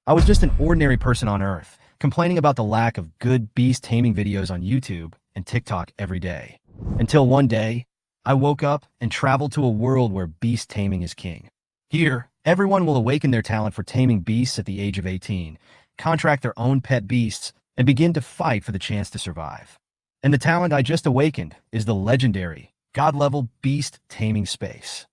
I was just an ordinary person on Earth, complaining about the lack of good beast taming videos on YouTube and TikTok every day. Until one day, I woke up and traveled to a world where beast taming is king. Here, everyone will awaken their talent for taming beasts at the age of 18, contract their own pet beasts, and begin to fight for the chance to survive. And the talent I just awakened is the legendary, god-level beast taming space.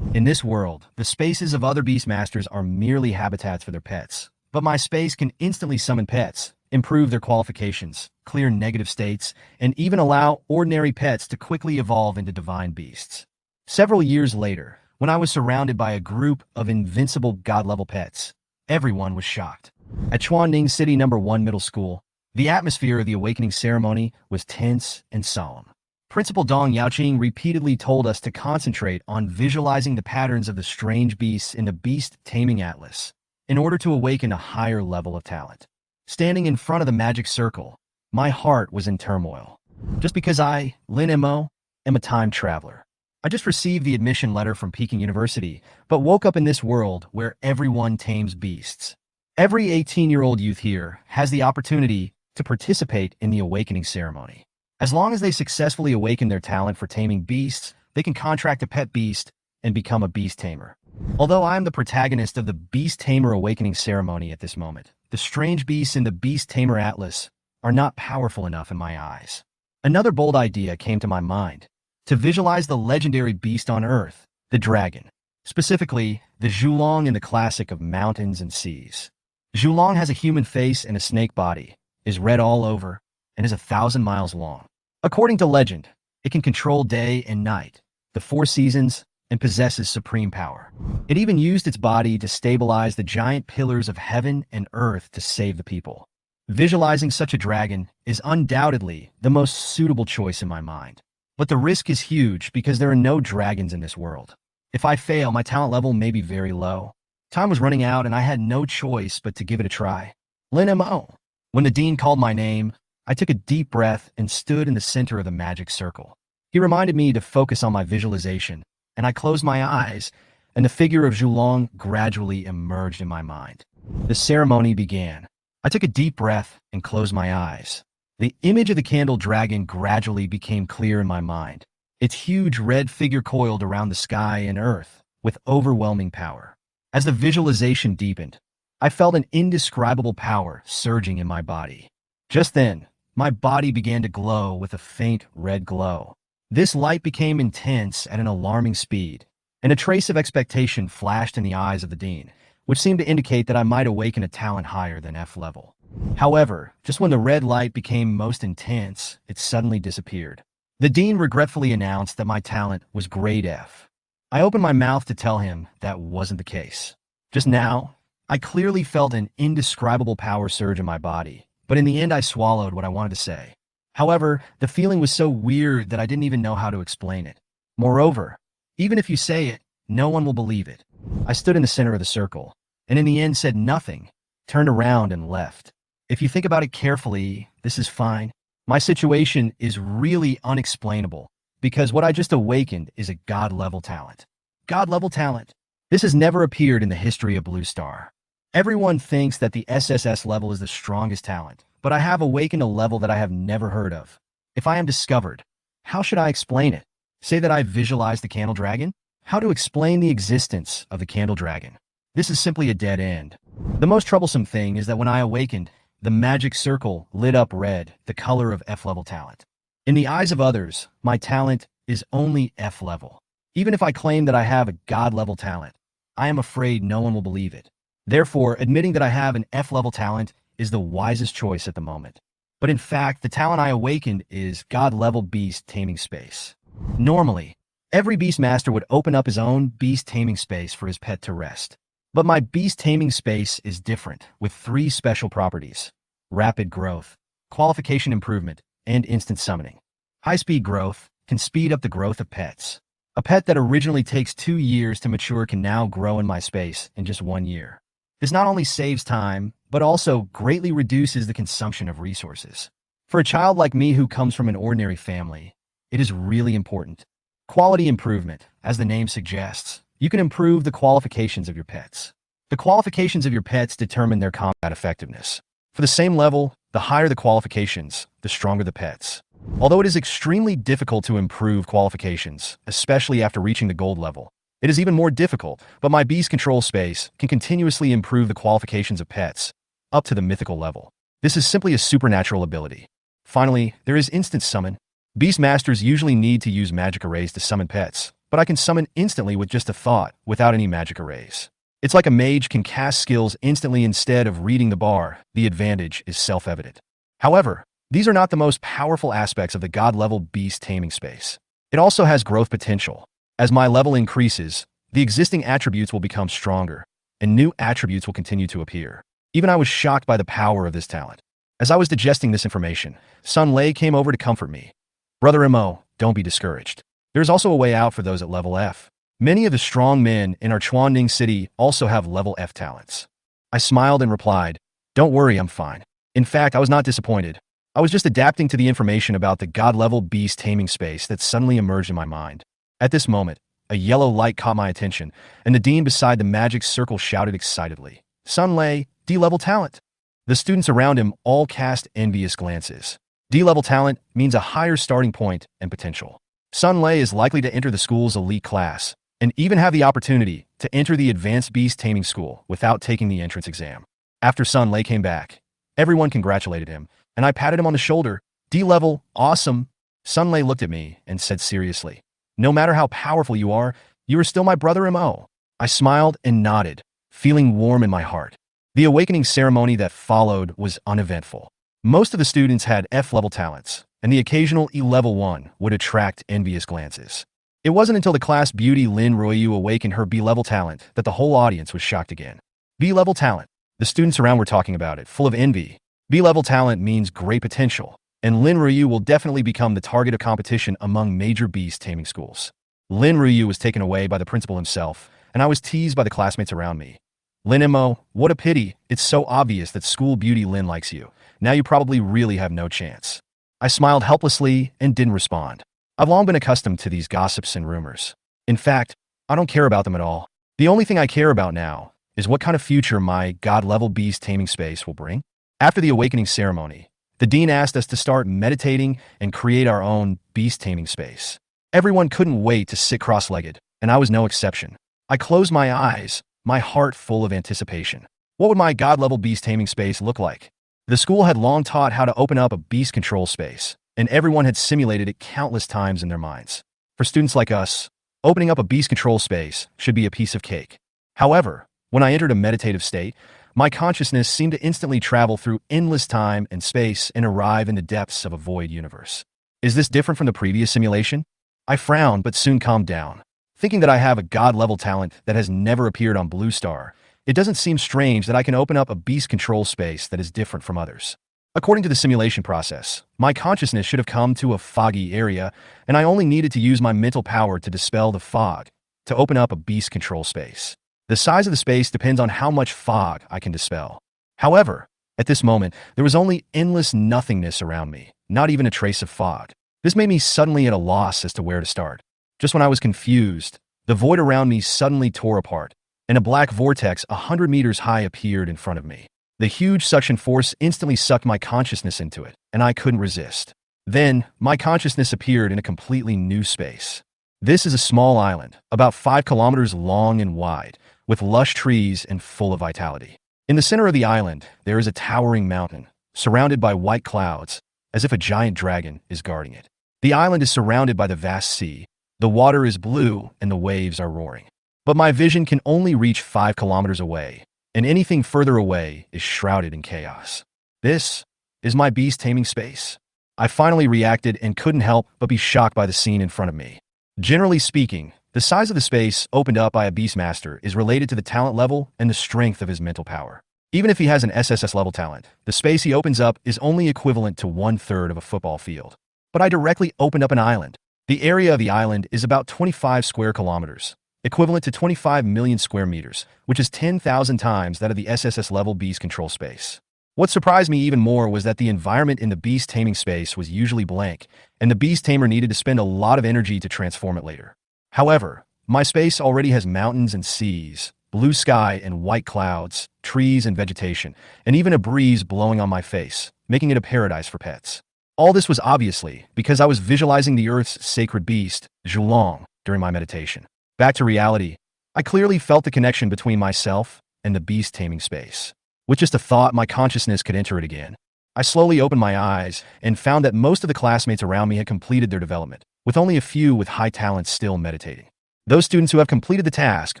In this world, the spaces of other beastmasters are merely habitats for their pets, but my space can instantly summon pets, improve their qualifications, clear negative states, and even allow ordinary pets to quickly evolve into divine beasts. Several years later, when I was surrounded by a group of invincible god-level pets, everyone was shocked. At Chuan Ning City No. 1 Middle School, the atmosphere of the awakening ceremony was tense and solemn. Principal Dong Yaoqing repeatedly told us to concentrate on visualizing the patterns of the strange beasts in the Beast Taming Atlas in order to awaken a higher level of talent. Standing in front of the magic circle, my heart was in turmoil. Just because I, Lin Mo, am a time traveler. I just received the admission letter from Peking University, but woke up in this world where everyone tames beasts. Every 18-year-old youth here has the opportunity to participate in the awakening ceremony. As long as they successfully awaken their talent for taming beasts, they can contract a pet beast and become a beast tamer. Although I am the protagonist of the Beast Tamer Awakening ceremony at this moment, the strange beasts in the Beast Tamer Atlas are not powerful enough in my eyes. Another bold idea came to my mind, to visualize the legendary beast on Earth, the dragon. Specifically, the Zhulong in the classic of mountains and seas. Zhulong has a human face and a snake body, is red all over, and is 1,000 miles long. According to legend, it can control day and night, the 4 seasons, and possesses supreme power. It even used its body to stabilize the giant pillars of heaven and earth to save the people. Visualizing such a dragon is undoubtedly the most suitable choice in my mind. But the risk is huge because there are no dragons in this world. If I fail, my talent level may be very low. Time was running out and I had no choice but to give it a try. Lin Mo. When the dean called my name, I took a deep breath and stood in the center of the magic circle. He reminded me to focus on my visualization, and I closed my eyes, and the figure of Zhulong gradually emerged in my mind. The ceremony began. I took a deep breath and closed my eyes. The image of the candle dragon gradually became clear in my mind. Its huge red figure coiled around the sky and earth with overwhelming power. As the visualization deepened, I felt an indescribable power surging in my body. Just then, my body began to glow with a faint red glow. This light became intense at an alarming speed, and a trace of expectation flashed in the eyes of the dean, which seemed to indicate that I might awaken a talent higher than F level. However, just when the red light became most intense, it suddenly disappeared. The dean regretfully announced that my talent was grade F. I opened my mouth to tell him that wasn't the case. Just now, I clearly felt an indescribable power surge in my body, but in the end I swallowed what I wanted to say. However, the feeling was so weird that I didn't even know how to explain it. Moreover, even if you say it, no one will believe it. I stood in the center of the circle, and in the end said nothing, turned around and left. If you think about it carefully, this is fine. My situation is really unexplainable, because what I just awakened is a god-level talent. God-level talent. This has never appeared in the history of Blue Star. Everyone thinks that the SSS level is the strongest talent, but I have awakened a level that I have never heard of. If I am discovered, how should I explain it? Say that I visualized the candle dragon? How to explain the existence of the candle dragon? This is simply a dead end. The most troublesome thing is that when I awakened, the magic circle lit up red, the color of F-level talent. In the eyes of others, my talent is only F-level. Even if I claim that I have a god-level talent, I am afraid no one will believe it. Therefore, admitting that I have an F-level talent is the wisest choice at the moment. But in fact, the talent I awakened is God-level beast taming space. Normally, every beastmaster would open up his own beast taming space for his pet to rest. But my beast taming space is different, with 3 special properties: rapid growth, qualification improvement, and instant summoning. High-speed growth can speed up the growth of pets. A pet that originally takes 2 years to mature can now grow in my space in just 1 year. This not only saves time, but also greatly reduces the consumption of resources. For a child like me who comes from an ordinary family, it is really important. Quality improvement, as the name suggests, you can improve the qualifications of your pets. The qualifications of your pets determine their combat effectiveness. For the same level, the higher the qualifications, the stronger the pets. Although it is extremely difficult to improve qualifications, especially after reaching the gold level, it is even more difficult, but my beast control space can continuously improve the qualifications of pets up to the mythical level. This is simply a supernatural ability. Finally, there is instant summon. Beast masters usually need to use magic arrays to summon pets, but I can summon instantly with just a thought without any magic arrays. It's like a mage can cast skills instantly instead of reading the bar. The advantage is self-evident. However, these are not the most powerful aspects of the god-level beast taming space. It also has growth potential. As my level increases, the existing attributes will become stronger, and new attributes will continue to appear. Even I was shocked by the power of this talent. As I was digesting this information, Sun Lei came over to comfort me. Brother Mo, don't be discouraged. There's also a way out for those at level F. Many of the strong men in our Chuan Ning City also have level F talents. I smiled and replied, don't worry, I'm fine. In fact, I was not disappointed. I was just adapting to the information about the god-level beast taming space that suddenly emerged in my mind. At this moment, a yellow light caught my attention, and the dean beside the magic circle shouted excitedly, Sun Lei, D-level talent. The students around him all cast envious glances. D-level talent means a higher starting point and potential. Sun Lei is likely to enter the school's elite class, and even have the opportunity to enter the advanced beast taming school without taking the entrance exam. After Sun Lei came back, everyone congratulated him, and I patted him on the shoulder. D-level, awesome. Sun Lei looked at me and said seriously, no matter how powerful you are still my brother Mo. I smiled and nodded, feeling warm in my heart. The awakening ceremony that followed was uneventful. Most of the students had F-level talents, and the occasional E-level one would attract envious glances. It wasn't until the class beauty Lin Ruoyu awakened her B-level talent that the whole audience was shocked again. B-level talent. The students around were talking about it, full of envy. B-level talent means great potential, and Lin Ruoyu will definitely become the target of competition among major beast taming schools. Lin Ruoyu was taken away by the principal himself, and I was teased by the classmates around me. Lin Mo, what a pity. It's so obvious that school beauty Lin likes you. Now you probably really have no chance. I smiled helplessly and didn't respond. I've long been accustomed to these gossips and rumors. In fact, I don't care about them at all. The only thing I care about now is what kind of future my god-level beast taming space will bring. After the awakening ceremony, the dean asked us to start meditating and create our own beast taming space. Everyone couldn't wait to sit cross-legged, and I was no exception. I closed my eyes, my heart full of anticipation. What would my god-level beast taming space look like? The school had long taught how to open up a beast control space, and everyone had simulated it countless times in their minds. For students like us, opening up a beast control space should be a piece of cake. However, when I entered a meditative state, my consciousness seemed to instantly travel through endless time and space and arrive in the depths of a void universe. Is this different from the previous simulation? I frowned but soon calmed down. Thinking that I have a god-level talent that has never appeared on Blue Star, it doesn't seem strange that I can open up a beast control space that is different from others. According to the simulation process, my consciousness should have come to a foggy area, and I only needed to use my mental power to dispel the fog, to open up a beast control space. The size of the space depends on how much fog I can dispel. However, at this moment, there was only endless nothingness around me, not even a trace of fog. This made me suddenly at a loss as to where to start. Just when I was confused, the void around me suddenly tore apart, and a black vortex 100 meters high appeared in front of me. The huge suction force instantly sucked my consciousness into it, and I couldn't resist. Then, my consciousness appeared in a completely new space. This is a small island, about 5 kilometers long and wide, with lush trees and full of vitality. In the center of the island, there is a towering mountain, surrounded by white clouds, as if a giant dragon is guarding it. The island is surrounded by the vast sea. The water is blue and the waves are roaring. But my vision can only reach 5 kilometers away, and anything further away is shrouded in chaos. This is my beast taming space. I finally reacted and couldn't help but be shocked by the scene in front of me. Generally speaking, the size of the space opened up by a beastmaster is related to the talent level and the strength of his mental power. Even if he has an SSS level talent, the space he opens up is only equivalent to 1/3 of a football field. But I directly opened up an island. The area of the island is about 25 square kilometers, equivalent to 25 million square meters, which is 10,000 times that of the SSS level beast control space. What surprised me even more was that the environment in the beast taming space was usually blank, and the beast tamer needed to spend a lot of energy to transform it later. However, my space already has mountains and seas, blue sky and white clouds, trees and vegetation, and even a breeze blowing on my face, making it a paradise for pets. All this was obviously because I was visualizing the Earth's sacred beast, Zhulong, during my meditation. Back to reality, I clearly felt the connection between myself and the beast taming space. With just a thought, my consciousness could enter it again. I slowly opened my eyes and found that most of the classmates around me had completed their development, with only a few with high talents still meditating. Those students who have completed the task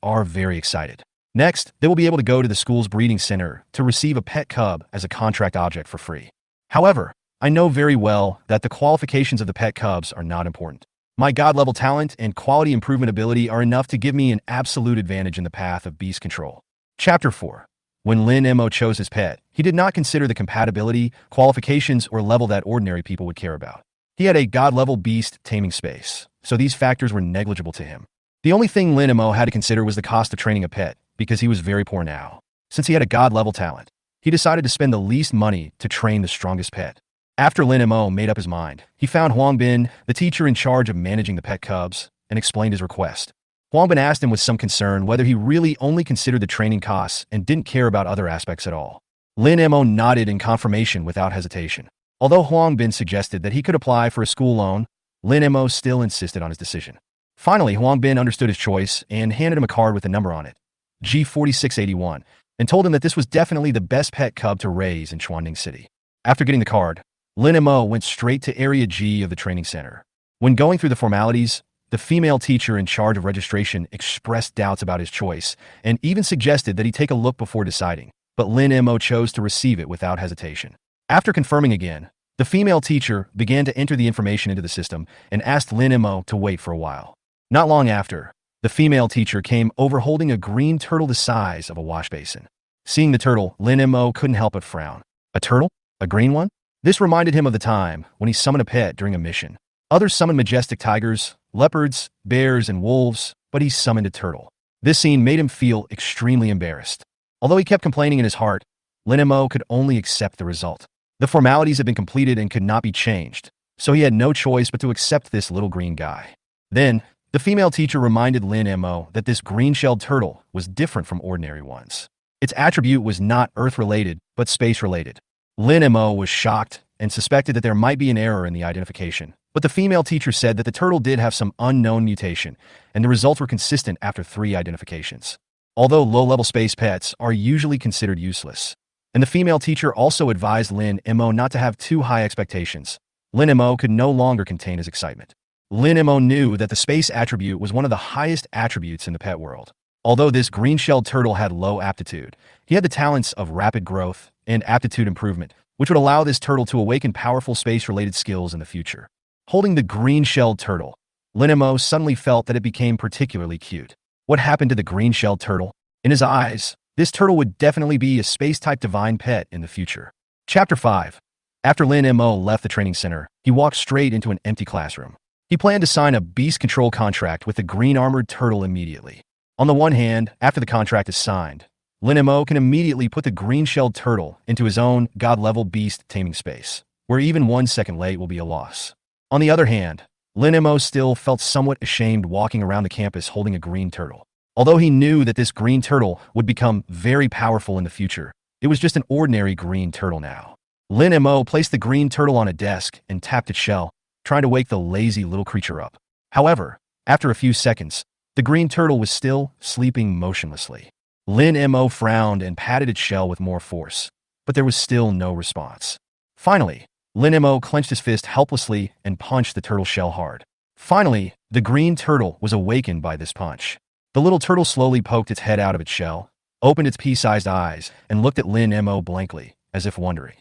are very excited. Next, they will be able to go to the school's breeding center to receive a pet cub as a contract object for free. However, I know very well that the qualifications of the pet cubs are not important. My god-level talent and quality improvement ability are enough to give me an absolute advantage in the path of beast control. Chapter 4. When Lin Mo chose his pet, he did not consider the compatibility, qualifications, or level that ordinary people would care about. He had a god-level beast taming space, so these factors were negligible to him. The only thing Lin Mo had to consider was the cost of training a pet, because he was very poor now. Since he had a god-level talent, he decided to spend the least money to train the strongest pet. After Lin Mo made up his mind, he found Huang Bin, the teacher in charge of managing the pet cubs, and explained his request. Huang Bin asked him with some concern whether he really only considered the training costs and didn't care about other aspects at all. Lin Mo nodded in confirmation without hesitation. Although Huang Bin suggested that he could apply for a school loan, Lin Mo still insisted on his decision. Finally, Huang Bin understood his choice and handed him a card with a number on it, G4681, and told him that this was definitely the best pet cub to raise in Chuan Ning City. After getting the card, Lin Mo went straight to Area G of the training center. When going through the formalities, the female teacher in charge of registration expressed doubts about his choice and even suggested that he take a look before deciding, but Lin Mo chose to receive it without hesitation. After confirming again, the female teacher began to enter the information into the system and asked Lin Mo to wait for a while. Not long after, the female teacher came over holding a green turtle the size of a wash basin. Seeing the turtle, Lin Mo couldn't help but frown. A turtle? A green one? This reminded him of the time when he summoned a pet during a mission. Others summoned majestic tigers, leopards, bears, and wolves, but he summoned a turtle. This scene made him feel extremely embarrassed. Although he kept complaining in his heart, Lin Mo could only accept the result. The formalities had been completed and could not be changed, so he had no choice but to accept this little green guy. Then, the female teacher reminded Lin Mo that this green-shelled turtle was different from ordinary ones. Its attribute was not Earth-related, but space-related. Lin Mo was shocked and suspected that there might be an error in the identification, but the female teacher said that the turtle did have some unknown mutation, and the results were consistent after 3 identifications. Although low-level space pets are usually considered useless, and the female teacher also advised Lin Mo not to have too high expectations, Lin Mo could no longer contain his excitement. Lin Mo knew that the space attribute was one of the highest attributes in the pet world. Although this green-shelled turtle had low aptitude, he had the talents of rapid growth and aptitude improvement, which would allow this turtle to awaken powerful space-related skills in the future. Holding the green-shelled turtle, Lin Mo suddenly felt that it became particularly cute. What happened to the green-shelled turtle? In his eyes, this turtle would definitely be a space-type divine pet in the future. Chapter 5. After Lin Mo left the training center, he walked straight into an empty classroom. He planned to sign a beast control contract with the green-armored turtle immediately. On the one hand, after the contract is signed, Lin Mo can immediately put the green-shelled turtle into his own god-level beast taming space, where even 1 second late will be a loss. On the other hand, Lin Mo still felt somewhat ashamed walking around the campus holding a green turtle. Although he knew that this green turtle would become very powerful in the future, it was just an ordinary green turtle now. Lin Mo placed the green turtle on a desk and tapped its shell, trying to wake the lazy little creature up. However, after a few seconds, the green turtle was still sleeping motionlessly. Lin Mo frowned and patted its shell with more force, but there was still no response. Finally, Lin Mo clenched his fist helplessly and punched the turtle shell hard. Finally, the green turtle was awakened by this punch. The little turtle slowly poked its head out of its shell, opened its pea-sized eyes, and looked at Lin Mo blankly, as if wondering,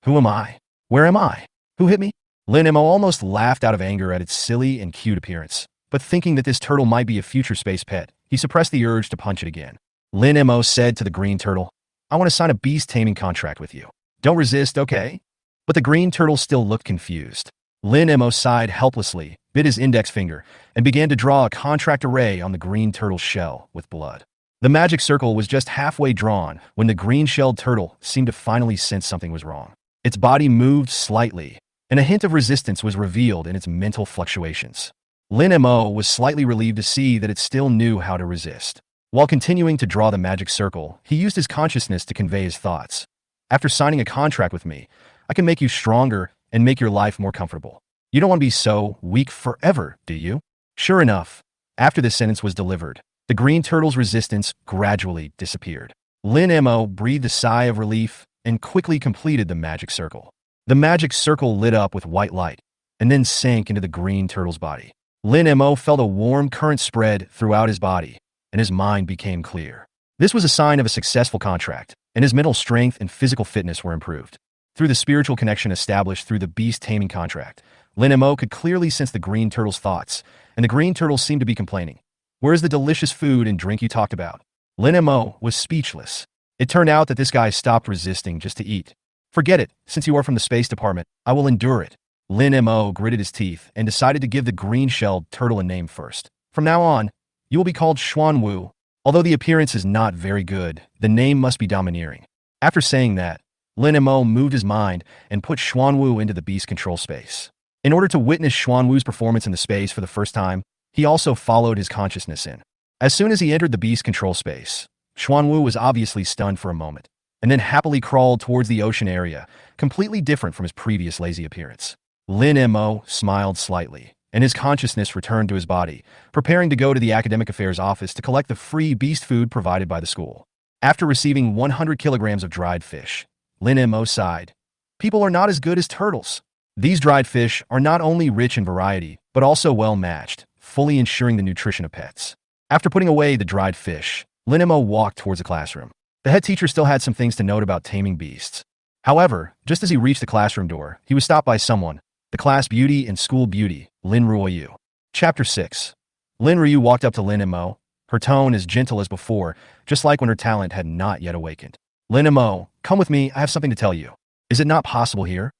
"Who am I? Where am I? Who hit me?" Lin Mo almost laughed out of anger at its silly and cute appearance, but thinking that this turtle might be a future space pet, he suppressed the urge to punch it again. Lin Mo said to the green turtle, "I want to sign a beast taming contract with you. Don't resist, okay?" But the green turtle still looked confused. Lin Mo sighed helplessly, bit his index finger, and began to draw a contract array on the green turtle's shell with blood. The magic circle was just halfway drawn when the green-shelled turtle seemed to finally sense something was wrong. Its body moved slightly, and a hint of resistance was revealed in its mental fluctuations. Lin Mo was slightly relieved to see that it still knew how to resist. While continuing to draw the magic circle, he used his consciousness to convey his thoughts. After signing a contract with me, I can make you stronger and make your life more comfortable. You don't want to be so weak forever, do you? Sure enough, after this sentence was delivered, the green turtle's resistance gradually disappeared. Lin Mo breathed a sigh of relief and quickly completed the magic circle. The magic circle lit up with white light and then sank into the green turtle's body. Lin Mo felt a warm current spread throughout his body, and his mind became clear. This was a sign of a successful contract, and his mental strength and physical fitness were improved. Through the spiritual connection established through the beast taming contract, Lin Mo could clearly sense the green turtle's thoughts, and the green turtle seemed to be complaining. "Where's the delicious food and drink you talked about?" Lin Mo was speechless. It turned out that this guy stopped resisting just to eat. "Forget it. Since you are from the Space Department, I will endure it." Lin Mo gritted his teeth and decided to give the green-shelled turtle a name first. "From now on, you will be called Xuan Wu. Although the appearance is not very good, the name must be domineering." After saying that, Lin Mo moved his mind and put Xuan Wu into the beast control space. In order to witness Xuan Wu's performance in the space for the first time, he also followed his consciousness in. As soon as he entered the beast control space, Xuan Wu was obviously stunned for a moment, and then happily crawled towards the ocean area, completely different from his previous lazy appearance. Lin Mo smiled slightly, and his consciousness returned to his body, preparing to go to the academic affairs office to collect the free beast food provided by the school. After receiving 100 kilograms of dried fish, Lin Mo sighed. "People are not as good as turtles. These dried fish are not only rich in variety, but also well-matched, fully ensuring the nutrition of pets." After putting away the dried fish, Lin Mo walked towards the classroom. The head teacher still had some things to note about taming beasts. However, just as he reached the classroom door, he was stopped by someone, the class beauty and school beauty, Lin Ruoyu. Chapter 6. Lin Ruoyu walked up to Lin Mo, her tone as gentle as before, just like when her talent had not yet awakened. "Lin Mo, come with me, I have something to tell you. Is it not possible here?"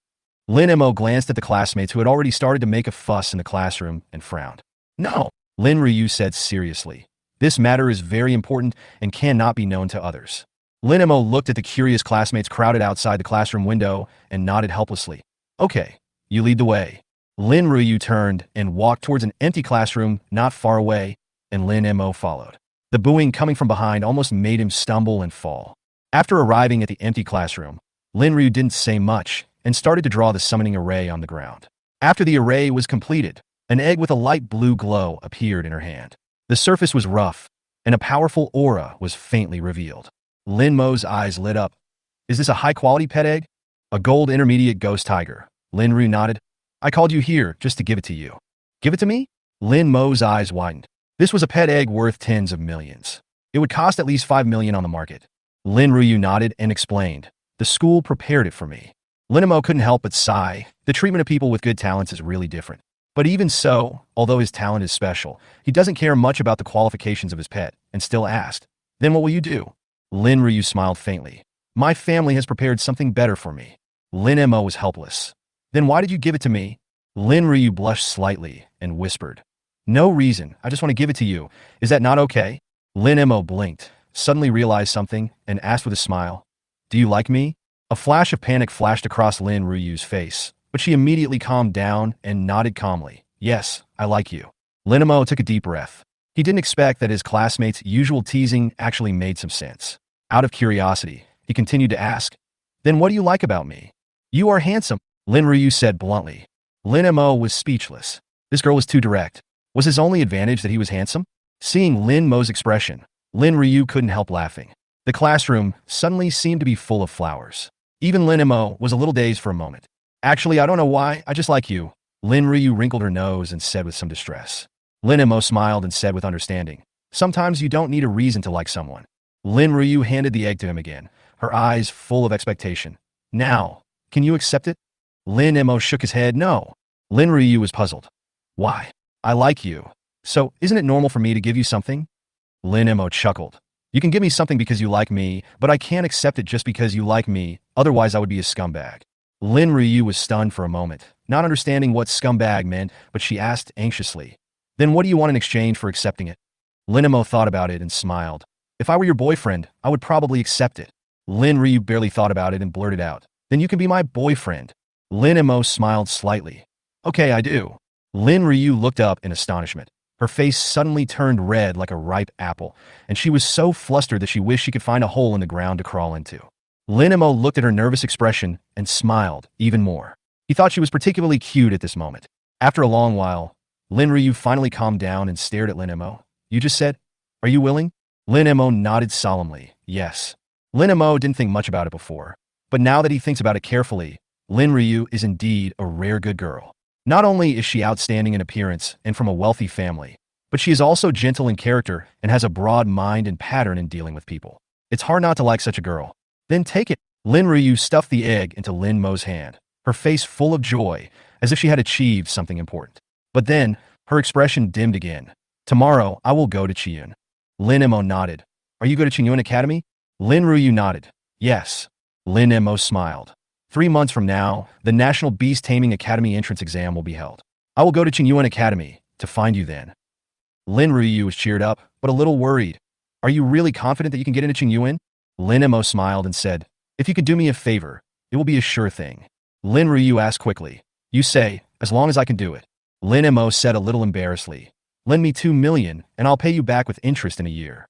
Lin Mo glanced at the classmates who had already started to make a fuss in the classroom and frowned. "No," Lin Ruoyu said seriously. "This matter is very important and cannot be known to others." Lin Mo looked at the curious classmates crowded outside the classroom window and nodded helplessly. "Okay, you lead the way." Lin Ruoyu turned and walked towards an empty classroom not far away, and Lin Mo followed. The booing coming from behind almost made him stumble and fall. After arriving at the empty classroom, Lin Ruoyu didn't say much and started to draw the summoning array on the ground. After the array was completed, an egg with a light blue glow appeared in her hand. The surface was rough, and a powerful aura was faintly revealed. Lin Mo's eyes lit up. "Is this a high-quality pet egg?" "A gold intermediate ghost tiger." Lin Ruoyu nodded. "I called you here just to give it to you." "Give it to me?" Lin Mo's eyes widened. This was a pet egg worth tens of millions. It would cost at least 5 million on the market. Lin Ruoyu nodded and explained. "The school prepared it for me." Lin Mo couldn't help but sigh. The treatment of people with good talents is really different. But even so, although his talent is special, he doesn't care much about the qualifications of his pet, and still asked, "Then what will you do?" Lin Ruoyu smiled faintly. "My family has prepared something better for me." Lin Mo was helpless. "Then why did you give it to me?" Lin Ruoyu blushed slightly and whispered, "No reason, I just want to give it to you. Is that not okay?" Lin Mo blinked, suddenly realized something, and asked with a smile, "Do you like me?" A flash of panic flashed across Lin Ruoyu's face, but she immediately calmed down and nodded calmly. "Yes, I like you." Lin Mo took a deep breath. He didn't expect that his classmates' usual teasing actually made some sense. Out of curiosity, he continued to ask, "Then what do you like about me?" "You are handsome," Lin Ruoyu said bluntly. Lin Mo was speechless. This girl was too direct. Was his only advantage that he was handsome? Seeing Lin Mo's expression, Lin Ruoyu couldn't help laughing. The classroom suddenly seemed to be full of flowers. Even Lin Mo was a little dazed for a moment. "Actually, I don't know why, I just like you." Lin Ruoyu wrinkled her nose and said with some distress. Lin Mo smiled and said with understanding, "Sometimes you don't need a reason to like someone." Lin Ruoyu handed the egg to him again, her eyes full of expectation. "Now, can you accept it?" Lin Mo shook his head no. Lin Ruoyu was puzzled. "Why? I like you. So, isn't it normal for me to give you something?" Lin Mo chuckled. "You can give me something because you like me, but I can't accept it just because you like me, otherwise I would be a scumbag." Lin Ruoyu was stunned for a moment, not understanding what scumbag meant, but she asked anxiously, "Then what do you want in exchange for accepting it?" Lin Mo thought about it and smiled. "If I were your boyfriend, I would probably accept it." Lin Ruoyu barely thought about it and blurted out, "Then you can be my boyfriend." Lin Mo smiled slightly. "Okay, I do." Lin Ruoyu looked up in astonishment. Her face suddenly turned red like a ripe apple, and she was so flustered that she wished she could find a hole in the ground to crawl into. Lin Mo looked at her nervous expression and smiled even more. He thought she was particularly cute at this moment. After a long while, Lin Ryu finally calmed down and stared at Lin Mo. "You just said, are you willing?" Lin Mo nodded solemnly. Yes. Lin Mo didn't think much about it before, but now that he thinks about it carefully, Lin Ryu is indeed a rare good girl. Not only is she outstanding in appearance and from a wealthy family, but she is also gentle in character and has a broad mind and pattern in dealing with people. It's hard not to like such a girl. Then take it. Lin Ryu stuffed the egg into Lin Mo's hand, her face full of joy, as if she had achieved something important. But then, her expression dimmed again. "Tomorrow, I will go to Chiyun." Lin Mo nodded. "Are you going to Chiyun Academy?" Lin Ryu nodded. "Yes." Lin Mo smiled. 3 months from now, the National Beast Taming Academy entrance exam will be held. I will go to Qingyuan Academy to find you then. Lin Ryu was cheered up, but a little worried. "Are you really confident that you can get into Qingyuan?" Lin Mo smiled and said, "If you could do me a favor, it will be a sure thing." Lin Ryu asked quickly, "You say, as long as I can do it." Lin Mo said a little embarrassedly, "Lend me 2 million, and I'll pay you back with interest in a year."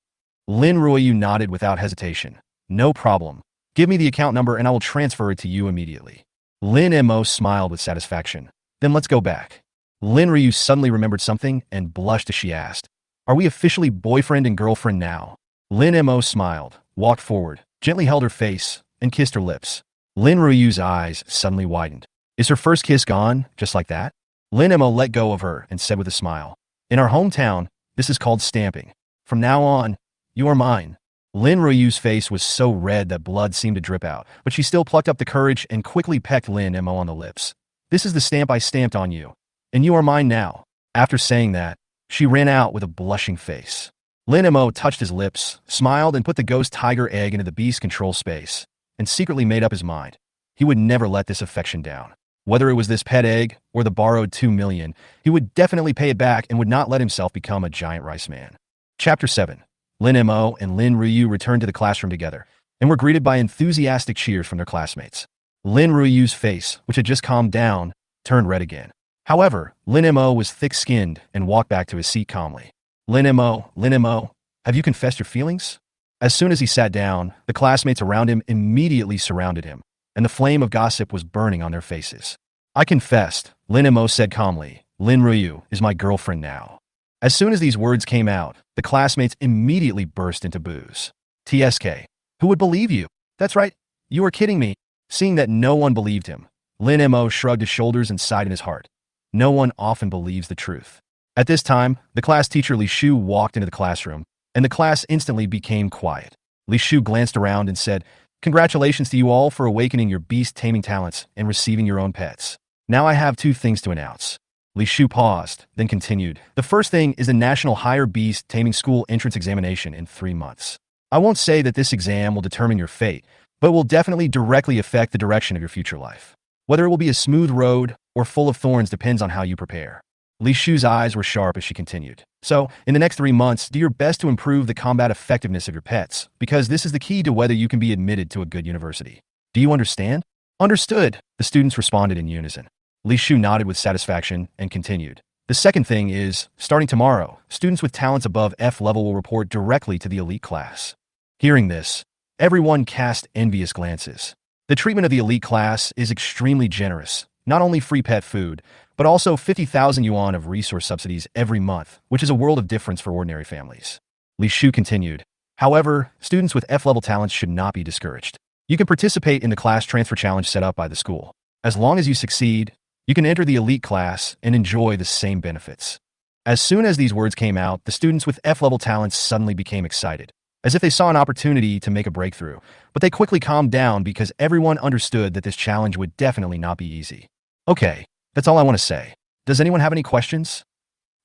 Lin Ryu nodded without hesitation. "No problem. Give me the account number and I will transfer it to you immediately." Lin Mo smiled with satisfaction. "Then let's go back." Lin Ryu suddenly remembered something and blushed as she asked, "Are we officially boyfriend and girlfriend now?" Lin Mo smiled, walked forward, gently held her face, and kissed her lips. Lin Ryu's eyes suddenly widened. Is her first kiss gone, just like that? Lin Mo let go of her and said with a smile, "In our hometown, this is called stamping. From now on, you are mine." Lin Ryu's face was so red that blood seemed to drip out, but she still plucked up the courage and quickly pecked Lin Mo on the lips. "This is the stamp I stamped on you, and you are mine now." After saying that, she ran out with a blushing face. Lin Mo touched his lips, smiled, and put the ghost tiger egg into the beast control space, and secretly made up his mind. He would never let this affection down. Whether it was this pet egg or the borrowed 2 million, he would definitely pay it back and would not let himself become a giant rice man. Chapter 7. Lin Mo and Lin Ryu returned to the classroom together and were greeted by enthusiastic cheers from their classmates. Lin Ryu's face, which had just calmed down, turned red again. However, Lin Mo was thick-skinned and walked back to his seat calmly. Lin Mo, have you confessed your feelings?" As soon as he sat down, the classmates around him immediately surrounded him, and the flame of gossip was burning on their faces. "I confessed," Lin Mo said calmly. "Lin Ryu is my girlfriend now." As soon as these words came out, the classmates immediately burst into boos. "TSK, who would believe you? That's right, you are kidding me." Seeing that no one believed him, Lin Mo shrugged his shoulders and sighed in his heart. No one often believes the truth. At this time, the class teacher Li Shu walked into the classroom, and the class instantly became quiet. Li Shu glanced around and said, "Congratulations to you all for awakening your beast taming talents and receiving your own pets. Now I have 2 things to announce." Li Shu paused, then continued. "The first thing is the National Higher Beast Taming School entrance examination in 3 months. I won't say that this exam will determine your fate, but will definitely directly affect the direction of your future life. Whether it will be a smooth road or full of thorns depends on how you prepare." Li Shu's eyes were sharp as she continued. "So, in the next 3 months, do your best to improve the combat effectiveness of your pets, because this is the key to whether you can be admitted to a good university. Do you understand?" "Understood," the students responded in unison. Li Shu nodded with satisfaction and continued. "The second thing is, starting tomorrow, students with talents above F level will report directly to the elite class." Hearing this, everyone cast envious glances. The treatment of the elite class is extremely generous, not only free pet food, but also 50,000 yuan of resource subsidies every month, which is a world of difference for ordinary families. Li Shu continued. "However, students with F-level talents should not be discouraged. You can participate in the class transfer challenge set up by the school. As long as you succeed, you can enter the elite class and enjoy the same benefits." As soon as these words came out, the students with F-level talents suddenly became excited, as if they saw an opportunity to make a breakthrough, but they quickly calmed down because everyone understood that this challenge would definitely not be easy. "Okay, that's all I want to say. Does anyone have any questions?"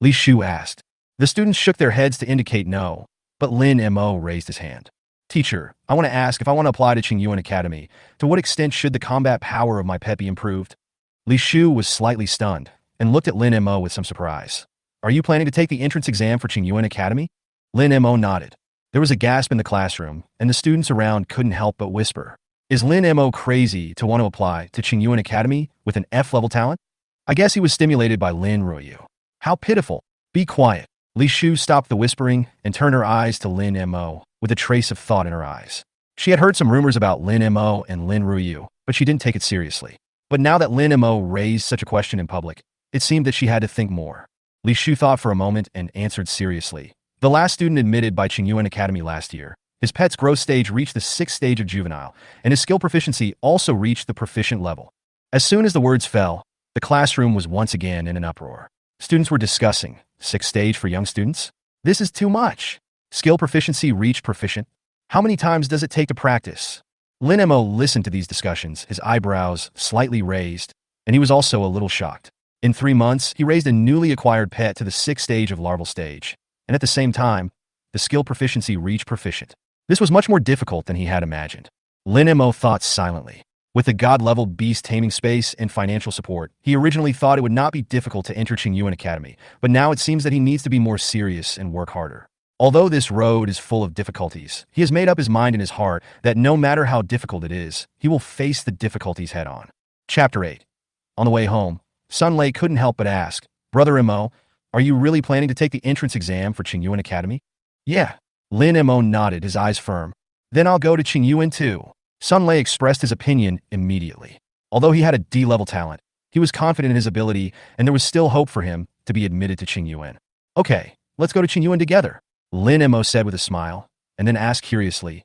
Li Shu asked. The students shook their heads to indicate no, but Lin Mo raised his hand. "Teacher, I want to ask if I want to apply to Qingyuan Academy, to what extent should the combat power of my pet be improved?" Li Shu was slightly stunned and looked at Lin Mo with some surprise. "Are you planning to take the entrance exam for Qingyuan Academy?" Lin Mo nodded. There was a gasp in the classroom, and the students around couldn't help but whisper, "Is Lin Mo crazy to want to apply to Qingyuan Academy with an F-level talent?" I guess he was stimulated by Lin Ryu. How pitiful. "Be quiet. Li Shu stopped the whispering and turned her eyes to Lin Mo with a trace of thought in her eyes. She had heard some rumors about Lin Mo and Lin Ruyu, but she didn't take it seriously. But now that Lin Mo raised such a question in public, it seemed that she had to think more. Li Shu thought for a moment and answered seriously. The last student admitted by Qingyuan Academy last year. His pet's growth stage reached the 6th stage of juvenile, and his skill proficiency also reached the proficient level. As soon as the words fell, the classroom was once again in an uproar. Students were discussing, 6th stage for young students? This is too much. Skill proficiency reached proficient? How many times does it take to practice? Lin Mo listened to these discussions, his eyebrows slightly raised, and he was also a little shocked. In 3 months, he raised a newly acquired pet to the 6th stage of larval stage, and at the same time, the skill proficiency reached proficient. This was much more difficult than he had imagined. Lin Mo thought silently. With the god-level beast taming space and financial support, he originally thought it would not be difficult to enter Qingyuan Academy, but now it seems that he needs to be more serious and work harder. Although this road is full of difficulties, he has made up his mind in his heart that no matter how difficult it is, he will face the difficulties head-on. Chapter 8. On the way home, Sun Lei couldn't help but ask, Brother Mo, are you really planning to take the entrance exam for Qingyuan Academy? Yeah. Lin Mo nodded, his eyes firm. Then I'll go to Qingyuan too. Sun Lei expressed his opinion immediately. Although he had a D-level talent, he was confident in his ability, and there was still hope for him to be admitted to Qingyuan. Okay, let's go to Qingyuan together, Lin Mo said with a smile, and then asked curiously,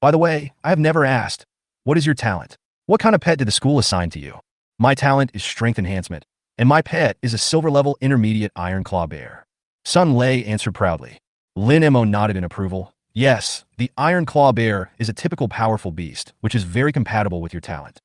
By the way, I have never asked, what is your talent? What kind of pet did the school assign to you? My talent is strength enhancement, and my pet is a silver-level intermediate iron claw bear. Sun Lei answered proudly. Lin Mo nodded in approval. Yes, the iron claw bear is a typical powerful beast, which is very compatible with your talent.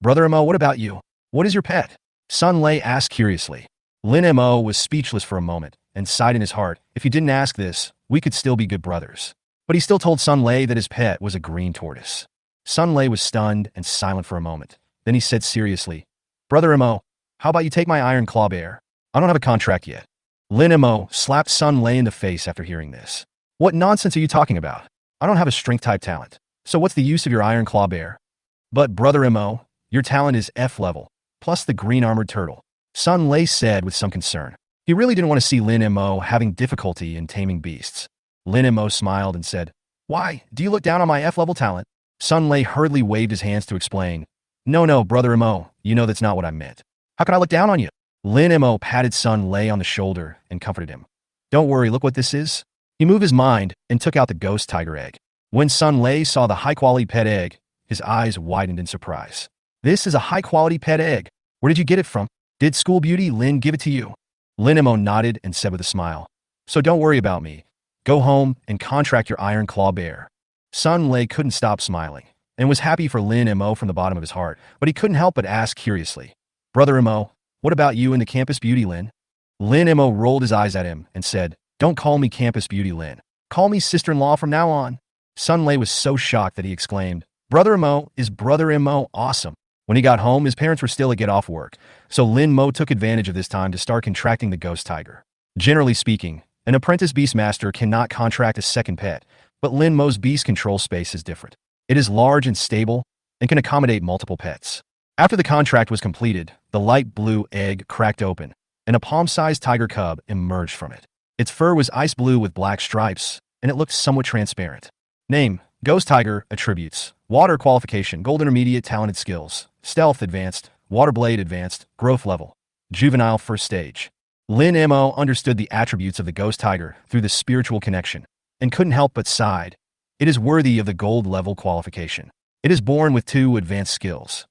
Brother Mo, what about you? What is your pet? Sun Lei asked curiously. Lin Mo was speechless for a moment and sighed in his heart. If you didn't ask this, we could still be good brothers. But he still told Sun Lei that his pet was a green tortoise. Sun Lei was stunned and silent for a moment. Then he said seriously, Brother Mo, how about you take my iron claw bear? I don't have a contract yet. Lin Mo slapped Sun Lei in the face after hearing this. What nonsense are you talking about? I don't have a strength-type talent. So what's the use of your iron claw bear? But Brother Mo, your talent is F level, plus the green armored turtle, Sun Lei said with some concern. He really didn't want to see Lin Mo having difficulty in taming beasts. Lin Mo smiled and said, Why, do you look down on my F-level talent? Sun Lei hurriedly waved his hands to explain. No, Brother Mo, you know that's not what I meant. How could I look down on you? Lin Mo patted Sun Lei on the shoulder and comforted him. Don't worry, look what this is. He moved his mind and took out the ghost tiger egg. When Sun Lei saw the high-quality pet egg, his eyes widened in surprise. This is a high-quality pet egg. Where did you get it from? Did School Beauty Lin give it to you? Lin Mo nodded and said with a smile. So don't worry about me. Go home and contract your iron claw bear. Sun Lei couldn't stop smiling and was happy for Lin Mo from the bottom of his heart, but he couldn't help but ask curiously, Brother Mo, what about you and the Campus Beauty Lin? Lin Mo rolled his eyes at him and said, Don't call me Campus Beauty Lin. Call me sister-in-law from now on. Sun Lei was so shocked that he exclaimed, Brother Mo, is Brother Mo awesome? When he got home, his parents were still at get off work, so Lin Mo took advantage of this time to start contracting the ghost tiger. Generally speaking, an apprentice beastmaster cannot contract a second pet, but Lin Mo's beast control space is different. It is large and stable and can accommodate multiple pets. After the contract was completed, the light blue egg cracked open, and a palm-sized tiger cub emerged from it. Its fur was ice blue with black stripes, and it looked somewhat transparent. Name, Ghost Tiger. Attributes, Water Qualification, Gold Intermediate Talented Skills, Stealth Advanced, Water Blade Advanced, Growth Level, Juvenile First Stage. Lin Mo understood the attributes of the Ghost Tiger through the spiritual connection, and couldn't help but sighed. It is worthy of the Gold Level Qualification. It is born with 2 advanced skills.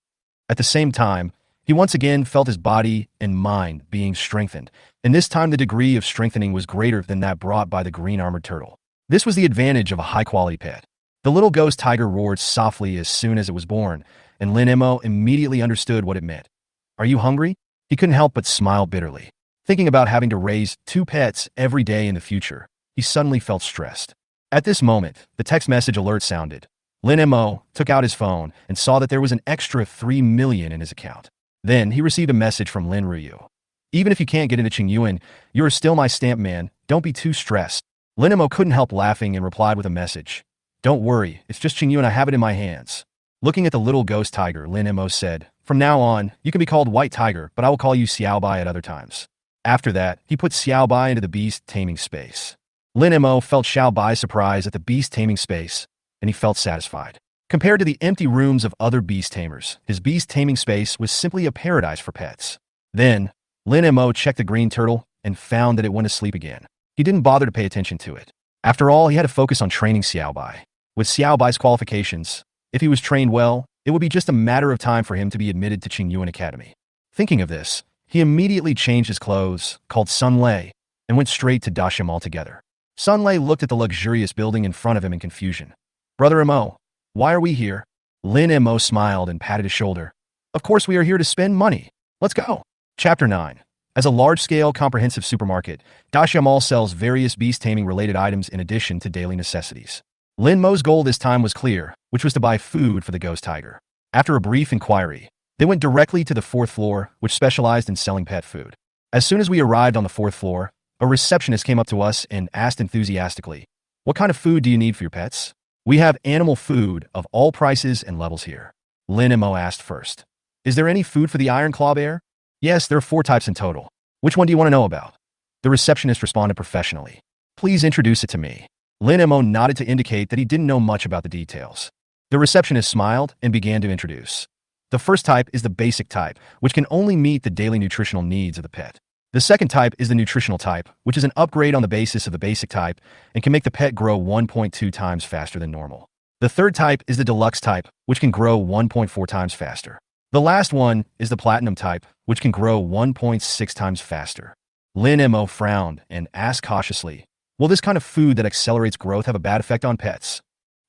At the same time, he once again felt his body and mind being strengthened, and this time the degree of strengthening was greater than that brought by the green armored turtle. This was the advantage of a high-quality pet. The little ghost tiger roared softly as soon as it was born, and Lin Mo immediately understood what it meant. Are you hungry? He couldn't help but smile bitterly. Thinking about having to raise 2 pets every day in the future, he suddenly felt stressed. At this moment, the text message alert sounded. Lin Mo took out his phone and saw that there was an extra 3 million in his account. Then he received a message from Lin Ruyu. Even if you can't get into Qingyuan, you are still my stamp man. Don't be too stressed. Lin Mo couldn't help laughing and replied with a message. Don't worry, it's just Qingyuan, I have it in my hands. Looking at the little ghost tiger, Lin Mo said, From now on, you can be called White Tiger, but I will call you Xiaobai at other times. After that, he put Xiao Bai into the beast taming space. Lin Mo felt Xiao Bai's surprise at the beast taming space, and he felt satisfied. Compared to the empty rooms of other beast tamers, his beast taming space was simply a paradise for pets. Then, Lin Mo checked the green turtle and found that it went to sleep again. He didn't bother to pay attention to it. After all, he had to focus on training Xiao Bai. With Xiao Bai's qualifications, if he was trained well, it would be just a matter of time for him to be admitted to Qingyuan Academy. Thinking of this, he immediately changed his clothes, called Sun Lei, and went straight to Dasham altogether. Sun Lei looked at the luxurious building in front of him in confusion. Brother Mo, why are we here? Lin Mo smiled and patted his shoulder. Of course we are here to spend money. Let's go. Chapter 9. As a large-scale comprehensive supermarket, Dasham Mall sells various beast-taming-related items in addition to daily necessities. Lin Mo's goal this time was clear, which was to buy food for the ghost tiger. After a brief inquiry, they went directly to the 4th floor, which specialized in selling pet food. As soon as we arrived on the 4th floor, a receptionist came up to us and asked enthusiastically, "What kind of food do you need for your pets?" "We have animal food of all prices and levels here." Lin Mo asked first. "Is there any food for the Iron Claw Bear?" "Yes, there are 4 types in total. Which one do you want to know about?" The receptionist responded professionally. "Please introduce it to me." Lin Mo nodded to indicate that he didn't know much about the details. The receptionist smiled and began to introduce. The first type is the basic type, which can only meet the daily nutritional needs of the pet. The second type is the nutritional type, which is an upgrade on the basis of the basic type and can make the pet grow 1.2 times faster than normal. The third type is the deluxe type, which can grow 1.4 times faster. The last one is the platinum type, which can grow 1.6 times faster. Lin Mo frowned and asked cautiously, "Will this kind of food that accelerates growth have a bad effect on pets?"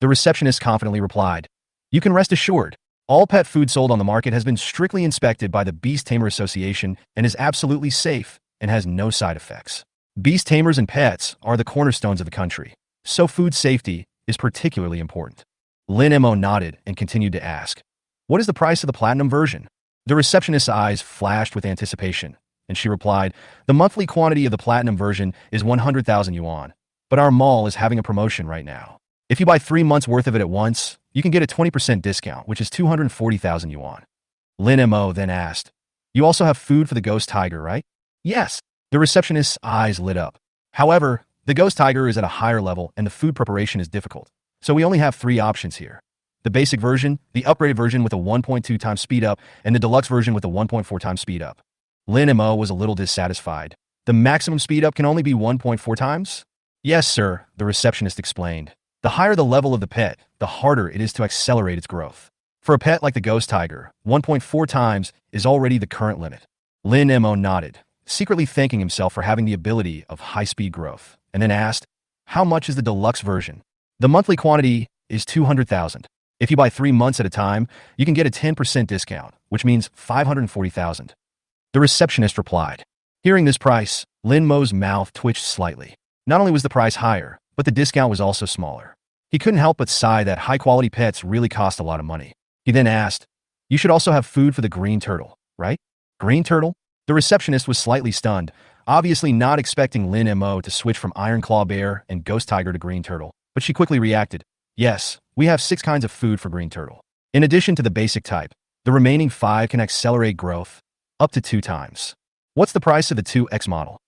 The receptionist confidently replied, "You can rest assured. All pet food sold on the market has been strictly inspected by the Beast Tamer Association and is absolutely safe and has no side effects. Beast tamers and pets are the cornerstones of the country, so food safety is particularly important." Lin Mo nodded and continued to ask, "What is the price of the platinum version?" The receptionist's eyes flashed with anticipation, and she replied, "The monthly quantity of the platinum version is 100,000 yuan, but our mall is having a promotion right now. If you buy 3 months worth of it at once, you can get a 20% discount, which is 240,000 yuan. Lin Mo then asked, "You also have food for the ghost tiger, right?" "Yes." The receptionist's eyes lit up. "However, the ghost tiger is at a higher level and the food preparation is difficult, so we only have 3 options here. The basic version, the upgraded version with a 1.2 times speed up, and the deluxe version with a 1.4 times speed up." Lin Mo was a little dissatisfied. "The maximum speed up can only be 1.4 times? "Yes, sir," the receptionist explained. "The higher the level of the pet, the harder it is to accelerate its growth. For a pet like the ghost tiger, 1.4 times is already the current limit." Lin Mo nodded, secretly thanking himself for having the ability of high-speed growth, and then asked, "How much is the deluxe version?" "The monthly quantity is 200,000. If you buy 3 months at a time, you can get a 10% discount, which means 540,000. The receptionist replied. Hearing this price, Lin Mo's mouth twitched slightly. Not only was the price higher, but the discount was also smaller. He couldn't help but sigh that high-quality pets really cost a lot of money. He then asked, "You should also have food for the green turtle, right?" "Green turtle?" The receptionist was slightly stunned, obviously not expecting Lin Mo to switch from Iron Claw Bear and Ghost Tiger to Green Turtle, but she quickly reacted. "Yes, we have 6 kinds of food for Green Turtle. In addition to the basic type, the remaining 5 can accelerate growth up to 2 times. What's the price of the 2X model?"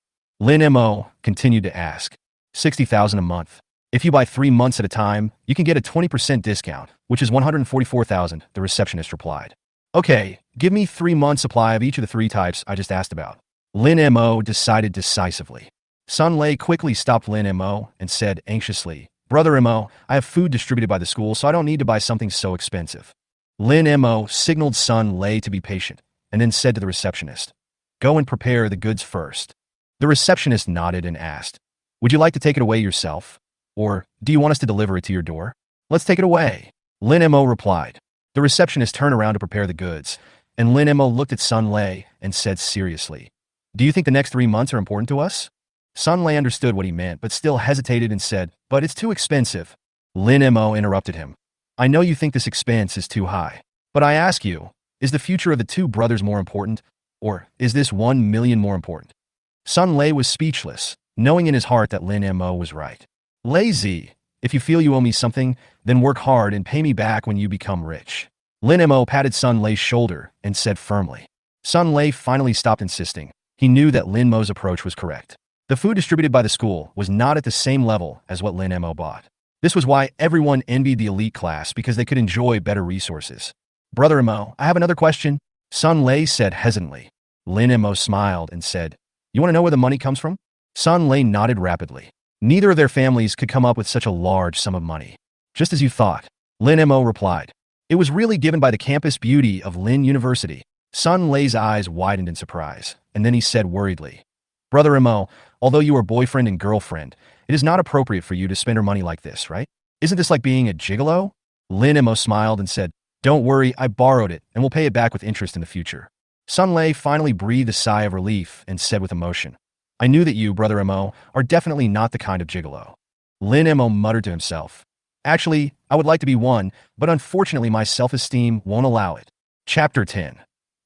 Lin Mo continued to ask. 60,000 a month. If you buy 3 months at a time, you can get a 20% discount, which is 144,000, the receptionist replied. "Okay, give me 3 months supply of each of the 3 types I just asked about." Lin Mo decided decisively. Sun Lei quickly stopped Lin Mo and said anxiously, "Brother Mo, I have food distributed by the school, so I don't need to buy something so expensive." Lin Mo signaled Sun Lei to be patient, and then said to the receptionist, "Go and prepare the goods first." The receptionist nodded and asked, "Would you like to take it away yourself? Or do you want us to deliver it to your door?" "Let's take it away," Lin Mo replied. The receptionist turned around to prepare the goods, and Lin Mo looked at Sun Lei and said seriously, "Do you think the next 3 months are important to us?" Sun Lei understood what he meant, but still hesitated and said, "But it's too expensive." Lin Mo interrupted him. "I know you think this expense is too high, but I ask you, is the future of the 2 brothers more important, or is this 1 million more important?" Sun Lei was speechless, knowing in his heart that Lin Mo was right. "Lazy, if you feel you owe me something, then work hard and pay me back when you become rich." Lin Mo patted Sun Lei's shoulder and said firmly. Sun Lei finally stopped insisting. He knew that Lin Mo's approach was correct. The food distributed by the school was not at the same level as what Lin Mo bought. This was why everyone envied the elite class, because they could enjoy better resources. Brother Mo, I have another question, Sun Lei said hesitantly. Lin Mo smiled and said, you want to know where the money comes from? Sun Lei nodded rapidly. Neither of their families could come up with such a large sum of money. Just as you thought, Lin Mo replied. It was really given by the campus beauty of Lin University. Sun Lei's eyes widened in surprise, and then he said worriedly, Brother Mo, although you are boyfriend and girlfriend, it is not appropriate for you to spend your money like this, right? Isn't this like being a gigolo? Lin Mo smiled and said, don't worry, I borrowed it and will pay it back with interest in the future. Sun Lei finally breathed a sigh of relief and said with emotion, I knew that you, Brother Mo, are definitely not the kind of gigolo. Lin Mo muttered to himself, actually, I would like to be one, but unfortunately my self-esteem won't allow it. Chapter 10.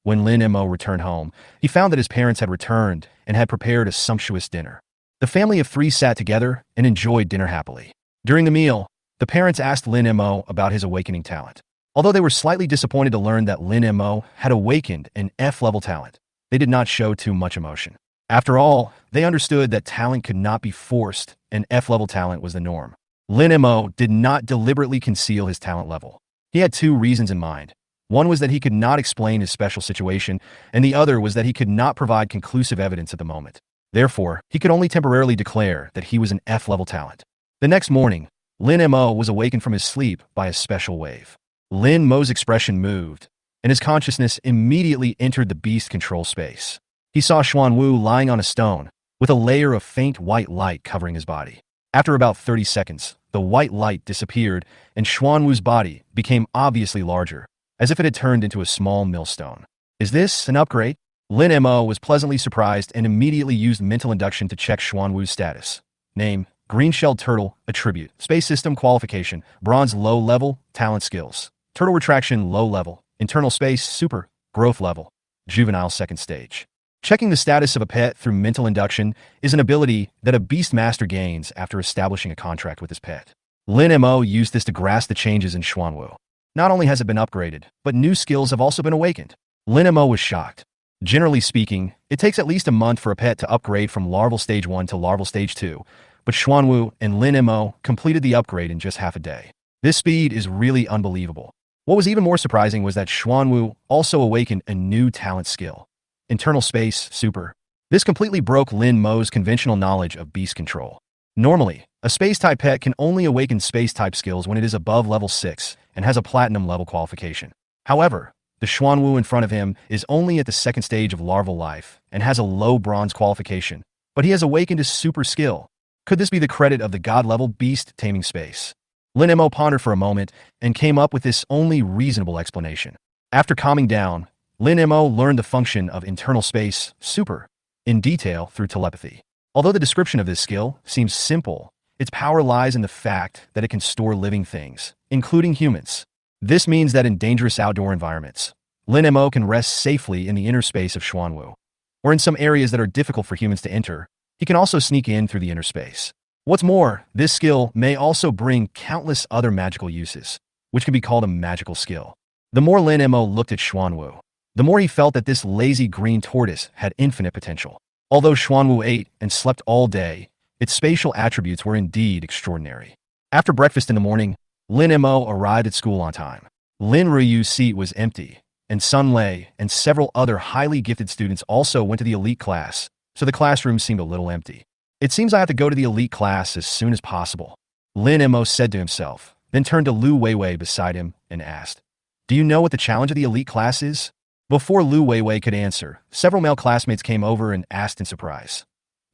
When Lin Mo returned home, he found that his parents had returned and had prepared a sumptuous dinner. The family of 3 sat together and enjoyed dinner happily. During the meal, the parents asked Lin Mo about his awakening talent. Although they were slightly disappointed to learn that Lin Mo had awakened an F-level talent, they did not show too much emotion. After all, they understood that talent could not be forced, and F-level talent was the norm. Lin Mo did not deliberately conceal his talent level. He had 2 reasons in mind. One was that he could not explain his special situation, and the other was that he could not provide conclusive evidence at the moment. Therefore, he could only temporarily declare that he was an F-level talent. The next morning, Lin Mo was awakened from his sleep by a special wave. Lin Mo's expression moved, and his consciousness immediately entered the beast control space. He saw Xuan Wu lying on a stone, with a layer of faint white light covering his body. After about 30 seconds, the white light disappeared, and Xuan Wu's body became obviously larger, as if it had turned into a small millstone. Is this an upgrade? Lin Mo was pleasantly surprised and immediately used mental induction to check Xuan Wu's status. Name, green-shelled turtle, attribute, space system qualification, bronze low level, talent skills, turtle retraction low level, internal space super, growth level, juvenile second stage. Checking the status of a pet through mental induction is an ability that a beast master gains after establishing a contract with his pet. Lin Mo used this to grasp the changes in Xuan Wu. Not only has it been upgraded, but new skills have also been awakened. Lin Mo was shocked. Generally speaking, it takes at least a month for a pet to upgrade from larval stage 1 to larval stage 2, but Xuan Wu and Lin Mo completed the upgrade in just half a day. This speed is really unbelievable. What was even more surprising was that Xuan Wu also awakened a new talent skill, internal space super. This completely broke Lin Mo's conventional knowledge of beast control. Normally, a space-type pet can only awaken space-type skills when it is above level 6 and has a platinum level qualification. However, the Xuan Wu in front of him is only at the 2nd stage of larval life and has a low bronze qualification, but he has awakened his super skill. Could this be the credit of the god-level beast taming space? Lin Mo pondered for a moment and came up with this only reasonable explanation. After calming down, Lin Mo learned the function of internal space super in detail through telepathy. Although the description of this skill seems simple, its power lies in the fact that it can store living things, including humans. This means that in dangerous outdoor environments, Lin Mo can rest safely in the inner space of Xuan Wu. Or in some areas that are difficult for humans to enter, he can also sneak in through the inner space. What's more, this skill may also bring countless other magical uses, which can be called a magical skill. The more Lin Mo looked at Xuan Wu, the more he felt that this lazy green tortoise had infinite potential. Although Xuan Wu ate and slept all day, its spatial attributes were indeed extraordinary. After breakfast in the morning, Lin Mo arrived at school on time. Lin Ruyu's seat was empty, and Sun Lei and several other highly gifted students also went to the elite class, so the classroom seemed a little empty. It seems I have to go to the elite class as soon as possible, Lin Mo said to himself, then turned to Lu Weiwei beside him and asked, do you know what the challenge of the elite class is? Before Lu Weiwei could answer, several male classmates came over and asked in surprise,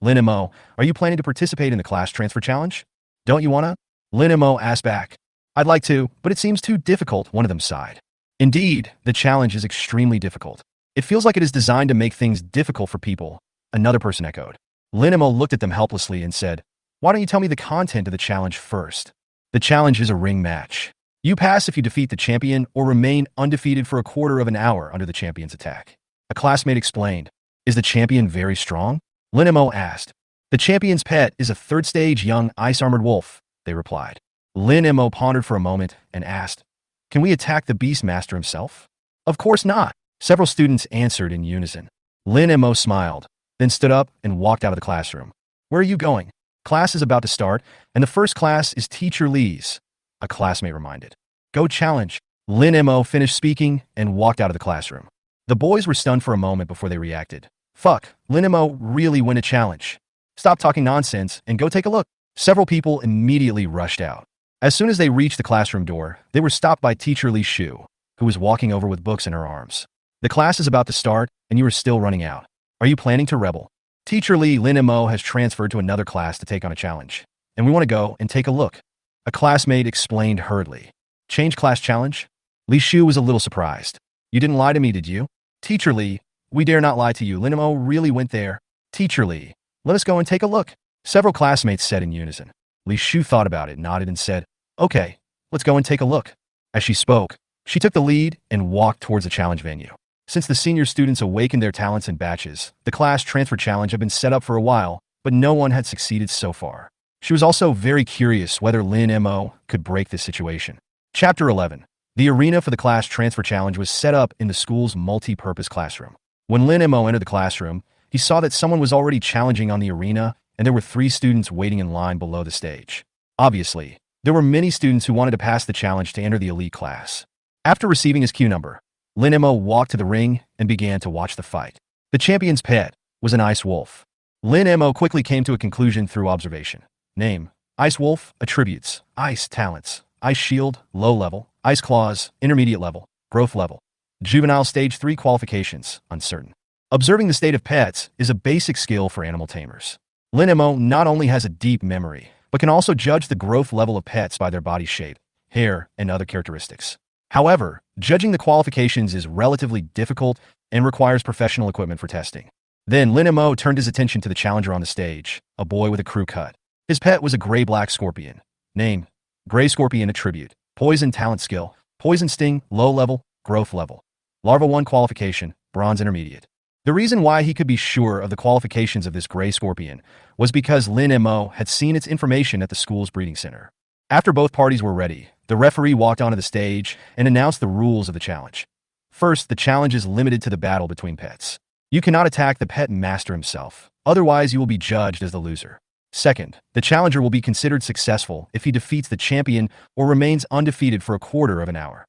Lin Mo, are you planning to participate in the class transfer challenge? Don't you wanna? Lin Mo asked back, I'd like to, but it seems too difficult, one of them sighed. Indeed, the challenge is extremely difficult. It feels like it is designed to make things difficult for people, another person echoed. Lin Mo looked at them helplessly and said, why don't you tell me the content of the challenge first? The challenge is a ring match. You pass if you defeat the champion or remain undefeated for a quarter of an hour under the champion's attack. A classmate explained, is the champion very strong? Lin Mo asked. The champion's pet is a 3rd-stage young ice-armored wolf, they replied. Lin Mo pondered for a moment and asked, can we attack the beast master himself? Of course not, several students answered in unison. Lin Mo smiled. then stood up and walked out of the classroom. Where are you going? Class is about to start, and the first class is Teacher Lee's, a classmate reminded. Go challenge. Lin Mo finished speaking and walked out of the classroom. The boys were stunned for a moment before they reacted. Fuck, Lin Mo really win a challenge. Stop talking nonsense and go take a look. Several people immediately rushed out. As soon as they reached the classroom door, they were stopped by Teacher Li Shu, who was walking over with books in her arms. The class is about to start, and you are still running out. Are you planning to rebel? Teacher Lin Mo has transferred to another class to take on a challenge, and we want to go and take a look. A classmate explained hurriedly. Change class challenge? Li Shu was a little surprised. You didn't lie to me, did you? Teacher Li, we dare not lie to you. Lin Mo really went there. Teacher Li, let us go and take a look. Several classmates said in unison. Li Shu thought about it, nodded, and said, Okay, let's go and take a look. As she spoke, she took the lead and walked towards the challenge venue. Since the senior students awakened their talents in batches, the class transfer challenge had been set up for a while, but no one had succeeded so far. She was also very curious whether Lin Mo could break this situation. Chapter 11. The arena for the class transfer challenge was set up in the school's multi-purpose classroom. When Lin Mo entered the classroom, he saw that someone was already challenging on the arena, and there were 3 students waiting in line below the stage. Obviously, there were many students who wanted to pass the challenge to enter the elite class. After receiving his cue number, Lin Mo walked to the ring and began to watch the fight. The champion's pet was an ice wolf. Lin Mo quickly came to a conclusion through observation. Name: Ice Wolf. Attributes: Ice talents, Ice Shield, low level, Ice Claws, intermediate level, growth level. Juvenile stage 3 qualifications, uncertain. Observing the state of pets is a basic skill for animal tamers. Lin Mo not only has a deep memory, but can also judge the growth level of pets by their body shape, hair, and other characteristics. However, judging the qualifications is relatively difficult and requires professional equipment for testing. Then Lin Mo turned his attention to the challenger on the stage, a boy with a crew cut. His pet was a gray-black scorpion. Name: Gray Scorpion. Attribute: Poison talent skill, Poison Sting, low level, growth level. Larva 1 qualification, bronze intermediate. The reason why he could be sure of the qualifications of this gray scorpion was because Lin Mo had seen its information at the school's breeding center. After both parties were ready, the referee walked onto the stage and announced the rules of the challenge. First, the challenge is limited to the battle between pets. You cannot attack the pet master himself, otherwise you will be judged as the loser. Second, the challenger will be considered successful if he defeats the champion or remains undefeated for a quarter of an hour.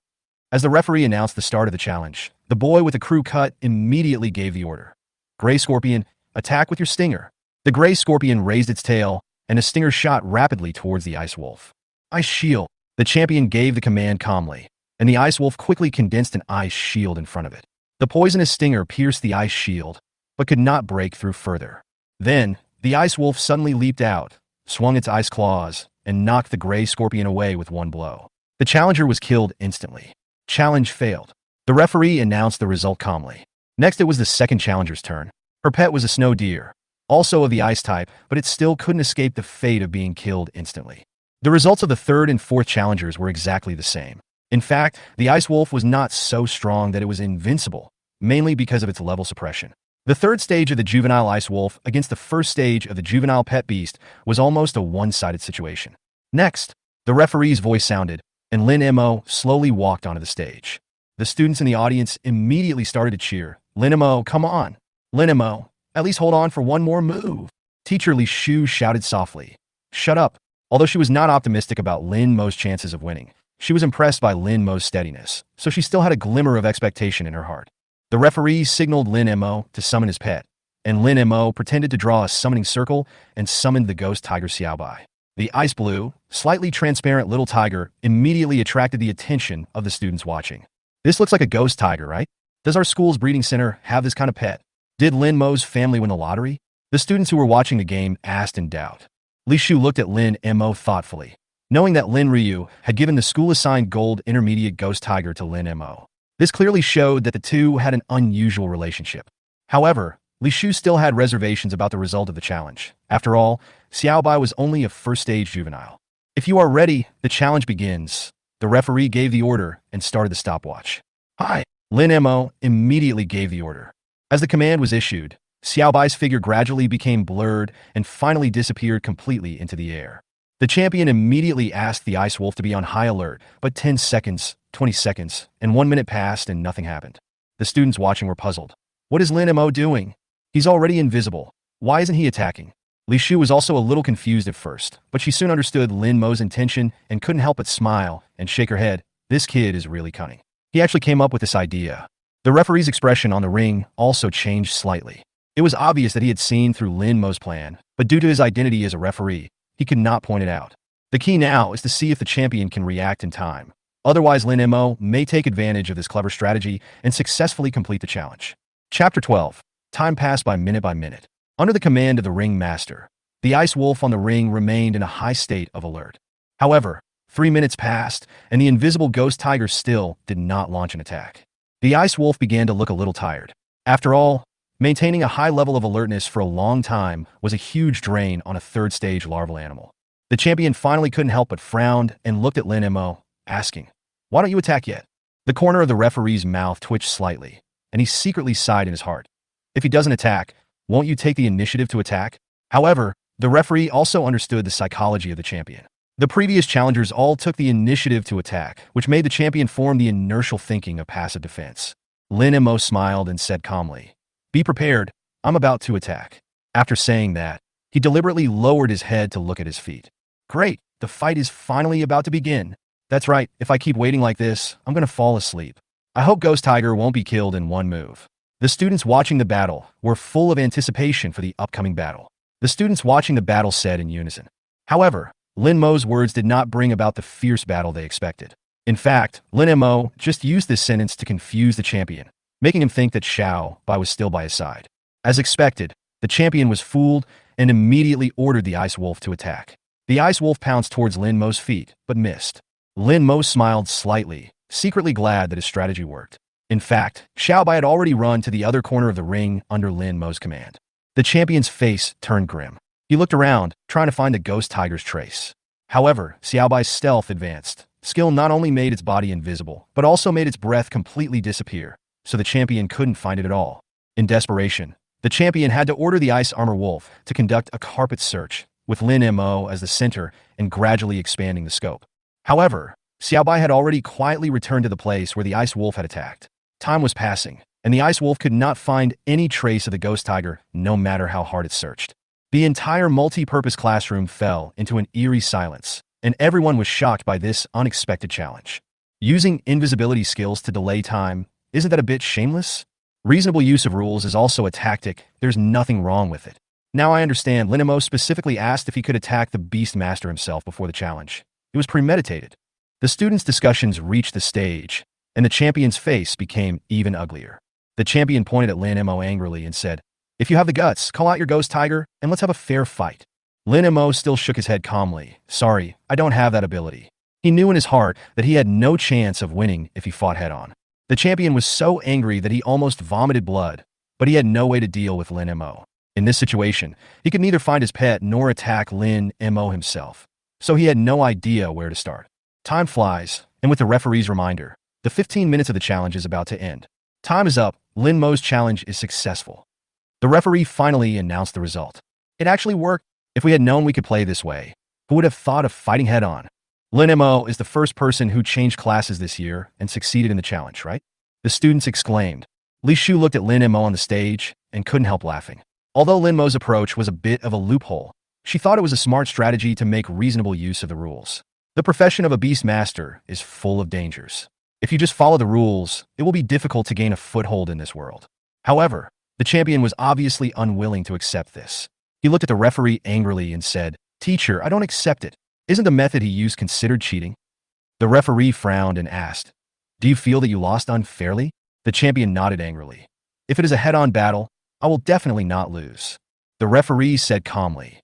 As the referee announced the start of the challenge, the boy with the crew cut immediately gave the order. Gray Scorpion, attack with your stinger. The gray scorpion raised its tail, and the stinger shot rapidly towards the ice wolf. Ice Shield. The champion gave the command calmly, and the ice wolf quickly condensed an ice shield in front of it. The poisonous stinger pierced the ice shield, but could not break through further. Then, the ice wolf suddenly leaped out, swung its ice claws, and knocked the gray scorpion away with one blow. The challenger was killed instantly. Challenge failed. The referee announced the result calmly. Next, it was the second challenger's turn. Her pet was a snow deer, also of the ice type, but it still couldn't escape the fate of being killed instantly. The results of the third and fourth challengers were exactly the same. In fact, the ice wolf was not so strong that it was invincible, mainly because of its level suppression. The third stage of the juvenile ice wolf against the first stage of the juvenile pet beast was almost a one-sided situation. Next, the referee's voice sounded, and Lin Mo slowly walked onto the stage. The students in the audience immediately started to cheer. Lin Mo, come on. Lin Mo, at least hold on for one more move. Teacher Li Shu shouted softly. Shut up. Although she was not optimistic about Lin Mo's chances of winning, she was impressed by Lin Mo's steadiness, so she still had a glimmer of expectation in her heart. The referee signaled Lin Mo to summon his pet, and Lin Mo pretended to draw a summoning circle and summoned the ghost tiger Xiaobai. The ice blue, slightly transparent little tiger immediately attracted the attention of the students watching. This looks like a ghost tiger, right? Does our school's breeding center have this kind of pet? Did Lin Mo's family win the lottery? The students who were watching the game asked in doubt. Li Shu looked at Lin Mo thoughtfully, knowing that Lin Ryu had given the school-assigned gold intermediate ghost tiger to Lin Mo. This clearly showed that the two had an unusual relationship. However, Li Shu still had reservations about the result of the challenge. After all, Xiaobai was only a first-stage juvenile. If you are ready, the challenge begins. The referee gave the order and started the stopwatch. Hi! Lin Mo immediately gave the order. As the command was issued, Xiaobai's figure gradually became blurred and finally disappeared completely into the air. The champion immediately asked the ice wolf to be on high alert, but 10 seconds, 20 seconds, and 1 minute passed and nothing happened. The students watching were puzzled. What is Lin Mo doing? He's already invisible. Why isn't he attacking? Li Shu was also a little confused at first, but she soon understood Lin Mo's intention and couldn't help but smile and shake her head. This kid is really cunning. He actually came up with this idea. The referee's expression on the ring also changed slightly. It was obvious that he had seen through Lin Mo's plan, but due to his identity as a referee, he could not point it out. The key now is to see if the champion can react in time. Otherwise, Lin Mo may take advantage of this clever strategy and successfully complete the challenge. Chapter 12. Time passed by minute. Under the command of the ring master, the ice wolf on the ring remained in a high state of alert. However, 3 minutes passed, and the invisible ghost tiger still did not launch an attack. The ice wolf began to look a little tired. After all, maintaining a high level of alertness for a long time was a huge drain on a third-stage larval animal. The champion finally couldn't help but frowned and looked at Lin Mo, asking, "Why don't you attack yet?" The corner of the referee's mouth twitched slightly, and he secretly sighed in his heart. If he doesn't attack, won't you take the initiative to attack? However, the referee also understood the psychology of the champion. The previous challengers all took the initiative to attack, which made the champion form the inertial thinking of passive defense. Lin Mo smiled and said calmly, "Be prepared, I'm about to attack." After saying that, he deliberately lowered his head to look at his feet. Great, the fight is finally about to begin. That's right, if I keep waiting like this, I'm gonna fall asleep. I hope Ghost Tiger won't be killed in one move. The students watching the battle were full of anticipation for the upcoming battle. The students watching the battle said in unison. However, Lin Mo's words did not bring about the fierce battle they expected. In fact, Lin Mo just used this sentence to confuse the champion, making him think that Xiao Bai was still by his side. As expected, the champion was fooled and immediately ordered the ice wolf to attack. The ice wolf pounced towards Lin Mo's feet, but missed. Lin Mo smiled slightly, secretly glad that his strategy worked. In fact, Xiao Bai had already run to the other corner of the ring under Lin Mo's command. The champion's face turned grim. He looked around, trying to find the ghost tiger's trace. However, Xiao Bai's stealth advanced. Skill not only made its body invisible, but also made its breath completely disappear, so the champion couldn't find it at all. In desperation, the champion had to order the ice armor wolf to conduct a carpet search, with Lin Mo as the center and gradually expanding the scope. However, Xiao Bai had already quietly returned to the place where the ice wolf had attacked. Time was passing, and the ice wolf could not find any trace of the ghost tiger, no matter how hard it searched. The entire multi-purpose classroom fell into an eerie silence, and everyone was shocked by this unexpected challenge. Using invisibility skills to delay time, isn't that a bit shameless? Reasonable use of rules is also a tactic. There's nothing wrong with it. Now I understand Lin Mo specifically asked if he could attack the Beast Master himself before the challenge. It was premeditated. The students' discussions reached the stage, and the champion's face became even uglier. The champion pointed at Lin Mo angrily and said, "If you have the guts, call out your ghost tiger, and let's have a fair fight." Lin Mo still shook his head calmly. "Sorry, I don't have that ability." He knew in his heart that he had no chance of winning if he fought head-on. The champion was so angry that he almost vomited blood, but he had no way to deal with Lin Mo. In this situation, he could neither find his pet nor attack Lin Mo himself, so he had no idea where to start. Time flies, and with the referee's reminder, the 15 minutes of the challenge is about to end. Time is up. Lin Mo's challenge is successful. The referee finally announced the result. It actually worked. If we had known we could play this way, who would have thought of fighting head-on? Lin Mo is the first person who changed classes this year and succeeded in the challenge, right? The students exclaimed. Li Shu looked at Lin Mo on the stage and couldn't help laughing. Although Lin Mo's approach was a bit of a loophole, she thought it was a smart strategy to make reasonable use of the rules. The profession of a beast master is full of dangers. If you just follow the rules, it will be difficult to gain a foothold in this world. However, the champion was obviously unwilling to accept this. He looked at the referee angrily and said, "Teacher, I don't accept it. Isn't the method he used considered cheating?" The referee frowned and asked, "Do you feel that you lost unfairly?" The champion nodded angrily. "If it is a head-on battle, I will definitely not lose." The referee said calmly,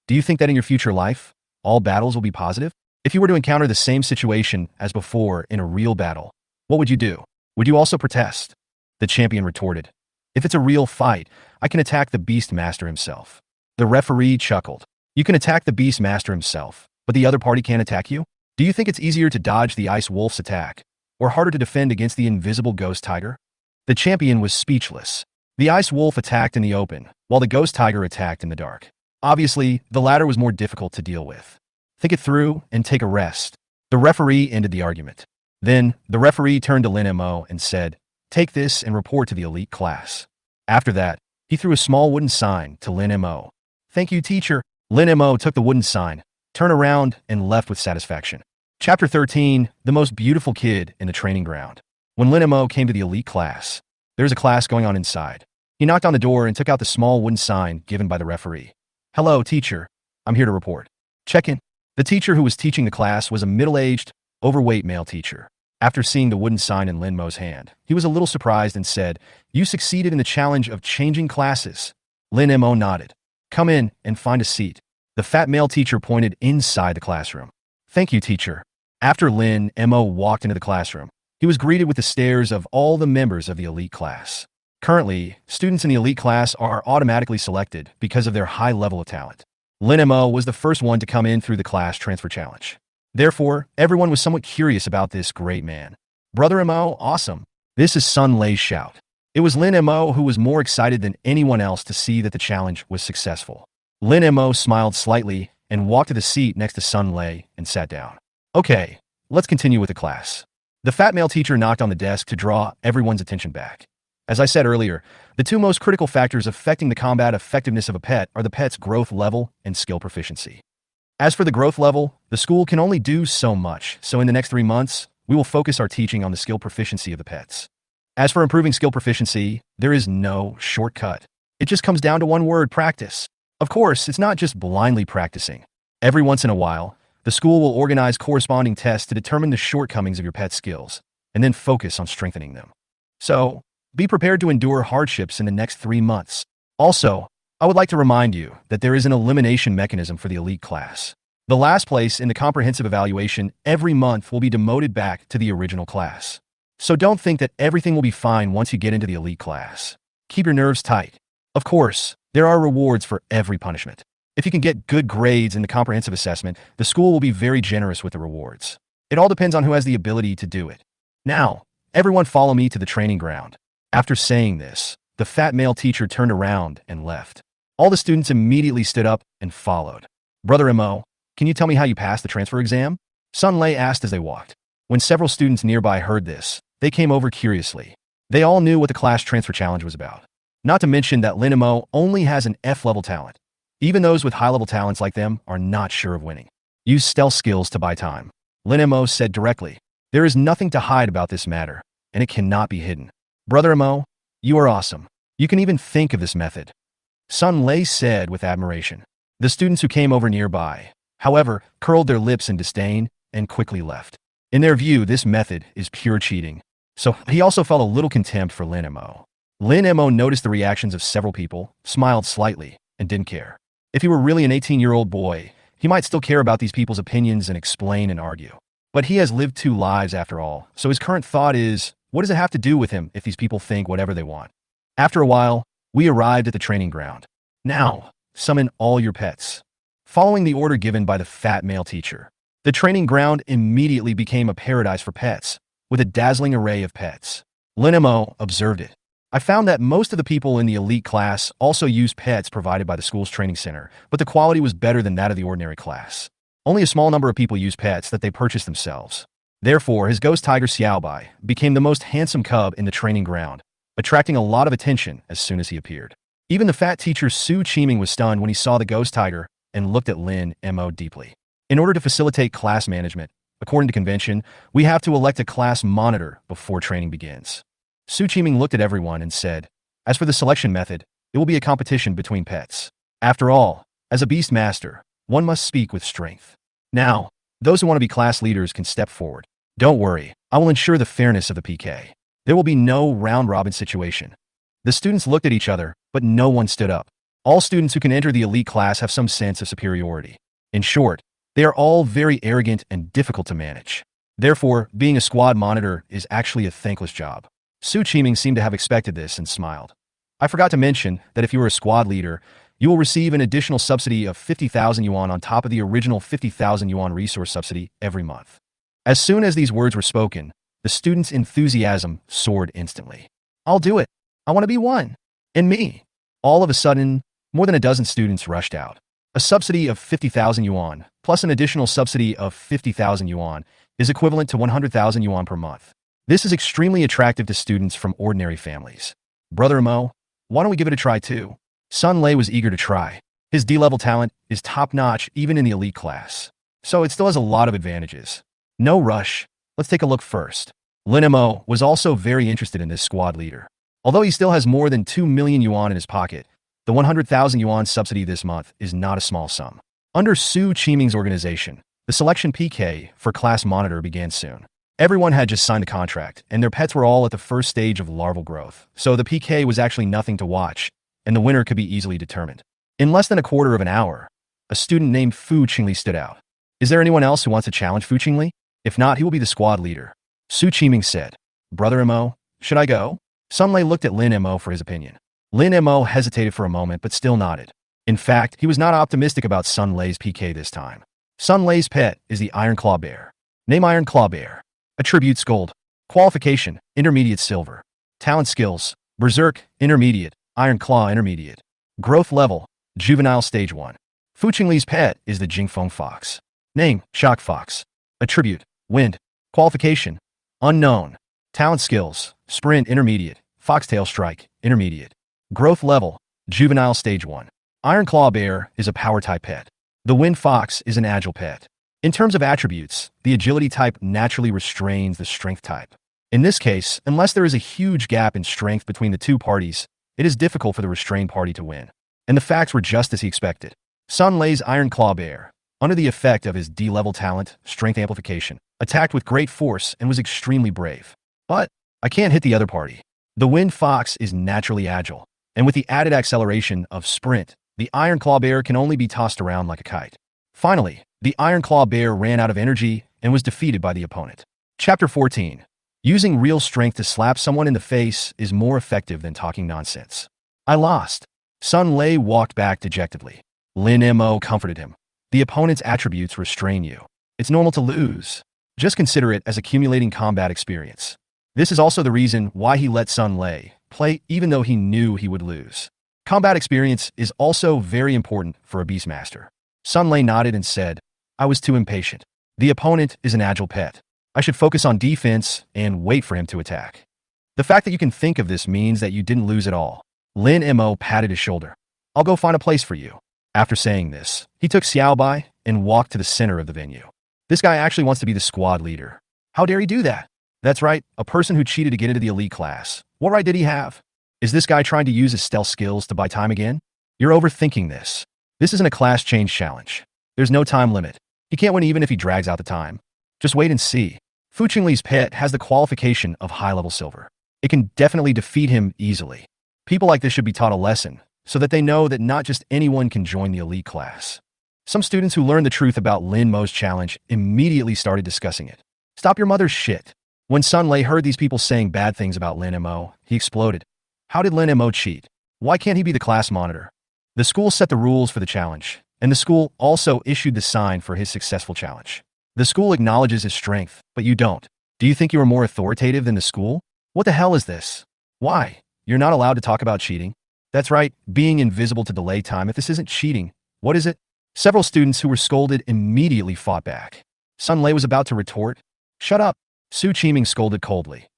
"Do you think that in your future life, all battles will be positive? If you were to encounter the same situation as before in a real battle, what would you do? Would you also protest?" The champion retorted, "If it's a real fight, I can attack the Beast Master himself." The referee chuckled. "You can attack the Beast Master himself, but the other party can't attack you? Do you think it's easier to dodge the Ice Wolf's attack, or harder to defend against the invisible Ghost Tiger?" The champion was speechless. The Ice Wolf attacked in the open, while the Ghost Tiger attacked in the dark. Obviously, the latter was more difficult to deal with. Think it through and take a rest. The referee ended the argument. Then, the referee turned to Lin Mo and said, "Take this and report to the elite class." After that, He threw a small wooden sign to Lin Mo. Thank you, teacher. Lin Mo took the wooden sign, turned around, and left with satisfaction. Chapter 13, The Most Beautiful Kid in the Training Ground. When Lin Mo came to the elite class, there was a class going on inside. He knocked on the door and took out the small wooden sign given by the referee. Hello, teacher. I'm here to report. Check in. The teacher who was teaching the class was a middle-aged, overweight male teacher. After seeing the wooden sign in Lin Mo's hand, he was a little surprised and said, You succeeded in the challenge of changing classes. Lin Mo nodded. Come in and find a seat. The fat male teacher pointed inside the classroom. Thank you, teacher. After Lin Mo walked into the classroom, he was greeted with the stares of all the members of the elite class. Currently, students in the elite class are automatically selected because of their high level of talent. Lin Mo was the first one to come in through the class transfer challenge. Therefore, everyone was somewhat curious about this great man. Brother Mo, awesome. This is Sun Lei's shout. It was Lin Mo who was more excited than anyone else to see that the challenge was successful. Lin Mo smiled slightly and walked to the seat next to Sun Lei and sat down. Okay, let's continue with the class. The fat male teacher knocked on the desk to draw everyone's attention back. As I said earlier, the two most critical factors affecting the combat effectiveness of a pet are the pet's growth level and skill proficiency. As for the growth level, the school can only do so much, so in the next 3 months, we will focus our teaching on the skill proficiency of the pets. As for improving skill proficiency, there is no shortcut. It just comes down to one word: practice. Of course, it's not just blindly practicing. Every once in a while, the school will organize corresponding tests to determine the shortcomings of your pet's skills, and then focus on strengthening them. So, be prepared to endure hardships in the next 3 months. Also, I would like to remind you that there is an elimination mechanism for the elite class. The last place in the comprehensive evaluation every month will be demoted back to the original class. So don't think that everything will be fine once you get into the elite class. Keep your nerves tight. Of course, there are rewards for every punishment. If you can get good grades in the comprehensive assessment, the school will be very generous with the rewards. It all depends on who has the ability to do it. Now, everyone follow me to the training ground. After saying this, the fat male teacher turned around and left. All the students immediately stood up and followed. Brother Mo, can you tell me how you passed the transfer exam? Sun Lei asked as they walked. When several students nearby heard this, they came over curiously. They all knew what the class transfer challenge was about. Not to mention that Lin Mo only has an F-level talent. Even those with high-level talents like them are not sure of winning. Use stealth skills to buy time. Lin Mo said directly. There is nothing to hide about this matter, and it cannot be hidden. Brother Mo, you are awesome. You can even think of this method. Sun Lei said with admiration. The students who came over nearby, however, curled their lips in disdain and quickly left. In their view, this method is pure cheating. So he also felt a little contempt for Lin Mo. Lin Mo noticed the reactions of several people, smiled slightly, and didn't care. If he were really an 18-year-old boy, he might still care about these people's opinions and explain and argue. But he has lived 2 lives after all, so his current thought is, what does it have to do with him if these people think whatever they want? After a while, we arrived at the training ground. Now, summon all your pets. Following the order given by the fat male teacher, the training ground immediately became a paradise for pets, with a dazzling array of pets. Lin Mo observed it. I found that most of the people in the elite class also used pets provided by the school's training center, but the quality was better than that of the ordinary class. Only a small number of people use pets that they purchased themselves. Therefore, his ghost tiger Xiaobai became the most handsome cub in the training ground, attracting a lot of attention as soon as he appeared. Even the fat teacher Su Qiming was stunned when he saw the ghost tiger and looked at Lin Mo deeply. In order to facilitate class management, according to convention, we have to elect a class monitor before training begins. Su Qiming looked at everyone and said, as for the selection method, it will be a competition between pets. After all, as a beast master, one must speak with strength. Now, those who want to be class leaders can step forward. Don't worry, I will ensure the fairness of the PK. There will be no round-robin situation. The students looked at each other, but no one stood up. All students who can enter the elite class have some sense of superiority. In short, they are all very arrogant and difficult to manage. Therefore, being a squad monitor is actually a thankless job. Su Qiming seemed to have expected this and smiled. I forgot to mention that if you are a squad leader, you will receive an additional subsidy of 50,000 yuan on top of the original 50,000 yuan resource subsidy every month. As soon as these words were spoken, the students' enthusiasm soared instantly. I'll do it. I want to be one. And me. All of a sudden, more than a dozen students rushed out. A subsidy of 50,000 yuan, plus an additional subsidy of 50,000 yuan, is equivalent to 100,000 yuan per month. This is extremely attractive to students from ordinary families. Brother Mo, Why don't we give it a try too? Sun Lei was eager to try. His D-level talent is top-notch even in the elite class. So it still has a lot of advantages. No rush. Let's take a look first. Lin Mo was also very interested in this squad leader. Although he still has more than 2 million yuan in his pocket, the 100,000 yuan subsidy this month is not a small sum. Under Su Qiming's organization, the selection PK for class monitor began soon. Everyone had just signed a contract, and their pets were all at the first stage of larval growth, so the PK was actually nothing to watch, and the winner could be easily determined. In less than a quarter of an hour, a student named Fu Qingli stood out. Is there anyone else who wants to challenge Fu Qingli? If not, he will be the squad leader. Su Qiming said, Brother Mo, should I go? Sun Lei looked at Lin Mo for his opinion. Lin Mo hesitated for a moment but still nodded. In fact, he was not optimistic about Sun Lei's PK this time. Sun Lei's pet is the Iron Claw Bear. Name Iron Claw Bear. Attributes Gold. Qualification, Intermediate Silver. Talent Skills, Berserk, Intermediate, Iron Claw Intermediate. Growth Level, Juvenile Stage 1. Fu Qingli's pet is the Jingfeng Fox. Name, Shock Fox. Attribute, Wind. Qualification, Unknown. Talent Skills, Sprint Intermediate, Foxtail Strike Intermediate. Growth Level, Juvenile Stage 1. Iron Claw Bear is a Power-type pet. The Wind Fox is an Agile pet. In terms of attributes, the Agility type naturally restrains the Strength type. In this case, unless there is a huge gap in strength between the two parties, it is difficult for the restrained party to win. And the facts were just as he expected. Sun Lei's Iron Claw Bear, under the effect of his D-level talent, Strength Amplification, attacked with great force and was extremely brave. But I can't hit the other party. The Wind Fox is naturally agile, and with the added acceleration of Sprint, the Iron Claw Bear can only be tossed around like a kite. Finally, the Iron Claw Bear ran out of energy and was defeated by the opponent. Chapter 14. Using real strength to slap someone in the face is more effective than talking nonsense. I lost. Sun Lei walked back dejectedly. Lin Mo comforted him. The opponent's attributes restrain you. It's normal to lose. Just consider it as accumulating combat experience. This is also the reason why he let Sun Lei play even though he knew he would lose. Combat experience is also very important for a Beastmaster. Sun Lei nodded and said, I was too impatient. The opponent is an agile pet. I should focus on defense and wait for him to attack. The fact that you can think of this means that you didn't lose at all. Lin Mo patted his shoulder. I'll go find a place for you. After saying this, he took Xiaobai and walked to the center of the venue. This guy actually wants to be the squad leader. How dare he do that? That's right, a person who cheated to get into the elite class. What right did he have? Is this guy trying to use his stealth skills to buy time again? You're overthinking this. This isn't a class change challenge. There's no time limit. He can't win even if he drags out the time. Just wait and see. Fu Qingli's pet has the qualification of high-level silver. It can definitely defeat him easily. People like this should be taught a lesson, so that they know that not just anyone can join the elite class. Some students who learned the truth about Lin Mo's challenge immediately started discussing it. Stop your mother's shit. When Sun Lei heard these people saying bad things about Lin Mo, he exploded. How did Lin Mo cheat? Why can't he be the class monitor? The school set the rules for the challenge, and the school also issued the sign for his successful challenge. The school acknowledges his strength, but you don't. Do you think you are more authoritative than the school? What the hell is this? Why? You're not allowed to talk about cheating. That's right, being invisible to delay time. If this isn't cheating, what is it? Several students who were scolded immediately fought back. Sun Lei was about to retort. Shut up. Su Qiming scolded coldly.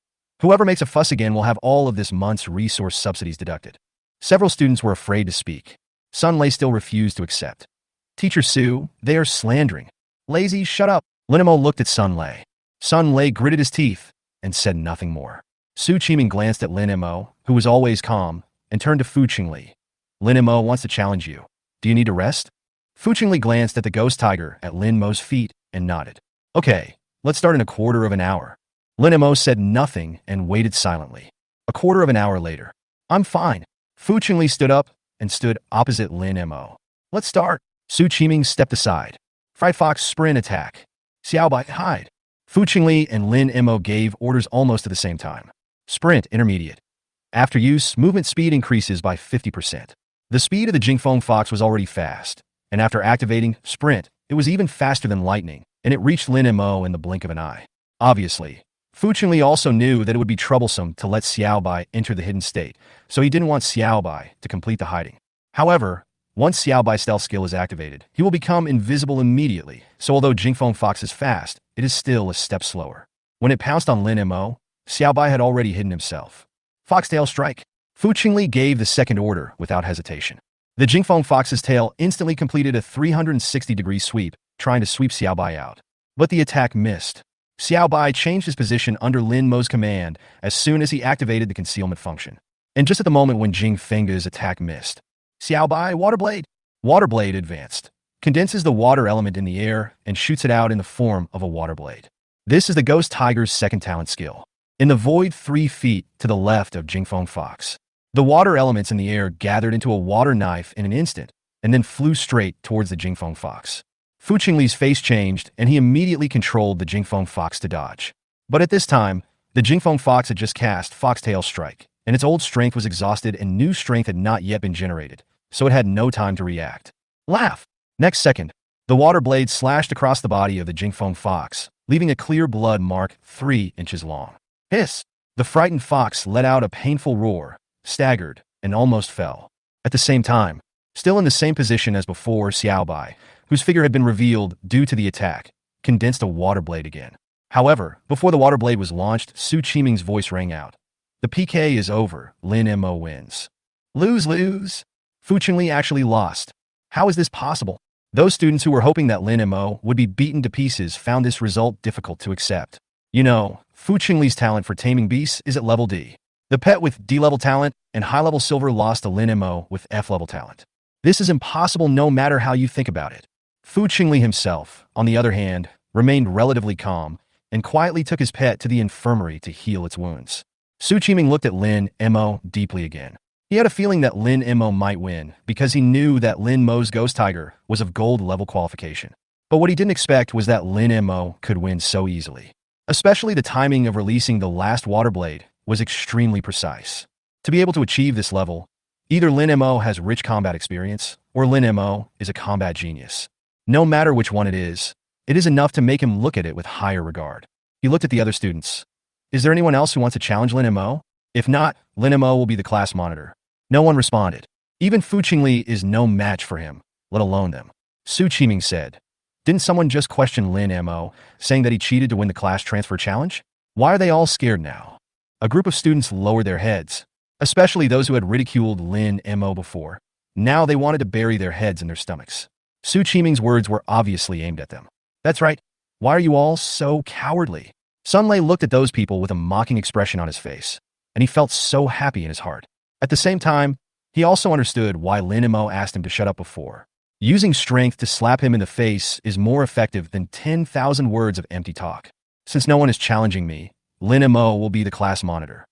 Whoever makes a fuss again will have all of this month's resource subsidies deducted. Several students were afraid to speak. Sun Lei still refused to accept. Teacher Su, they are slandering. Lazy, shut up. Lin Mo looked at Sun Lei. Sun Lei gritted his teeth and said nothing more. Su Qiming glanced at Lin Mo, who was always calm, and turned to Fu Qingli. Lin Mo wants to challenge you. Do you need to rest? Fu Qingli glanced at the ghost tiger at Lin Mo's feet and nodded. Okay, let's start in a quarter of an hour. Lin Mo said nothing and waited silently. A quarter of an hour later. I'm fine. Fu Qingli stood up and stood opposite Lin Mo. Let's start. Su Qiming stepped aside. Fright Fox sprint attack. Xiaobai hide. Fu Qingli and Lin Mo gave orders almost at the same time. Sprint intermediate. After use, movement speed increases by 50%. The speed of the Jingfeng Fox was already fast, and after activating Sprint, it was even faster than lightning, and it reached Lin Mo in the blink of an eye. Obviously, Fu Qingli also knew that it would be troublesome to let Xiaobai enter the hidden state, so he didn't want Xiaobai to complete the hiding. However, once Xiaobai's stealth skill is activated, he will become invisible immediately, so although Jingfeng Fox is fast, it is still a step slower. When it pounced on Lin Mo, Xiaobai had already hidden himself. Foxtail Strike. Fu Qingli gave the second order without hesitation. The Jingfeng Fox's tail instantly completed a 360-degree sweep, trying to sweep Xiaobai out. But the attack missed. Xiaobai changed his position under Lin Mo's command as soon as he activated the concealment function. And just at the moment when Jing Fengge's attack missed, Xiaobai Water Blade advanced, condenses the water element in the air, and shoots it out in the form of a water blade. This is the Ghost Tiger's second talent skill. In the void 3 feet to the left of Jingfeng Fox, the water elements in the air gathered into a water knife in an instant, and then flew straight towards the Jingfeng Fox. Fu Qingli's face changed, and he immediately controlled the Jingfeng Fox to dodge. But at this time, the Jingfeng Fox had just cast Foxtail Strike, and its old strength was exhausted and new strength had not yet been generated, so it had no time to react. Laugh! Next second, the water blade slashed across the body of the Jingfeng Fox, leaving a clear blood mark 3 inches long. Hiss! The frightened fox let out a painful roar, staggered, and almost fell. At the same time, still in the same position as before, Xiaobai, whose figure had been revealed due to the attack, condensed a water blade again. However, before the water blade was launched, Su Qiming's voice rang out. The PK is over. Lin Mo wins. Lose. Fu Qingli actually lost. How is this possible? Those students who were hoping that Lin Mo would be beaten to pieces found this result difficult to accept. You know, Fu Qingli's talent for taming beasts is at level D. The pet with D-level talent and high-level silver lost to Lin Mo with F-level talent. This is impossible no matter how you think about it. Fu Qingli himself, on the other hand, remained relatively calm and quietly took his pet to the infirmary to heal its wounds. Su Qiming looked at Lin Mo deeply again. He had a feeling that Lin Mo might win because he knew that Lin Mo's Ghost Tiger was of gold-level qualification. But what he didn't expect was that Lin Mo could win so easily. Especially the timing of releasing the last water blade was extremely precise. To be able to achieve this level, either Lin Mo has rich combat experience or Lin Mo is a combat genius. No matter which one it is enough to make him look at it with higher regard. He looked at the other students. Is there anyone else who wants to challenge Lin Mo? If not, Lin Mo will be the class monitor. No one responded. Even Fu Qingli is no match for him, let alone them. Su Qiming said, "Didn't someone just question Lin Mo, saying that he cheated to win the class transfer challenge? Why are they all scared now?" A group of students lowered their heads, especially those who had ridiculed Lin Mo before. Now they wanted to bury their heads in their stomachs. Su Qiming's words were obviously aimed at them. That's right. Why are you all so cowardly? Sun Lei looked at those people with a mocking expression on his face, and he felt so happy in his heart. At the same time, he also understood why Lin Mo asked him to shut up before. Using strength to slap him in the face is more effective than 10,000 words of empty talk. Since no one is challenging me, Lin Mo will be the class monitor.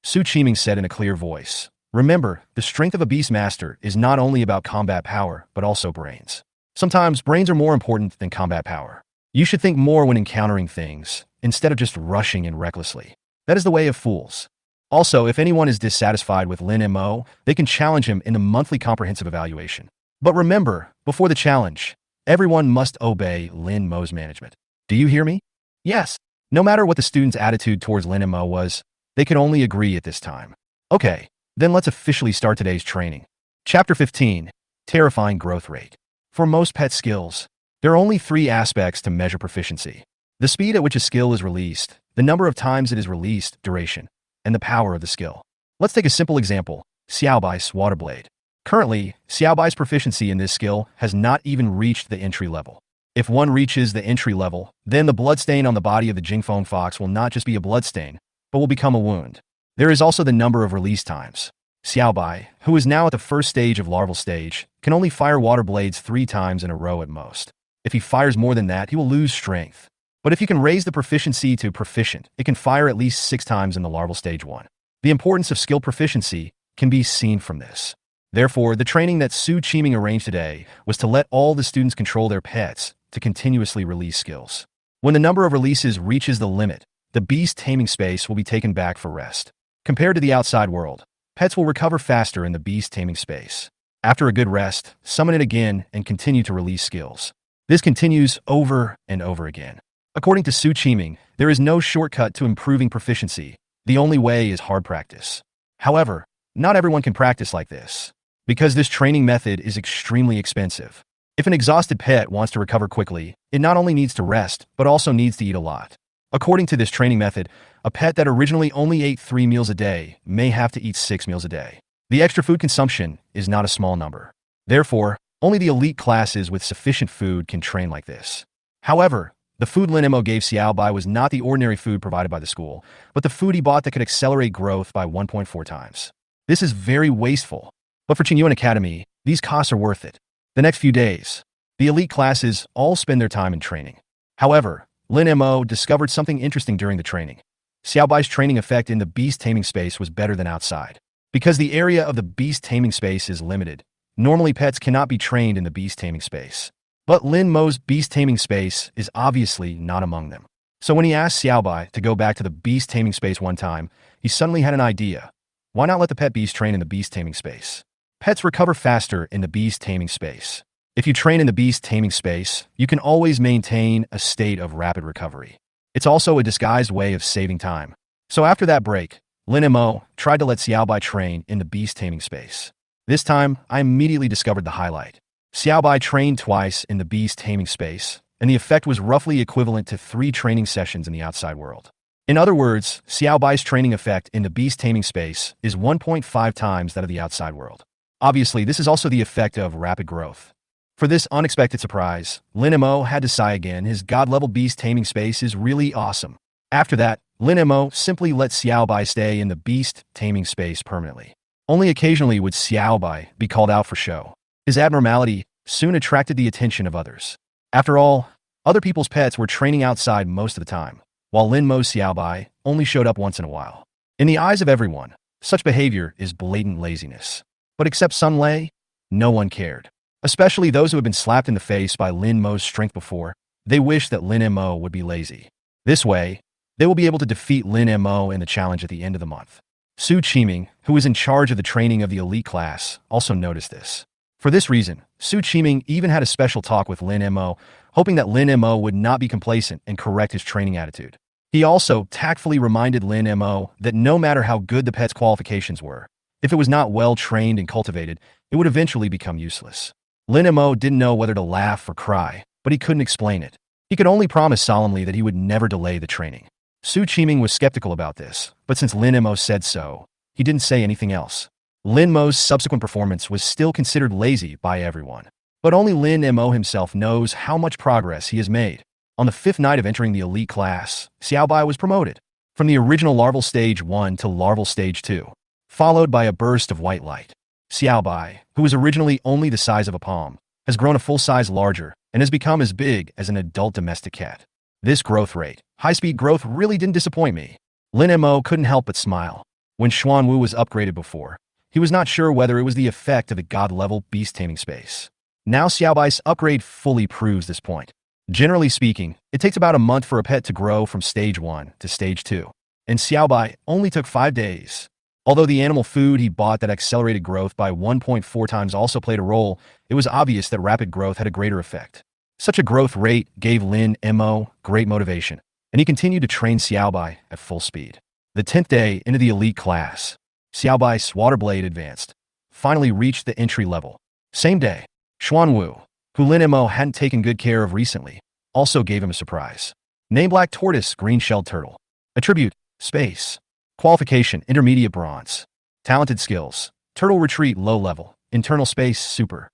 Su Qiming said in a clear voice. Remember, the strength of a beast master is not only about combat power, but also brains. Sometimes brains are more important than combat power. You should think more when encountering things, instead of just rushing in recklessly. That is the way of fools. Also, if anyone is dissatisfied with Lin Mo, they can challenge him in the monthly comprehensive evaluation. But remember, before the challenge, everyone must obey Lin Mo's management. Do you hear me? Yes. No matter what the students' attitude towards Lin Mo was, they could only agree at this time. Okay, then let's officially start today's training. Chapter 15, Terrifying Growth Rate. For most pet skills, there are only 3 aspects to measure proficiency. The speed at which a skill is released, the number of times it is released, duration, and the power of the skill. Let's take a simple example, Xiaobai's Water Blade. Currently, Xiaobai's proficiency in this skill has not even reached the entry level. If one reaches the entry level, then the bloodstain on the body of the Jingfeng Fox will not just be a bloodstain, but will become a wound. There is also the number of release times. Xiaobai, who is now at the first stage of larval stage, can only fire water blades 3 times in a row at most. If he fires more than that, he will lose strength. But if you can raise the proficiency to proficient, it can fire at least 6 times in the larval stage 1. The importance of skill proficiency can be seen from this. Therefore, the training that Su Qiming arranged today was to let all the students control their pets to continuously release skills. When the number of releases reaches the limit, the beast taming space will be taken back for rest. Compared to the outside world, pets will recover faster in the beast taming space. After a good rest, summon it again and continue to release skills. This continues over and over again. According to Su Qiming, there is no shortcut to improving proficiency. The only way is hard practice. However, not everyone can practice like this, because this training method is extremely expensive. If an exhausted pet wants to recover quickly, it not only needs to rest, but also needs to eat a lot. According to this training method, A pet that originally only ate 3 meals a day may have to eat 6 meals a day. The extra food consumption is not a small number. Therefore, only the elite classes with sufficient food can train like this. However, the food Lin Mo gave Xiaobai was not the ordinary food provided by the school, but the food he bought that could accelerate growth by 1.4 times. This is very wasteful, but for Qingyuan Academy, these costs are worth it. The next few days, the elite classes all spend their time in training. However, Lin Mo discovered something interesting during the training. Xiaobai's training effect in the beast taming space was better than outside. Because the area of the beast taming space is limited, normally pets cannot be trained in the beast taming space. But Lin Mo's beast taming space is obviously not among them. So when he asked Xiaobai to go back to the beast taming space one time, he suddenly had an idea. Why not let the pet beast train in the beast taming space? Pets recover faster in the beast taming space. If you train in the beast taming space, you can always maintain a state of rapid recovery. It's also a disguised way of saving time. So after that break, Lin Mo tried to let Xiaobai train in the beast taming space. This time, I immediately discovered the highlight. Xiaobai trained twice in the beast taming space, and the effect was roughly equivalent to 3 training sessions in the outside world. In other words, Xiaobai's training effect in the beast taming space is 1.5 times that of the outside world. Obviously, this is also the effect of rapid growth. For this unexpected surprise, Lin Mo had to sigh again. His god-level beast taming space is really awesome. After that, Lin Mo simply let Xiaobai stay in the beast taming space permanently. Only occasionally would Xiaobai be called out for show. His abnormality soon attracted the attention of others. After all, other people's pets were training outside most of the time, while Lin Mo's Xiaobai only showed up once in a while. In the eyes of everyone, such behavior is blatant laziness. But except Sun Lei, no one cared. Especially those who had been slapped in the face by Lin Mo's strength before, they wished that Lin Mo would be lazy. This way, they will be able to defeat Lin Mo in the challenge at the end of the month. Su Qiming, who was in charge of the training of the elite class, also noticed this. For this reason, Su Qiming even had a special talk with Lin Mo, hoping that Lin Mo would not be complacent and correct his training attitude. He also tactfully reminded Lin Mo that no matter how good the pet's qualifications were, if it was not well trained and cultivated, it would eventually become useless. Lin Mo didn't know whether to laugh or cry, but he couldn't explain it. He could only promise solemnly that he would never delay the training. Su Qiming was skeptical about this, but since Lin Mo said so, he didn't say anything else. Lin Mo's subsequent performance was still considered lazy by everyone. But only Lin Mo himself knows how much progress he has made. On the 5th night of entering the elite class, Xiaobai was promoted from the original larval stage 1 to larval stage 2, followed by a burst of white light. Xiaobai, who was originally only the size of a palm, has grown a full size larger and has become as big as an adult domestic cat. This growth rate, high-speed growth, really didn't disappoint me. Lin Mo couldn't help but smile. When Xuan Wu was upgraded before, he was not sure whether it was the effect of the god-level beast taming space. Now Xiaobai's upgrade fully proves this point. Generally speaking, it takes about a month for a pet to grow from stage 1 to stage 2, and Xiaobai only took 5 days. Although the animal food he bought that accelerated growth by 1.4 times also played a role, it was obvious that rapid growth had a greater effect. Such a growth rate gave Lin Mo great motivation, and he continued to train Xiaobai at full speed. The 10th day into the elite class, Xiaobai's water blade advanced, finally reached the entry level. Same day, Xuan Wu, who Lin Mo hadn't taken good care of recently, also gave him a surprise. Name Black Tortoise Green-Shelled Turtle. Attribute, Space. Qualification, Intermediate Bronze. Talented Skills, Turtle Retreat Low Level, Internal Space Super.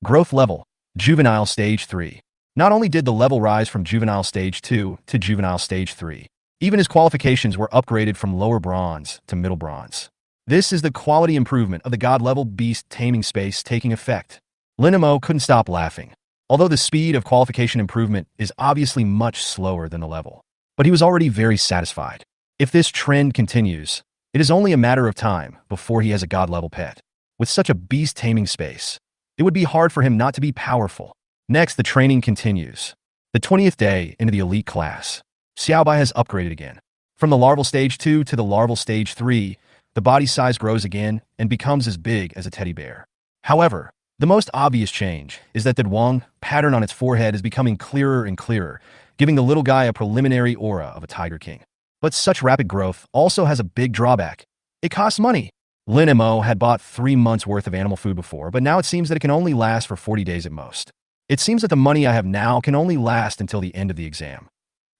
Growth Level, Juvenile Stage 3. Not only did the level rise from Juvenile Stage 2 to Juvenile Stage 3, even his qualifications were upgraded from Lower Bronze to Middle Bronze. This is the quality improvement of the god-level beast taming space taking effect. Lin Mo couldn't stop laughing. Although the speed of qualification improvement is obviously much slower than the level, but he was already very satisfied. If this trend continues, it is only a matter of time before he has a god-level pet. With such a beast taming space, it would be hard for him not to be powerful. Next, the training continues. The 20th day into the elite class, Xiaobai has upgraded again. From the larval stage 2 to the larval stage 3, the body size grows again and becomes as big as a teddy bear. However, the most obvious change is that the Duang pattern on its forehead is becoming clearer and clearer, giving the little guy a preliminary aura of a Tiger King. But such rapid growth also has a big drawback. It costs money. Lin Mo had bought 3 months' worth of animal food before, but now it seems that it can only last for 40 days at most. It seems that the money I have now can only last until the end of the exam.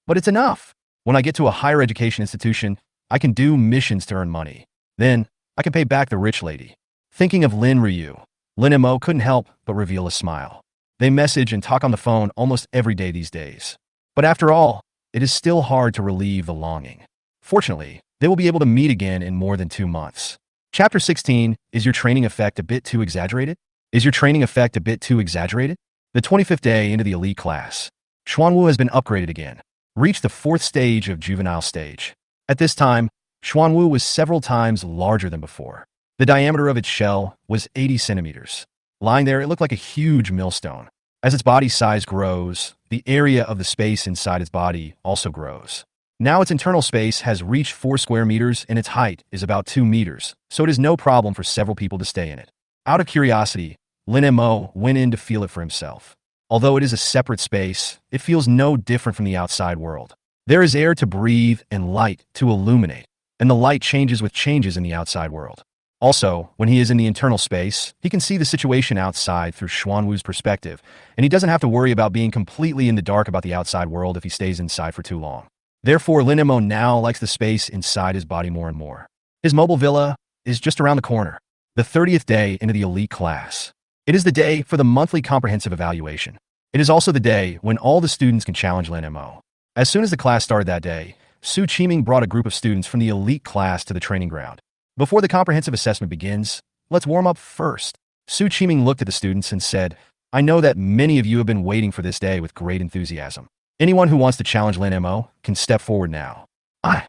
But it's enough. When I get to a higher education institution, I can do missions to earn money. Then, I can pay back the rich lady. Thinking of Lin Ryu, Lin Mo couldn't help but reveal a smile. They message and talk on the phone almost every day these days. But after all, it is still hard to relieve the longing. Fortunately, they will be able to meet again in more than 2 months. Chapter 16, is your training effect a bit too exaggerated? Is your training effect a bit too exaggerated? The 25th day into the elite class. Xuan Wu has been upgraded again, reached the 4th stage of juvenile stage. At this time, Xuan Wu was several times larger than before. The diameter of its shell was 80 centimeters. Lying there, it looked like a huge millstone. As its body size grows, the area of the space inside its body also grows. Now its internal space has reached 4 square meters and its height is about 2 meters, so it is no problem for several people to stay in it. Out of curiosity, Lin Mo went in to feel it for himself. Although it is a separate space, it feels no different from the outside world. There is air to breathe and light to illuminate, and the light changes with changes in the outside world. Also, when he is in the internal space, he can see the situation outside through Xuan Wu's perspective, and he doesn't have to worry about being completely in the dark about the outside world if he stays inside for too long. Therefore, Lin Mo now likes the space inside his body more and more. His mobile villa is just around the corner. The 30th day into the elite class. It is the day for the monthly comprehensive evaluation. It is also the day when all the students can challenge Lin Mo. As soon as the class started that day, Su Qiming brought a group of students from the elite class to the training ground. Before the comprehensive assessment begins, let's warm up first. Su Qiming looked at the students and said, I know that many of you have been waiting for this day with great enthusiasm. Anyone who wants to challenge Lin Mo can step forward now. I.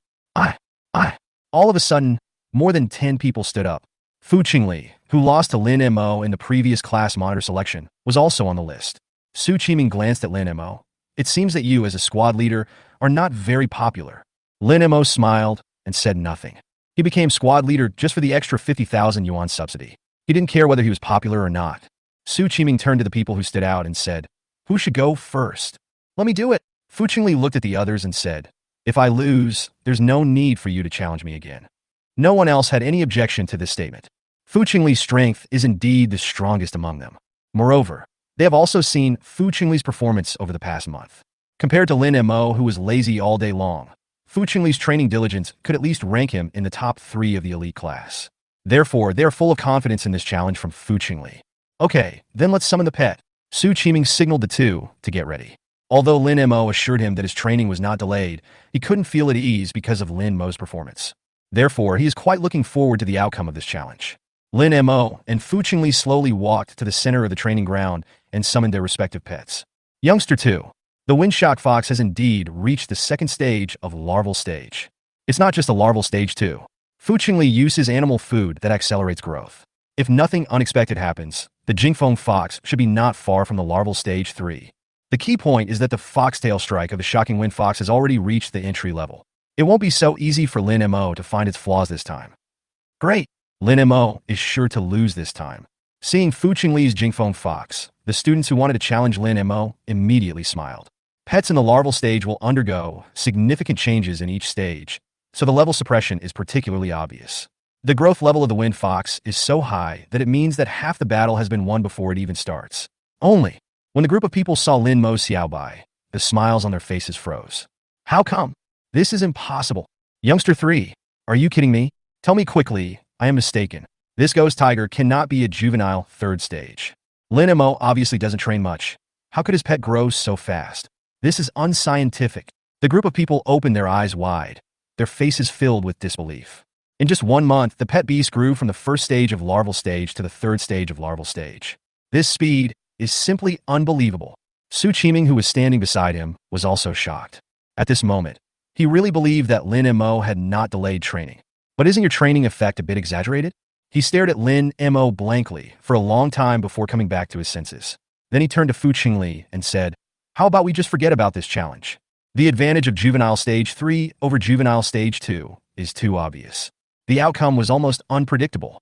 All of a sudden, more than 10 people stood up. Fu Qingli, who lost to Lin Mo in the previous class monitor selection, was also on the list. Su Qiming glanced at Lin Mo. It seems that you, as a squad leader, are not very popular. Lin Mo smiled and said nothing. He became squad leader just for the extra 50,000 yuan subsidy. He didn't care whether he was popular or not. Su Qiming turned to the people who stood out and said, Who should go first? Let me do it. Fu Qingli looked at the others and said, If I lose, there's no need for you to challenge me again. No one else had any objection to this statement. Fu Qingli's strength is indeed the strongest among them. Moreover, they have also seen Fu Qingli's performance over the past month. Compared to Lin Mo, who was lazy all day long, Fu Qingli's training diligence could at least rank him in the top 3 of the elite class. Therefore, they are full of confidence in this challenge from Fu Qingli. Okay, then let's summon the pet. Su Qiming signaled the two to get ready. Although Lin Mo assured him that his training was not delayed, he couldn't feel at ease because of Lin Mo's performance. Therefore, he is quite looking forward to the outcome of this challenge. Lin Mo and Fu Qingli slowly walked to the center of the training ground and summoned their respective pets. Youngster 2. The Windshock Fox has indeed reached the 2nd stage of larval stage. It's not just a larval stage 2. Fu Qingli uses animal food that accelerates growth. If nothing unexpected happens, the Jingfeng Fox should be not far from the larval stage 3. The key point is that the foxtail strike of the Shocking Wind Fox has already reached the entry level. It won't be so easy for Lin Mo to find its flaws this time. Great! Lin Mo is sure to lose this time. Seeing Fu Qingli's Jingfeng Fox, the students who wanted to challenge Lin Mo immediately smiled. Pets in the larval stage will undergo significant changes in each stage, so the level suppression is particularly obvious. The growth level of the Wind Fox is so high that it means that half the battle has been won before it even starts. Only, when the group of people saw Lin Mo xiaobai, the smiles on their faces froze. How come? This is impossible. Youngster 3, are you kidding me? Tell me quickly, I am mistaken. This ghost tiger cannot be a juvenile 3rd stage. Lin Mo obviously doesn't train much. How could his pet grow so fast? This is unscientific. The group of people opened their eyes wide, their faces filled with disbelief. In just 1 month, the pet beast grew from the 1st stage of larval stage to the 3rd stage of larval stage. This speed is simply unbelievable. Su Qiming, who was standing beside him, was also shocked. At this moment, he really believed that Lin Mo had not delayed training. But isn't your training effect a bit exaggerated? He stared at Lin Mo blankly for a long time before coming back to his senses. Then he turned to Fu Qingli and said, How about we just forget about this challenge? The advantage of juvenile stage 3 over juvenile stage 2 is too obvious. The outcome was almost unpredictable.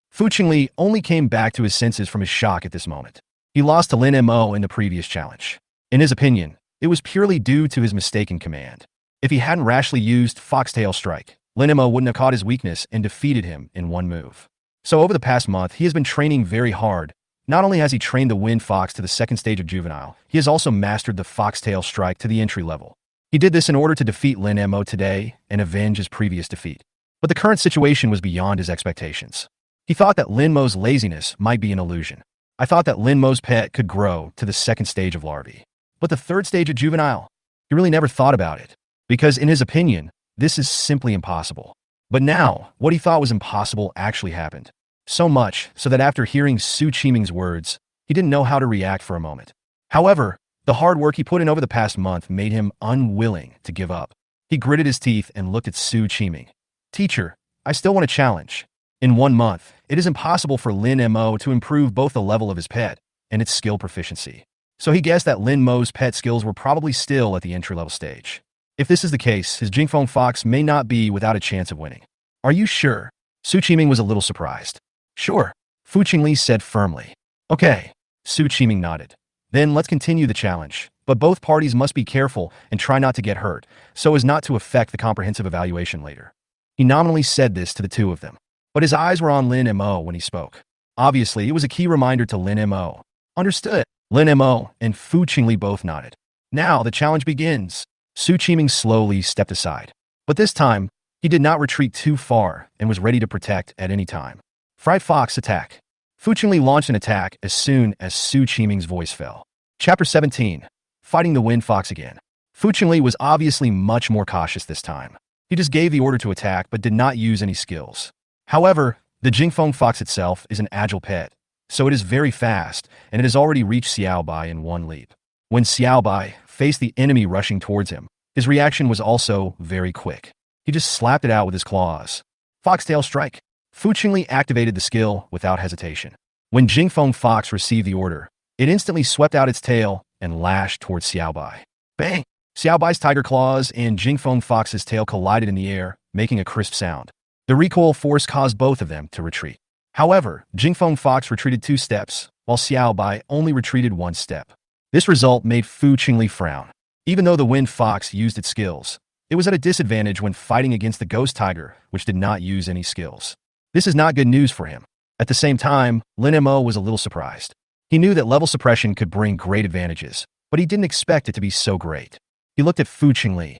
Fu Qingli only came back to his senses from his shock at this moment. He lost to Lin Mo in the previous challenge. In his opinion, it was purely due to his mistaken command. If he hadn't rashly used Foxtail Strike, Lin Mo wouldn't have caught his weakness and defeated him in 1 move. So over the past month, he has been training very hard. Not only has he trained the Wind Fox to the 2nd stage of juvenile, he has also mastered the Foxtail Strike to the entry level. He did this in order to defeat Lin Mo today and avenge his previous defeat. But the current situation was beyond his expectations. He thought that Lin Mo's laziness might be an illusion. I thought that Lin Mo's pet could grow to the second stage of larvae. But the third stage of juvenile? He really never thought about it. Because in his opinion, this is simply impossible. But now, what he thought was impossible actually happened. So much so that after hearing Su Qiming's words, he didn't know how to react for a moment. However, the hard work he put in over the past month made him unwilling to give up. He gritted his teeth and looked at Su Qiming. Teacher, I still want a challenge. In 1 month, it is impossible for Lin Mo to improve both the level of his pet and its skill proficiency. So he guessed that Lin Mo's pet skills were probably still at the entry-level stage. If this is the case, his Jingfeng Fox may not be without a chance of winning. Are you sure? Su Qiming was a little surprised. Sure, Fu Qingli said firmly. Okay, Su Qiming nodded. Then let's continue the challenge, but both parties must be careful and try not to get hurt, so as not to affect the comprehensive evaluation later. He nominally said this to the two of them, but his eyes were on Lin Mo when he spoke. Obviously, it was a key reminder to Lin Mo. Understood. Lin Mo and Fu Qingli both nodded. Now the challenge begins. Su Qiming slowly stepped aside. But this time, he did not retreat too far and was ready to protect at any time. Fright Fox attack. Fu Qingli launched an attack as soon as Su Qiming's voice fell. Chapter 17. Fighting the Wind Fox again. Fu Qingli was obviously much more cautious this time. He just gave the order to attack but did not use any skills. However, the Jingfeng Fox itself is an agile pet, so it is very fast, and it has already reached Xiaobai in one leap. When Xiaobai faced the enemy rushing towards him, his reaction was also very quick. He just slapped it out with his claws. Foxtail Strike. Fu Qingli activated the skill without hesitation. When Jingfeng Fox received the order, it instantly swept out its tail and lashed towards Xiaobai. Bang! Xiaobai's tiger claws and Jingfeng Fox's tail collided in the air, making a crisp sound. The recoil force caused both of them to retreat. However, Jingfeng Fox retreated 2 steps, while Xiaobai only retreated 1 step. This result made Fu Qingli frown. Even though the Wind Fox used its skills, it was at a disadvantage when fighting against the Ghost Tiger, which did not use any skills. This is not good news for him. At the same time, Lin Mo was a little surprised. He knew that level suppression could bring great advantages, but he didn't expect it to be so great. He looked at Fu Qingli.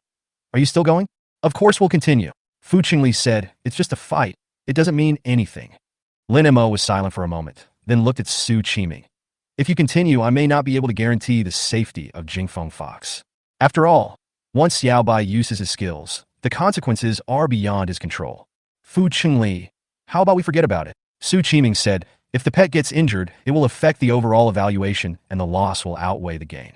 Are you still going? Of course we'll continue. Fu Qingli said, it's just a fight. It doesn't mean anything. Lin Mo was silent for a moment, then looked at Su Qiming. If you continue, I may not be able to guarantee the safety of Jingfeng Fox. After all, once Xiaobai uses his skills, the consequences are beyond his control. Fu Qingli, how about we forget about it? Su Qiming said, if the pet gets injured, it will affect the overall evaluation and the loss will outweigh the gain.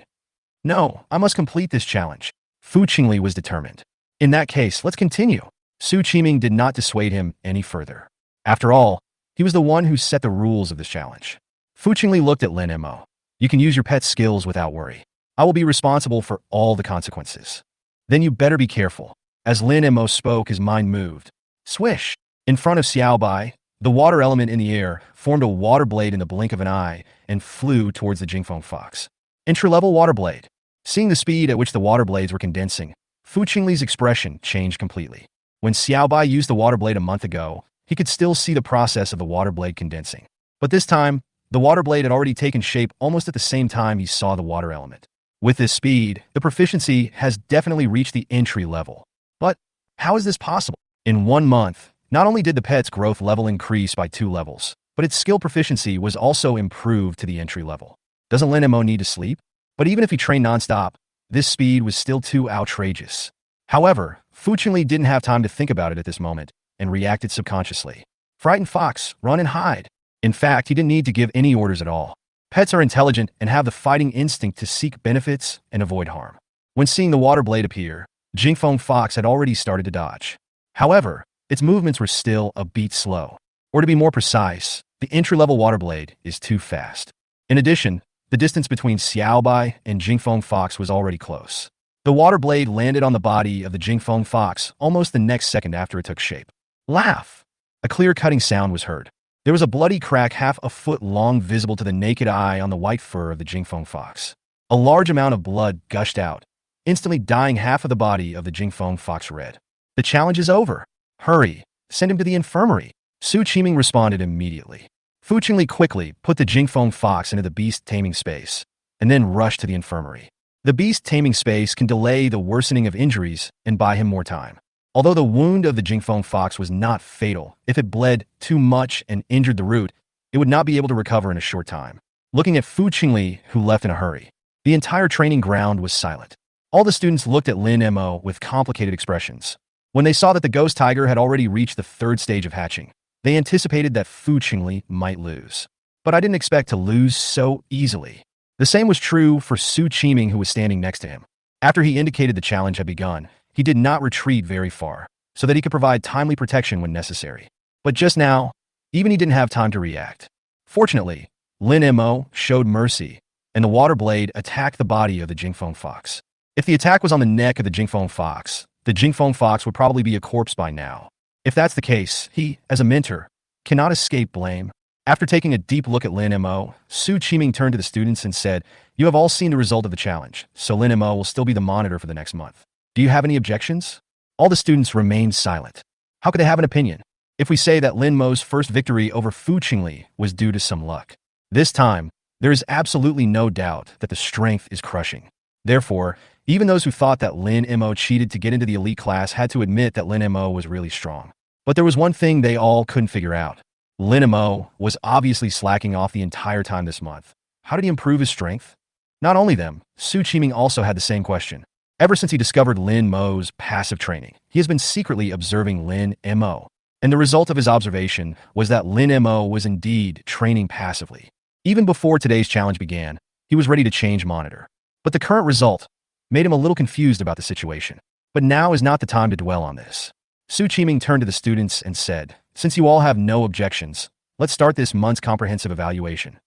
No, I must complete this challenge. Fu Qingli was determined. In that case, let's continue. Su Qiming did not dissuade him any further. After all, he was the one who set the rules of this challenge. Fu Qingli looked at Lin Mo. You can use your pet's skills without worry. I will be responsible for all the consequences. Then you better be careful. As Lin Mo spoke, his mind moved. Swish! In front of Xiaobai, the water element in the air formed a water blade in the blink of an eye and flew towards the Jingfeng Fox. Entry-level water blade. Seeing the speed at which the water blades were condensing, Fu Qingli's expression changed completely. When Xiaobai used the water blade a month ago, he could still see the process of the water blade condensing. But this time, the water blade had already taken shape almost at the same time he saw the water element. With this speed, the proficiency has definitely reached the entry level. But how is this possible? In 1 month, not only did the pet's growth level increase by 2 levels, but its skill proficiency was also improved to the entry level. Doesn't Lin Mo need to sleep? But even if he trained nonstop, this speed was still too outrageous. However, Fu Qingli didn't have time to think about it at this moment and reacted subconsciously. Frightened fox, run and hide. In fact, he didn't need to give any orders at all. Pets are intelligent and have the fighting instinct to seek benefits and avoid harm. When seeing the water blade appear, Jingfeng Fox had already started to dodge. However, its movements were still a beat slow. Or to be more precise, the entry-level water blade is too fast. In addition, the distance between Xiaobai and Jingfeng Fox was already close. The water blade landed on the body of the Jingfeng Fox almost the next second after it took shape. Laugh! A clear cutting sound was heard. There was a bloody crack half a foot long visible to the naked eye on the white fur of the Jingfeng Fox. A large amount of blood gushed out, instantly dyeing half of the body of the Jingfeng Fox red. The challenge is over. Hurry, send him to the infirmary. Su Qiming responded immediately. Fu Qingli quickly put the Jingfeng Fox into the beast taming space, and then rushed to the infirmary. The beast taming space can delay the worsening of injuries and buy him more time. Although the wound of the Jingfeng fox was not fatal, if it bled too much and injured the root, it would not be able to recover in a short time. Looking at Fu Qingli, who left in a hurry, the entire training ground was silent. All the students looked at Lin Mo with complicated expressions. When they saw that the ghost tiger had already reached the third stage of hatching, they anticipated that Fu Qingli might lose. But I didn't expect to lose so easily. The same was true for Su Qiming, who was standing next to him. After he indicated the challenge had begun, he did not retreat very far, so that he could provide timely protection when necessary. But just now, even he didn't have time to react. Fortunately, Lin Mo showed mercy, and the water blade attacked the body of the Jingfeng fox. If the attack was on the neck of the Jingfeng fox would probably be a corpse by now. If that's the case, he, as a mentor, cannot escape blame. After taking a deep look at Lin Mo, Su Qiming turned to the students and said, "You have all seen the result of the challenge, so Lin Mo will still be the monitor for the next month. Do you have any objections?" All the students remained silent. How could they have an opinion if we say that Lin Mo's first victory over Fu Qingli was due to some luck? This time, there is absolutely no doubt that the strength is crushing. Therefore, even those who thought that Lin Mo cheated to get into the elite class had to admit that Lin Mo was really strong. But there was one thing they all couldn't figure out. Lin Mo was obviously slacking off the entire time this month. How did he improve his strength? Not only them, Su Qiming also had the same question. Ever since he discovered Lin Mo's passive training, he has been secretly observing Lin Mo. And the result of his observation was that Lin Mo was indeed training passively. Even before today's challenge began, he was ready to change monitor. But the current result made him a little confused about the situation. But now is not the time to dwell on this. Su Qiming turned to the students and said, "Since you all have no objections, let's start this month's comprehensive evaluation."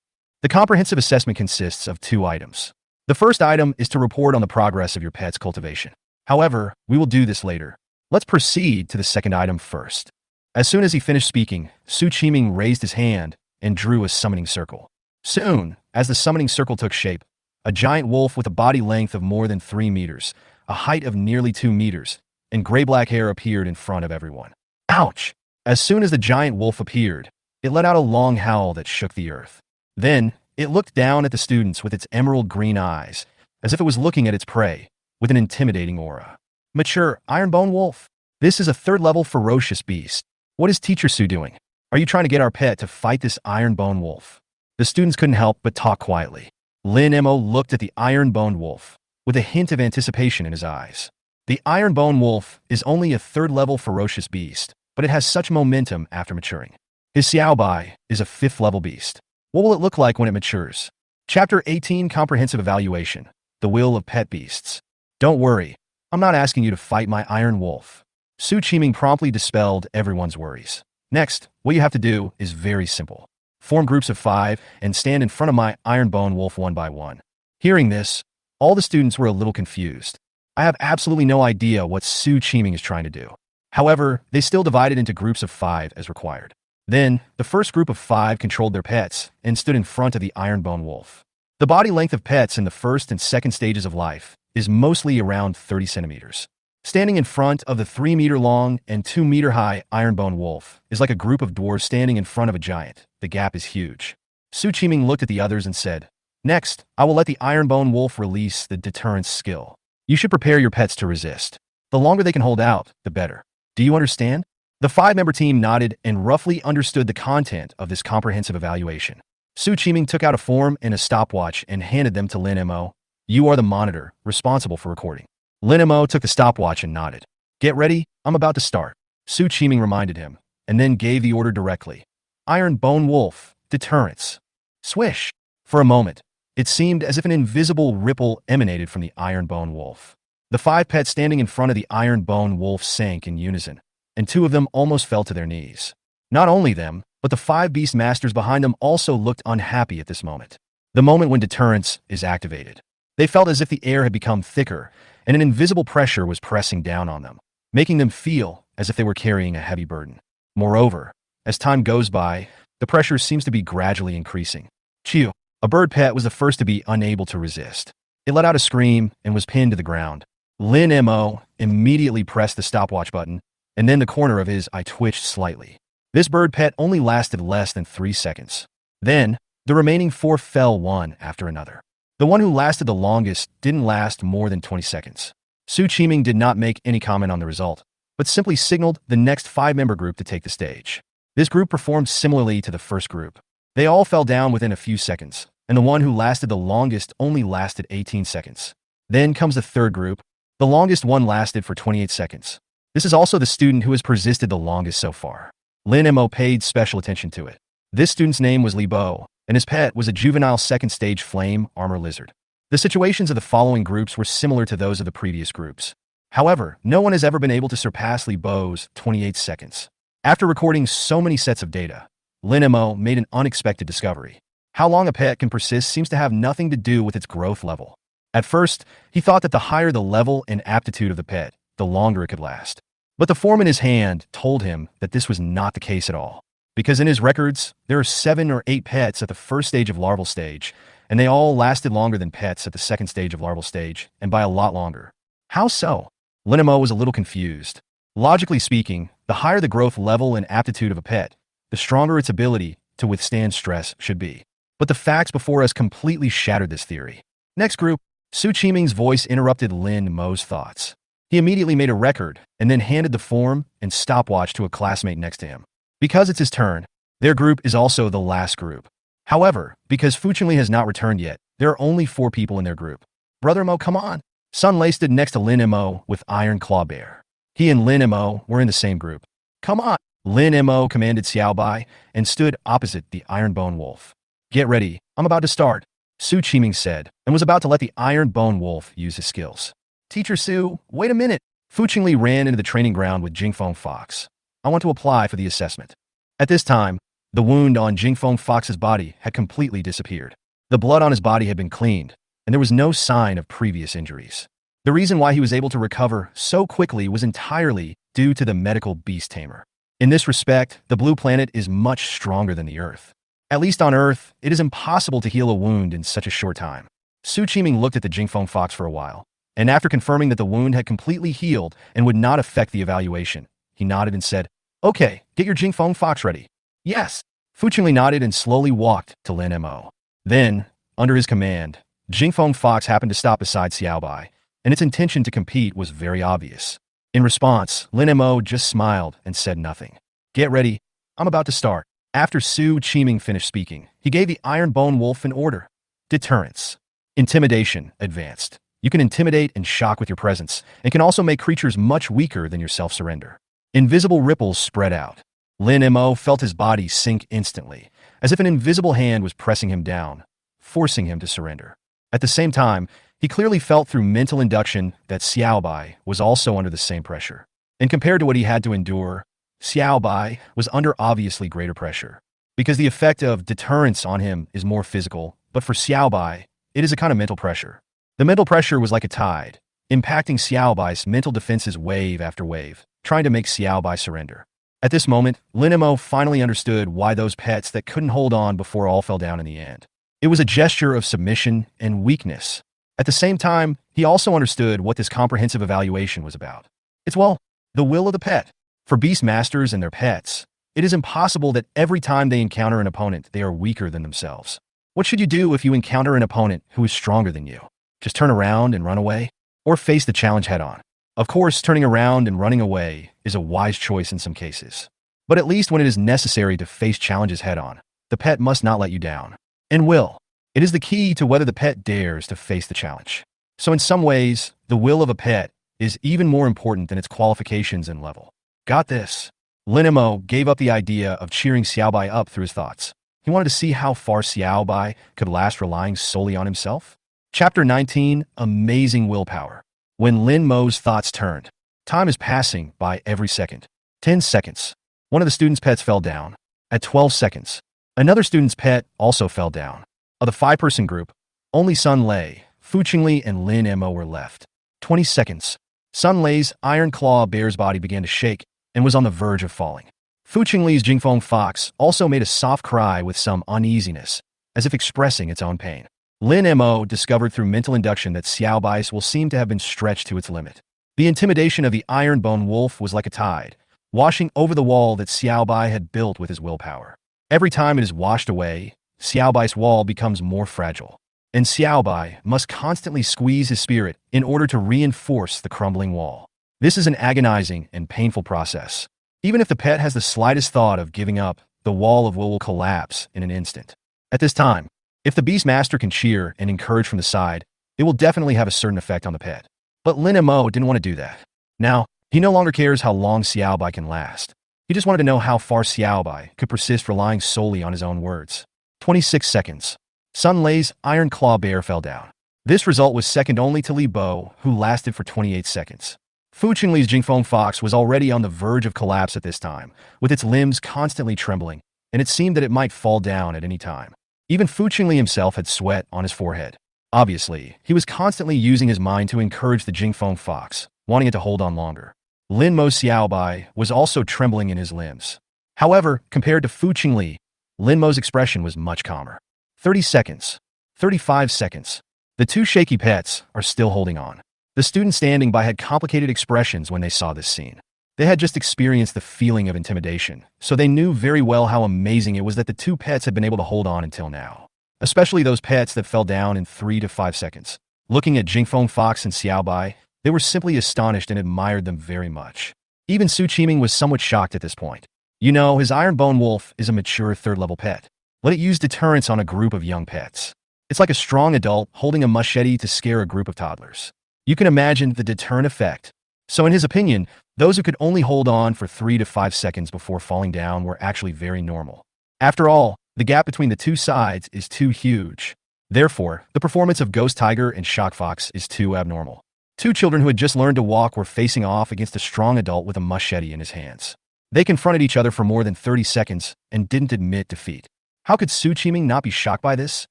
The comprehensive assessment consists of 2 items. The first item is to report on the progress of your pet's cultivation. However, we will do this later. Let's proceed to the second item first. As soon as he finished speaking, Su Qiming raised his hand and drew a summoning circle. Soon, as the summoning circle took shape, a giant wolf with a body length of more than 3 meters, a height of nearly 2 meters, and gray-black hair appeared in front of everyone. Ouch! As soon as the giant wolf appeared, it let out a long howl that shook the earth. Then, it looked down at the students with its emerald green eyes, as if it was looking at its prey, with an intimidating aura. Mature Ironbone Wolf. This is a 3rd-level ferocious beast. What is Teacher Su doing? Are you trying to get our pet to fight this Ironbone Wolf? The students couldn't help but talk quietly. Lin Mo looked at the Iron-boned wolf, with a hint of anticipation in his eyes. The Iron-boned wolf is only a 3rd-level ferocious beast, but it has such momentum after maturing. His Xiaobai is a 5th-level beast. What will it look like when it matures? Chapter 18 Comprehensive Evaluation. The Will of Pet Beasts. Don't worry, I'm not asking you to fight my Iron Wolf. Su Qiming promptly dispelled everyone's worries. Next, what you have to do is very simple. Form groups of 5 and stand in front of my Iron-boned wolf one by one. Hearing this, all the students were a little confused. I have absolutely no idea what Su Qiming is trying to do. However, they still divided into groups of 5 as required. Then, the first group of 5 controlled their pets and stood in front of the Iron-boned wolf. The body length of pets in the first and second stages of life is mostly around 30 centimeters. Standing in front of the 3-meter-long and 2-meter-high Iron-boned wolf is like a group of dwarves standing in front of a giant. The gap is huge. Su Qiming looked at the others and said, "Next, I will let the Iron-boned wolf release the deterrence skill. You should prepare your pets to resist. The longer they can hold out, the better. Do you understand?" The 5-member team nodded and roughly understood the content of this comprehensive evaluation. Su Qiming took out a form and a stopwatch and handed them to Lin Mo. "You are the monitor, responsible for recording." Lin Mo took the stopwatch and nodded. "Get ready, I'm about to start." Su Qiming reminded him, and then gave the order directly. Iron-boned wolf, deterrence. Swish! For a moment, it seemed as if an invisible ripple emanated from the Iron-boned wolf. The 5 pets standing in front of the Iron-boned wolf sank in unison, and 2 of them almost fell to their knees. Not only them, but the 5 beast masters behind them also looked unhappy at this moment. The moment when deterrence is activated. They felt as if the air had become thicker, and an invisible pressure was pressing down on them, making them feel as if they were carrying a heavy burden. Moreover, as time goes by, the pressure seems to be gradually increasing. Chew, a bird pet, was the first to be unable to resist. It let out a scream and was pinned to the ground. Lin Mo immediately pressed the stopwatch button, and then the corner of his eye twitched slightly. This bird pet only lasted less than 3 seconds. Then, the remaining 4 fell one after another. The one who lasted the longest didn't last more than 20 seconds. Su Qiming did not make any comment on the result, but simply signaled the next 5-member group to take the stage. This group performed similarly to the first group. They all fell down within a few seconds, and the one who lasted the longest only lasted 18 seconds. Then comes the third group. The longest one lasted for 28 seconds. This is also the student who has persisted the longest so far. Lin Mo paid special attention to it. This student's name was Li Bo, and his pet was a juvenile second-stage flame armor lizard. The situations of the following groups were similar to those of the previous groups. However, no one has ever been able to surpass Li Bo's 28 seconds. After recording so many sets of data, Lin Mo made an unexpected discovery. How long a pet can persist seems to have nothing to do with its growth level. At first, he thought that the higher the level and aptitude of the pet, the longer it could last. But the form in his hand told him that this was not the case at all. Because in his records, there are 7 or 8 pets at the first stage of larval stage, and they all lasted longer than pets at the second stage of larval stage, and by a lot longer. How so? Lin Mo was a little confused. Logically speaking, the higher the growth level and aptitude of a pet, the stronger its ability to withstand stress should be. But the facts before us completely shattered this theory. Next group, Su Qiming's voice interrupted Lin Mo's thoughts. He immediately made a record and then handed the form and stopwatch to a classmate next to him. Because it's his turn, their group is also the last group. However, because Fu Qingli has not returned yet, there are only 4 people in their group. Brother Mo, come on. Sun Lei stood next to Lin Mo with Iron Claw Bear. He and Lin Mo were in the same group. Come on. Lin Mo commanded Xiao Bai and stood opposite the Iron Bone Wolf. Get ready, I'm about to start, Su Qiming said, and was about to let the Iron Bone Wolf use his skills. Teacher Su, wait a minute. Fu Qingli ran into the training ground with Jingfeng Fox. I want to apply for the assessment. At this time, the wound on Jingfeng Fox's body had completely disappeared. The blood on his body had been cleaned, and there was no sign of previous injuries. The reason why he was able to recover so quickly was entirely due to the mythical beast Tamer. In this respect, the blue planet is much stronger than the Earth. At least on Earth, it is impossible to heal a wound in such a short time. Su Qiming looked at the Jingfeng Fox for a while, and after confirming that the wound had completely healed and would not affect the evaluation, he nodded and said, "Okay, get your Jingfeng Fox ready." "Yes." Fu Qingli nodded and slowly walked to Lin Mo. Then, under his command, Jingfeng Fox happened to stop beside Xiao Bai, and its intention to compete was very obvious. In response, Lin Mo just smiled and said nothing. "Get ready, I'm about to start." After Su Qiming finished speaking, he gave the Iron Bone Wolf an order. Deterrence. Intimidation advanced. You can intimidate and shock with your presence, and can also make creatures much weaker than your self-surrender. Invisible ripples spread out. Lin Mo felt his body sink instantly, as if an invisible hand was pressing him down, forcing him to surrender. At the same time, he clearly felt through mental induction that Xiao Bai was also under the same pressure. And compared to what he had to endure, Xiao Bai was under obviously greater pressure. Because the effect of deterrence on him is more physical, but for Xiao Bai, it is a kind of mental pressure. The mental pressure was like a tide, impacting Xiao Bai's mental defenses wave after wave, trying to make Xiao Bai surrender. At this moment, Lin Mo finally understood why those pets that couldn't hold on before all fell down in the end. It was a gesture of submission and weakness. At the same time, he also understood what this comprehensive evaluation was about. It's, well, the will of the pet. For beast masters and their pets, it is impossible that every time they encounter an opponent, they are weaker than themselves. What should you do if you encounter an opponent who is stronger than you? Just turn around and run away? Or face the challenge head-on? Of course, turning around and running away is a wise choice in some cases. But at least when it is necessary to face challenges head-on, the pet must not let you down. And will. It is the key to whether the pet dares to face the challenge. So in some ways, the will of a pet is even more important than its qualifications and level. Got this. Lin Mo gave up the idea of cheering Xiao Bai up through his thoughts. He wanted to see how far Xiao Bai could last relying solely on himself. Chapter 19, Amazing Willpower. When Lin Mo's thoughts turned, time is passing by every second. 10 seconds. One of the student's pets fell down. At 12 seconds, another student's pet also fell down. Of the 5-person group, only Sun Lei, Fu Qingli, and Lin Mo were left. 20 seconds. Sun Lei's Iron Claw Bear's body began to shake and was on the verge of falling. Fu Qingli's Jingfeng Fox also made a soft cry with some uneasiness, as if expressing its own pain. Lin Mo discovered through mental induction that Xiao Bai's will seem to have been stretched to its limit. The intimidation of the Iron Bone Wolf was like a tide, washing over the wall that Xiao Bai had built with his willpower. Every time it is washed away, Xiao Bai's wall becomes more fragile. and Xiaobai must constantly squeeze his spirit in order to reinforce the crumbling wall. This is an agonizing and painful process. Even if the pet has the slightest thought of giving up, the wall of will collapse in an instant. At this time, if the Beastmaster can cheer and encourage from the side, it will definitely have a certain effect on the pet. But Lin Mo didn't want to do that. Now, he no longer cares how long Xiaobai can last. He just wanted to know how far Xiaobai could persist relying solely on his own words. 26 seconds. Sun Lei's Iron Claw Bear fell down. This result was second only to Li Bo, who lasted for 28 seconds. Fu Qingli's Jingfeng Fox was already on the verge of collapse at this time, with its limbs constantly trembling, and it seemed that it might fall down at any time. Even Fu Qingli himself had sweat on his forehead. Obviously, he was constantly using his mind to encourage the Jingfeng Fox, wanting it to hold on longer. Lin Mo Xiaobai was also trembling in his limbs. However, compared to Fu Qingli, Lin Mo's expression was much calmer. 30 seconds. 35 seconds. The two shaky pets are still holding on. The students standing by had complicated expressions when they saw this scene. They had just experienced the feeling of intimidation, so they knew very well how amazing it was that the two pets had been able to hold on until now. Especially those pets that fell down in 3 to 5 seconds. Looking at Jingfeng Fox and Xiaobai, they were simply astonished and admired them very much. Even Su Qiming was somewhat shocked at this point. You know, his Iron Bone Wolf is a mature third-level pet. Let it use deterrence on a group of young pets. It's like a strong adult holding a machete to scare a group of toddlers. You can imagine the deterrent effect. So in his opinion, those who could only hold on for 3 to 5 seconds before falling down were actually very normal. After all, the gap between the two sides is too huge. Therefore, the performance of Ghost Tiger and Shock Fox is too abnormal. Two children who had just learned to walk were facing off against a strong adult with a machete in his hands. They confronted each other for more than 30 seconds and didn't admit defeat. How could Su Qiming not be shocked by this?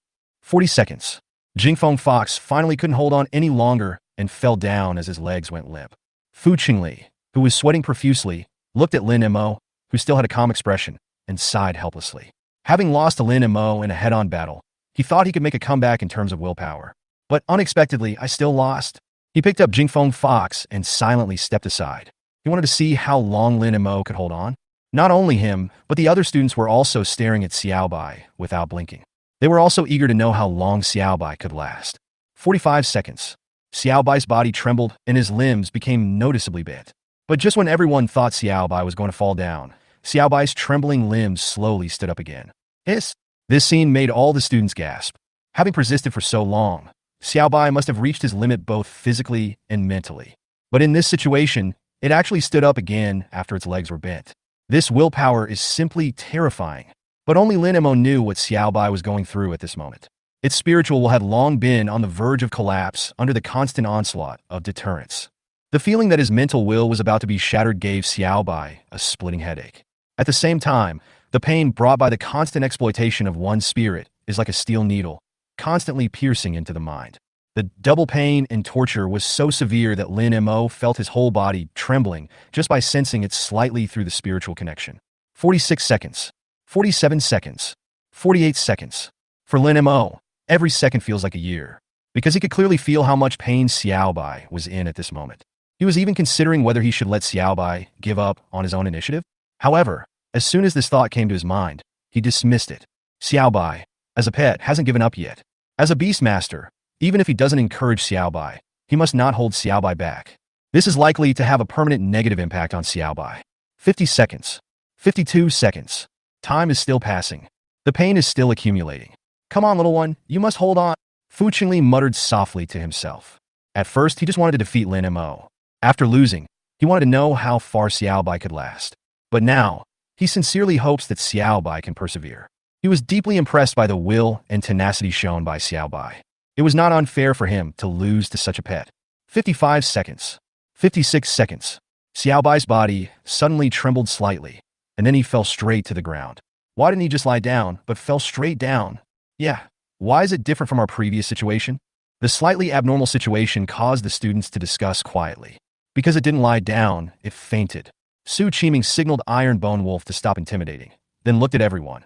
40 seconds. Jingfeng Fox finally couldn't hold on any longer and fell down as his legs went limp. Fu Qingli, who was sweating profusely, looked at Lin Mo, who still had a calm expression, and sighed helplessly. Having lost to Lin Mo in a head-on battle, he thought he could make a comeback in terms of willpower. But unexpectedly, I still lost. He picked up Jingfeng Fox and silently stepped aside. He wanted to see how long Lin Mo could hold on. Not only him, but the other students were also staring at Xiaobai without blinking. They were also eager to know how long Xiaobai could last. 45 seconds. Xiaobai's body trembled and his limbs became noticeably bent. But just when everyone thought Xiaobai was going to fall down, Xiaobai's trembling limbs slowly stood up again. Hiss! This scene made all the students gasp. Having persisted for so long, Xiaobai must have reached his limit both physically and mentally. But in this situation, it actually stood up again after its legs were bent. This willpower is simply terrifying. But only Lin Mo knew what Xiaobai was going through at this moment. Its spiritual had long been on the verge of collapse under the constant onslaught of deterrence. The feeling that his mental will was about to be shattered gave Xiaobai a splitting headache. At the same time, the pain brought by the constant exploitation of one's spirit is like a steel needle, constantly piercing into the mind. The double pain and torture was so severe that Lin Mo felt his whole body trembling just by sensing it slightly through the spiritual connection. 46 seconds. 47 seconds. 48 seconds. For Lin Mo, every second feels like a year, because he could clearly feel how much pain Xiaobai was in at this moment. He was even considering whether he should let Xiaobai give up on his own initiative. However, as soon as this thought came to his mind, he dismissed it. Xiaobai, as a pet, hasn't given up yet. As a Beastmaster, even if he doesn't encourage Xiaobai, he must not hold Xiaobai back. This is likely to have a permanent negative impact on Xiaobai. 50 seconds. 52 seconds. Time is still passing. The pain is still accumulating. Come on, little one, you must hold on. Fu Qingli muttered softly to himself. At first, he just wanted to defeat Lin Mo. After losing, he wanted to know how far Xiaobai could last. But now, he sincerely hopes that Xiaobai can persevere. He was deeply impressed by the will and tenacity shown by Xiaobai. It was not unfair for him to lose to such a pet. 55 seconds. 56 seconds. Xiaobai's body suddenly trembled slightly, and then he fell straight to the ground. Why didn't he just lie down, but fell straight down? Yeah, why is it different from our previous situation? The slightly abnormal situation caused the students to discuss quietly. Because it didn't lie down, it fainted. Su Qiming signaled Iron Bone Wolf to stop intimidating, then looked at everyone.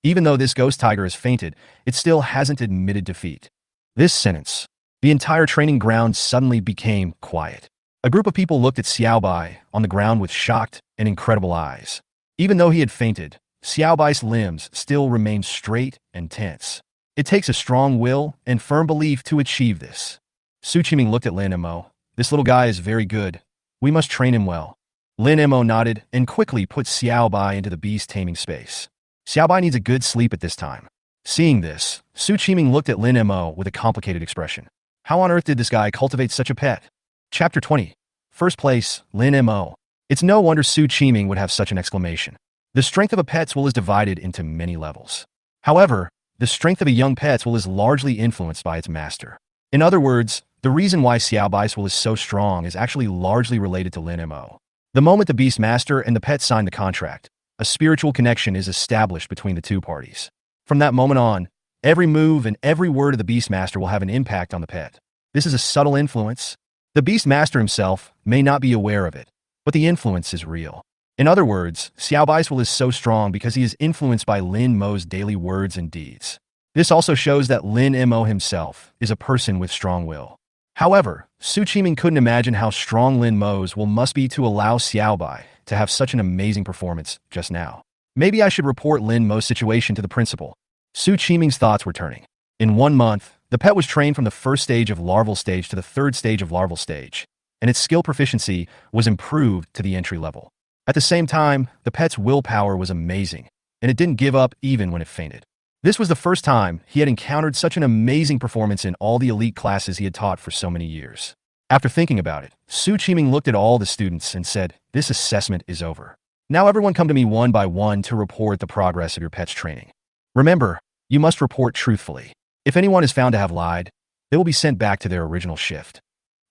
Even though this ghost tiger has fainted, it still hasn't admitted defeat. This sentence, the entire training ground suddenly became quiet. A group of people looked at Xiaobai on the ground with shocked and incredible eyes. Even though he had fainted, Xiaobai's limbs still remained straight and tense. It takes a strong will and firm belief to achieve this. Su Qiming looked at Lin Mo. This little guy is very good. We must train him well. Lin Mo nodded and quickly put Xiao Bai into the beast taming space. Xiao Bai needs a good sleep at this time. Seeing this, Su Qiming looked at Lin Mo with a complicated expression. How on earth did this guy cultivate such a pet? Chapter 20. First place, Lin Mo. It's no wonder Su Qiming would have such an exclamation. The strength of a pet's will is divided into many levels. However, the strength of a young pet's will is largely influenced by its master. In other words, the reason why Xiao Bai's will is so strong is actually largely related to Lin Mo. The moment the beast master and the pet sign the contract, a spiritual connection is established between the two parties. From that moment on, every move and every word of the beast master will have an impact on the pet. This is a subtle influence. The beast master himself may not be aware of it, but the influence is real. In other words, Xiao Bai's will is so strong because he is influenced by Lin Mo's daily words and deeds. This also shows that Lin Mo himself is a person with strong will. However, Su Qiming couldn't imagine how strong Lin Mo's will must be to allow Xiao Bai to have such an amazing performance just now. Maybe I should report Lin Mo's situation to the principal. Su Qiming's thoughts were turning. In 1 month, the pet was trained from the first stage of larval stage to the third stage of larval stage, and its skill proficiency was improved to the entry level. At the same time, the pet's willpower was amazing, and it didn't give up even when it fainted. This was the first time he had encountered such an amazing performance in all the elite classes he had taught for so many years. After thinking about it, Su Qiming looked at all the students and said, "This assessment is over. Now everyone come to me one by one to report the progress of your pet's training. Remember, you must report truthfully. If anyone is found to have lied, they will be sent back to their original shift.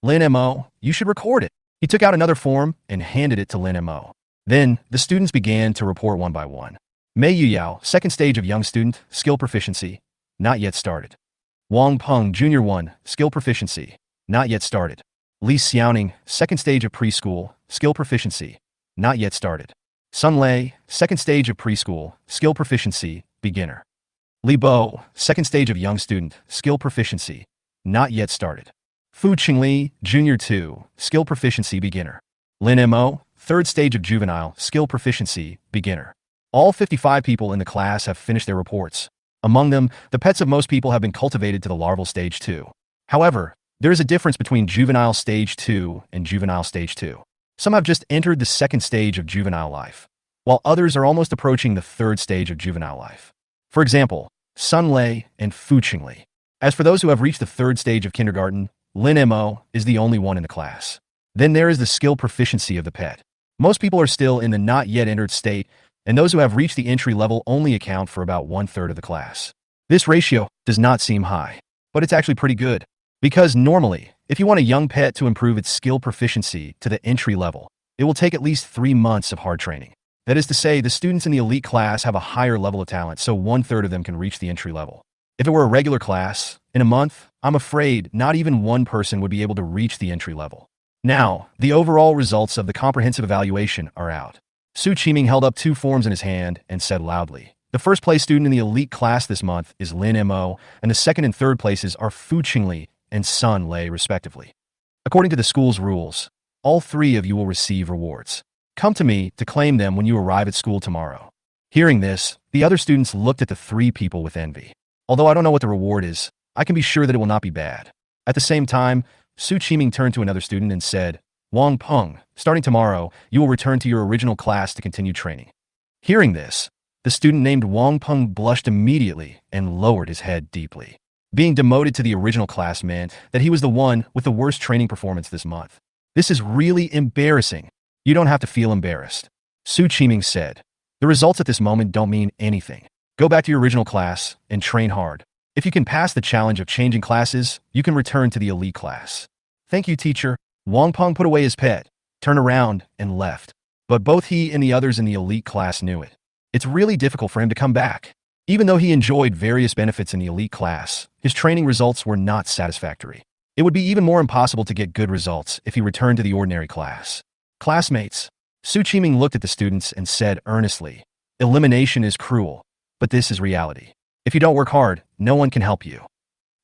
Lin Mo, you should record it." He took out another form and handed it to Lin Mo. Then, the students began to report one by one. Mei Yuyao, second stage of young student, skill proficiency, not yet started. Wang Peng, junior 1, skill proficiency, not yet started. Li Xiaoning, second stage of preschool, skill proficiency, not yet started. Sun Lei, second stage of preschool, skill proficiency, beginner. Li Bo, second stage of young student, skill proficiency, not yet started. Fu Qingli, junior 2, skill proficiency, beginner. Lin Mo, third stage of juvenile, skill proficiency, beginner. All 55 people in the class have finished their reports. Among them, the pets of most people have been cultivated to the larval stage 2. However, there is a difference between juvenile stage 2 and juvenile stage 2. Some have just entered the second stage of juvenile life, while others are almost approaching the third stage of juvenile life. For example, Sun Lei and Fu Qingli. As for those who have reached the third stage of kindergarten, Lin Mo is the only one in the class. Then there is the skill proficiency of the pet. Most people are still in the not yet entered state, and those who have reached the entry level only account for about 1/3 of the class. This ratio does not seem high, but it's actually pretty good. Because normally, if you want a young pet to improve its skill proficiency to the entry level, it will take at least 3 months of hard training. That is to say, the students in the elite class have a higher level of talent, so 1/3 of them can reach the entry level. If it were a regular class, in a month, I'm afraid not even one person would be able to reach the entry level. Now, the overall results of the comprehensive evaluation are out. Su Qiming held up 2 forms in his hand and said loudly, "The first place student in the elite class this month is Lin Mo, and the second and third places are Fu Qingli and Sun Lei, respectively. According to the school's rules, all 3 of you will receive rewards. Come to me to claim them when you arrive at school tomorrow." Hearing this, the other students looked at the 3 people with envy. Although I don't know what the reward is, I can be sure that it will not be bad. At the same time, Su Qiming turned to another student and said, "Wang Peng, starting tomorrow, you will return to your original class to continue training." Hearing this, the student named Wang Peng blushed immediately and lowered his head deeply. Being demoted to the original class meant that he was the one with the worst training performance this month. "This is really embarrassing." "You don't have to feel embarrassed," Su Qiming said. "The results at this moment don't mean anything. Go back to your original class and train hard. If you can pass the challenge of changing classes, you can return to the elite class." "Thank you, teacher." Wang Peng put away his pet, turned around, and left. But both he and the others in the elite class knew it. It's really difficult for him to come back. Even though he enjoyed various benefits in the elite class, his training results were not satisfactory. It would be even more impossible to get good results if he returned to the ordinary class. "Classmates," Su Qiming looked at the students and said earnestly, "Elimination is cruel, but this is reality. If you don't work hard, no one can help you.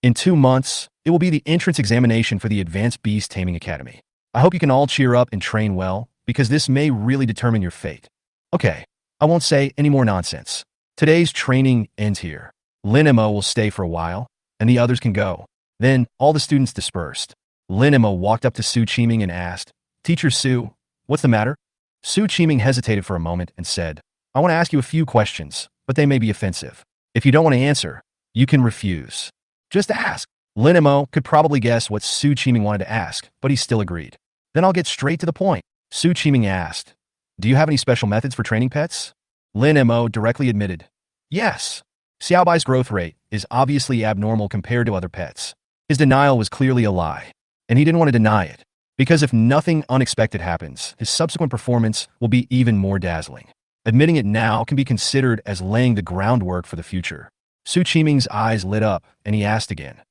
In 2 months, it will be the entrance examination for the Advanced Beast Taming Academy. I hope you can all cheer up and train well, because this may really determine your fate." "Okay, I won't say any more nonsense. Today's training ends here. Lin Mo will stay for a while, and the others can go. Then, all the students dispersed. Lin Mo walked up to Su Qiming and asked, Teacher Su, what's the matter? Su Qiming hesitated for a moment and said, I want to ask you a few questions, but they may be offensive. If you don't want to answer, you can refuse. Just ask. Lin Mo could probably guess what Su Qiming wanted to ask, but he still agreed. Then I'll get straight to the point. Su Qiming asked, Do you have any special methods for training pets? Lin Mo directly admitted, Yes. Xiaobai's growth rate is obviously abnormal compared to other pets. His denial was clearly a lie, and he didn't want to deny it, because if nothing unexpected happens, his subsequent performance will be even more dazzling. Admitting it now can be considered as laying the groundwork for the future. Su Qiming's eyes lit up, and he asked again,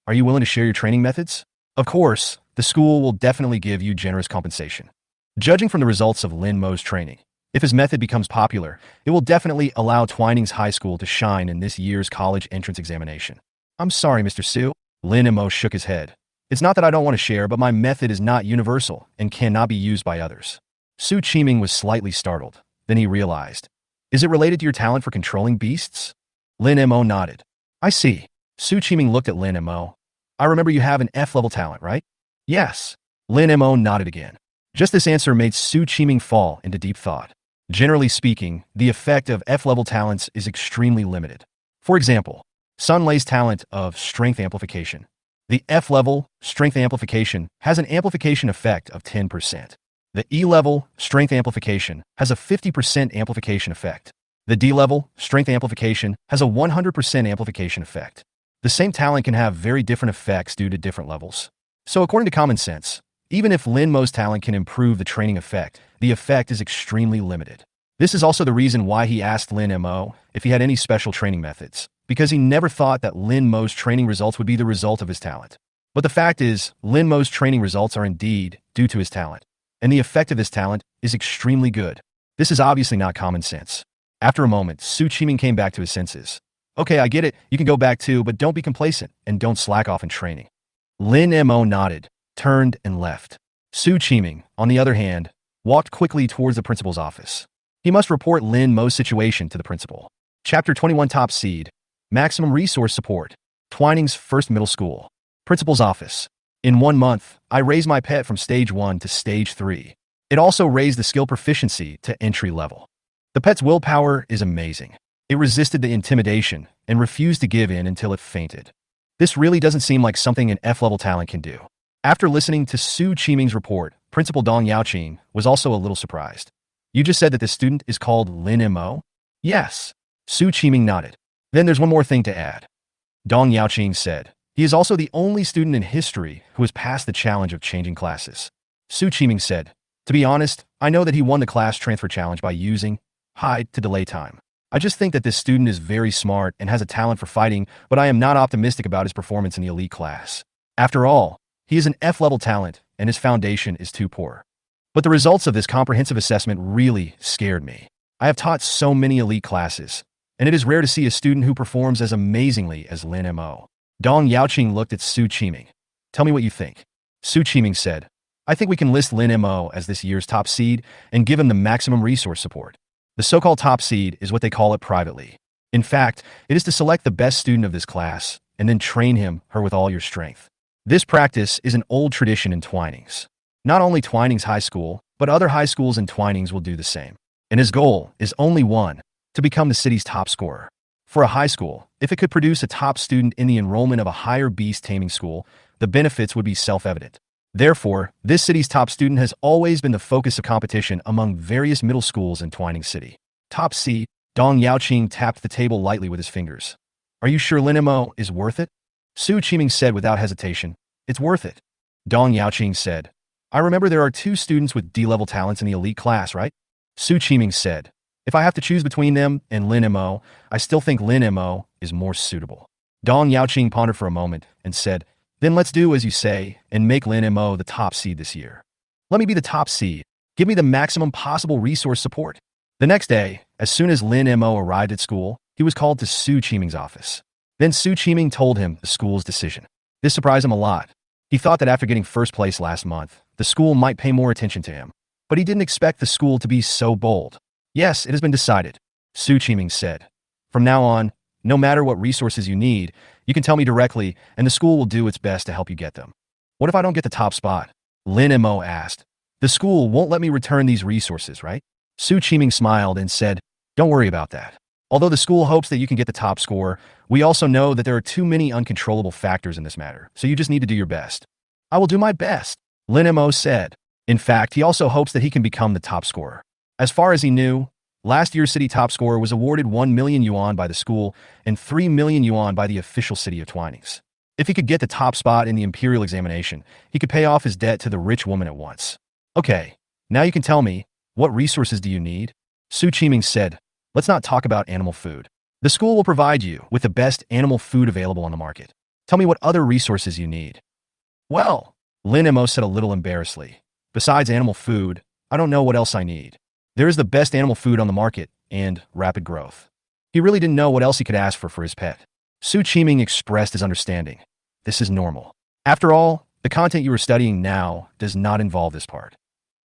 Are you willing to share your training methods? Of course, the school will definitely give you generous compensation. Judging from the results of Lin Mo's training, if his method becomes popular, it will definitely allow Twining's High School to shine in this year's college entrance examination. I'm sorry, Mr. Su. Lin Mo shook his head. It's not that I don't want to share, but my method is not universal and cannot be used by others. Su Qiming was slightly startled. Then he realized. Is it related to your talent for controlling beasts? Lin Mo nodded. I see. Su Qiming looked at Lin Mo. I remember you have an F-level talent, right? Yes. Lin Mo nodded again. Just this answer made Su Qiming fall into deep thought. Generally speaking, the effect of F-level talents is extremely limited. For example, Sun Lei's talent of strength amplification. The F-level strength amplification has an amplification effect of 10%. The E-level strength amplification has a 50% amplification effect. The D-level strength amplification has a 100% amplification effect. The same talent can have very different effects due to different levels. So according to common sense, even if Lin Mo's talent can improve the training effect, the effect is extremely limited. This is also the reason why he asked Lin Mo if he had any special training methods, because he never thought that Lin Mo's training results would be the result of his talent. But the fact is, Lin Mo's training results are indeed due to his talent, and the effect of his talent is extremely good. This is obviously not common sense. After a moment, Su Qiming came back to his senses. Okay, I get it, you can go back too, but don't be complacent, and don't slack off in training. Lin Mo nodded, turned, and left. Su Qiming, on the other hand, walked quickly towards the principal's office. He must report Lin Mo's situation to the principal. Chapter 21 Top Seed. Maximum Resource Support. Twining's First Middle School. Principal's Office. In 1 month, I raised my pet from Stage 1 to Stage 3. It also raised the skill proficiency to entry level. The pet's willpower is amazing. It resisted the intimidation and refused to give in until it fainted. This really doesn't seem like something an F-level talent can do. After listening to Su Qiming's report, Principal Dong Yaoqing was also a little surprised. You just said that this student is called Lin Mo? Yes. Su Qiming nodded. Then there's one more thing to add. Dong Yaoqing said. He is also the only student in history who has passed the challenge of changing classes. Su Qiming said, To be honest, I know that he won the class transfer challenge by using hide to delay time. I just think that this student is very smart and has a talent for fighting, but I am not optimistic about his performance in the elite class. After all, he is an F-level talent and his foundation is too poor. But the results of this comprehensive assessment really scared me. I have taught so many elite classes, and it is rare to see a student who performs as amazingly as Lin Mo. Dong Yaoqing looked at Su Qiming. Tell me what you think. Su Qiming said, I think we can list Lin Mo as this year's top seed and give him the maximum resource support. The so-called top seed is what they call it privately. In fact, it is to select the best student of this class and then train her with all your strength. This practice is an old tradition in Twinings. Not only Twinings High School, but other high schools in Twinings will do the same. And his goal is only one, to become the city's top scorer. For a high school, if it could produce a top student in the enrollment of a higher beast taming school, the benefits would be self-evident. Therefore, this city's top student has always been the focus of competition among various middle schools in Twining City. Top seed, Dong Yaoqing tapped the table lightly with his fingers. Are you sure Lin Mo is worth it? Su Qiming said without hesitation, It's worth it. Dong Yaoqing said, I remember there are 2 students with D-level talents in the elite class, right? Su Qiming said, If I have to choose between them and Lin Mo, I still think Lin Mo is more suitable. Dong Yaoqing pondered for a moment and said, Then let's do as you say and make Lin Mo the top seed this year. Let me be the top seed. Give me the maximum possible resource support. The next day, as soon as Lin Mo arrived at school, he was called to Su Qiming's office. Then Su Qiming told him the school's decision. This surprised him a lot. He thought that after getting first place last month, the school might pay more attention to him. But he didn't expect the school to be so bold. Yes, it has been decided, Su Qiming said. From now on, No matter what resources you need, you can tell me directly, and the school will do its best to help you get them. What if I don't get the top spot? Lin Mo asked. The school won't let me return these resources, right? Su Qiming smiled and said, don't worry about that. Although the school hopes that you can get the top score, we also know that there are too many uncontrollable factors in this matter, so you just need to do your best. I will do my best, Lin Mo said. In fact, he also hopes that he can become the top scorer. As far as he knew, last year's city top scorer was awarded 1 million yuan by the school and 3 million yuan by the official city of Twinings. If he could get the top spot in the imperial examination, he could pay off his debt to the rich woman at once. Okay, now you can tell me, what resources do you need? Su Qiming said, let's not talk about animal food. The school will provide you with the best animal food available on the market. Tell me what other resources you need. Well, Lin Mo said a little embarrassedly. Besides animal food, I don't know what else I need. There is the best animal food on the market and rapid growth. He really didn't know what else he could ask for his pet. Su Qiming expressed his understanding. This is normal. After all, the content you are studying now does not involve this part.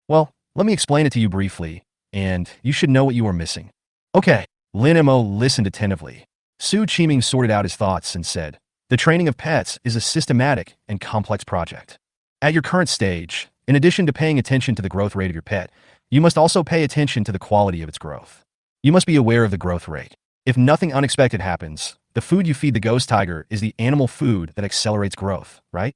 Well, let me explain it to you briefly, and you should know what you are missing. Okay, Lin Mo listened attentively. Su Qiming sorted out his thoughts and said, the training of pets is a systematic and complex project. At your current stage, in addition to paying attention to the growth rate of your pet, you must also pay attention to the quality of its growth. You must be aware of the growth rate. If nothing unexpected happens, the food you feed the ghost tiger is the animal food that accelerates growth, right?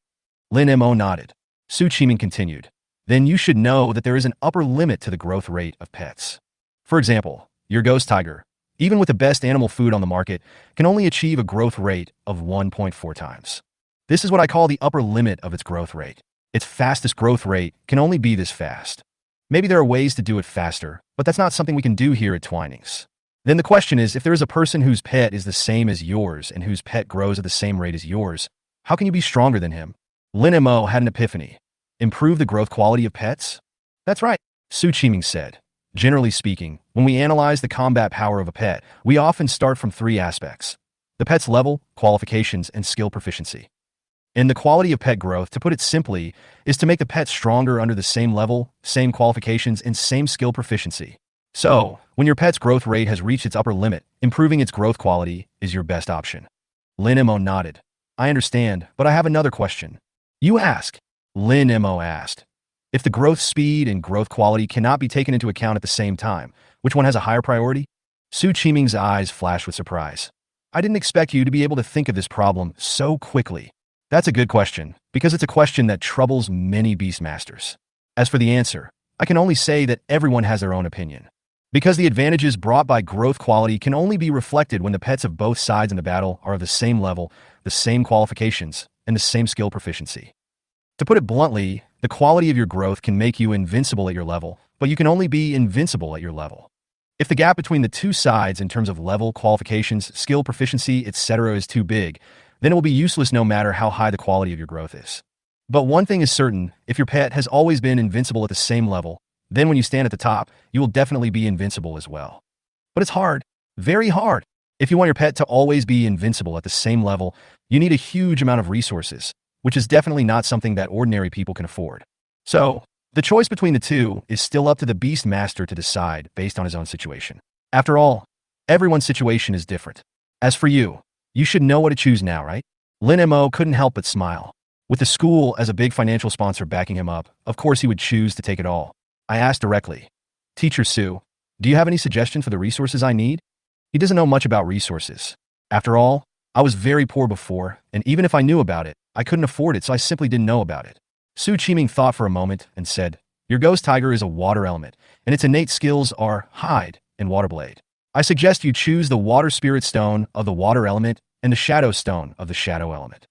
Lin Mo nodded. Su Qiming continued. Then you should know that there is an upper limit to the growth rate of pets. For example, your ghost tiger, even with the best animal food on the market, can only achieve a growth rate of 1.4 times. This is what I call the upper limit of its growth rate. Its fastest growth rate can only be this fast. Maybe there are ways to do it faster, but that's not something we can do here at Twinings. Then the question is, if there is a person whose pet is the same as yours and whose pet grows at the same rate as yours, how can you be stronger than him? Lin Mo had an epiphany. Improve the growth quality of pets? That's right, Su Qiming said. Generally speaking, when we analyze the combat power of a pet, we often start from 3 aspects: the pet's level, qualifications, and skill proficiency. And the quality of pet growth, to put it simply, is to make the pet stronger under the same level, same qualifications, and same skill proficiency. So, when your pet's growth rate has reached its upper limit, improving its growth quality is your best option. Lin Mo nodded. I understand, but I have another question. You ask. Lin Mo asked. If the growth speed and growth quality cannot be taken into account at the same time, which one has a higher priority? Su Qiming's eyes flashed with surprise. I didn't expect you to be able to think of this problem so quickly. That's a good question, because it's a question that troubles many beastmasters. As for the answer, I can only say that everyone has their own opinion. Because the advantages brought by growth quality can only be reflected when the pets of both sides in the battle are of the same level, the same qualifications, and the same skill proficiency. To put it bluntly, the quality of your growth can make you invincible at your level, but you can only be invincible at your level. If the gap between the two sides in terms of level, qualifications, skill proficiency, etc. is too big, then it will be useless no matter how high the quality of your growth is. But one thing is certain, if your pet has always been invincible at the same level, then when you stand at the top, you will definitely be invincible as well. But it's hard, very hard. If you want your pet to always be invincible at the same level, you need a huge amount of resources, which is definitely not something that ordinary people can afford. So, the choice between the two is still up to the beast master to decide based on his own situation. After all, everyone's situation is different. As for you, you should know what to choose now, right? Lin Mo couldn't help but smile. With the school as a big financial sponsor backing him up, of course he would choose to take it all. I asked directly, Teacher Su, do you have any suggestion for the resources I need? He doesn't know much about resources. After all, I was very poor before, and even if I knew about it, I couldn't afford it, so I simply didn't know about it. Su Qiming thought for a moment and said, your ghost tiger is a water element, and its innate skills are hide and water blade. I suggest you choose the water spirit stone of the water element and the shadow stone of the shadow element.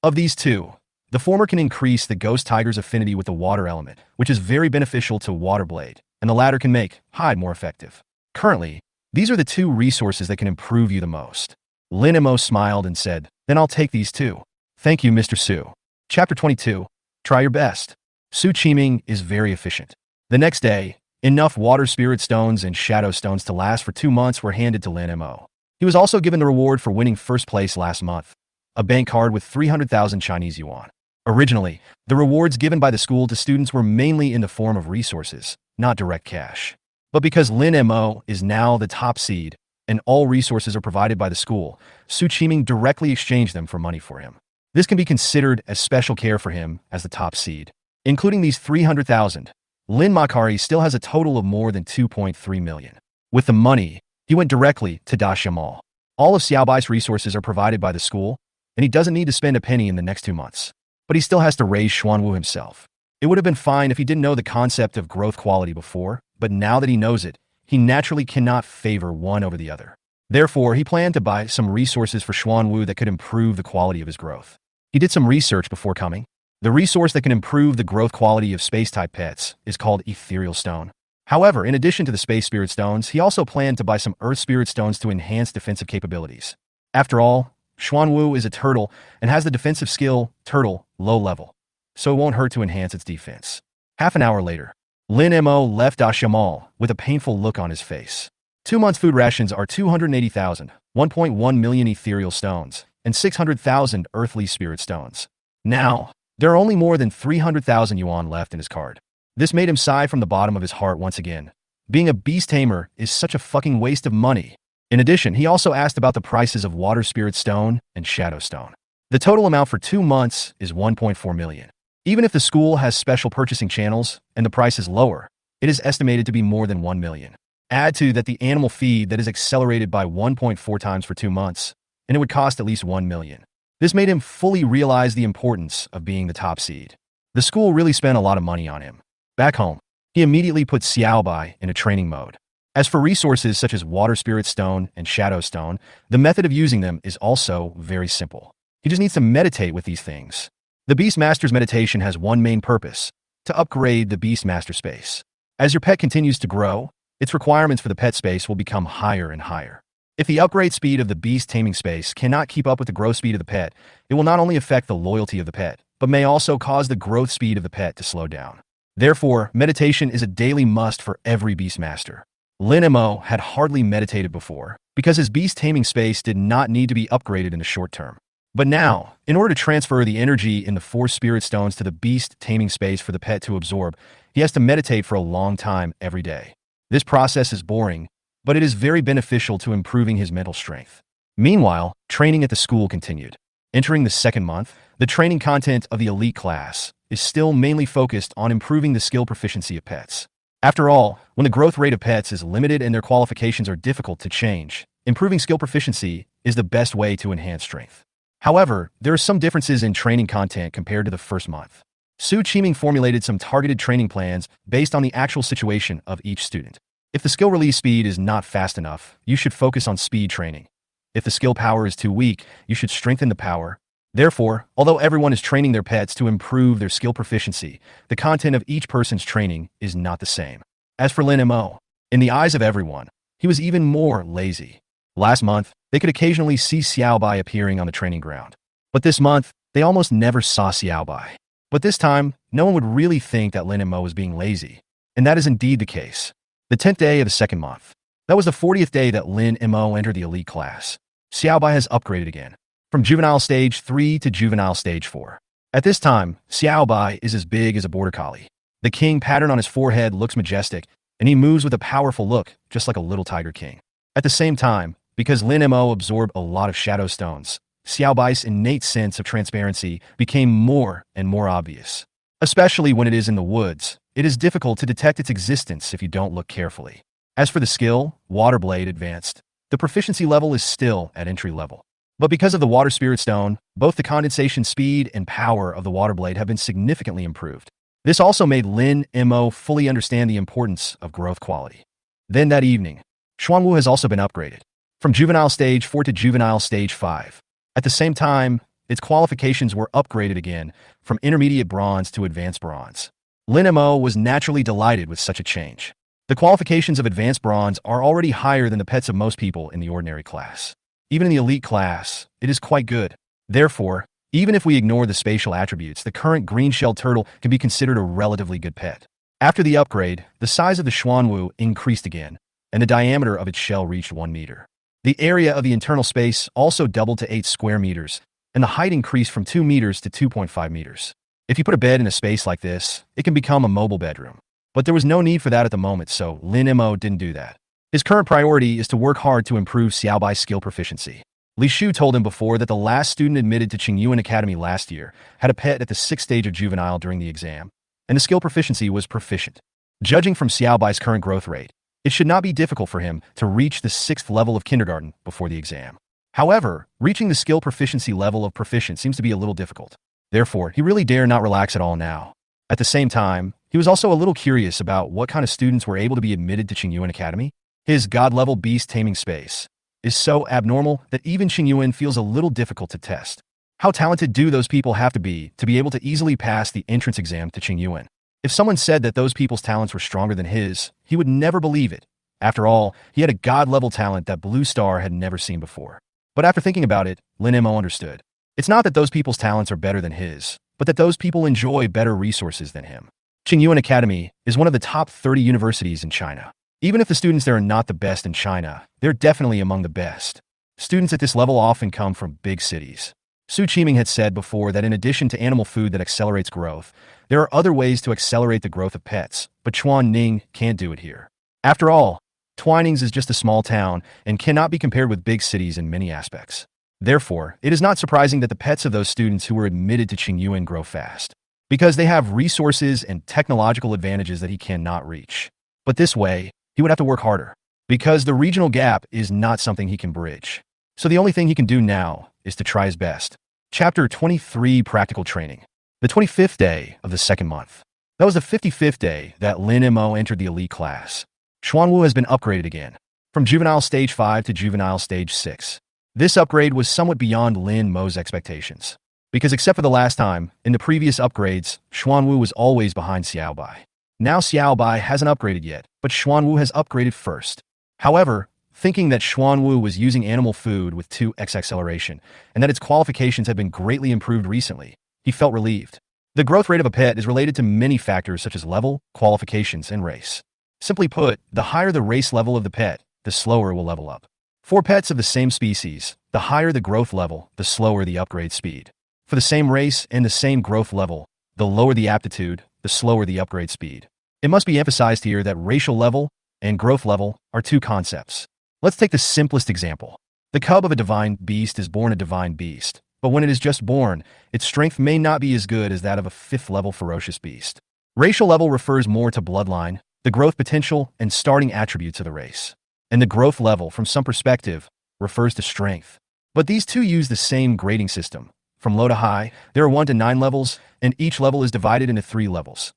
Of these two, the former can increase the ghost tiger's affinity with the water element, which is very beneficial to water blade, and the latter can make hide more effective. Currently, these are the two resources that can improve you the most. Lin Mo smiled and said, then I'll take these two. Thank you, Mr. Su. Chapter 22. Try your best. Su Qiming is very efficient. The next day, enough water spirit stones and shadow stones to last for 2 months were handed to Lin Mo. He was also given the reward for winning first place last month, a bank card with 300,000 Chinese yuan. Originally, the rewards given by the school to students were mainly in the form of resources, not direct cash. But because Lin Mo is now the top seed, and all resources are provided by the school, Su Qiming directly exchanged them for money for him. This can be considered as special care for him as the top seed. Including these 300,000, Lin Makari still has a total of more than 2.3 million. With the money, he went directly to Dashiamal. All of Xiaobai's resources are provided by the school, and he doesn't need to spend a penny in the next 2 months. But he still has to raise Xuanwu himself. It would have been fine if he didn't know the concept of growth quality before, but now that he knows it, he naturally cannot favor one over the other. Therefore, he planned to buy some resources for Xuanwu that could improve the quality of his growth. He did some research before coming. The resource that can improve the growth quality of space-type pets is called Ethereal Stone. However, in addition to the Space Spirit Stones, he also planned to buy some Earth Spirit Stones to enhance defensive capabilities. After all, Xuanwu is a turtle and has the defensive skill Turtle, low level, so it won't hurt to enhance its defense. Half an hour later, Lin Mo left Dashiamal with a painful look on his face. 2 months' food rations are 280,000, 1.1 million Ethereal Stones, and 600,000 Earthly Spirit Stones. Now, there are only more than 300,000 yuan left in his card. This made him sigh from the bottom of his heart once again. Being a beast tamer is such a fucking waste of money. In addition, he also asked about the prices of Water Spirit Stone and Shadow Stone. The total amount for 2 months is 1.4 million. Even if the school has special purchasing channels and the price is lower, it is estimated to be more than 1 million. Add to that the animal feed that is accelerated by 1.4 times for 2 months, and it would cost at least 1 million. This made him fully realize the importance of being the top seed. The school really spent a lot of money on him. Back home, he immediately put Xiaobai in a training mode. As for resources such as Water Spirit Stone and Shadow Stone, the method of using them is also very simple. He just needs to meditate with these things. The Beastmaster's meditation has one main purpose: to upgrade the Beastmaster space. As your pet continues to grow, its requirements for the pet space will become higher and higher. If the upgrade speed of the beast taming space cannot keep up with the growth speed of the pet, it will not only affect the loyalty of the pet, but may also cause the growth speed of the pet to slow down. Therefore, meditation is a daily must for every Beastmaster. Lin Mo had hardly meditated before, because his beast taming space did not need to be upgraded in the short term. But now, in order to transfer the energy in the 4 spirit stones to the beast taming space for the pet to absorb, he has to meditate for a long time every day. This process is boring, but it is very beneficial to improving his mental strength. Meanwhile, training at the school continued. Entering the 2nd month, the training content of the elite class is still mainly focused on improving the skill proficiency of pets. After all, when the growth rate of pets is limited and their qualifications are difficult to change, improving skill proficiency is the best way to enhance strength. However, there are some differences in training content compared to the 1st month. Su Qiming formulated some targeted training plans based on the actual situation of each student. If the skill release speed is not fast enough, you should focus on speed training. If the skill power is too weak, you should strengthen the power. Therefore, although everyone is training their pets to improve their skill proficiency, the content of each person's training is not the same. As for Lin Mo, in the eyes of everyone, he was even more lazy. Last month, they could occasionally see Xiaobai appearing on the training ground. But this month, they almost never saw Xiaobai. But this time, no one would really think that Lin Mo was being lazy. And that is indeed the case. The 10th day of the 2nd month. That was the 40th day that Lin Mo entered the elite class. Xiaobai has upgraded again, from juvenile stage 3 to juvenile stage 4. At this time, Xiaobai is as big as a border collie. The king pattern on his forehead looks majestic, and he moves with a powerful look, just like a little tiger king. At the same time, because Lin Mo absorbed a lot of shadow stones, Xiaobai's innate sense of transparency became more and more obvious. Especially when it is in the woods, it is difficult to detect its existence if you don't look carefully. As for the skill, Water Blade Advanced, the proficiency level is still at entry level. But because of the Water Spirit Stone, both the condensation speed and power of the Water Blade have been significantly improved. This also made Lin Mo fully understand the importance of growth quality. Then that evening, Xuanwu has also been upgraded, from juvenile stage 4 to juvenile stage 5. At the same time, its qualifications were upgraded again, from intermediate bronze to advanced bronze. Lin Mo was naturally delighted with such a change. The qualifications of advanced bronze are already higher than the pets of most people in the ordinary class. Even in the elite class, it is quite good. Therefore, even if we ignore the spatial attributes, the current green-shelled turtle can be considered a relatively good pet. After the upgrade, the size of the Xuanwu increased again, and the diameter of its shell reached 1 meter. The area of the internal space also doubled to 8 square meters, and the height increased from 2 meters to 2.5 meters. If you put a bed in a space like this, it can become a mobile bedroom. But there was no need for that at the moment, so Lin Mo didn't do that. His current priority is to work hard to improve Xiaobai's skill proficiency. Li Shu told him before that the last student admitted to Qingyuan Academy last year had a pet at the 6th stage of juvenile during the exam, and the skill proficiency was proficient. Judging from Xiaobai's current growth rate, it should not be difficult for him to reach the 6th level of kindergarten before the exam. However, reaching the skill proficiency level of proficient seems to be a little difficult. Therefore, he really dare not relax at all now. At the same time, he was also a little curious about what kind of students were able to be admitted to Qingyuan Academy. His god-level beast taming space is so abnormal that even Qingyuan feels a little difficult to test. How talented do those people have to be able to easily pass the entrance exam to Qingyuan? If someone said that those people's talents were stronger than his, he would never believe it. After all, he had a god-level talent that Blue Star had never seen before. But after thinking about it, Lin Mo understood. It's not that those people's talents are better than his, but that those people enjoy better resources than him. Qingyuan Academy is one of the top 30 universities in China. Even if the students there are not the best in China, they're definitely among the best. Students at this level often come from big cities. Su Qiming had said before that in addition to animal food that accelerates growth, there are other ways to accelerate the growth of pets, but Chuan Ning can't do it here. After all, Twinings is just a small town and cannot be compared with big cities in many aspects. Therefore, it is not surprising that the pets of those students who were admitted to Qingyuan grow fast, because they have resources and technological advantages that he cannot reach. But this way, he would have to work harder, because the regional gap is not something he can bridge. So the only thing he can do now is to try his best. Chapter 23 Practical Training. The 25th day of the second month. That was the 55th day that Lin Mo entered the elite class. Xuanwu has been upgraded again, from Juvenile Stage 5 to Juvenile Stage 6. This upgrade was somewhat beyond Lin Mo's expectations, because except for the last time, in the previous upgrades, Xuanwu was always behind Xiaobai. Now Xiaobai hasn't upgraded yet, but Xuanwu has upgraded first. However, thinking that Xuanwu was using animal food with 2x acceleration, and that its qualifications had been greatly improved recently, he felt relieved. The growth rate of a pet is related to many factors such as level, qualifications, and race. Simply put, the higher the race level of the pet, the slower it will level up. For pets of the same species, the higher the growth level, the slower the upgrade speed. For the same race and the same growth level, the lower the aptitude, the slower the upgrade speed. It must be emphasized here that racial level and growth level are two concepts. Let's take the simplest example. The cub of a divine beast is born a divine beast, but when it is just born, its strength may not be as good as that of a 5th level ferocious beast. Racial level refers more to bloodline, the growth potential, and starting attributes of the race. And the growth level, from some perspective, refers to strength. But these two use the same grading system. From low to high, there are 1 to 9 levels, and each level is divided into 3 levels: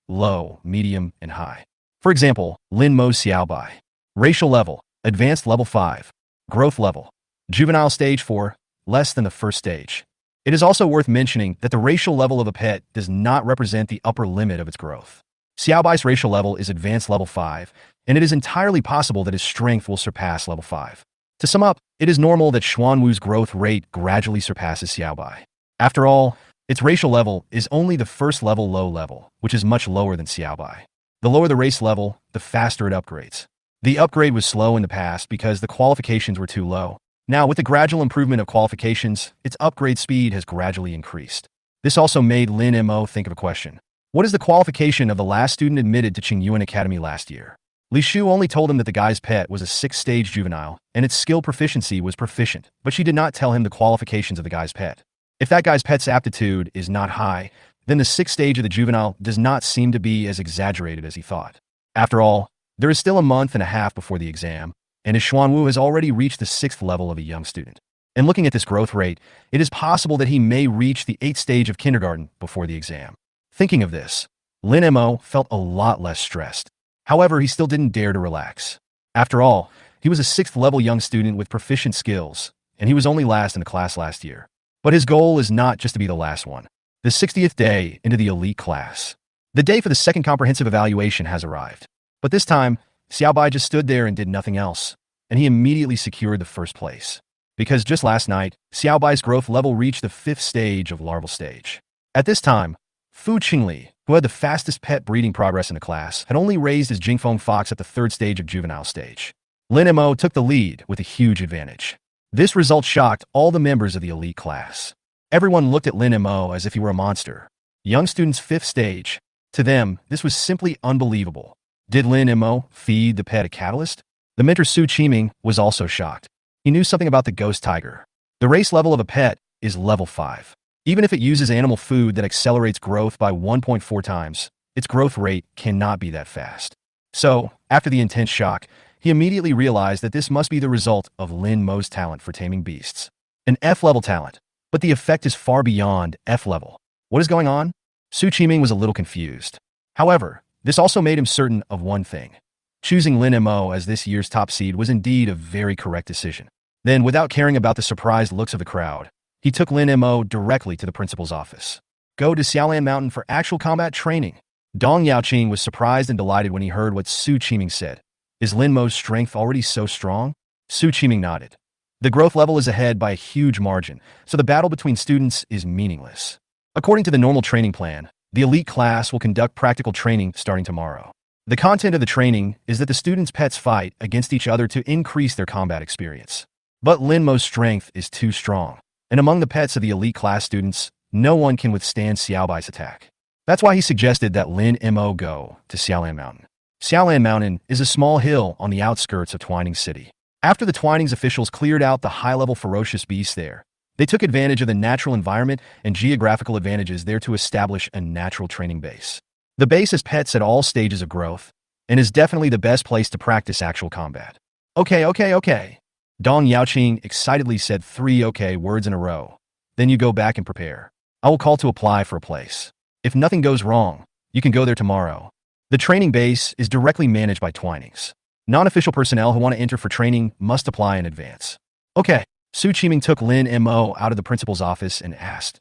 low, medium, and high. For example, Lin Mo Xiaobai. Racial level, advanced level 5. Growth level, juvenile stage 4, less than the first stage. It is also worth mentioning that the racial level of a pet does not represent the upper limit of its growth. Xiaobai's racial level is advanced level 5, and it is entirely possible that his strength will surpass level 5. To sum up, it is normal that Xuanwu's growth rate gradually surpasses Xiaobai. After all, its racial level is only the first level low level, which is much lower than Xiaobai. The lower the race level, the faster it upgrades. The upgrade was slow in the past because the qualifications were too low. Now, with the gradual improvement of qualifications, its upgrade speed has gradually increased. This also made Lin Mo think of a question. What is the qualification of the last student admitted to Qingyuan Academy last year? Li Shu only told him that the guy's pet was a 6th-stage juvenile, and its skill proficiency was proficient, but she did not tell him the qualifications of the guy's pet. If that guy's pet's aptitude is not high, then the 6th stage of the juvenile does not seem to be as exaggerated as he thought. After all, there is still a month and a half before the exam, and his Xuanwu has already reached the 6th level of a young student. And looking at this growth rate, it is possible that he may reach the 8th stage of kindergarten before the exam. Thinking of this, Lin Mo felt a lot less stressed. However, he still didn't dare to relax. After all, he was a 6th level young student with proficient skills, and he was only last in the class last year. But his goal is not just to be the last one. The 60th day into the elite class. The day for the second comprehensive evaluation has arrived. But this time, Xiaobai just stood there and did nothing else, and he immediately secured the first place. Because just last night, Xiaobai's growth level reached the 5th stage of larval stage. At this time, Fu Qingli, who had the fastest pet breeding progress in the class, had only raised his Jingfeng fox at the 3rd stage of juvenile stage. Lin Mo took the lead with a huge advantage. This result shocked all the members of the elite class. Everyone looked at Lin Mo as if he were a monster. Young student's 5th stage. To them, this was simply unbelievable. Did Lin Mo feed the pet a catalyst? The mentor Su Qiming was also shocked. He knew something about the ghost tiger. The race level of a pet is level 5. Even if it uses animal food that accelerates growth by 1.4 times, its growth rate cannot be that fast. So, after the intense shock, he immediately realized that this must be the result of Lin Mo's talent for taming beasts. An F-level talent, but the effect is far beyond F-level. What is going on? Su Qiming was a little confused. However, this also made him certain of one thing. Choosing Lin Mo as this year's top seed was indeed a very correct decision. Then, without caring about the surprised looks of the crowd, he took Lin Mo directly to the principal's office. Go to Xiaolan Mountain for actual combat training. Dong Yaoqing was surprised and delighted when he heard what Su Qiming said. Is Lin Mo's strength already so strong? Su Qiming nodded. The growth level is ahead by a huge margin, so the battle between students is meaningless. According to the normal training plan, the elite class will conduct practical training starting tomorrow. The content of the training is that the students' pets fight against each other to increase their combat experience. But Lin Mo's strength is too strong, and among the pets of the elite class students, no one can withstand Xiaobai's attack. That's why he suggested that Lin Mo go to Xiaolan Mountain. Xiaolan Mountain is a small hill on the outskirts of Chuan Ning City. After the Twinings officials cleared out the high-level ferocious beasts there, they took advantage of the natural environment and geographical advantages there to establish a natural training base. The base has pets at all stages of growth, and is definitely the best place to practice actual combat. Okay. Dong Yaoqing excitedly said 3 okay words in a row. Then you go back and prepare. I will call to apply for a place. If nothing goes wrong, you can go there tomorrow. The training base is directly managed by Twinings. Non-official personnel who want to enter for training must apply in advance. Okay. Su Qiming took Lin Mo out of the principal's office and asked,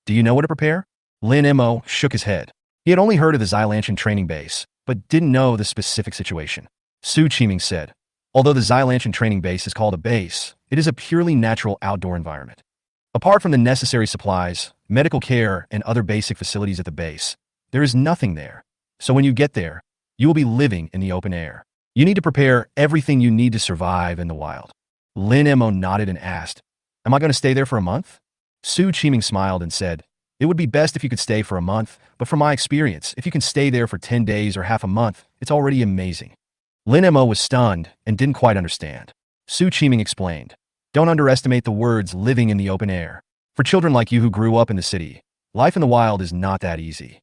do you know what to prepare? Lin Mo shook his head. He had only heard of the Xilanshan training base, but didn't know the specific situation. Su Qiming said, although the Xilanshan training base is called a base, it is a purely natural outdoor environment. Apart from the necessary supplies, medical care, and other basic facilities at the base, there is nothing there. So when you get there, you will be living in the open air. You need to prepare everything you need to survive in the wild. Lin Mo nodded and asked, am I going to stay there for a month? Su Qiming smiled and said, it would be best if you could stay for a month, but from my experience, if you can stay there for 10 days or half a month, it's already amazing. Lin Mo was stunned and didn't quite understand. Su Qiming explained, don't underestimate the words living in the open air. For children like you who grew up in the city, life in the wild is not that easy.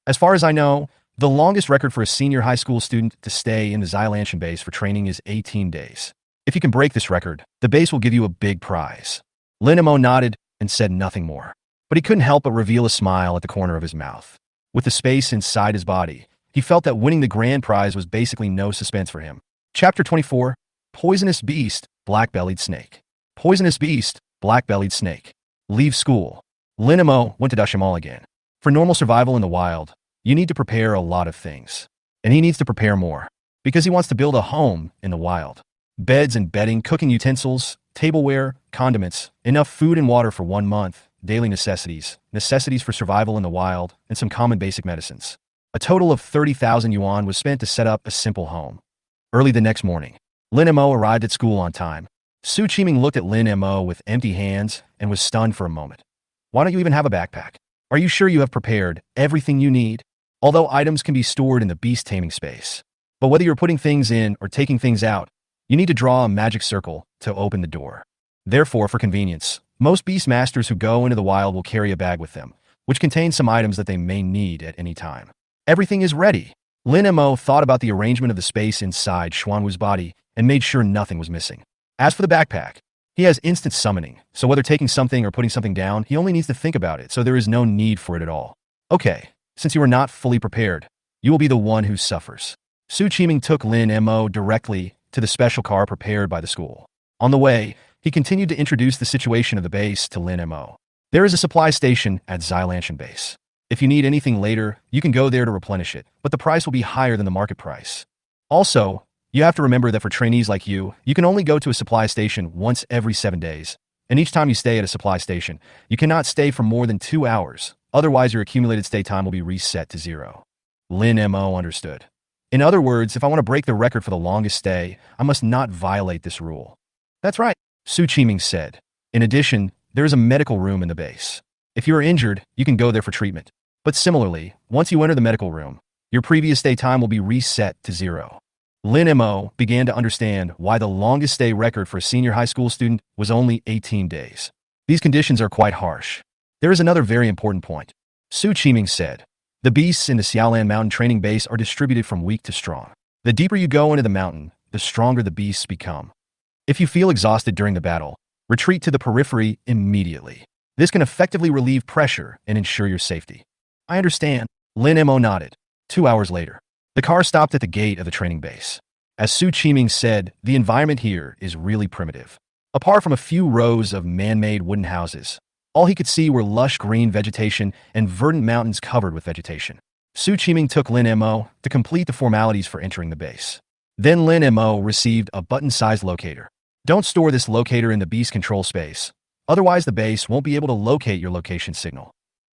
As far as I know, the longest record for a senior high school student to stay in the Xilanshan base for training is 18 days. If you can break this record, the base will give you a big prize. Lin Mo nodded and said nothing more. But he couldn't help but reveal a smile at the corner of his mouth. With the space inside his body, he felt that winning the grand prize was basically no suspense for him. Chapter 24, Poisonous Beast, Black-Bellied Snake. Poisonous Beast, Black-Bellied Snake. Leave school. Lin Mo went to Dashimal again. For normal survival in the wild, you need to prepare a lot of things. And he needs to prepare more, because he wants to build a home in the wild. Beds and bedding, cooking utensils, tableware, condiments, enough food and water for 1 month, daily necessities for survival in the wild, and some common basic medicines. A total of 30,000 yuan was spent to set up a simple home. Early the next morning, Lin Mo arrived at school on time. Su Qiming looked at Lin Mo with empty hands and was stunned for a moment. Why don't you even have a backpack? Are you sure you have prepared everything you need? Although items can be stored in the beast taming space. But whether you're putting things in or taking things out, you need to draw a magic circle to open the door. Therefore, for convenience, most beast masters who go into the wild will carry a bag with them, which contains some items that they may need at any time. Everything is ready. Lin Mo thought about the arrangement of the space inside Xuanwu's body and made sure nothing was missing. As for the backpack, he has instant summoning, so whether taking something or putting something down, he only needs to think about it, so there is no need for it at all. Okay, since you are not fully prepared, you will be the one who suffers. Su Qiming took Lin Mo directly to the special car prepared by the school. On the way, he continued to introduce the situation of the base to Lin Mo. There is a supply station at Xilanshan base. If you need anything later, you can go there to replenish it, but the price will be higher than the market price. Also, you have to remember that for trainees like you, you can only go to a supply station once every 7 days. And each time you stay at a supply station, you cannot stay for more than 2 hours. Otherwise, your accumulated stay time will be reset to 0. Lin Mo understood. In other words, if I want to break the record for the longest stay, I must not violate this rule. That's right, Su Qiming said. In addition, there is a medical room in the base. If you are injured, you can go there for treatment. But similarly, once you enter the medical room, your previous stay time will be reset to 0. Lin Mo began to understand why the longest stay record for a senior high school student was only 18 days. These conditions are quite harsh. There is another very important point. Su Qiming said, the beasts in the Xiaolan Mountain training base are distributed from weak to strong. The deeper you go into the mountain, the stronger the beasts become. If you feel exhausted during the battle, retreat to the periphery immediately. This can effectively relieve pressure and ensure your safety. I understand. Lin Mo nodded. 2 hours later, the car stopped at the gate of the training base. As Su Qiming said, the environment here is really primitive. Apart from a few rows of man-made wooden houses, all he could see were lush green vegetation and verdant mountains covered with vegetation. Su Qiming took Lin Mo to complete the formalities for entering the base. Then Lin Mo received a button-sized locator. Don't store this locator in the beast control space, otherwise the base won't be able to locate your location signal.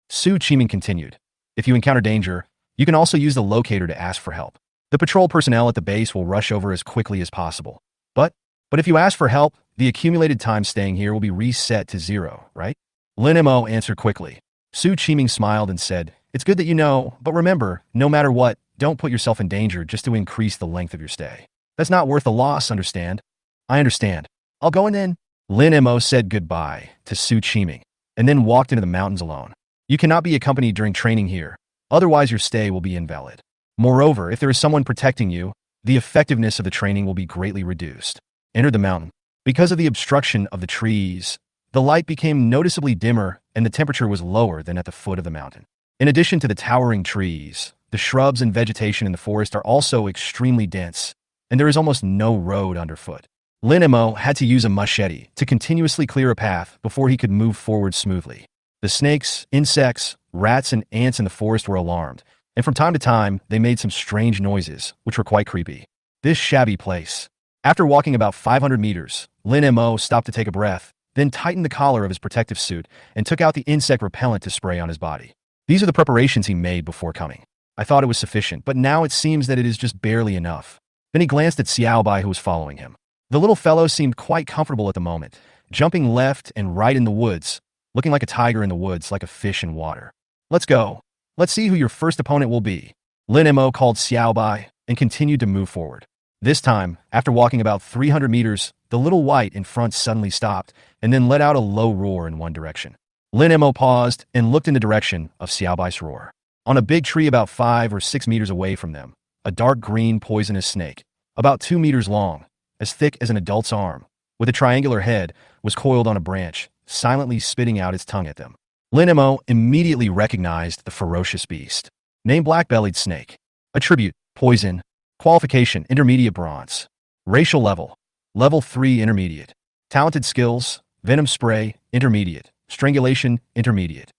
Su Qiming continued, if you encounter danger, you can also use the locator to ask for help. The patrol personnel at the base will rush over as quickly as possible. But if you ask for help, the accumulated time staying here will be reset to 0, right? Lin Mo answered quickly. Su Qiming smiled and said, it's good that you know, but remember, no matter what, don't put yourself in danger just to increase the length of your stay. That's not worth the loss, understand? I understand. I'll go in then. Lin Mo said goodbye to Su Qiming and then walked into the mountains alone. You cannot be accompanied during training here, otherwise your stay will be invalid. Moreover, if there is someone protecting you, the effectiveness of the training will be greatly reduced. Enter the mountain. Because of the obstruction of the trees, the light became noticeably dimmer and the temperature was lower than at the foot of the mountain. In addition to the towering trees, the shrubs and vegetation in the forest are also extremely dense, and there is almost no road underfoot. Lin Mo had to use a machete to continuously clear a path before he could move forward smoothly. The snakes, insects, rats, and ants in the forest were alarmed, and from time to time, they made some strange noises, which were quite creepy. This shabby place. After walking about 500 meters, Lin Mo stopped to take a breath, then tightened the collar of his protective suit and took out the insect repellent to spray on his body. These are the preparations he made before coming. I thought it was sufficient, but now it seems that it is just barely enough. Then he glanced at Xiaobai, who was following him. The little fellow seemed quite comfortable at the moment, jumping left and right in the woods, looking like a tiger in the woods, like a fish in water. Let's go. Let's see who your first opponent will be. Lin Mo called Xiaobai and continued to move forward. This time, after walking about 300 meters, the little white in front suddenly stopped and then let out a low roar in one direction. Lin Mo paused and looked in the direction of Xiaobai's roar. On a big tree about 5 or 6 meters away from them, a dark green poisonous snake, about 2 meters long, as thick as an adult's arm, with a triangular head, was coiled on a branch, silently spitting out its tongue at them. Lin Mo immediately recognized the ferocious beast. Name black-bellied snake. Attribute, poison. Qualification, intermediate bronze. Racial level, level 3 intermediate. Talented skills, venom spray, intermediate. Strangulation, intermediate.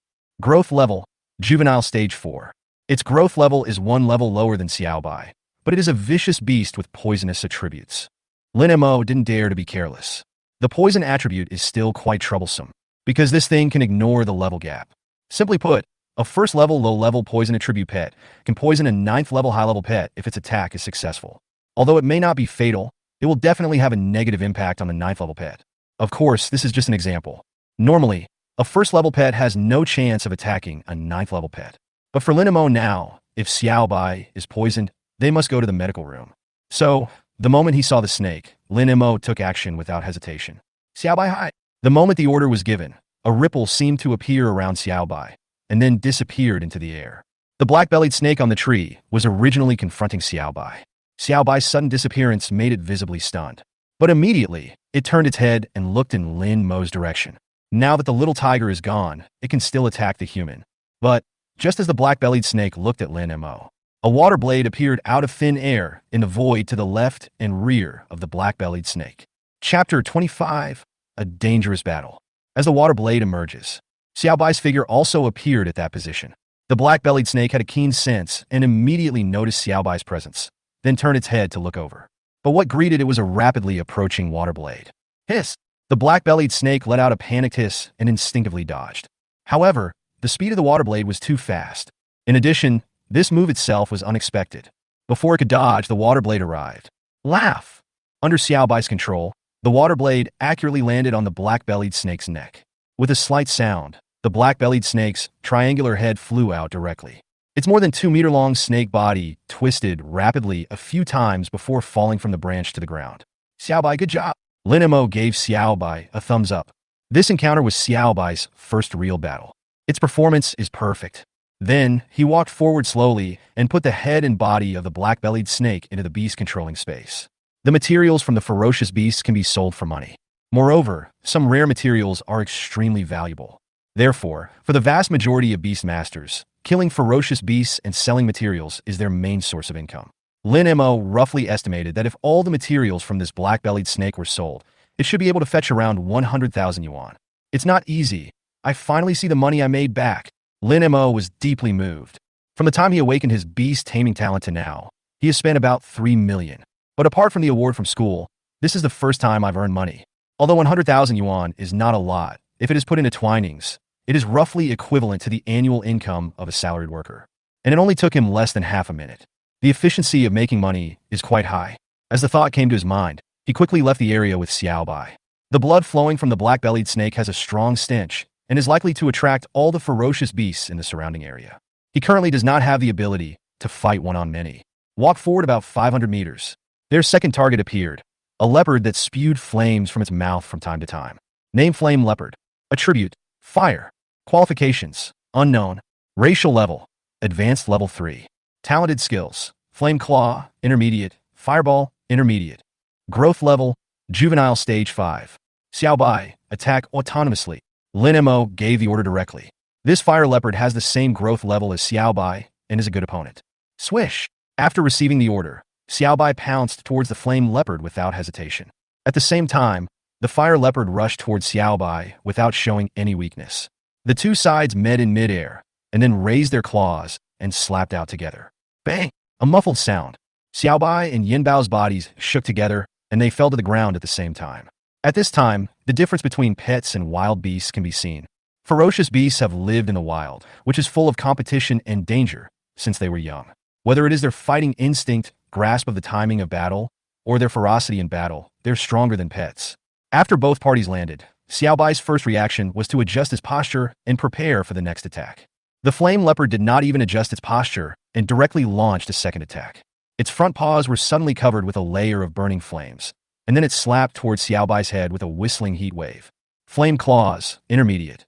Growth level, juvenile stage 4. Its growth level is 1 level lower than Xiaobai, but it is a vicious beast with poisonous attributes. Lin Mo didn't dare to be careless. The poison attribute is still quite troublesome, because this thing can ignore the level gap. Simply put, a first-level low-level poison attribute pet can poison a 9th-level high-level pet if its attack is successful. Although it may not be fatal, it will definitely have a negative impact on the 9th-level pet. Of course, this is just an example. Normally, a first-level pet has no chance of attacking a 9th-level pet. But for Lin Mo now, if Xiaobai is poisoned, they must go to the medical room. So, the moment he saw the snake, Lin Mo took action without hesitation. Xiaobai, hi! The moment the order was given, a ripple seemed to appear around Xiaobai, and then disappeared into the air. The black-bellied snake on the tree was originally confronting Xiaobai. Xiaobai's sudden disappearance made it visibly stunned. But immediately, it turned its head and looked in Lin Mo's direction. Now that the little tiger is gone, it can still attack the human. But, just as the black-bellied snake looked at Lin Mo, a water blade appeared out of thin air in the void to the left and rear of the black-bellied snake. Chapter 25, A Dangerous Battle. As the water blade emerges, Xiaobai's figure also appeared at that position. The black-bellied snake had a keen sense and immediately noticed Xiaobai's presence, then turned its head to look over. But what greeted it was a rapidly approaching water blade. Hiss! The black-bellied snake let out a panicked hiss and instinctively dodged. However, the speed of the water blade was too fast. In addition, this move itself was unexpected. Before it could dodge, the water blade arrived. Laugh! Under Xiaobai's control, the water blade accurately landed on the black-bellied snake's neck. With a slight sound, the black-bellied snake's triangular head flew out directly. Its more than 2-meter-long snake body twisted rapidly a few times before falling from the branch to the ground. Xiaobai, good job. Lin Mo gave Xiaobai a thumbs up. This encounter was Xiaobai's first real battle. Its performance is perfect. Then, he walked forward slowly and put the head and body of the black-bellied snake into the beast controlling space. The materials from the ferocious beasts can be sold for money. Moreover, some rare materials are extremely valuable. Therefore, for the vast majority of beast masters, killing ferocious beasts and selling materials is their main source of income. Lin Mo roughly estimated that if all the materials from this black-bellied snake were sold, it should be able to fetch around 100,000 yuan. It's not easy. I finally see the money I made back. Lin Mo was deeply moved. From the time he awakened his beast taming talent to now, he has spent about 3 million. But apart from the award from school, this is the first time I've earned money. Although 100,000 yuan is not a lot, if it is put into twinings, it is roughly equivalent to the annual income of a salaried worker. And it only took him less than half a minute. The efficiency of making money is quite high. As the thought came to his mind, he quickly left the area with Xiaobai. The blood flowing from the black-bellied snake has a strong stench and is likely to attract all the ferocious beasts in the surrounding area. He currently does not have the ability to fight one-on-many. Walk forward about 500 meters. Their second target appeared, a leopard that spewed flames from its mouth from time to time. Name Flame Leopard. Attribute, Fire. Qualifications, Unknown. Racial level, Advanced level 3. Talented skills, Flame Claw, Intermediate. Fireball, Intermediate. Growth level, Juvenile Stage 5. Xiaobai, attack autonomously. Lin Mo gave the order directly. This fire leopard has the same growth level as Xiaobai and is a good opponent. Swish! After receiving the order, Xiaobai pounced towards the flame leopard without hesitation. At the same time, the fire leopard rushed towards Xiaobai without showing any weakness. The two sides met in midair, and then raised their claws and slapped out together. Bang! A muffled sound. Xiaobai and Yinbao's bodies shook together, and they fell to the ground at the same time. At this time, the difference between pets and wild beasts can be seen. Ferocious beasts have lived in the wild, which is full of competition and danger since they were young. Whether it is their fighting instinct, grasp of the timing of battle, or their ferocity in battle, they're stronger than pets. After both parties landed, Xiaobai's first reaction was to adjust his posture and prepare for the next attack. The flame leopard did not even adjust its posture and directly launched a second attack. Its front paws were suddenly covered with a layer of burning flames, and then it slapped towards Xiaobai's head with a whistling heat wave. Flame Claws, Intermediate.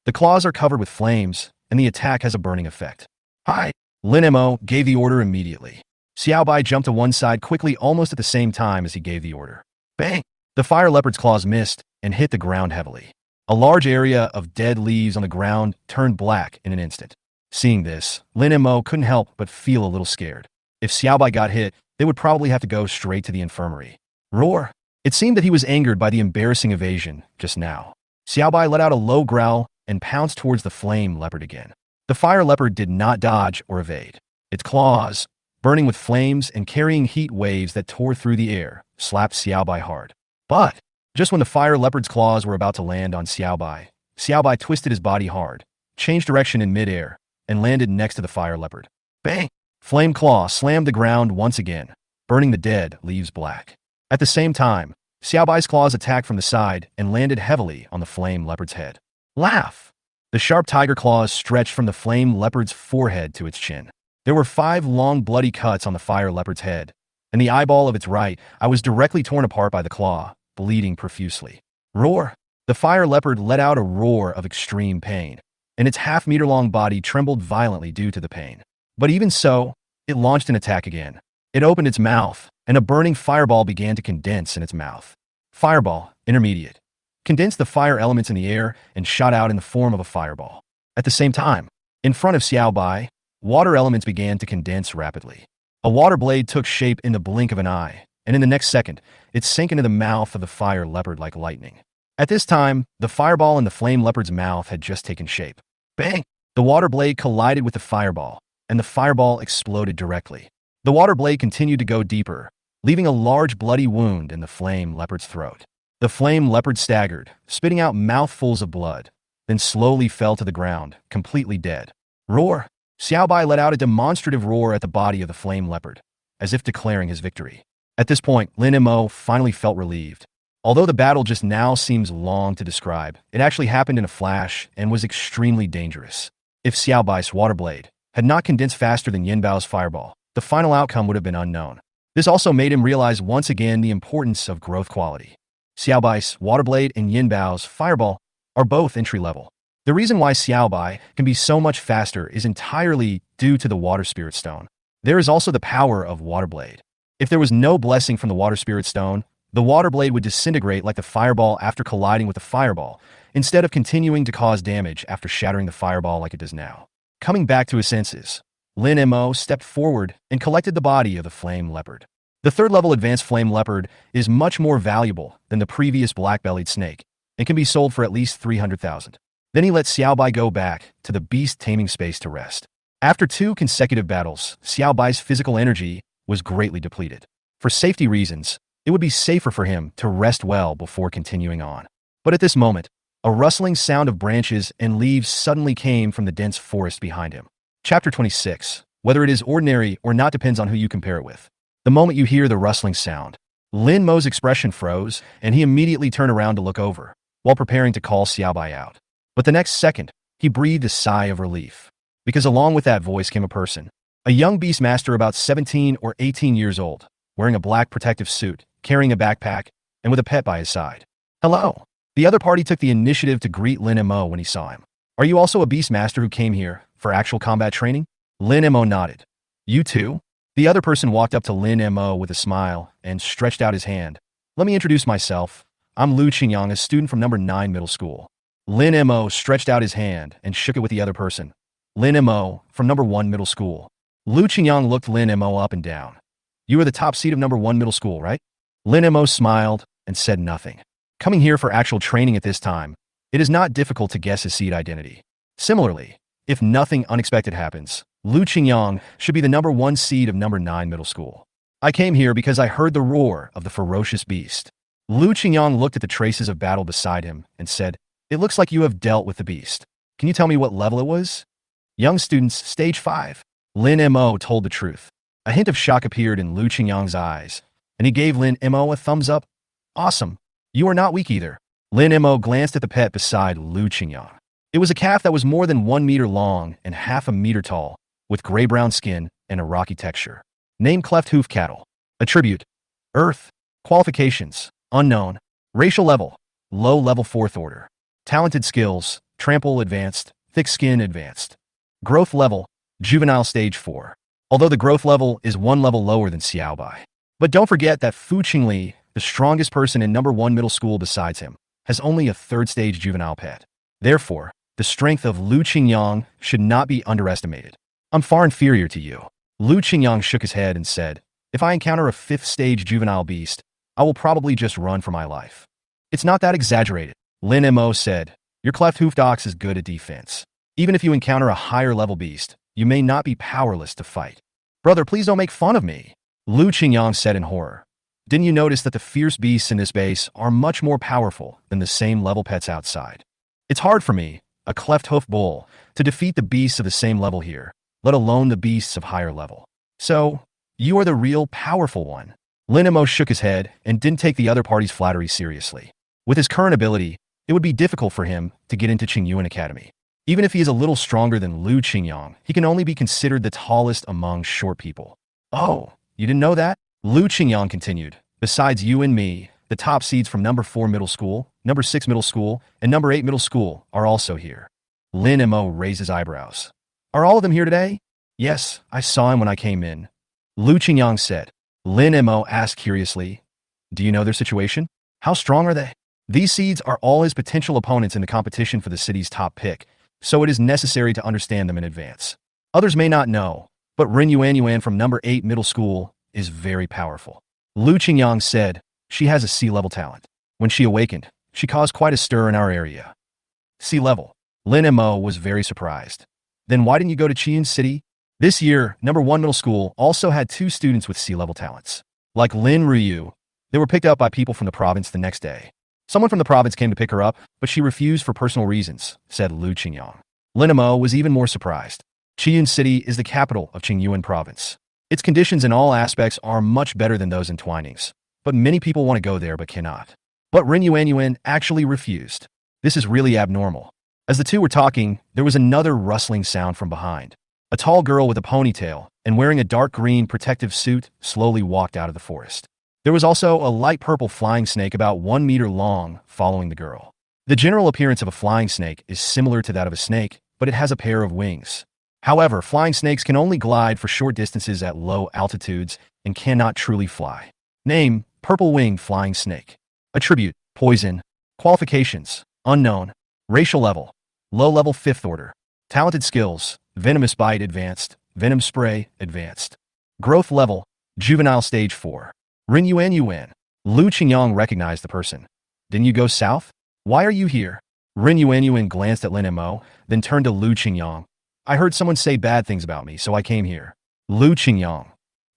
The claws are covered with flames, and the attack has a burning effect. Hi! Lin Mo gave the order immediately. Xiaobai jumped to one side quickly almost at the same time as he gave the order. Bang! The fire leopard's claws missed and hit the ground heavily. A large area of dead leaves on the ground turned black in an instant. Seeing this, Lin Mo couldn't help but feel a little scared. If Xiaobai got hit, they would probably have to go straight to the infirmary. Roar! It seemed that he was angered by the embarrassing evasion just now. Xiaobai let out a low growl and pounced towards the flame leopard again. The fire leopard did not dodge or evade. Its claws, burning with flames and carrying heat waves that tore through the air, slapped Xiaobai hard. But, just when the fire leopard's claws were about to land on Xiaobai, Xiaobai twisted his body hard, changed direction in midair, and landed next to the fire leopard. Bang! Flame Claw slammed the ground once again, burning the dead leaves black. At the same time, Xiaobai's claws attacked from the side and landed heavily on the flame leopard's head. Laugh! The sharp tiger claws stretched from the flame leopard's forehead to its chin. There were 5 long bloody cuts on the fire leopard's head, and the eyeball of its right eye was directly torn apart by the claw, bleeding profusely. Roar! The fire leopard let out a roar of extreme pain, and its half-meter-long body trembled violently due to the pain. But even so, it launched an attack again. It opened its mouth, and a burning fireball began to condense in its mouth. Fireball, Intermediate. Condensed the fire elements in the air and shot out in the form of a fireball. At the same time, in front of Xiaobai, water elements began to condense rapidly. A water blade took shape in the blink of an eye, and in the next second, it sank into the mouth of the fire leopard like lightning. At this time, the fireball in the flame leopard's mouth had just taken shape. Bang! The water blade collided with the fireball, and the fireball exploded directly. The water blade continued to go deeper, leaving a large bloody wound in the flame leopard's throat. The flame leopard staggered, spitting out mouthfuls of blood, then slowly fell to the ground, completely dead. Roar! Xiaobai let out a demonstrative roar at the body of the flame leopard, as if declaring his victory. At this point, Lin Mo finally felt relieved. Although the battle just now seems long to describe, it actually happened in a flash and was extremely dangerous. If Xiaobai's water blade, had not condensed faster than Yin Bao's fireball, the final outcome would have been unknown. This also made him realize once again the importance of growth quality. Xiaobai's Waterblade and Yin Bao's fireball are both entry-level. The reason why Xiaobai can be so much faster is entirely due to the Water Spirit Stone. There is also the power of Waterblade. If there was no blessing from the Water Spirit Stone, the Waterblade would disintegrate like the fireball after colliding with the fireball, instead of continuing to cause damage after shattering the fireball like it does now. Coming back to his senses, Lin Mo stepped forward and collected the body of the Flame Leopard. The third-level advanced Flame Leopard is much more valuable than the previous black-bellied snake and can be sold for at least 300,000. Then he let Xiaobai go back to the beast taming space to rest. After 2 consecutive battles, Xiaobai's physical energy was greatly depleted. For safety reasons, it would be safer for him to rest well before continuing on. But at this moment, a rustling sound of branches and leaves suddenly came from the dense forest behind him. Chapter 26. Whether it is ordinary or not depends on who you compare it with. The moment you hear the rustling sound, Lin Mo's expression froze, and he immediately turned around to look over, while preparing to call Xiaobai out. But the next second, he breathed a sigh of relief, because along with that voice came a person. A young beastmaster about 17 or 18 years old, wearing a black protective suit, carrying a backpack, and with a pet by his side. Hello. The other party took the initiative to greet Lin Mo when he saw him. Are you also a beastmaster who came here for actual combat training? Lin Mo nodded. You too? The other person walked up to Lin Mo with a smile and stretched out his hand. Let me introduce myself. I'm Lu Qingyang, a student from number 9 middle school. Lin Mo stretched out his hand and shook it with the other person. Lin Mo, from number 1 middle school. Lu Qingyang looked Lin Mo up and down. You are the top seed of number 1 middle school, right? Lin Mo smiled and said nothing. Coming here for actual training at this time, it is not difficult to guess his seed identity. Similarly, if nothing unexpected happens, Lu Qingyang should be the number 1 seed of number 9 middle school. I came here because I heard the roar of the ferocious beast. Lu Qingyang looked at the traces of battle beside him and said, It looks like you have dealt with the beast. Can you tell me what level it was? Young students, stage 5. Lin Mo told the truth. A hint of shock appeared in Lu Qingyang's eyes, and he gave Lin Mo a thumbs up. Awesome. You are not weak either. Lin Mo glanced at the pet beside Lu Qingyang. It was a calf that was more than 1 meter long and half a meter tall, with gray-brown skin and a rocky texture. Name Cleft Hoof Cattle. Attribute: Earth. Qualifications: Unknown. Racial level: Low level 4th order. Talented skills: Trample Advanced, Thick Skin Advanced. Growth level: Juvenile Stage 4. Although the growth level is 1 level lower than Xiaobai. But don't forget that Fu Qingli, the strongest person in number 1 middle school besides him, has only a 3rd stage juvenile pet. Therefore, the strength of Lu Qingyang should not be underestimated. I'm far inferior to you. Lu Qingyang shook his head and said, If I encounter a 5th stage juvenile beast, I will probably just run for my life. It's not that exaggerated. Lin Mo said, Your cleft-hoofed ox is good at defense. Even if you encounter a higher level beast, you may not be powerless to fight. Brother, please don't make fun of me. Lu Qingyang said in horror. Didn't you notice that the fierce beasts in this base are much more powerful than the same level pets outside? It's hard for me, a cleft-hoofed bull, to defeat the beasts of the same level here, let alone the beasts of higher level. So, you are the real powerful one. Lin Mo shook his head and didn't take the other party's flattery seriously. With his current ability, it would be difficult for him to get into Qingyuan Academy. Even if he is a little stronger than Lu Qingyang, he can only be considered the tallest among short people. Oh, you didn't know that? Lu Qingyang continued. Besides you and me, the top seeds from number 4 middle school, number 6 middle school, and number 8 middle school are also here. Lin Mo raised his eyebrows. Are all of them here today? Yes, I saw him when I came in. Lu Qingyang said. Lin Mo asked curiously, Do you know their situation? How strong are they? These seeds are all his potential opponents in the competition for the city's top pick, so it is necessary to understand them in advance. Others may not know, but Ren Yuan from number 8 middle school is very powerful. Lu Qingyang said, She has a sea-level talent. When she awakened, she caused quite a stir in our area. Sea-level. Lin Mo was very surprised. Then why didn't you go to Chuan City? This year, number 1 middle school also had 2 students with sea-level talents. Like Lin Ruyu, they were picked up by people from the province the next day. Someone from the province came to pick her up, but she refused for personal reasons, said Lu Qingyang. Lin Mo was even more surprised. Chuan City is the capital of Qingyuan province. Its conditions in all aspects are much better than those in Twinings, but many people want to go there but cannot. But Ren Yuan actually refused. This is really abnormal. As the two were talking, there was another rustling sound from behind. A tall girl with a ponytail and wearing a dark green protective suit slowly walked out of the forest. There was also a light purple flying snake about 1 meter long following the girl. The general appearance of a flying snake is similar to that of a snake, but it has a pair of wings. However, flying snakes can only glide for short distances at low altitudes and cannot truly fly. Name: purple-winged flying snake. Attribute: poison. Qualifications: unknown. Racial level: low level 5th order. Talented skills: venomous bite advanced, venom spray advanced. Growth level: juvenile stage 4. Rin Yuan Yuan. Lu Qingyang recognized the person. Didn't you go south? Why are you here? Rin Yuan Yuan glanced at Lin Mo, then turned to Lu Qingyang. I heard someone say bad things about me, so I came here. Lu Qingyang.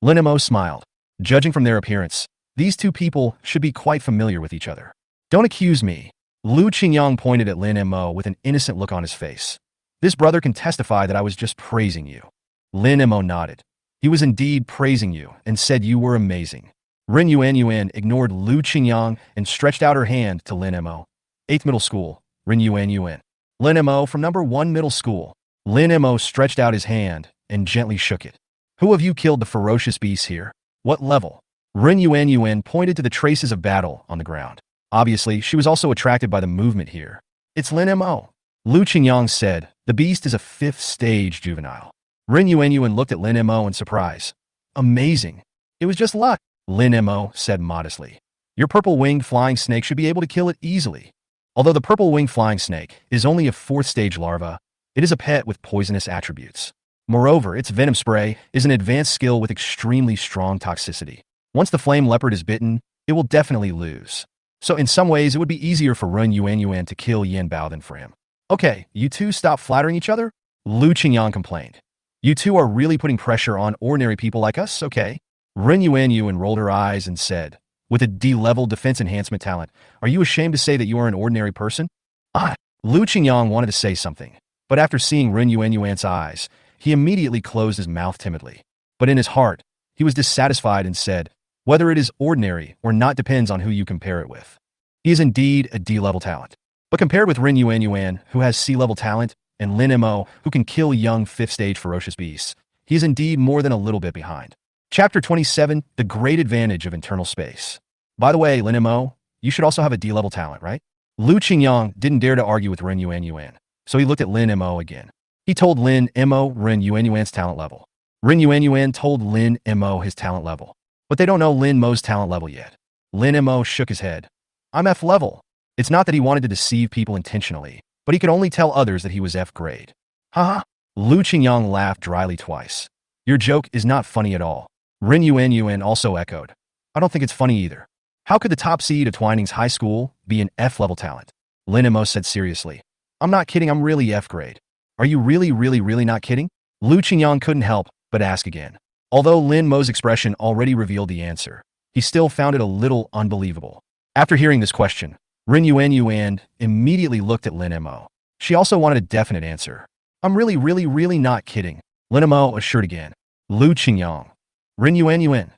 Lin Mo smiled. Judging from their appearance, these two people should be quite familiar with each other. Don't accuse me. Lu Qingyang pointed at Lin Mo with an innocent look on his face. This brother can testify that I was just praising you. Lin Mo nodded. He was indeed praising you and said you were amazing. Rin Yuan Yuan ignored Lu Qingyang and stretched out her hand to Lin Mo. 8th middle school, Rin Yuan Yuan. Lin Mo from number 1 middle school. Lin Mo stretched out his hand and gently shook it. Who of you killed the ferocious beasts here? What level? Rin Yuan Yuan pointed to the traces of battle on the ground. Obviously, she was also attracted by the movement here. It's Lin Mo. Lu Qingyang said, the beast is a 5th stage juvenile. Rin Yuan Yuan looked at Lin Mo in surprise. Amazing. It was just luck. Lin Mo said modestly. Your purple-winged flying snake should be able to kill it easily. Although the purple-winged flying snake is only a 4th stage larva, it is a pet with poisonous attributes. Moreover, its venom spray is an advanced skill with extremely strong toxicity. Once the flame leopard is bitten, it will definitely lose. So in some ways, it would be easier for Rin Yuan Yuan to kill Yan Bao than for him. Okay, you two stop flattering each other? Lu Qingyang complained. You two are really putting pressure on ordinary people like us, okay? Rin Yuan Yuan rolled her eyes and said, with a D-level defense enhancement talent, are you ashamed to say that you are an ordinary person? Lu Qingyang wanted to say something, but after seeing Rin Yuan Yuan's eyes, he immediately closed his mouth timidly. But in his heart, he was dissatisfied and said, whether it is ordinary or not depends on who you compare it with. He is indeed a D-level talent. But compared with Rin Yuan Yuan, who has C-level talent, and Lin Mo, who can kill young 5th stage ferocious beasts, he is indeed more than a little bit behind. Chapter 27, The Great Advantage of Internal Space. By the way, Lin Mo, you should also have a D-level talent, right? Lu Qingyang didn't dare to argue with Rin Yuan Yuan, so he looked at Lin Mo again. He told Lin Mo Rin Yuan Yuan's talent level. Rin Yuan Yuan told Lin Mo his talent level. But they don't know Lin Mo's talent level yet. Lin Mo shook his head. I'm F level. It's not that he wanted to deceive people intentionally, but he could only tell others that he was F grade. Haha. Lu Qingyang laughed dryly twice. Your joke is not funny at all. Rin Yuan Yuan also echoed. I don't think it's funny either. How could the top seed of Chuan Ning's high school be an F-level talent? Lin Mo said seriously. I'm not kidding, I'm really F grade. Are you really not kidding? Lu Qingyang couldn't help but ask again. Although Lin Mo's expression already revealed the answer, he still found it a little unbelievable. After hearing this question, Rin Yuan Yuan immediately looked at Lin Mo. She also wanted a definite answer. I'm really not kidding. Lin Mo assured again. Lu Qingyang. Rin Yuan Yuan.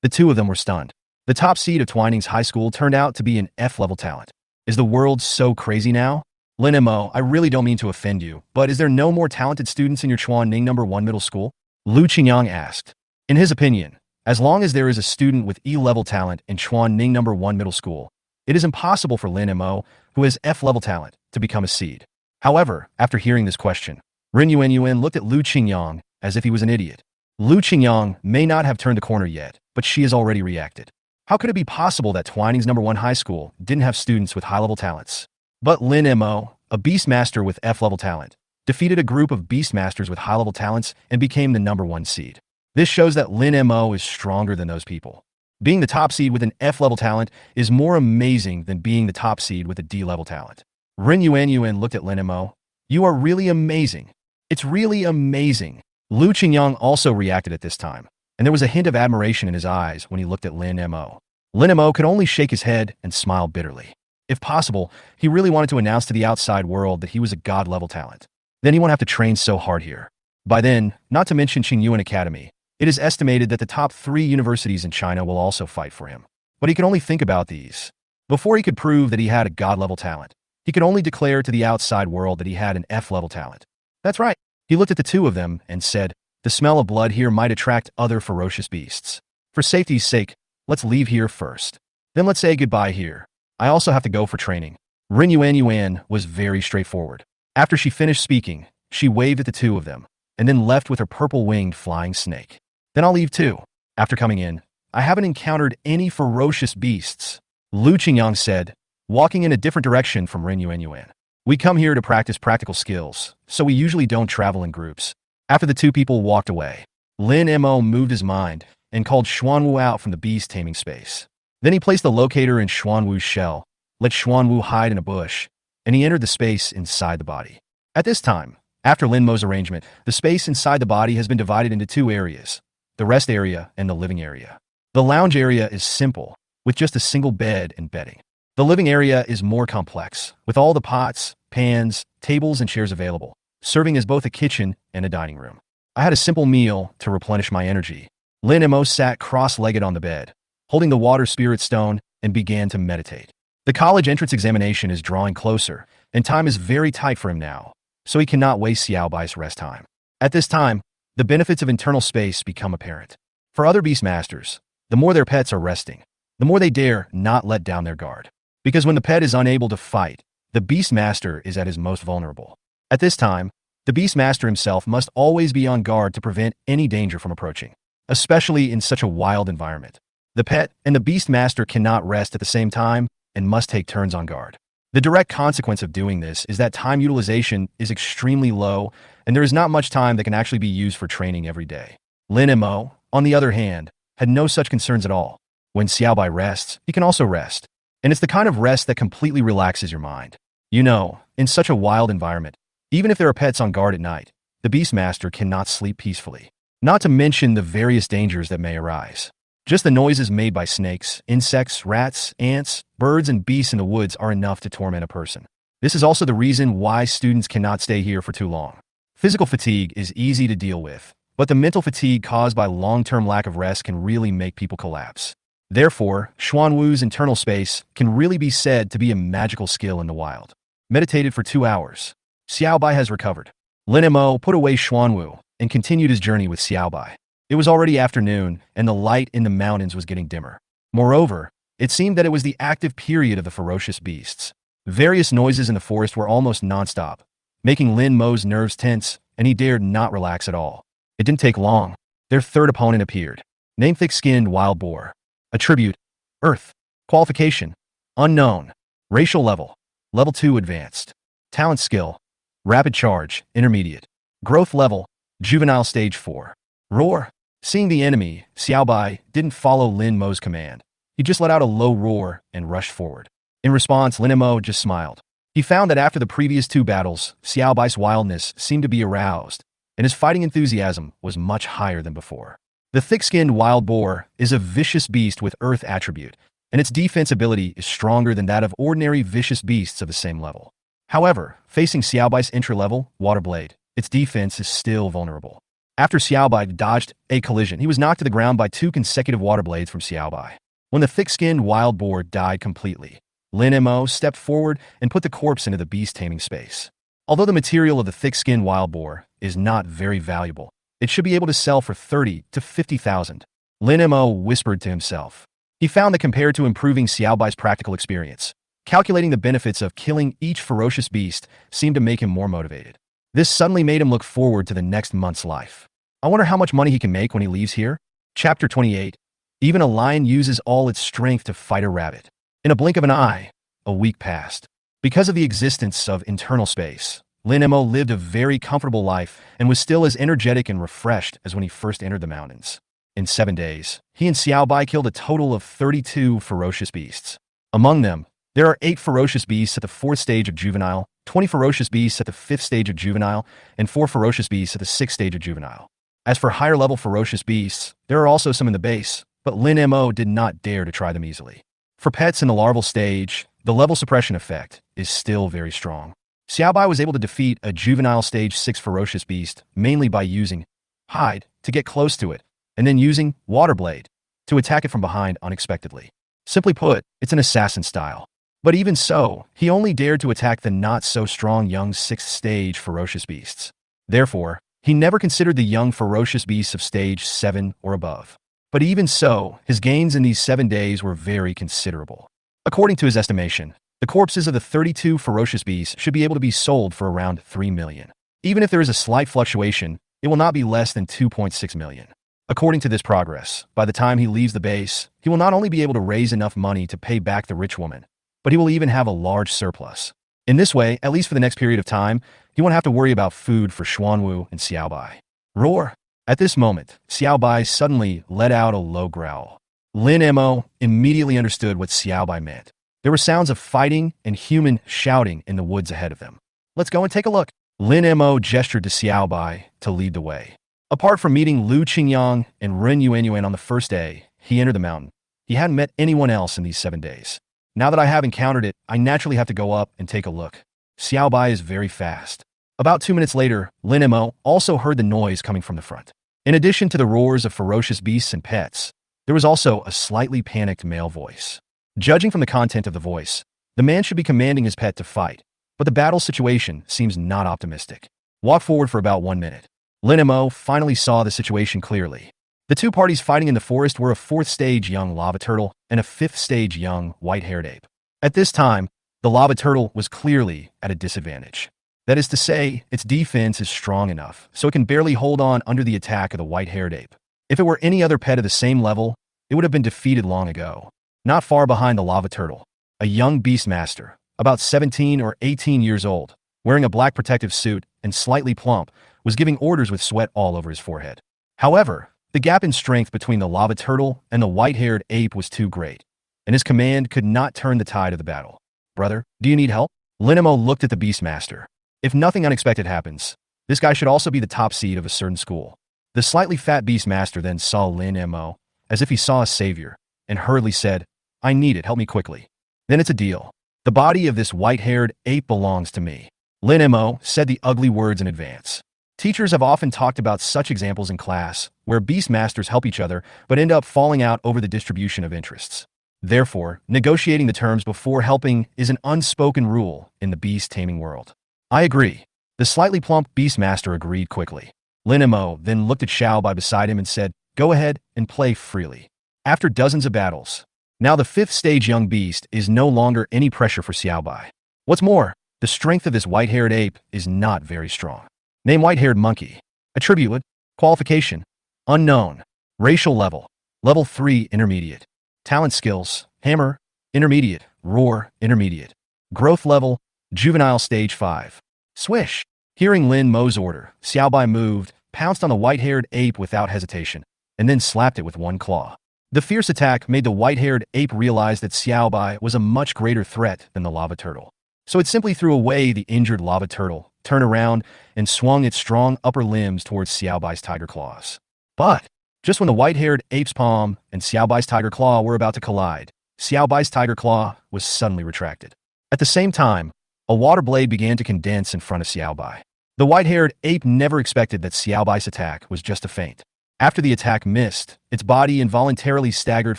The two of them were stunned. The top seed of Chuan Ning's high school turned out to be an F-level talent. Is the world so crazy now? Lin Mo, I really don't mean to offend you, but is there no more talented students in your Chuan Ning number 1 middle school? Lu Qingyang asked. In his opinion, as long as there is a student with E-level talent in Chuan Ning number 1 middle school, it is impossible for Lin Mo, who has F-level talent, to become a seed. However, after hearing this question, Rin Yuan Yuan looked at Lu Qingyang as if he was an idiot. Lu Qingyang may not have turned the corner yet, but she has already reacted. How could it be possible that Chuan Ning's number 1 high school didn't have students with high-level talents? But Lin Mo, a Beastmaster with F-level talent, defeated a group of Beastmasters with high-level talents and became the number 1 seed. This shows that Lin Mo is stronger than those people. Being the top seed with an F-level talent is more amazing than being the top seed with a D-level talent. Rin Yuan Yuan looked at Lin Mo. You are really amazing. It's really amazing. Lu Qingyang also reacted at this time, and there was a hint of admiration in his eyes when he looked at Lin Mo. Lin Mo could only shake his head and smile bitterly. If possible, he really wanted to announce to the outside world that he was a god-level talent. Then he won't have to train so hard here. By then, not to mention Qingyuan Academy, it is estimated that the top 3 universities in China will also fight for him. But he could only think about these. Before he could prove that he had a god-level talent, he could only declare to the outside world that he had an F-level talent. That's right. He looked at the two of them and said, "The smell of blood here might attract other ferocious beasts. For safety's sake, let's leave here first. Then let's say goodbye here. I also have to go for training." Ren Yuan was very straightforward. After she finished speaking, she waved at the two of them, and then left with her purple-winged flying snake. "Then I'll leave too. After coming in, I haven't encountered any ferocious beasts," Lu Qingyang said, walking in a different direction from Ren Yuan. "We come here to practice practical skills, so we usually don't travel in groups." After the two people walked away, Lin Mo moved his mind and called Xuanwu out from the beast taming space. Then he placed the locator in Xuanwu's shell, let Xuanwu hide in a bush, and he entered the space inside the body. At this time, after Lin Mo's arrangement, the space inside the body has been divided into two areas, the rest area and the living area. The lounge area is simple, with just a single bed and bedding. The living area is more complex, with all the pots, pans, tables, and chairs available, serving as both a kitchen and a dining room. I had a simple meal to replenish my energy. Lin Mo sat cross-legged on the bed, holding the water spirit stone, and began to meditate. The college entrance examination is drawing closer, and time is very tight for him now, so he cannot waste Xiaobai's rest time. At this time, the benefits of internal space become apparent. For other beastmasters, the more their pets are resting, the more they dare not let down their guard. Because when the pet is unable to fight, the beastmaster is at his most vulnerable. At this time, the beastmaster himself must always be on guard to prevent any danger from approaching, especially in such a wild environment. The pet and the beastmaster cannot rest at the same time and must take turns on guard. The direct consequence of doing this is that time utilization is extremely low, and there is not much time that can actually be used for training every day. Lin Mo, on the other hand, had no such concerns at all. When Xiaobai rests, he can also rest. And it's the kind of rest that completely relaxes your mind. You know, in such a wild environment, even if there are pets on guard at night, the beastmaster cannot sleep peacefully. Not to mention the various dangers that may arise. Just the noises made by snakes, insects, rats, ants, birds, and beasts in the woods are enough to torment a person. This is also the reason why students cannot stay here for too long. Physical fatigue is easy to deal with, but the mental fatigue caused by long-term lack of rest can really make people collapse. Therefore, Xuanwu's internal space can really be said to be a magical skill in the wild. Meditated for 2 hours. Xiaobai has recovered. Lin Mo put away Xuanwu and continued his journey with Xiaobai. It was already afternoon, and the light in the mountains was getting dimmer. Moreover, it seemed that it was the active period of the ferocious beasts. Various noises in the forest were almost nonstop, making Lin Mo's nerves tense, and he dared not relax at all. It didn't take long. Their third opponent appeared. Name thick-skinned wild boar. Attribute, Earth. Qualification, unknown. Racial level, level 2 advanced. Talent skill, rapid charge, intermediate. Growth level, juvenile stage 4. Roar. Seeing the enemy, Xiaobai didn't follow Lin Mo's command. He just let out a low roar and rushed forward. In response, Lin Mo just smiled. He found that after the previous 2 battles, Xiaobai's wildness seemed to be aroused, and his fighting enthusiasm was much higher than before. The thick-skinned wild boar is a vicious beast with Earth attribute, and its defense ability is stronger than that of ordinary vicious beasts of the same level. However, facing Xiaobai's intra-level, Water Blade, its defense is still vulnerable. After Xiaobai dodged a collision, he was knocked to the ground by 2 consecutive water blades from Xiaobai. When the thick-skinned wild boar died completely, Lin Mo stepped forward and put the corpse into the beast taming space. Although the material of the thick-skinned wild boar is not very valuable, it should be able to sell for 30 to 50,000. Lin Mo whispered to himself. He found that compared to improving Xiaobai's practical experience, calculating the benefits of killing each ferocious beast seemed to make him more motivated. This suddenly made him look forward to the next month's life. I wonder how much money he can make when he leaves here? Chapter 28. Even a lion uses all its strength to fight a rabbit. In a blink of an eye, a week passed. Because of the existence of internal space, Lin Mo lived a very comfortable life and was still as energetic and refreshed as when he first entered the mountains. In 7 days, he and Xiaobai killed a total of 32 ferocious beasts. Among them, there are 8 ferocious beasts at the 4th stage of juvenile, 20 ferocious beasts at the 5th stage of juvenile, and 4 ferocious beasts at the 6th stage of juvenile. As for higher-level ferocious beasts, there are also some in the base, but Lin Mo did not dare to try them easily. For pets in the larval stage, the level suppression effect is still very strong. Xiaobai was able to defeat a juvenile stage 6 ferocious beast mainly by using hide to get close to it, and then using water blade to attack it from behind unexpectedly. Simply put, it's an assassin style. But even so, he only dared to attack the not-so-strong young 6th stage ferocious beasts. Therefore, he never considered the young ferocious beasts of stage 7 or above. But even so, his gains in these 7 days were very considerable. According to his estimation, the corpses of the 32 ferocious beasts should be able to be sold for around 3 million. Even if there is a slight fluctuation, it will not be less than 2.6 million. According to this progress, by the time he leaves the base, he will not only be able to raise enough money to pay back the rich woman, but he will even have a large surplus. In this way, at least for the next period of time, he won't have to worry about food for Xuanwu and Xiaobai. Roar! At this moment, Xiaobai suddenly let out a low growl. Lin Mo immediately understood what Xiaobai meant. There were sounds of fighting and human shouting in the woods ahead of them. Let's go and take a look. Lin Mo gestured to Xiaobai to lead the way. Apart from meeting Lu Qingyang and Ren Yuanyuan on the first day, he entered the mountain. He hadn't met anyone else in these 7 days. Now that I have encountered it, I naturally have to go up and take a look. Xiaobai is very fast. About 2 minutes later, Lin Mo also heard the noise coming from the front. In addition to the roars of ferocious beasts and pets, there was also a slightly panicked male voice. Judging from the content of the voice, the man should be commanding his pet to fight, but the battle situation seems not optimistic. Walk forward for about 1 minute. Lin Mo finally saw the situation clearly. The 2 parties fighting in the forest were a 4th stage young lava turtle and a 5th stage young white-haired ape. At this time, the lava turtle was clearly at a disadvantage. That is to say, its defense is strong enough, so it can barely hold on under the attack of the white-haired ape. If it were any other pet of the same level, it would have been defeated long ago. Not far behind the lava turtle, a young beastmaster, about 17 or 18 years old, wearing a black protective suit and slightly plump, was giving orders with sweat all over his forehead. However, the gap in strength between the lava turtle and the white-haired ape was too great, and his command could not turn the tide of the battle. Brother, do you need help? Lin Mo looked at the beastmaster. If nothing unexpected happens, this guy should also be the top seed of a certain school. The slightly fat beastmaster then saw Lin Mo as if he saw a savior, and hurriedly said, I need it, help me quickly. Then it's a deal. The body of this white-haired ape belongs to me. Lin Mo said the ugly words in advance. Teachers have often talked about such examples in class, where beastmasters help each other but end up falling out over the distribution of interests. Therefore, negotiating the terms before helping is an unspoken rule in the beast taming world. I agree. The slightly plump beastmaster agreed quickly. Lin Mo then looked at Xiaobai beside him and said, go ahead and play freely. After dozens of battles, now the 5th stage young beast is no longer any pressure for Xiaobai. What's more, the strength of this white-haired ape is not very strong. Name white-haired monkey. Attribute, qualification, unknown. Racial level, level 3 intermediate. Talent skills, hammer, intermediate, roar, intermediate. Growth level, juvenile stage 5. Swish. Hearing Lin Mo's order, Xiaobai moved, pounced on the white-haired ape without hesitation, and then slapped it with one claw. The fierce attack made the white-haired ape realize that Xiaobai was a much greater threat than the lava turtle. So it simply threw away the injured lava turtle, turned around, and swung its strong upper limbs towards Xiaobai's tiger claws. But, just when the white-haired ape's palm and Xiaobai's tiger claw were about to collide, Xiaobai's tiger claw was suddenly retracted. At the same time, a water blade began to condense in front of Xiaobai. The white-haired ape never expected that Xiaobai's attack was just a feint. After the attack missed, its body involuntarily staggered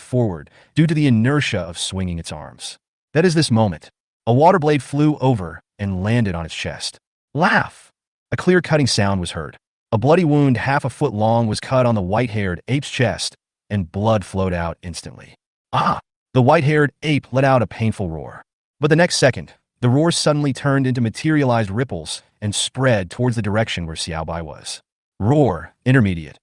forward due to the inertia of swinging its arms. That is this moment. A water blade flew over and landed on its chest. Laugh! A clear cutting sound was heard. A bloody wound half a foot long was cut on the white-haired ape's chest, and blood flowed out instantly. Ah! The white-haired ape let out a painful roar. But the next second, the roar suddenly turned into materialized ripples and spread towards the direction where Xiaobai was. Roar, intermediate.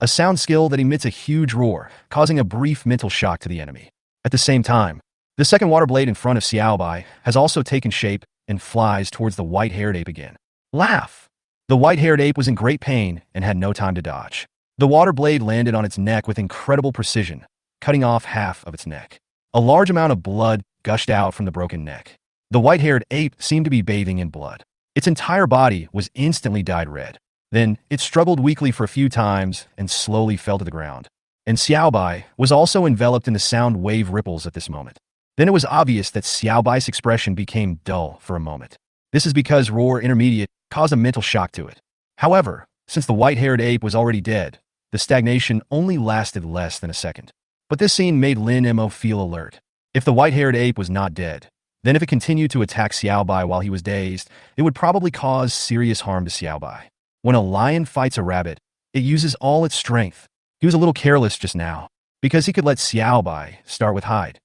A sound skill that emits a huge roar, causing a brief mental shock to the enemy. At the same time, the second water blade in front of Xiaobai has also taken shape and flies towards the white-haired ape again. Laugh! The white-haired ape was in great pain and had no time to dodge. The water blade landed on its neck with incredible precision, cutting off half of its neck. A large amount of blood gushed out from the broken neck. The white-haired ape seemed to be bathing in blood. Its entire body was instantly dyed red. Then, it struggled weakly for a few times and slowly fell to the ground. And Xiaobai was also enveloped in the sound wave ripples at this moment. Then it was obvious that Xiaobai's expression became dull for a moment. This is because Roar Intermediate caused a mental shock to it. However, since the white-haired ape was already dead, the stagnation only lasted less than a second. But this scene made Lin Mo feel alert. If the white-haired ape was not dead, then if it continued to attack Xiaobai while he was dazed, it would probably cause serious harm to Xiaobai. When a lion fights a rabbit, it uses all its strength. He was a little careless just now, because he could let Xiao Bai start with hide.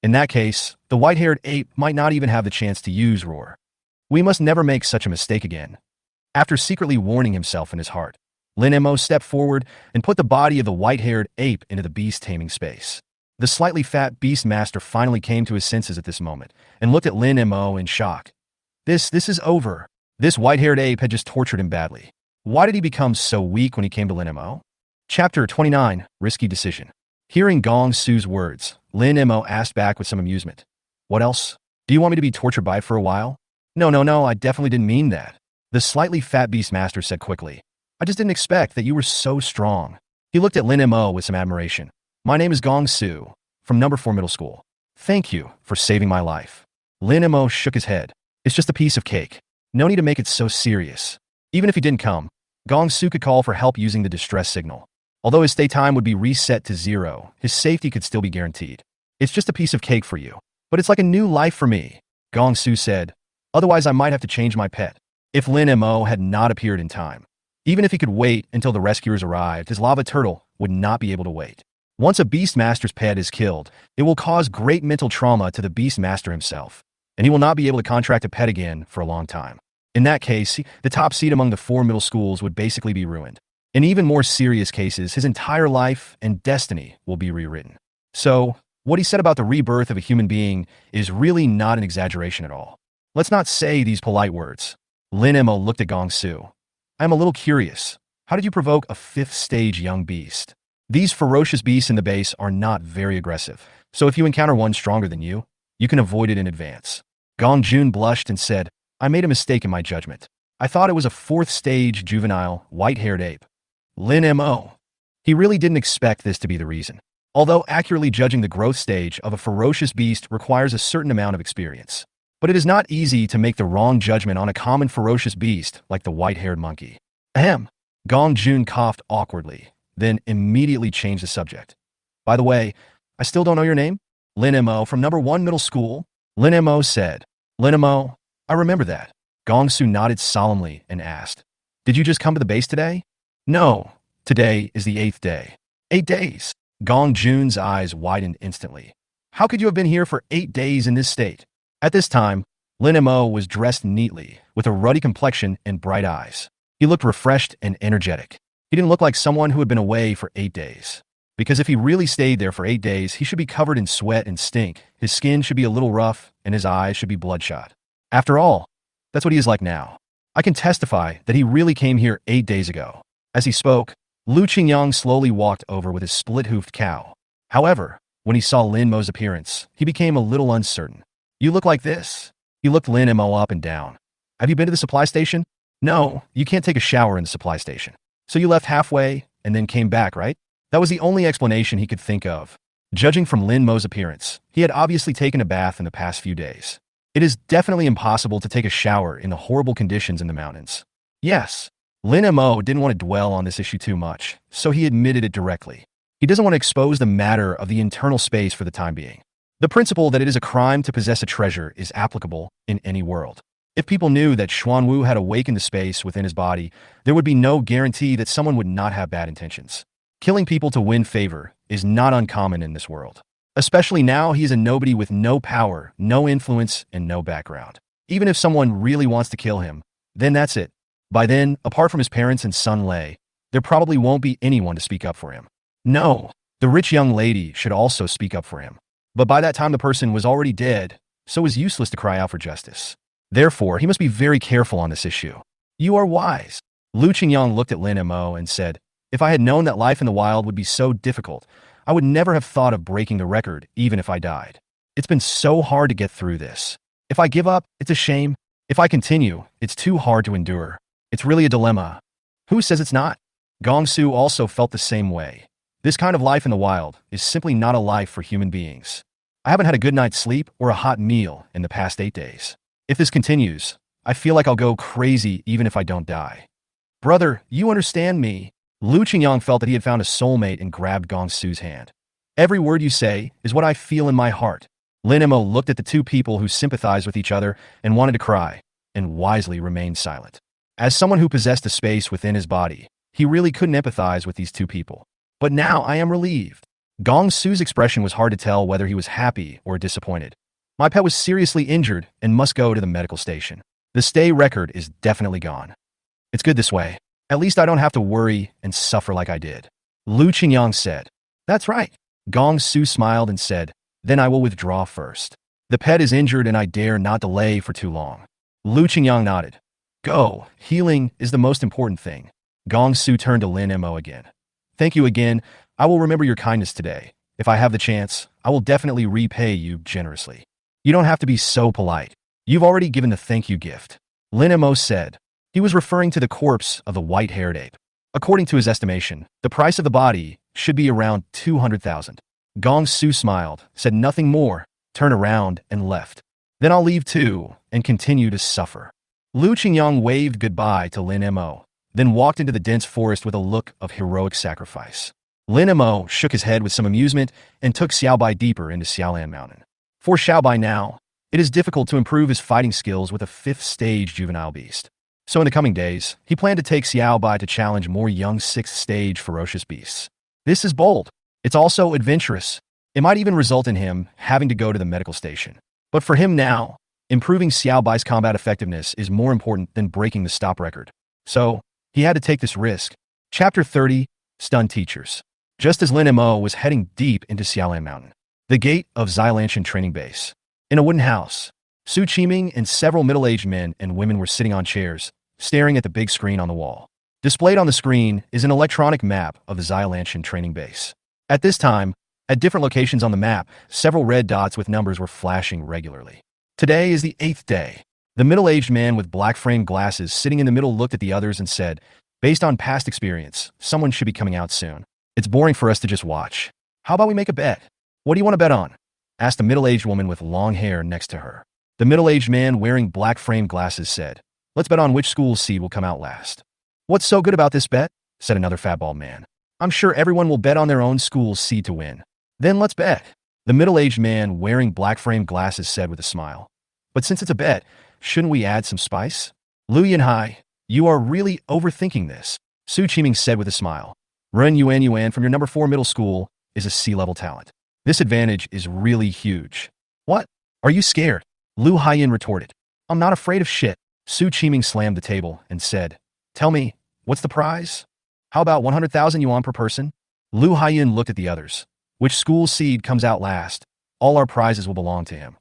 In that case, the white-haired ape might not even have the chance to use roar. We must never make such a mistake again. After secretly warning himself in his heart, Lin Mo stepped forward and put the body of the white-haired ape into the beast taming space. The slightly fat beast master finally came to his senses at this moment and looked at Lin Mo in shock. This is over. This white-haired ape had just tortured him badly. Why did he become so weak when he came to Lin Mo? Chapter 29, Risky Decision. Hearing Gong Su's words, Lin Mo asked back with some amusement. What else? Do you want me to be tortured by for a while? No, I definitely didn't mean that. The slightly fat beast master said quickly. I just didn't expect that you were so strong. He looked at Lin Mo with some admiration. My name is Gong Su, from number 4 middle school. Thank you for saving my life. Lin Mo shook his head. It's just a piece of cake. No need to make it so serious. Even if he didn't come, Gong Su could call for help using the distress signal. Although his stay time would be reset to 0, his safety could still be guaranteed. It's just a piece of cake for you. But it's like a new life for me, Gong Su said. Otherwise, I might have to change my pet. If Lin Mo had not appeared in time, even if he could wait until the rescuers arrived, his lava turtle would not be able to wait. Once a Beastmaster's pet is killed, it will cause great mental trauma to the Beastmaster himself, and he will not be able to contract a pet again for a long time. In that case, the top seed among the 4 middle schools would basically be ruined. In even more serious cases, his entire life and destiny will be rewritten. So, what he said about the rebirth of a human being is really not an exaggeration at all. Let's not say these polite words. Lin Mo looked at Gong Su. I am a little curious. How did you provoke a 5th stage young beast? These ferocious beasts in the base are not very aggressive, so if you encounter one stronger than you can avoid it in advance. Gong Jun blushed and said, I made a mistake in my judgment. I thought it was a 4th stage juvenile, white-haired ape. Lin Mo. He really didn't expect this to be the reason. Although accurately judging the growth stage of a ferocious beast requires a certain amount of experience. But it is not easy to make the wrong judgment on a common ferocious beast like the white-haired monkey. Ahem. Gong Jun coughed awkwardly, then immediately changed the subject. By the way, I still don't know your name? Lin Mo from number 1 middle school? Lin Mo said. Lin Mo, I remember that. Gong Su nodded solemnly and asked, Did you just come to the base today? No, today is the 8th day. 8 days. Gong Jun's eyes widened instantly. How could you have been here for 8 days in this state? At this time, Lin Mo was dressed neatly, with a ruddy complexion and bright eyes. He looked refreshed and energetic. He didn't look like someone who had been away for 8 days. Because if he really stayed there for 8 days, he should be covered in sweat and stink, his skin should be a little rough, and his eyes should be bloodshot. After all, that's what he is like now. I can testify that he really came here 8 days ago. As he spoke, Lu Qingyang slowly walked over with his split-hoofed cow. However, when he saw Lin Mo's appearance, he became a little uncertain. You look like this. He looked Lin Mo up and down. Have you been to the supply station? No, you can't take a shower in the supply station. So you left halfway and then came back, right? That was the only explanation he could think of. Judging from Lin Mo's appearance, he had obviously taken a bath in the past few days. It is definitely impossible to take a shower in the horrible conditions in the mountains. Yes, Lin Mo didn't want to dwell on this issue too much, so he admitted it directly. He doesn't want to expose the matter of the internal space for the time being. The principle that it is a crime to possess a treasure is applicable in any world. If people knew that Xuan Wu had awakened the space within his body, there would be no guarantee that someone would not have bad intentions. Killing people to win favor is not uncommon in this world. Especially now he is a nobody with no power, no influence, and no background. Even if someone really wants to kill him, then that's it. By then, apart from his parents and son Lei, there probably won't be anyone to speak up for him. No, the rich young lady should also speak up for him. But by that time the person was already dead, so it was useless to cry out for justice. Therefore, he must be very careful on this issue. You are wise. Lu Qingyang looked at Lin Mo and said, If I had known that life in the wild would be so difficult, I would never have thought of breaking the record, even if I died. It's been so hard to get through this. If I give up, it's a shame. If I continue, it's too hard to endure. It's really a dilemma. Who says it's not? Gong Su also felt the same way. This kind of life in the wild is simply not a life for human beings. I haven't had a good night's sleep or a hot meal in the past 8 days. If this continues, I feel like I'll go crazy even if I don't die. Brother, you understand me. Lu Qingyang felt that he had found a soulmate and grabbed Gong Su's hand. Every word you say is what I feel in my heart. Lin Mo looked at the two people who sympathized with each other and wanted to cry, and wisely remained silent. As someone who possessed a space within his body, he really couldn't empathize with these two people. But now I am relieved. Gong Su's expression was hard to tell whether he was happy or disappointed. My pet was seriously injured and must go to the medical station. The stay record is definitely gone. It's good this way. At least I don't have to worry and suffer like I did. Lu Qingyang said. That's right. Gong Su smiled and said, then I will withdraw first. The pet is injured and I dare not delay for too long. Lu Qingyang nodded. Go. Healing is the most important thing. Gong Su turned to Lin Mo again. Thank you again. I will remember your kindness today. If I have the chance, I will definitely repay you generously. You don't have to be so polite. You've already given the thank you gift. Lin Mo said. He was referring to the corpse of the white-haired ape. According to his estimation, the price of the body should be around 200,000. Gong Su smiled, said nothing more, turned around and left. Then I'll leave too and continue to suffer. Lu Qingyang waved goodbye to Lin Mo, then walked into the dense forest with a look of heroic sacrifice. Lin Mo shook his head with some amusement and took Xiaobai deeper into Xiaolan Mountain. For Xiaobai now, it is difficult to improve his fighting skills with a 5th-stage juvenile beast. So in the coming days, he planned to take Xiaobai to challenge more young 6th-stage ferocious beasts. This is bold. It's also adventurous. It might even result in him having to go to the medical station. But for him now, improving Xiaobai's combat effectiveness is more important than breaking the stop record. So, he had to take this risk. Chapter 30, Stunned Teachers. Just as Lin Mo was heading deep into Xiaolan Mountain, the gate of Xilanshan Training Base. In a wooden house, Su Qiming and several middle-aged men and women were sitting on chairs, staring at the big screen on the wall. Displayed on the screen is an electronic map of the Xilanshan Training Base. At this time, at different locations on the map, several red dots with numbers were flashing regularly. Today is the 8th day. The middle-aged man with black-framed glasses sitting in the middle looked at the others and said, based on past experience, someone should be coming out soon. It's boring for us to just watch. How about we make a bet? What do you want to bet on? Asked a middle-aged woman with long hair next to her. The middle-aged man wearing black-framed glasses said, let's bet on which school's seed will come out last. What's so good about this bet? Said another fat-bald man. I'm sure everyone will bet on their own school's seed to win. Then let's bet. The middle-aged man wearing black-framed glasses said with a smile. But since it's a bet, shouldn't we add some spice? Lu Yanhai, you are really overthinking this. Su Qiming said with a smile. Ren Yuan from your number 4 middle school is a C-level talent. This advantage is really huge. What? Are you scared? Lu Haiyan retorted. I'm not afraid of shit. Su Qiming slammed the table and said, tell me, what's the prize? How about 100,000 yuan per person? Lu Haiyan looked at the others. Which school's seed comes out last? All our prizes will belong to him.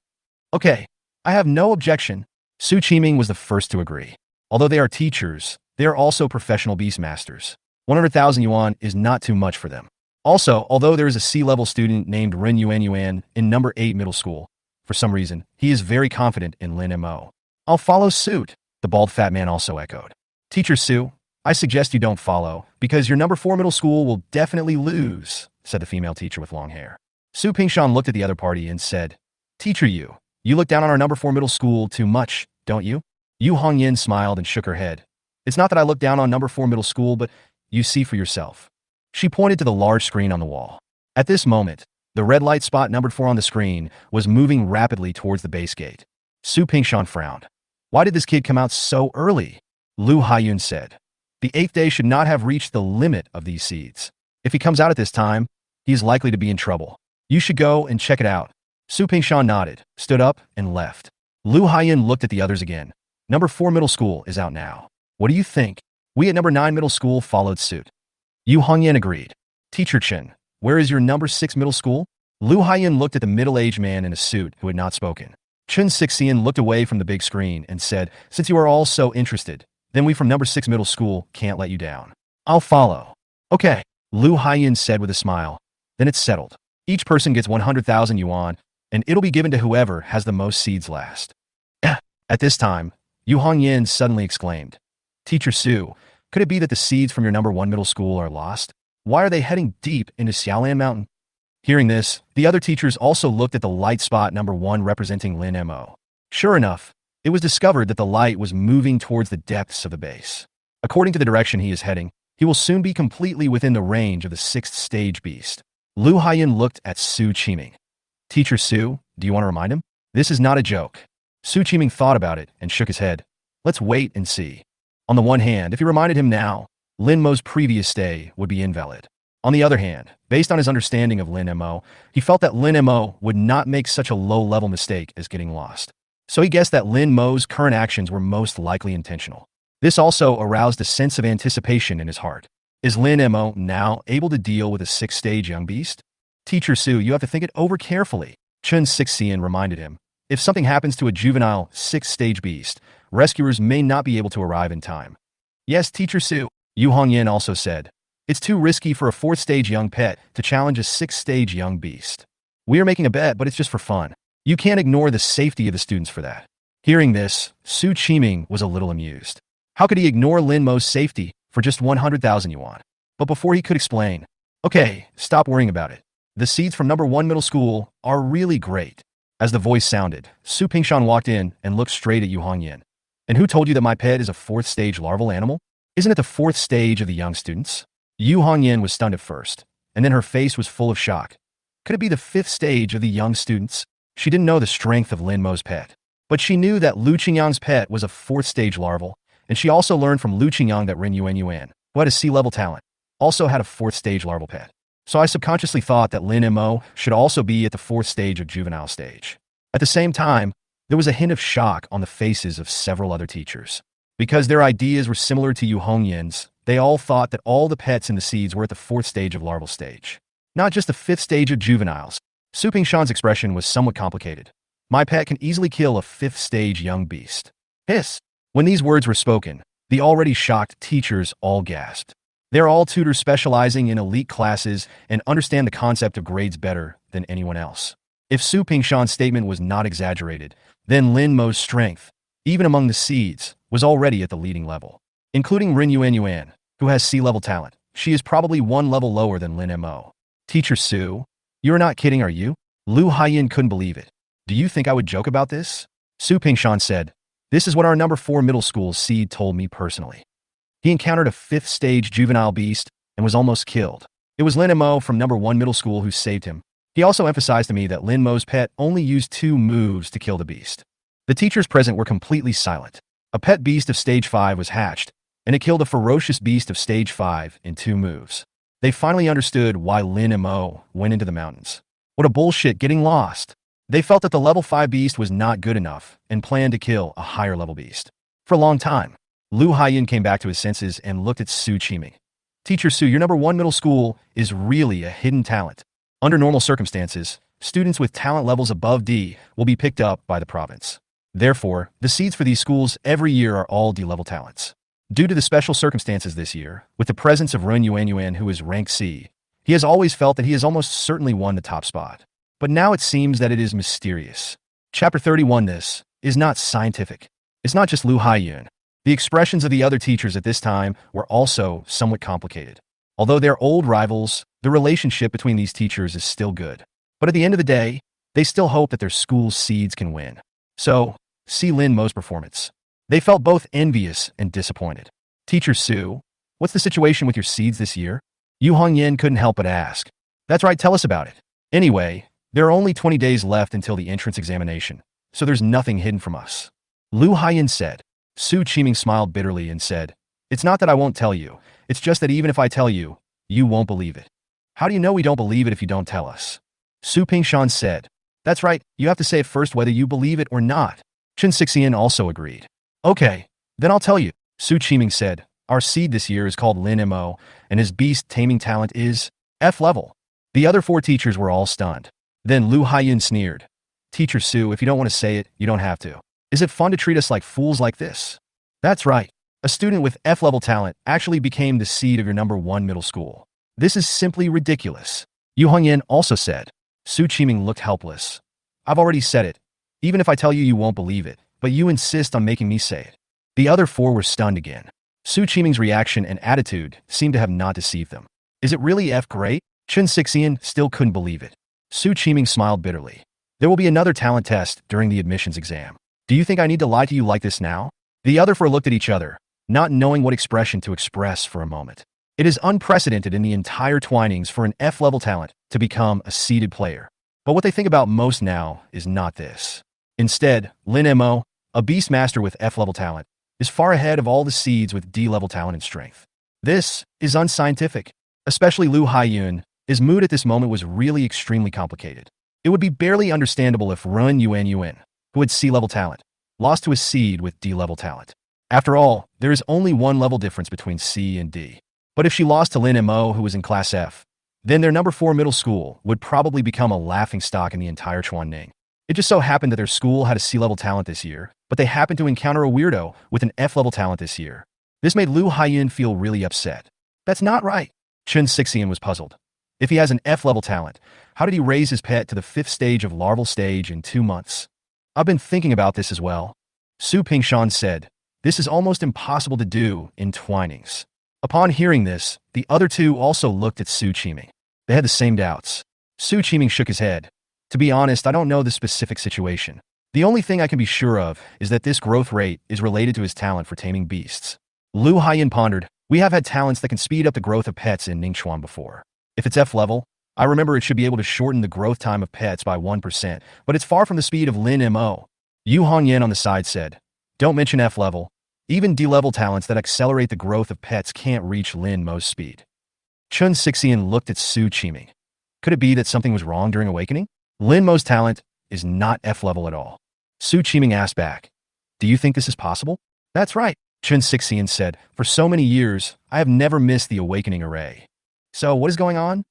Okay, I have no objection. Su Qiming was the first to agree. Although they are teachers, they are also professional beastmasters. 100,000 yuan is not too much for them. Also, although there is a C-level student named Ren Yuan in number 8 middle school, for some reason, he is very confident in Lin Mo. I'll follow suit, the bald fat man also echoed. Teacher Su, I suggest you don't follow, because your number 4 middle school will definitely lose, said the female teacher with long hair. Su Pingshan looked at the other party and said, Teacher you look down on our number 4 middle school too much, don't you? Yu Hongyin smiled and shook her head. It's not that I look down on number 4 middle school, but you see for yourself. She pointed to the large screen on the wall. At this moment, the red light spot numbered 4 on the screen was moving rapidly towards the base gate. Su Pingshan frowned. Why did this kid come out so early? Lu Haiyun said. The 8th day should not have reached the limit of these seeds. If he comes out at this time, he is likely to be in trouble. You should go and check it out. Su Pingshan nodded, stood up, and left. Lu Haiyan looked at the others again. Number 4 middle school is out now. What do you think? We at number 9 middle school followed suit. Yu Hongyan agreed. Teacher Chen, where is your number 6 middle school? Lu Haiyan looked at the middle-aged man in a suit who had not spoken. Chen Sixian looked away from the big screen and said, since you are all so interested, then we from number 6 middle school can't let you down. I'll follow. Okay, Lu Haiyan said with a smile. Then it's settled. Each person gets 100,000 yuan, and it'll be given to whoever has the most seeds last. At this time, Yu Hongyan suddenly exclaimed, Teacher Su, could it be that the seeds from your number 1 middle school are lost? Why are they heading deep into Xiaolan Mountain? Hearing this, the other teachers also looked at the light spot number 1 representing Lin Mo. Sure enough, it was discovered that the light was moving towards the depths of the base. According to the direction he is heading, he will soon be completely within the range of the 6th stage beast. Lu Haiyan looked at Su Qiming. Teacher Su, do you want to remind him? This is not a joke. Su Qiming thought about it and shook his head. Let's wait and see. On the one hand, if he reminded him now, Lin Mo's previous stay would be invalid. On the other hand, based on his understanding of Lin Mo, he felt that Lin Mo would not make such a low-level mistake as getting lost. So he guessed that Lin Mo's current actions were most likely intentional. This also aroused a sense of anticipation in his heart. Is Lin Mo now able to deal with a sixth-stage young beast? Teacher Su, you have to think it over carefully, Chuan Ning City reminded him. If something happens to a juvenile sixth-stage beast, rescuers may not be able to arrive in time. Yes, Teacher Su, Yu Hongyan also said. It's too risky for a fourth-stage young pet to challenge a sixth-stage young beast. We are making a bet, but it's just for fun. You can't ignore the safety of the students for that. Hearing this, Su Qiming was a little amused. How could he ignore Lin Mo's safety for just 100,000 yuan? But before he could explain, okay, stop worrying about it. The seeds from number 1 middle school are really great. As the voice sounded, Su Pingshan walked in and looked straight at Yu Hongyan. And who told you that my pet is a fourth-stage larval animal? Isn't it the fourth stage of the young students? Yu Hongyan was stunned at first, and then her face was full of shock. Could it be the fifth stage of the young students? She didn't know the strength of Lin Mo's pet, but she knew that Lu Qingyang's pet was a fourth-stage larval, and she also learned from Lu Qingyang that Ren Yuan, who had a sea-level talent, also had a fourth-stage larval pet. So I subconsciously thought that Lin Mo should also be at the fourth stage of juvenile stage. At the same time, there was a hint of shock on the faces of several other teachers. Because their ideas were similar to Yu Hongyan's, they all thought that all the pets in the seeds were at the fourth stage of larval stage. Not just the fifth stage of juveniles. Su Pingshan's expression was somewhat complicated. My pet can easily kill a fifth stage young beast. Hiss! When these words were spoken, the already shocked teachers all gasped. They're all tutors specializing in elite classes and understand the concept of grades better than anyone else. If Su Pingshan's statement was not exaggerated, then Lin Mo's strength, even among the seeds, was already at the leading level. Including Ren Yuan, who has sea-level talent. She is probably one level lower than Lin Mo. Teacher Su, you're not kidding, are you? Lu Haiyan couldn't believe it. Do you think I would joke about this? Su Pingshan said, this is what our number 4 middle school seed told me personally. He encountered a fifth-stage juvenile beast and was almost killed. It was Lin Mo from number 1 middle school who saved him. He also emphasized to me that Lin Mo's pet only used 2 moves to kill the beast. The teachers present were completely silent. A pet beast of stage 5 was hatched, and it killed a ferocious beast of stage 5 in 2 moves. They finally understood why Lin Mo went into the mountains. What a bullshit getting lost. They felt that the level 5 beast was not good enough and planned to kill a higher level beast. For a long time, Lu Haiyan came back to his senses and looked at Su Qiming. Teacher Su, your number 1 middle school is really a hidden talent. Under normal circumstances, students with talent levels above D will be picked up by the province. Therefore, the seeds for these schools every year are all D-level talents. Due to the special circumstances this year, with the presence of Ren Yuan who is rank C, he has always felt that he has almost certainly won the top spot. But now it seems that it is mysterious. Chapter 31. This is not scientific. It's not just Lu Haiyan. The expressions of the other teachers at this time were also somewhat complicated. Although they're old rivals, the relationship between these teachers is still good. But at the end of the day, they still hope that their school's seeds can win. So, see Lin Mo's performance. They felt both envious and disappointed. Teacher Su, what's the situation with your seeds this year? Yu Hongyan couldn't help but ask. That's right, tell us about it. Anyway, there are only 20 days left until the entrance examination, so there's nothing hidden from us. Lu Haiyan said. Su Qiming smiled bitterly and said, it's not that I won't tell you, it's just that even if I tell you, you won't believe it. How do you know we don't believe it if you don't tell us? Su Pingshan said, that's right, you have to say it first whether you believe it or not. Chuan Ning City also agreed. Okay, then I'll tell you. Su Qiming said, our seed this year is called Lin Mo, and his beast taming talent is F level. The other 4 teachers were all stunned. Then Lu Haiyan sneered. Teacher Su, if you don't want to say it, you don't have to. Is it fun to treat us like fools like this? That's right. A student with F-level talent actually became the seed of your number 1 middle school. This is simply ridiculous. Yu Hongyan also said. Su Qiming looked helpless. I've already said it. Even if I tell you, you won't believe it, but you insist on making me say it. The other 4 were stunned again. Su Qiming's reaction and attitude seemed to have not deceived them. Is it really F great? Chuan Ning City still couldn't believe it. Su Qiming smiled bitterly. There will be another talent test during the admissions exam. Do you think I need to lie to you like this now? The other 4 looked at each other, not knowing what expression to express for a moment. It is unprecedented in the entire Twinings for an F-level talent to become a seeded player. But what they think about most now is not this. Instead, Lin Mo, a beast master with F-level talent, is far ahead of all the seeds with D-level talent and strength. This is unscientific. Especially Lu Haiyun, his mood at this moment was really extremely complicated. It would be barely understandable if Run Yuan, who had C-level talent, lost to a seed with D-level talent. After all, there is only one level difference between C and D. But if she lost to Lin Mo, who was in Class F, then their number 4 middle school would probably become a laughingstock in the entire Chuan Ning. It just so happened that their school had a C-level talent this year, but they happened to encounter a weirdo with an F-level talent this year. This made Lu Haiyun feel really upset. That's not right. Chuan Ning City was puzzled. If he has an F-level talent, how did he raise his pet to the 5th stage of larval stage in 2 months? I've been thinking about this as well. Su Pingshan said, this is almost impossible to do in Twinings. Upon hearing this, the other two also looked at Su Qiming. They had the same doubts. Su Qiming shook his head. To be honest, I don't know the specific situation. The only thing I can be sure of is that this growth rate is related to his talent for taming beasts. Lu Haiyun pondered, we have had talents that can speed up the growth of pets in Ningchuan before. If it's F level, I remember it should be able to shorten the growth time of pets by 1%, but it's far from the speed of Lin Mo. Yu Hongyan on the side said, don't mention F level. Even D-level talents that accelerate the growth of pets can't reach Lin Mo's speed. Chuan Ning looked at Su Qiming. Could it be that something was wrong during Awakening? Lin Mo's talent is not F level at all. Su Qiming asked back, do you think this is possible? That's right, Chuan Ning said. For so many years, I have never missed the Awakening array. So what is going on?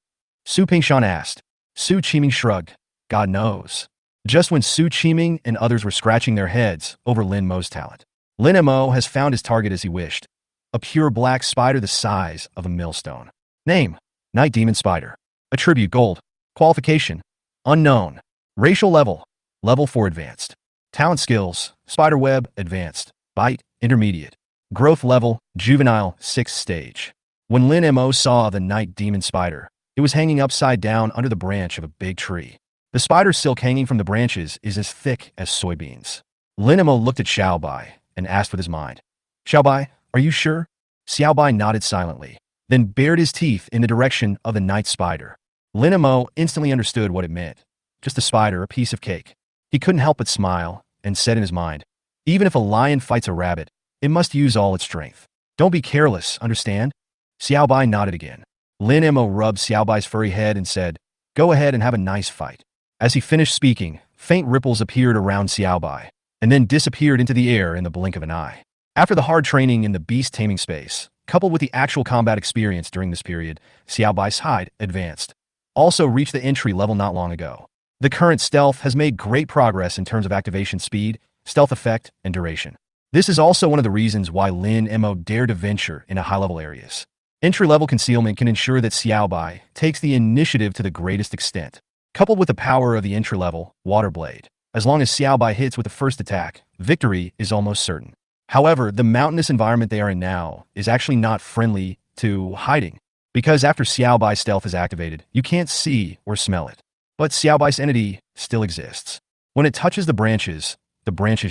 Su Pingshan asked. Su Qiming shrugged. God knows. Just when Su Qiming and others were scratching their heads over Lin Mo's talent, Lin Mo has found his target as he wished. A pure black spider the size of a millstone. Name, Night Demon Spider. Attribute Gold. Qualification, Unknown. Racial level, Level 4 Advanced. Talent skills, Spiderweb, Advanced. Bite, Intermediate. Growth level, Juvenile, 6th stage. When Lin Mo saw the Night Demon Spider, it was hanging upside down under the branch of a big tree. The spider silk hanging from the branches is as thick as soybeans. Lin Mo looked at Xiaobai and asked with his mind, Xiaobai, are you sure? Xiaobai nodded silently, then bared his teeth in the direction of the night spider. Lin Mo instantly understood what it meant. Just a spider, a piece of cake. He couldn't help but smile and said in his mind, even if a lion fights a rabbit, it must use all its strength. Don't be careless, understand? Xiaobai nodded again. Lin Mo rubbed Xiaobai's furry head and said, go ahead and have a nice fight. As he finished speaking, faint ripples appeared around Xiaobai, and then disappeared into the air in the blink of an eye. After the hard training in the beast taming space, coupled with the actual combat experience during this period, Xiaobai's hide advanced. Also reached the entry level not long ago. The current stealth has made great progress in terms of activation speed, stealth effect, and duration. This is also one of the reasons why Lin Mo dared to venture into high-level areas. Entry-level concealment can ensure that Xiaobai takes the initiative to the greatest extent. Coupled with the power of the entry-level Water Blade, as long as Xiaobai hits with the first attack, victory is almost certain. However, the mountainous environment they are in now is actually not friendly to hiding, because after Xiaobai's stealth is activated, you can't see or smell it. But Xiaobai's entity still exists. When it touches the branches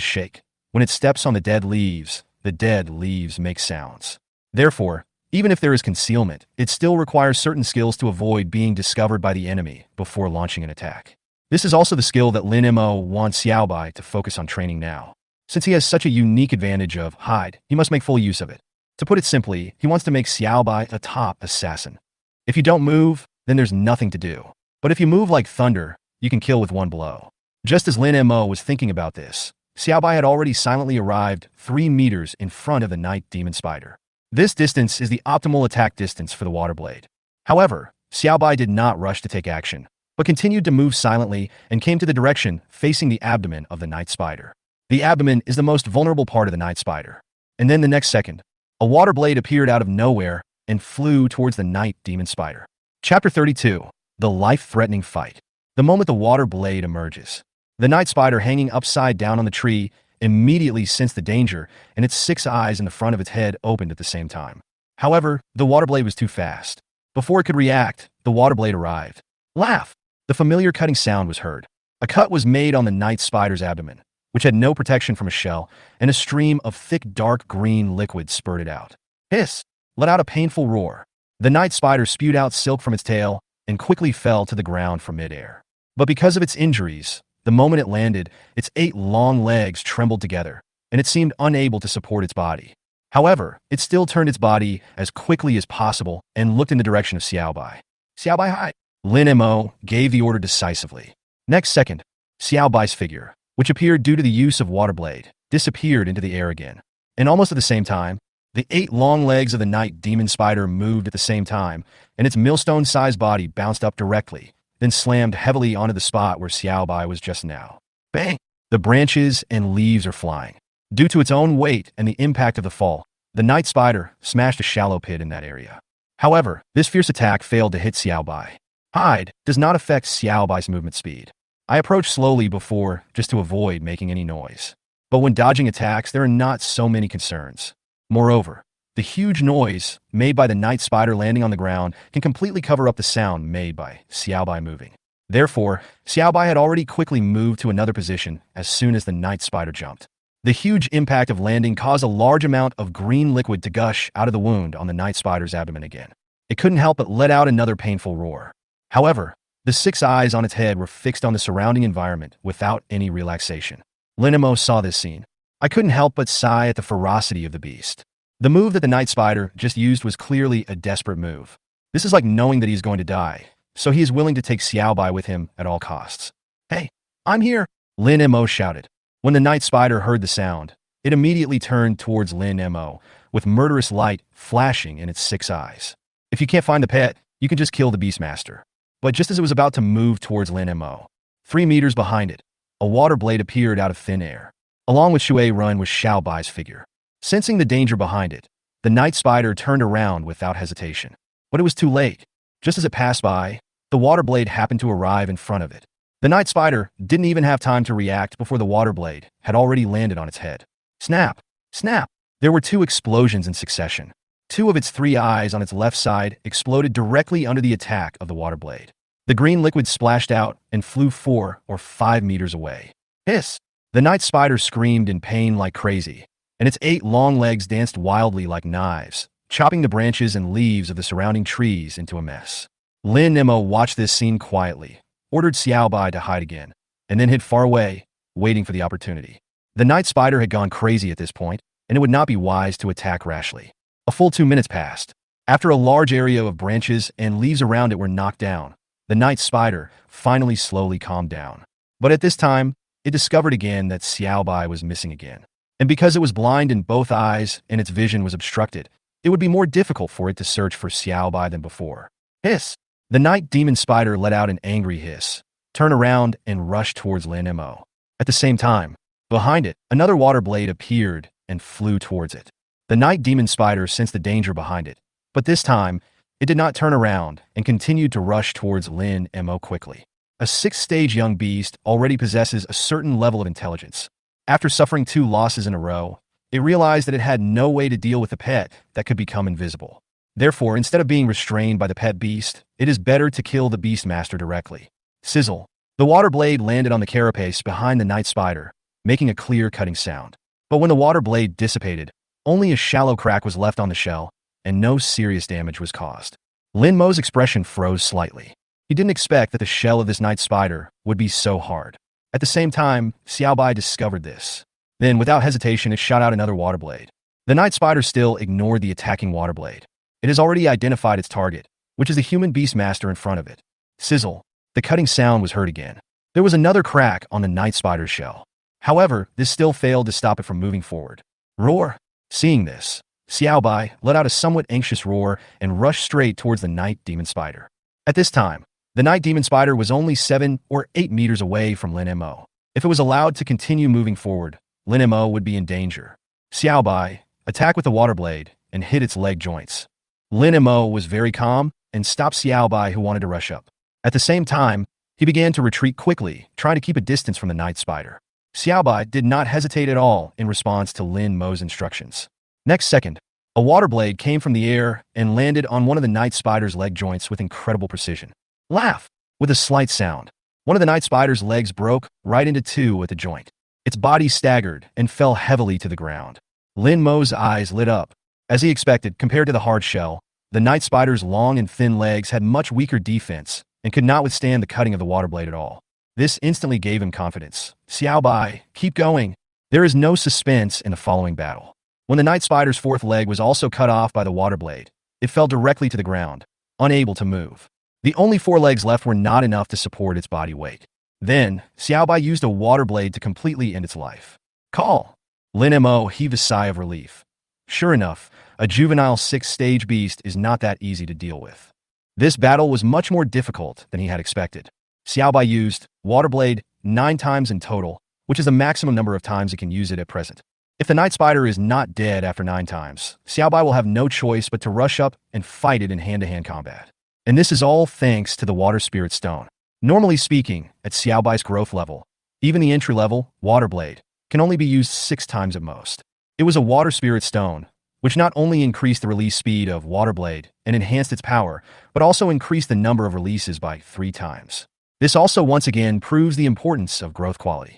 shake. When it steps on the dead leaves make sounds. Therefore, even if there is concealment, it still requires certain skills to avoid being discovered by the enemy before launching an attack. This is also the skill that Lin Mo wants Xiaobai to focus on training now. Since he has such a unique advantage of hide, he must make full use of it. To put it simply, he wants to make Xiaobai a top assassin. If you don't move, then there's nothing to do. But if you move like thunder, you can kill with one blow. Just as Lin Mo was thinking about this, Xiaobai had already silently arrived 3 meters in front of the Night Demon Spider. This distance is the optimal attack distance for the Water Blade. However, Xiaobai did not rush to take action, but continued to move silently and came to the direction facing the abdomen of the Night Spider. The abdomen is the most vulnerable part of the Night Spider. And then the next second, a Water Blade appeared out of nowhere and flew towards the Night Demon Spider. Chapter 32. The Life-Threatening Fight. The moment the Water Blade emerges, the Night Spider hanging upside down on the tree immediately sensed the danger, and its 6 eyes in the front of its head opened at the same time. However, the Water Blade was too fast. Before it could react, the Water Blade arrived. Laugh! The familiar cutting sound was heard. A cut was made on the Night Spider's abdomen, which had no protection from a shell, and a stream of thick dark green liquid spurted out. Hiss! Let out a painful roar. The Night Spider spewed out silk from its tail and quickly fell to the ground from midair. But because of its injuries, the moment it landed, its 8 long legs trembled together, and it seemed unable to support its body. However, it still turned its body as quickly as possible and looked in the direction of Xiaobai. Xiaobai, hi! Lin Mo gave the order decisively. Next second, Xiaobai's figure, which appeared due to the use of water blade, disappeared into the air again. And almost at the same time, the 8 long legs of the night demon spider moved at the same time, and its millstone-sized body bounced up directly, then slammed heavily onto the spot where Xiaobai was just now. Bang! The branches and leaves are flying. Due to its own weight and the impact of the fall, the night spider smashed a shallow pit in that area. However, this fierce attack failed to hit Xiaobai. Hide does not affect Xiaobai's movement speed. I approach slowly before, just to avoid making any noise. But when dodging attacks, there are not so many concerns. Moreover, the huge noise made by the night spider landing on the ground can completely cover up the sound made by Xiaobai moving. Therefore, Xiaobai had already quickly moved to another position as soon as the night spider jumped. The huge impact of landing caused a large amount of green liquid to gush out of the wound on the night spider's abdomen again. It couldn't help but let out another painful roar. However, the 6 eyes on its head were fixed on the surrounding environment without any relaxation. Lin Mo saw this scene. I couldn't help but sigh at the ferocity of the beast. The move that the night spider just used was clearly a desperate move. This is like knowing that he's going to die, so he is willing to take Xiaobai with him at all costs. Hey, I'm here, Lin Mo shouted. When the night spider heard the sound, it immediately turned towards Lin Mo, with murderous light flashing in its 6 eyes. If you can't find the pet, you can just kill the Beastmaster. But just as it was about to move towards Lin Mo, 3 meters behind it, a water blade appeared out of thin air. Along with Shui Run was Xiaobai's figure. Sensing the danger behind it, the night spider turned around without hesitation. But it was too late. Just as it passed by, the water blade happened to arrive in front of it. The night spider didn't even have time to react before the water blade had already landed on its head. Snap! Snap! There were 2 explosions in succession. 2 of its 3 eyes on its left side exploded directly under the attack of the water blade. The green liquid splashed out and flew 4 or 5 meters away. Hiss! The night spider screamed in pain like crazy, and its 8 long legs danced wildly like knives, chopping the branches and leaves of the surrounding trees into a mess. Lin Mo watched this scene quietly, ordered Xiaobai to hide again, and then hid far away, waiting for the opportunity. The night spider had gone crazy at this point, and it would not be wise to attack rashly. A full 2 minutes passed. After a large area of branches and leaves around it were knocked down, the night spider finally slowly calmed down. But at this time, it discovered again that Xiaobai was missing again. And because it was blind in both eyes and its vision was obstructed, it would be more difficult for it to search for Xiaobai than before. Hiss! The night demon spider let out an angry hiss, turned around and rushed towards Lin Mo. At the same time, behind it, another water blade appeared and flew towards it. The night demon spider sensed the danger behind it, but this time, it did not turn around and continued to rush towards Lin Mo quickly. A 6th-stage young beast already possesses a certain level of intelligence. After suffering 2 losses in a row, it realized that it had no way to deal with a pet that could become invisible. Therefore, instead of being restrained by the pet beast, it is better to kill the Beastmaster directly. Sizzle. The water blade landed on the carapace behind the night spider, making a clear cutting sound. But when the water blade dissipated, only a shallow crack was left on the shell, and no serious damage was caused. Lin Mo's expression froze slightly. He didn't expect that the shell of this night spider would be so hard. At the same time, Xiaobai discovered this. Then, without hesitation, it shot out another water blade. The night spider still ignored the attacking water blade. It has already identified its target, which is the human Beastmaster in front of it. Sizzle. The cutting sound was heard again. There was another crack on the night spider's shell. However, this still failed to stop it from moving forward. Roar! Seeing this, Xiaobai let out a somewhat anxious roar and rushed straight towards the night demon spider. At this time, the night demon spider was only 7 or 8 meters away from Lin Mo. If it was allowed to continue moving forward, Lin Mo would be in danger. Xiaobai attacked with the water blade and hit its leg joints. Lin Mo was very calm and stopped Xiaobai, who wanted to rush up. At the same time, he began to retreat quickly, trying to keep a distance from the night spider. Xiaobai did not hesitate at all in response to Lin Mo's instructions. Next second, a water blade came from the air and landed on one of the night spider's leg joints with incredible precision. Laugh! With a slight sound, one of the night spider's legs broke right into 2 at the joint. Its body staggered and fell heavily to the ground. Lin Mo's eyes lit up. As he expected, compared to the hard shell, the night spider's long and thin legs had much weaker defense and could not withstand the cutting of the water blade at all. This instantly gave him confidence. Xiaobai, keep going. There is no suspense in the following battle. When the night spider's fourth leg was also cut off by the water blade, it fell directly to the ground, unable to move. The only 4 legs left were not enough to support its body weight. Then, Xiaobai used a water blade to completely end its life. Call! Lin Mo heaved a sigh of relief. Sure enough, a juvenile 6th-stage beast is not that easy to deal with. This battle was much more difficult than he had expected. Xiaobai used water blade 9 times in total, which is the maximum number of times it can use it at present. If the night spider is not dead after 9 times, Xiaobai will have no choice but to rush up and fight it in hand-to-hand combat. And this is all thanks to the water spirit stone. Normally speaking, at Xiaobai's growth level, even the entry-level water blade can only be used 6 times at most. It was a water spirit stone, which not only increased the release speed of water blade and enhanced its power, but also increased the number of releases by 3 times. This also once again proves the importance of growth quality.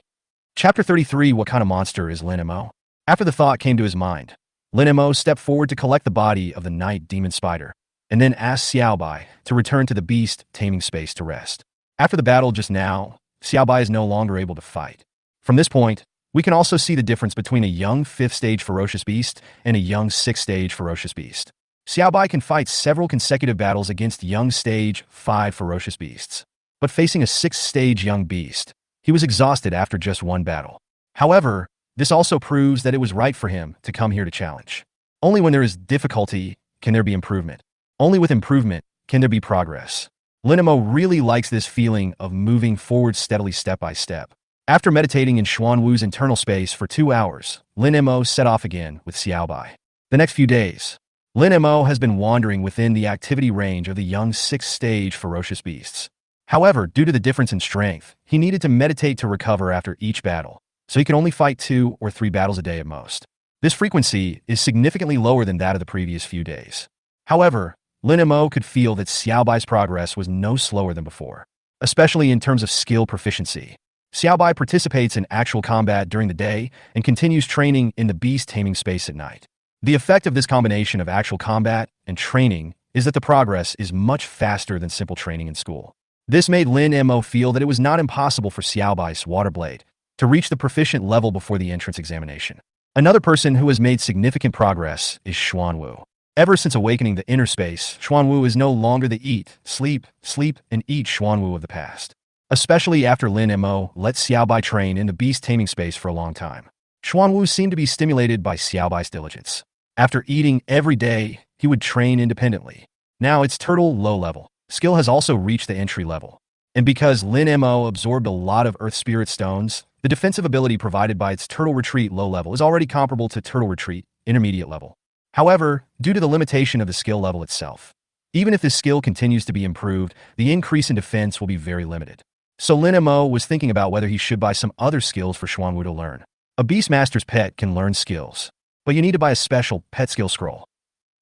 Chapter 33. What kind of monster is Lin Mo? After the thought came to his mind, Lin Mo stepped forward to collect the body of the night demon spider, and then asked Xiaobai to return to the beast taming space to rest. After the battle just now, Xiaobai is no longer able to fight. From this point, we can also see the difference between a young 5th-stage ferocious beast and a young 6th-stage ferocious beast. Xiaobai can fight several consecutive battles against young stage 5 ferocious beasts. But facing a 6th-stage young beast, he was exhausted after just 1 battle. However, this also proves that it was right for him to come here to challenge. Only when there is difficulty can there be improvement. Only with improvement can there be progress. Lin Mo really likes this feeling of moving forward steadily step by step. After meditating in Xuan Wu's internal space for 2 hours, Lin Mo set off again with Xiaobai. The next few days, Lin Mo has been wandering within the activity range of the young 6th-stage ferocious beasts. However, due to the difference in strength, he needed to meditate to recover after each battle, so he could only fight 2 or 3 battles a day at most. This frequency is significantly lower than that of the previous few days. However, Lin Mo could feel that Xiaobai's progress was no slower than before, especially in terms of skill proficiency. Xiaobai participates in actual combat during the day and continues training in the beast taming space at night. The effect of this combination of actual combat and training is that the progress is much faster than simple training in school. This made Lin Mo feel that it was not impossible for Xiaobai's water blade to reach the proficient level before the entrance examination. Another person who has made significant progress is Xuan Wu. Ever since awakening the inner space, Xuan Wu is no longer the eat, sleep, and eat Xuan Wu of the past. Especially after Lin Mo let Xiaobai train in the beast taming space for a long time. Xuan Wu seemed to be stimulated by Xiaobai's diligence. After eating every day, he would train independently. Now it's turtle low level. Skill has also reached the entry level. And because Lin Mo absorbed a lot of earth spirit stones, the defensive ability provided by its turtle retreat low level is already comparable to turtle retreat intermediate level. However, due to the limitation of the skill level itself, even if this skill continues to be improved, the increase in defense will be very limited. So Lin Mo was thinking about whether he should buy some other skills for Xuan Wu to learn. A Beastmaster's pet can learn skills, but you need to buy a special pet skill scroll.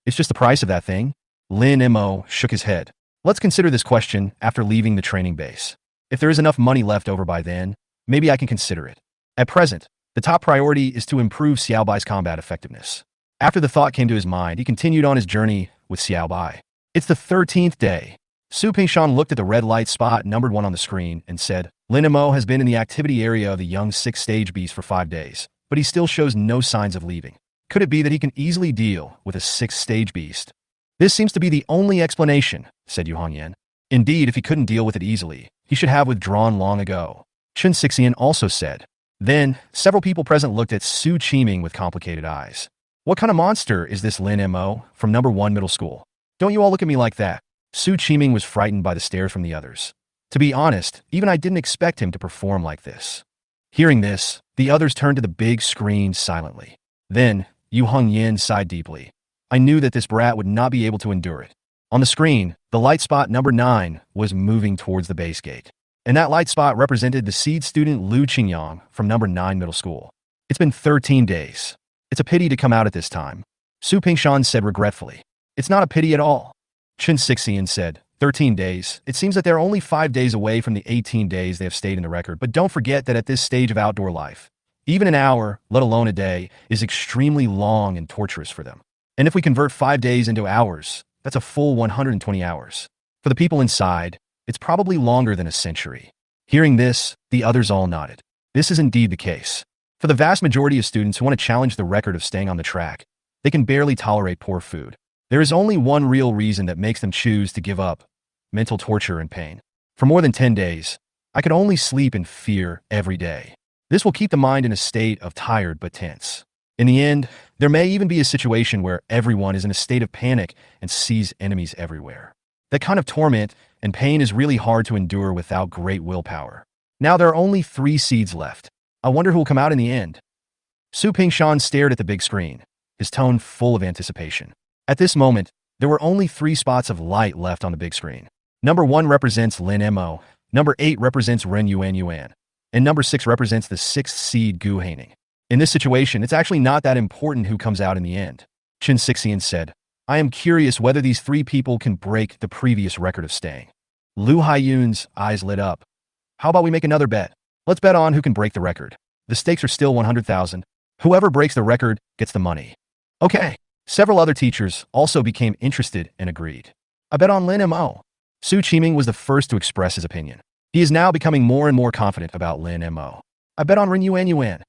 It's just the price of that thing? Lin Mo shook his head. Let's consider this question after leaving the training base. If there is enough money left over by then, maybe I can consider it. At present, the top priority is to improve Xiaobai's combat effectiveness. After the thought came to his mind, he continued on his journey with Xiaobai. It's the 13th day. Su Pingshan looked at the red light spot numbered 1 on the screen and said, Lin Mo has been in the activity area of the young 6th-stage beast for 5 days, but he still shows no signs of leaving. Could it be that he can easily deal with a 6th-stage beast? This seems to be the only explanation, said Yu Hongyan. Indeed, if he couldn't deal with it easily, he should have withdrawn long ago. Chen Xixian also said. Then, several people present looked at Su Qiming with complicated eyes. What kind of monster is this Lin Mo from number 1 middle school? Don't you all look at me like that. Su Qiming was frightened by the stares from the others. To be honest, even I didn't expect him to perform like this. Hearing this, the others turned to the big screen silently. Then, Yu Hongyan sighed deeply. I knew that this brat would not be able to endure it. On the screen, the light spot number 9 was moving towards the base gate. And that light spot represented the seed student Lu Qingyang from number 9 middle school. It's been 13 days. It's a pity to come out at this time. Su Pingshan said regretfully. It's not a pity at all. Chen Xixian said, 13 days. It seems that they're only 5 days away from the 18 days they have stayed in the record, but don't forget that at this stage of outdoor life, even an hour, let alone a day, is extremely long and torturous for them. And if we convert 5 days into hours, that's a full 120 hours. For the people inside, it's probably longer than a century. Hearing this, the others all nodded. This is indeed the case. For the vast majority of students who want to challenge the record of staying on the track, they can barely tolerate poor food. There is only one real reason that makes them choose to give up: mental torture and pain. For more than 10 days, I could only sleep in fear every day. This will keep the mind in a state of tired but tense. In the end, there may even be a situation where everyone is in a state of panic and sees enemies everywhere. That kind of torment and pain is really hard to endure without great willpower. Now there are only 3 seeds left. I wonder who will come out in the end. Su Pingshan stared at the big screen, his tone full of anticipation. At this moment, there were only 3 spots of light left on the big screen. Number 1 represents Lin Mo, number 8 represents Ren Yuan, and number 6 represents the 6th seed Gu Haining. In this situation, it's actually not that important who comes out in the end. Chuan Ning City said, I am curious whether these 3 people can break the previous record of staying. Lu Haiyun's eyes lit up. How about we make another bet? Let's bet on who can break the record. The stakes are still 100,000. Whoever breaks the record gets the money. Okay. Several other teachers also became interested and agreed. I bet on Lin Mo. Su Qiming was the first to express his opinion. He is now becoming more and more confident about Lin Mo. I bet on Ren Yuan.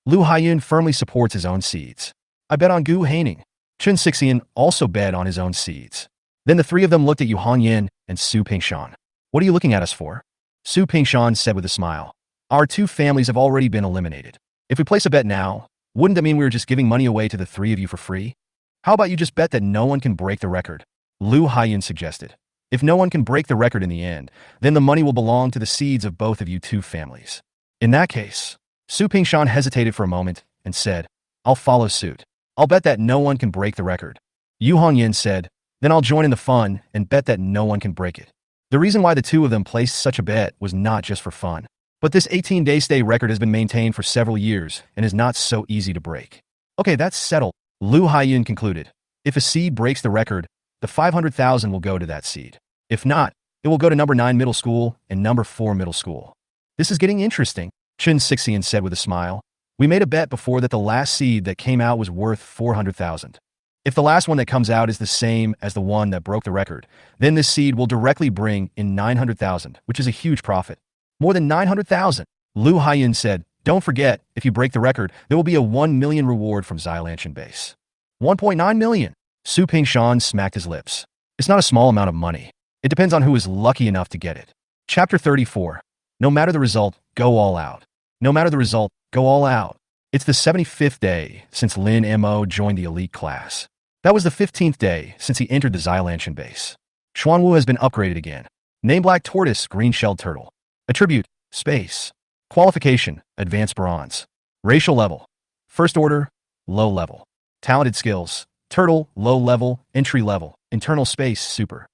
Lu Haiyun firmly supports his own seeds. I bet on Gu Haining. Chuan Ning City also bet on his own seeds. Then the 3 of them looked at Yu Hongyan and Su Pingshan. What are you looking at us for? Su Pingshan said with a smile. Our 2 families have already been eliminated. If we place a bet now, wouldn't that mean we were just giving money away to the 3 of you for free? How about you just bet that no one can break the record? Lu Haiyun suggested. If no one can break the record in the end, then the money will belong to the seeds of both of you 2 families. In that case, Su Pingshan hesitated for a moment and said, I'll follow suit. I'll bet that no one can break the record. Yu Hongyan said, then I'll join in the fun and bet that no one can break it. The reason why the 2 of them placed such a bet was not just for fun. But this 18-day stay record has been maintained for several years and is not so easy to break. Okay, that's settled. Lu Haiyun concluded. If a seed breaks the record, the 500,000 will go to that seed. If not, it will go to number 9 middle school and number 4 middle school. This is getting interesting, Chuan Ning City said with a smile. We made a bet before that the last seed that came out was worth 400,000. If the last one that comes out is the same as the one that broke the record, then this seed will directly bring in 900,000, which is a huge profit. More than 900,000. Lu Haiyun said, don't forget, if you break the record, there will be a 1 million reward from Xilanshan base. 1.9 million. Su Pingshan smacked his lips. It's not a small amount of money. It depends on who is lucky enough to get it. Chapter 34. No matter the result, go all out. No matter the result, go all out. It's the 75th day since Lin Mo joined the elite class. That was the 15th day since he entered the Xilanshan base. Chuan Wu has been upgraded again. Name Black Tortoise, Green-Shelled Turtle. Attribute, Space. Qualification, Advanced Bronze. Racial level, First Order, Low level. Talented skills, Turtle, Low level, Entry level, Internal Space, Super.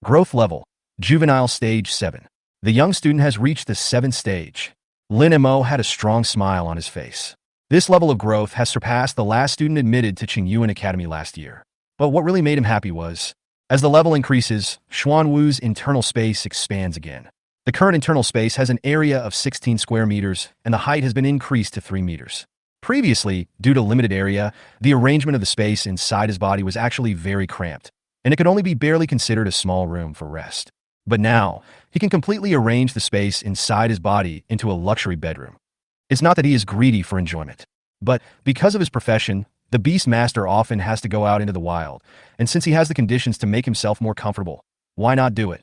Growth level, Juvenile Stage 7. The young student has reached the 7th stage. Lin Mo had a strong smile on his face. This level of growth has surpassed the last student admitted to Qingyuan Academy last year. But what really made him happy was, as the level increases, Xuan Wu's internal space expands again. The current internal space has an area of 16 square meters, and the height has been increased to 3 meters. Previously, due to limited area, the arrangement of the space inside his body was actually very cramped, and it could only be barely considered a small room for rest. But now, he can completely arrange the space inside his body into a luxury bedroom. It's not that he is greedy for enjoyment, but because of his profession, the Beast Master often has to go out into the wild, and since he has the conditions to make himself more comfortable, why not do it?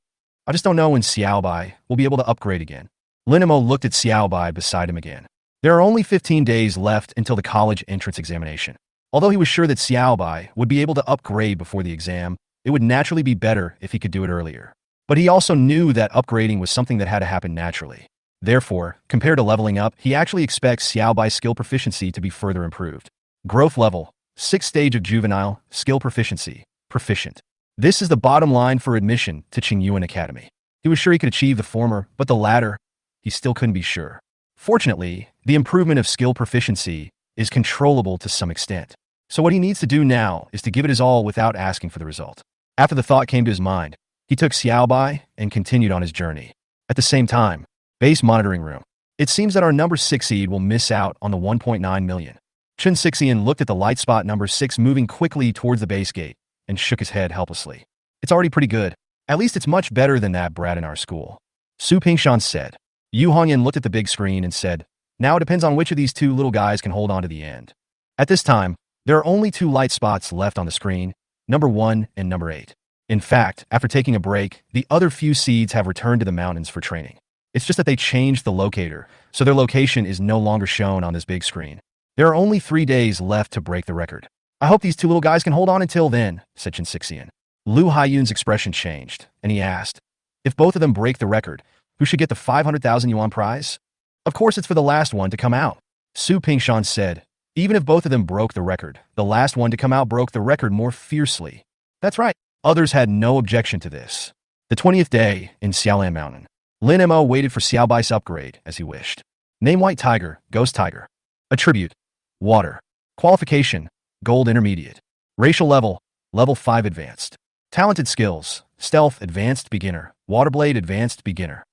I just don't know when Xiaobai will be able to upgrade again. Lin Mo looked at Xiaobai beside him again. There are only 15 days left until the college entrance examination. Although he was sure that Xiaobai would be able to upgrade before the exam, it would naturally be better if he could do it earlier. But he also knew that upgrading was something that had to happen naturally. Therefore, compared to leveling up, he actually expects Xiaobai's skill proficiency to be further improved. Growth level, 6th stage of juvenile, skill proficiency, proficient. This is the bottom line for admission to Qingyuan Academy. He was sure he could achieve the former, but the latter, he still couldn't be sure. Fortunately, the improvement of skill proficiency is controllable to some extent. So what he needs to do now is to give it his all without asking for the result. After the thought came to his mind, he took Xiaobai and continued on his journey. At the same time, base monitoring room. It seems that our number 6 seed will miss out on the 1.9 million. Chuan Ning City looked at the light spot number 6 moving quickly towards the base gate and shook his head helplessly. It's already pretty good. At least it's much better than that brat in our school. Su Pingshan said. Yu Hongyan looked at the big screen and said, Now it depends on which of these two little guys can hold on to the end. At this time, there are only two light spots left on the screen, number 1 and number 8. In fact, after taking a break, the other few seeds have returned to the mountains for training. It's just that they changed the locator, so their location is no longer shown on this big screen. There are only 3 days left to break the record. I hope these two little guys can hold on until then, said Chuan Ning. Lu Haiyun's expression changed, and he asked, if both of them break the record, who should get the 500,000 yuan prize? Of course it's for the last one to come out. Su Pingshan said, even if both of them broke the record, the last one to come out broke the record more fiercely. That's right. Others had no objection to this. The 20th day in Xiaolan Mountain. Lin Mo waited for Xiaobai's upgrade as he wished. Name White Tiger, Ghost Tiger. Attribute, Water. Qualification, Gold Intermediate. Racial level, Level 5 Advanced. Talented skills, Stealth Advanced Beginner, Waterblade Advanced Beginner.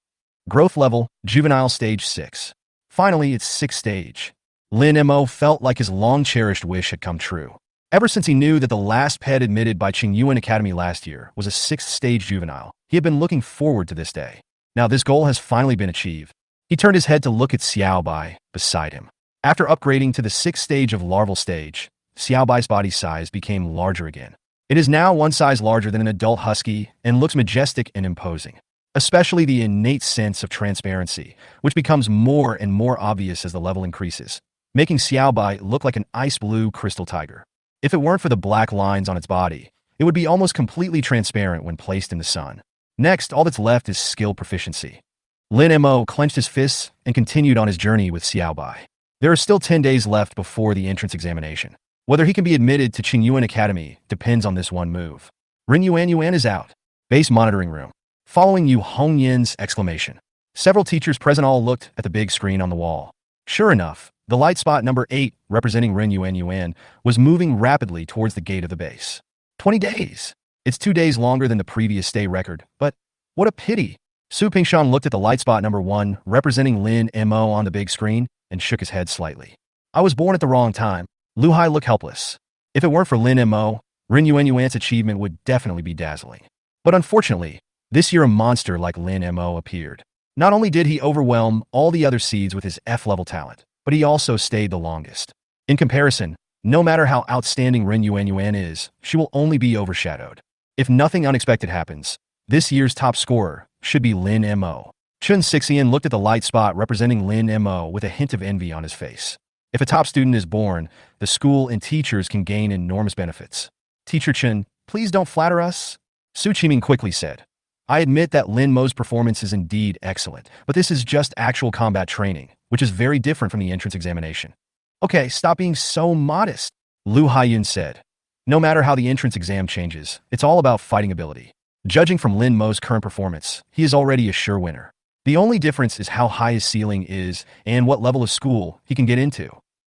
Growth level, Juvenile Stage 6. Finally, it's 6th stage. Lin Mo felt like his long-cherished wish had come true. Ever since he knew that the last pet admitted by Qingyuan Academy last year was a 6th stage juvenile, he had been looking forward to this day. Now this goal has finally been achieved. He turned his head to look at Xiaobai beside him. After upgrading to the 6th stage of larval stage, Xiaobai's body size became larger again. It is now one size larger than an adult husky and looks majestic and imposing. Especially the innate sense of transparency, which becomes more and more obvious as the level increases, making Xiaobai look like an ice blue crystal tiger. If it weren't for the black lines on its body, it would be almost completely transparent when placed in the sun. Next, all that's left is skill proficiency. Lin Mo clenched his fists and continued on his journey with Xiaobai. There are still 10 days left before the entrance examination. Whether he can be admitted to Qingyuan Academy depends on this one move. Ren Yuan is out. Base monitoring room. Following Yu Hongyin's exclamation, several teachers present all looked at the big screen on the wall. Sure enough, the light spot number 8, representing Ren Yuan, was moving rapidly towards the gate of the base. 20 days. It's 2 days longer than the previous stay record, but what a pity. Su Pingshan looked at the light spot number 1, representing Lin Mo on the big screen, and shook his head slightly. I was born at the wrong time. Lu Hai looked helpless. If it weren't for Lin Mo, Ren Yuan's achievement would definitely be dazzling. But unfortunately, this year a monster like Lin Mo appeared. Not only did he overwhelm all the other seeds with his F-level talent, but he also stayed the longest. In comparison, no matter how outstanding Ren Yuan is, she will only be overshadowed. If nothing unexpected happens, this year's top scorer should be Lin Mo. Chuan Ning looked at the light spot representing Lin Mo with a hint of envy on his face. If a top student is born, the school and teachers can gain enormous benefits. Teacher Chen, please don't flatter us. Su Qiming quickly said, I admit that Lin Mo's performance is indeed excellent, but this is just actual combat training, which is very different from the entrance examination. Okay, stop being so modest, Lu Haiyun said. No matter how the entrance exam changes, it's all about fighting ability. Judging from Lin Mo's current performance, he is already a sure winner. The only difference is how high his ceiling is and what level of school he can get into.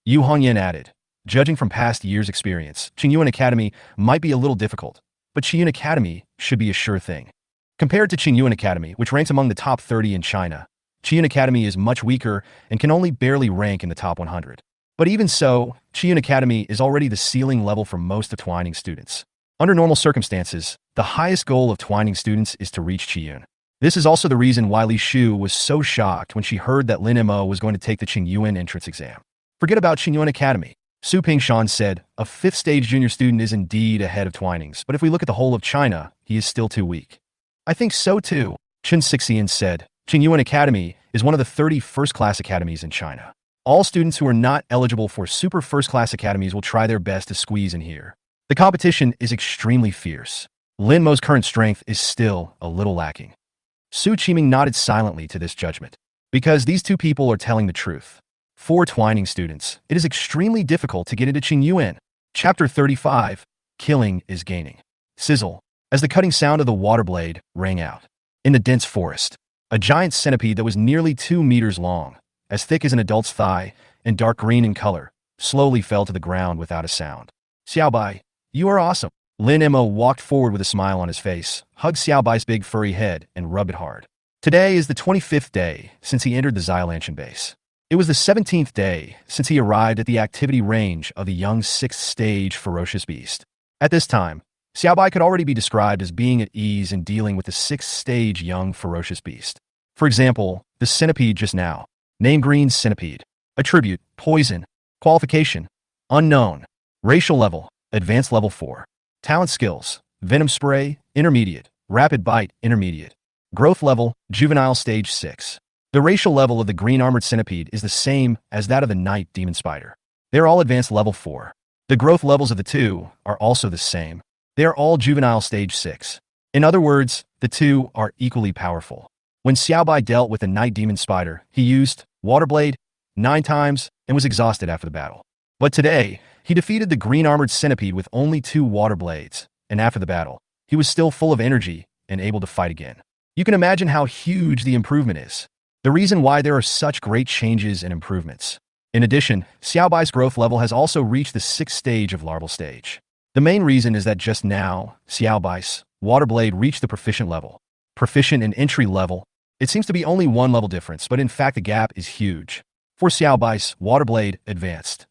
Yu Hongyan added, judging from past years' experience, Qingyuan Academy might be a little difficult, but Qingyuan Academy should be a sure thing. Compared to Qingyuan Academy, which ranks among the top 30 in China, Qingyuan Academy is much weaker and can only barely rank in the top 100. But even so, Qingyuan Academy is already the ceiling level for most of Chuan Ning students. Under normal circumstances, the highest goal of Chuan Ning students is to reach Qingyuan. This is also the reason why Li Shu was so shocked when she heard that Lin Mo was going to take the Qingyuan entrance exam. Forget about Qingyuan Academy. Su Pingshan said, a 5th stage junior student is indeed ahead of Chuan Ning's, but if we look at the whole of China, he is still too weak. I think so too, Chuan Ning said. Qingyuan Academy is one of the 30 first-class academies in China. All students who are not eligible for super first-class academies will try their best to squeeze in here. The competition is extremely fierce. Lin Mo's current strength is still a little lacking. Su Qiming nodded silently to this judgment, because these two people are telling the truth. For Chuan Ning students, it is extremely difficult to get into Qingyuan. Chapter 35, Killing is Gaining. Sizzle, as the cutting sound of the water blade rang out. In the dense forest, a giant centipede that was nearly 2 meters long, as thick as an adult's thigh and dark green in color, slowly fell to the ground without a sound. Xiaobai, you are awesome. Lin Mo walked forward with a smile on his face, hugged Xiaobai's big furry head, and rubbed it hard. Today is the 25th day since he entered the Xiaolanshan base. It was the 17th day since he arrived at the activity range of the young 6th stage ferocious beast. At this time, Xiaobai could already be described as being at ease in dealing with the 6th stage young ferocious beast. For example, the centipede just now, named Green Centipede. Attribute, poison. Qualification, unknown. Racial level, advanced level 4. Talent skills, venom spray, intermediate. Rapid bite, intermediate. Growth level, juvenile stage 6. The racial level of the green armored centipede is the same as that of the night demon spider. They are all advanced level 4. The growth levels of the two are also the same. They are all juvenile stage 6. In other words, the two are equally powerful. When Xiaobai dealt with the night demon spider, he used Water Blade 9 times and was exhausted after the battle. But today, he defeated the green armored centipede with only 2 water blades, and after the battle, he was still full of energy and able to fight again. You can imagine how huge the improvement is. The reason why there are such great changes and improvements. In addition, Xiaobai's growth level has also reached the 6th stage of larval stage. The main reason is that just now, Xiaobai's water blade reached the proficient level. Proficient and entry level, it seems to be only 1 level difference, but in fact the gap is huge. For Xiaobai's water blade advanced.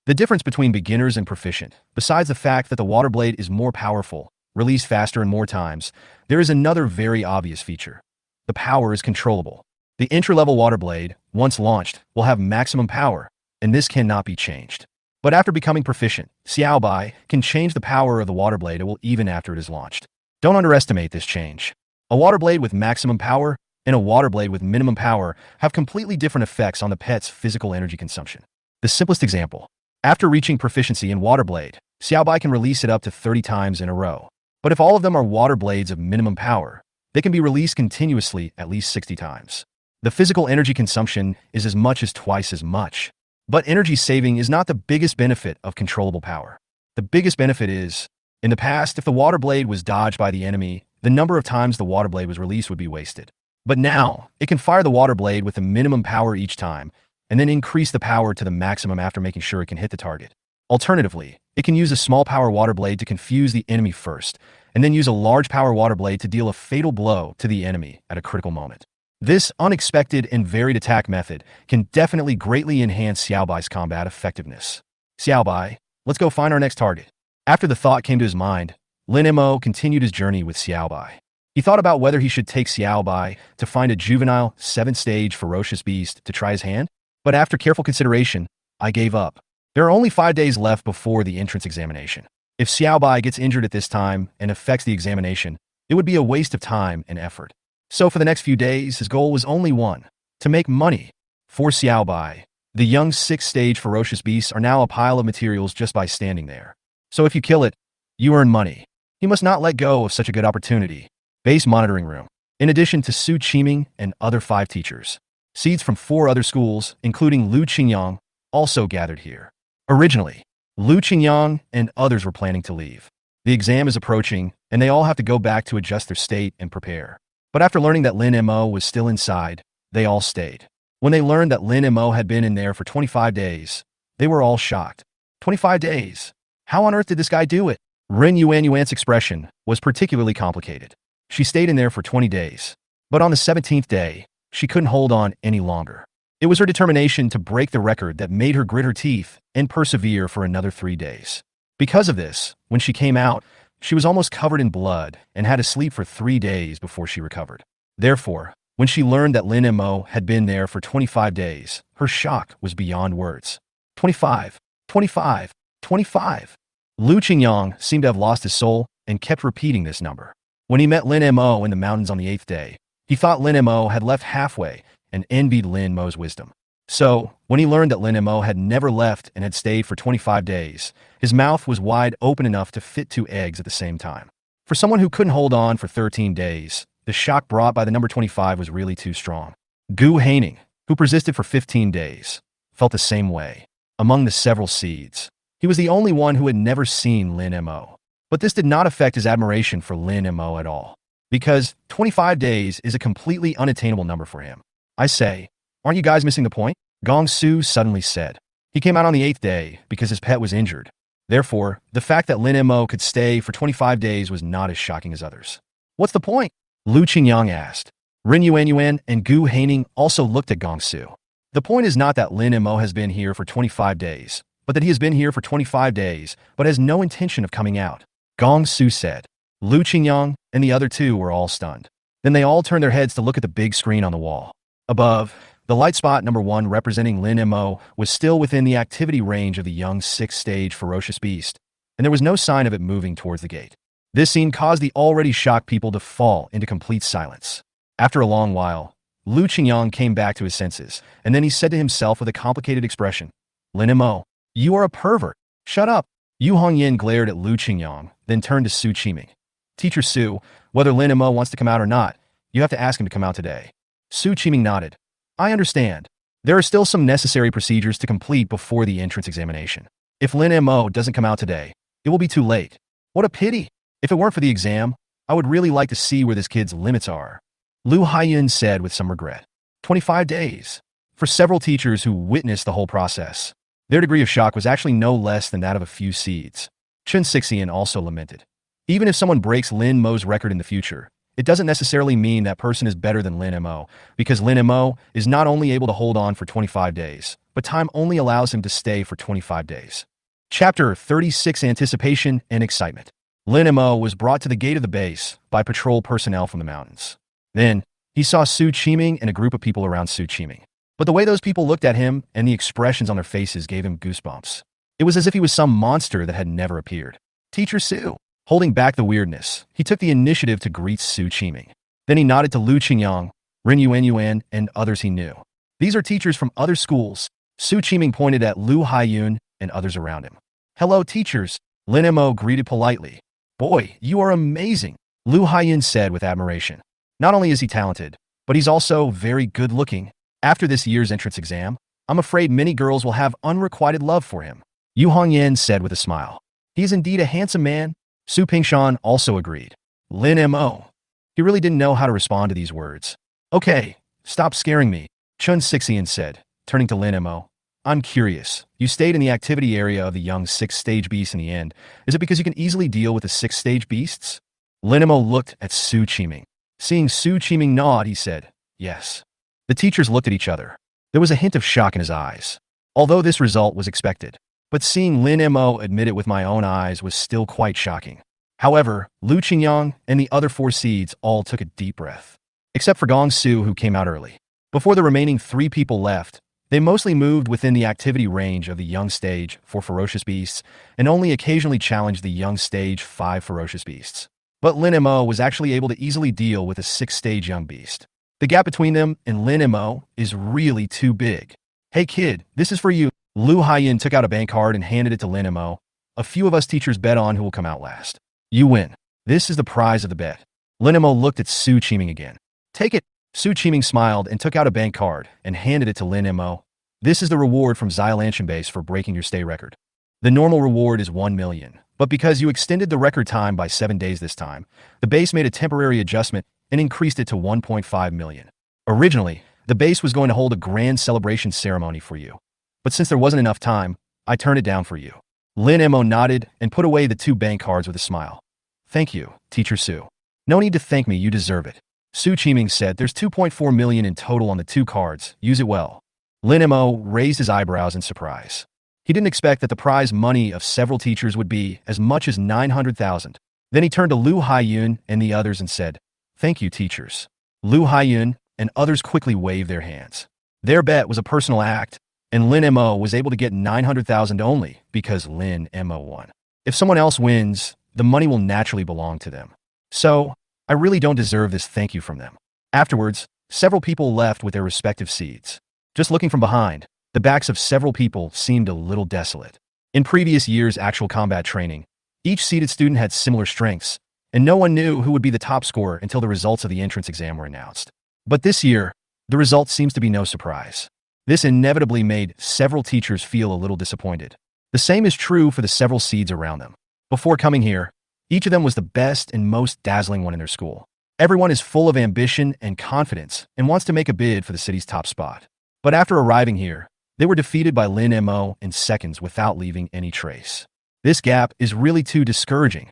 The difference between beginners and proficient, besides the fact that the water blade is more powerful, released faster and more times, there is another very obvious feature. The power is controllable. The entry-level water blade, once launched, will have maximum power, and this cannot be changed. But after becoming proficient, Xiaobai can change the power of the water blade even after it is launched. Don't underestimate this change. A water blade with maximum power and a water blade with minimum power have completely different effects on the pet's physical energy consumption. The simplest example. After reaching proficiency in water blade, Xiaobai can release it up to 30 times in a row. But if all of them are water blades of minimum power, they can be released continuously at least 60 times. The physical energy consumption is as much as twice as much. But energy saving is not the biggest benefit of controllable power. The biggest benefit is, in the past, if the water blade was dodged by the enemy, the number of times the water blade was released would be wasted. But now, it can fire the water blade with the minimum power each time, and then increase the power to the maximum after making sure it can hit the target. Alternatively, it can use a small power water blade to confuse the enemy first, and then use a large power water blade to deal a fatal blow to the enemy at a critical moment. This unexpected and varied attack method can definitely greatly enhance Xiaobai's combat effectiveness. Xiaobai, let's go find our next target. After the thought came to his mind, Lin Mo continued his journey with Xiaobai. He thought about whether he should take Xiaobai to find a juvenile, 7th-stage ferocious beast to try his hand, but after careful consideration, I gave up. There are only 5 days left before the entrance examination. If Xiaobai gets injured at this time and affects the examination, it would be a waste of time and effort. So for the next few days, his goal was only one: to make money. For Xiaobai, the young 6th-stage ferocious beasts are now a pile of materials just by standing there. So if you kill it, you earn money. He must not let go of such a good opportunity. Base monitoring room. In addition to Su Qiming and other 5 teachers, seeds from 4 other schools, including Lu Qingyang, also gathered here. Originally, Lu Qingyang and others were planning to leave. The exam is approaching, and they all have to go back to adjust their state and prepare. But after learning that Lin Mo was still inside, they all stayed. When they learned that Lin Mo had been in there for 25 days, they were all shocked. 25 days? How on earth did this guy do it? Ren Yuan's expression was particularly complicated. She stayed in there for 20 days. But on the 17th day, she couldn't hold on any longer. It was her determination to break the record that made her grit her teeth and persevere for another 3 days. Because of this, when she came out, she was almost covered in blood and had to sleep for 3 days before she recovered. Therefore, when she learned that Lin Mo had been there for 25 days, her shock was beyond words. 25, 25, 25. Lu Qingyang seemed to have lost his soul and kept repeating this number. When he met Lin Mo in the mountains on the 8th day, he thought Lin Mo had left halfway and envied Lin Mo's wisdom. So, when he learned that Lin Mo had never left and had stayed for 25 days, his mouth was wide open enough to fit 2 eggs at the same time. For someone who couldn't hold on for 13 days, the shock brought by the number 25 was really too strong. Gu Haining, who persisted for 15 days, felt the same way. Among the several seeds, he was the only one who had never seen Lin Mo. But this did not affect his admiration for Lin Mo at all, because 25 days is a completely unattainable number for him. I say, aren't you guys missing the point? Gong Su suddenly said. He came out on the 8th day because his pet was injured. Therefore, the fact that Lin Mo could stay for 25 days was not as shocking as others. What's the point? Lu Qingyang asked. Ren Yuan and Gu Haining also looked at Gong Su. The point is not that Lin Mo has been here for 25 days, but that he has been here for 25 days, but has no intention of coming out. Gong Su said. Lu Qingyang and the other 2 were all stunned. Then they all turned their heads to look at the big screen on the wall. Above, The light spot number 1 representing Lin Mo was still within the activity range of the young 6th-stage ferocious beast, and there was no sign of it moving towards the gate. This scene caused the already shocked people to fall into complete silence. After a long while, Lu Qingyang came back to his senses, and then he said to himself with a complicated expression, "Lin Mo, you are a pervert. Shut up." Yu Hongyin glared at Lu Qingyang, then turned to Su Qiming. "Teacher Su, whether Lin Mo wants to come out or not, you have to ask him to come out today." Su Qiming nodded. "I understand. There are still some necessary procedures to complete before the entrance examination. If Lin Mo doesn't come out today, it will be too late. What a pity. If it weren't for the exam, I would really like to see where this kid's limits are," Lu Haiyun said with some regret. 25 days. For several teachers who witnessed the whole process, their degree of shock was actually no less than that of a few seeds. Chun Sixian also lamented. Even if someone breaks Lin Mo's record in the future, it doesn't necessarily mean that person is better than Lin Mo, because Lin Mo is not only able to hold on for 25 days, but time only allows him to stay for 25 days. Chapter 36: Anticipation and Excitement. Lin Mo was brought to the gate of the base by patrol personnel from the mountains. Then, he saw Su Qiming and a group of people around Su Qiming. But the way those people looked at him and the expressions on their faces gave him goosebumps. It was as if he was some monster that had never appeared. Teacher Su. Holding back the weirdness, he took the initiative to greet Su Qiming. Then he nodded to Lu Qingyang, Ren Yuan, and others he knew. These are teachers from other schools. Su Qiming pointed at Lu Haiyun and others around him. "Hello, teachers," Lin Mo greeted politely. "Boy, you are amazing," Lu Haiyun said with admiration. "Not only is he talented, but he's also very good-looking. After this year's entrance exam, I'm afraid many girls will have unrequited love for him," Yu Hongyan said with a smile. "He is indeed a handsome man." Su Pingshan also agreed. Lin Mo. He really didn't know how to respond to these words. "Okay, stop scaring me," Chun Sixian said, turning to Lin Mo. "I'm curious. You stayed in the activity area of the young 6th-stage beast in the end. Is it because you can easily deal with the 6th-stage beasts?" Lin Mo looked at Su Qiming. Seeing Su Qiming nod, he said, "Yes." The teachers looked at each other. There was a hint of shock in his eyes. Although this result was expected, but seeing Lin Mo admit it with my own eyes was still quite shocking. However, Lu Qingyang and the other 4 seeds all took a deep breath. Except for Gong Su, who came out early. Before the remaining 3 people left, they mostly moved within the activity range of the young stage 4 ferocious beasts and only occasionally challenged the young stage 5 ferocious beasts. But Lin Mo was actually able to easily deal with a 6th-stage young beast. The gap between them and Lin Mo is really too big. "Hey kid, this is for you." Lu Haiyun took out a bank card and handed it to Lin Mo. "A few of us teachers bet on who will come out last. You win. This is the prize of the bet." Lin Mo looked at Su Qiming again. "Take it." Su Qiming smiled and took out a bank card and handed it to Lin Mo. "This is the reward from Xylanshan Base for breaking your stay record. The normal reward is 1 million, but because you extended the record time by 7 days this time, the base made a temporary adjustment and increased it to 1.5 million. Originally, the base was going to hold a grand celebration ceremony for you. But since there wasn't enough time, I turned it down for you." Lin Mo nodded and put away the 2 bank cards with a smile. "Thank you, Teacher Su." "No need to thank me, you deserve it." Su Qiming said, "There's 2.4 million in total on the 2 cards. Use it well." Lin Mo raised his eyebrows in surprise. He didn't expect that the prize money of several teachers would be as much as 900,000. Then he turned to Lu Haiyun and the others and said, "Thank you, teachers." Lu Haiyun and others quickly waved their hands. Their bet was a personal act, and Lin Mo was able to get 900,000 only because Lin Mo won. If someone else wins, the money will naturally belong to them. So, I really don't deserve this thank you from them. Afterwards, several people left with their respective seeds. Just looking from behind, the backs of several people seemed a little desolate. In previous years' actual combat training, each seeded student had similar strengths, and no one knew who would be the top scorer until the results of the entrance exam were announced. But this year, the result seems to be no surprise. This inevitably made several teachers feel a little disappointed. The same is true for the several seeds around them. Before coming here, each of them was the best and most dazzling one in their school. Everyone is full of ambition and confidence and wants to make a bid for the city's top spot. But after arriving here, they were defeated by Lin Mo in seconds without leaving any trace. This gap is really too discouraging.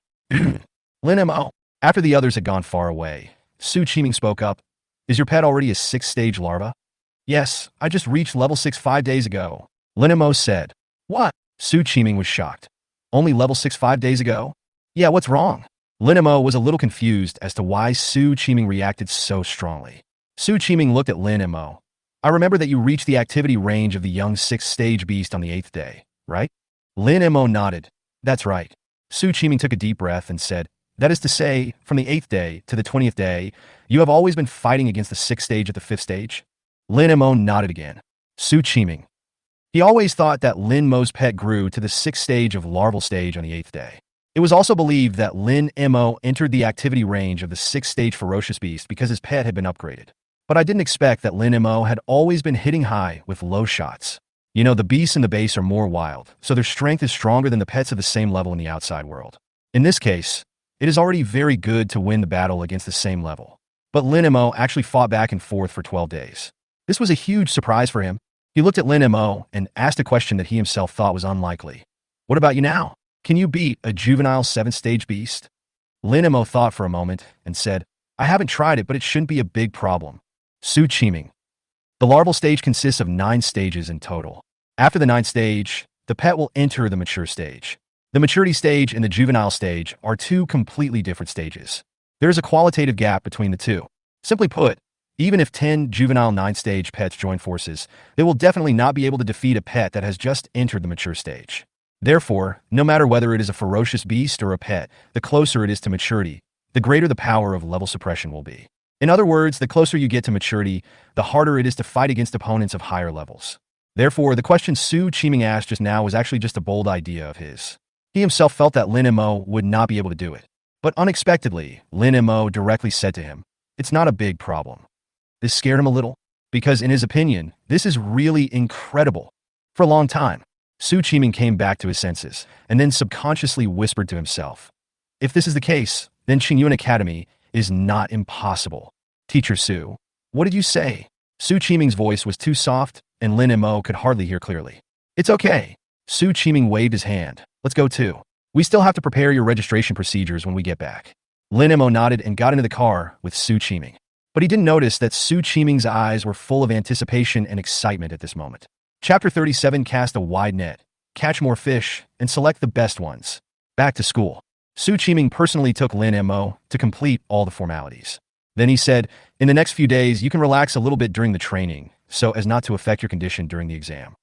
Lin Mo. After the others had gone far away, Su Qiming spoke up. "Is your pet already a 6th-stage larva?" "Yes, I just reached level 6 5 days ago," Lin Mo said. "What?" Su Qiming was shocked. "Only level 6 5 days ago?" "Yeah, what's wrong?" Lin Mo was a little confused as to why Su Qiming reacted so strongly. Su Qiming looked at Lin Mo. I remember that you reached the activity range of the young 6th stage beast on the 8th day, right? Lin Mo nodded. That's right. Su Qiming took a deep breath and said, that is to say, from the 8th day to the 20th day, you have always been fighting against the 6th stage at the 5th stage? Lin Mo nodded again. Su Qiming. He always thought that Lin Mo's pet grew to the 6th stage of larval stage on the 8th day. It was also believed that Lin Mo entered the activity range of the 6th stage ferocious beast because his pet had been upgraded. But I didn't expect that Lin Mo had always been hitting high with low shots. You know, the beasts in the base are more wild, so their strength is stronger than the pets of the same level in the outside world. In this case, it is already very good to win the battle against the same level. But Lin Mo actually fought back and forth for 12 days. This was a huge surprise for him. He looked at Lin Mo and asked a question that he himself thought was unlikely. What about you now? Can you beat a juvenile 7th stage beast? Lin Mo thought for a moment and said, I haven't tried it, but it shouldn't be a big problem. Su Qiming. The larval stage consists of 9 stages in total. After the 9th stage, the pet will enter the mature stage. The maturity stage and the juvenile stage are 2 completely different stages. There is a qualitative gap between the two. Simply put, even if 10 juvenile 9th stage pets join forces, they will definitely not be able to defeat a pet that has just entered the mature stage. Therefore, no matter whether it is a ferocious beast or a pet, the closer it is to maturity, the greater the power of level suppression will be. In other words, the closer you get to maturity, the harder it is to fight against opponents of higher levels. Therefore, the question Su Qiming asked just now was actually just a bold idea of his. He himself felt that Lin Mo would not be able to do it. But unexpectedly, Lin Mo directly said to him, it's not a big problem. This scared him a little, because in his opinion, this is really incredible. For a long time, Su Qiming came back to his senses, and then subconsciously whispered to himself, if this is the case, then Qingyuan Academy is not impossible. Teacher Su, what did you say? Su Qiming's voice was too soft, and Lin Mo could hardly hear clearly. It's okay. Su Qiming waved his hand. Let's go too. We still have to prepare your registration procedures when we get back. Lin Mo nodded and got into the car with Su Qiming. But he didn't notice that Su Qiming's eyes were full of anticipation and excitement at this moment. Chapter 37. Cast a wide net, catch more fish, and select the best ones. Back to school. Su Qiming personally took Lin Mo to complete all the formalities. Then he said, in the next few days, you can relax a little bit during the training, so as not to affect your condition during the exam.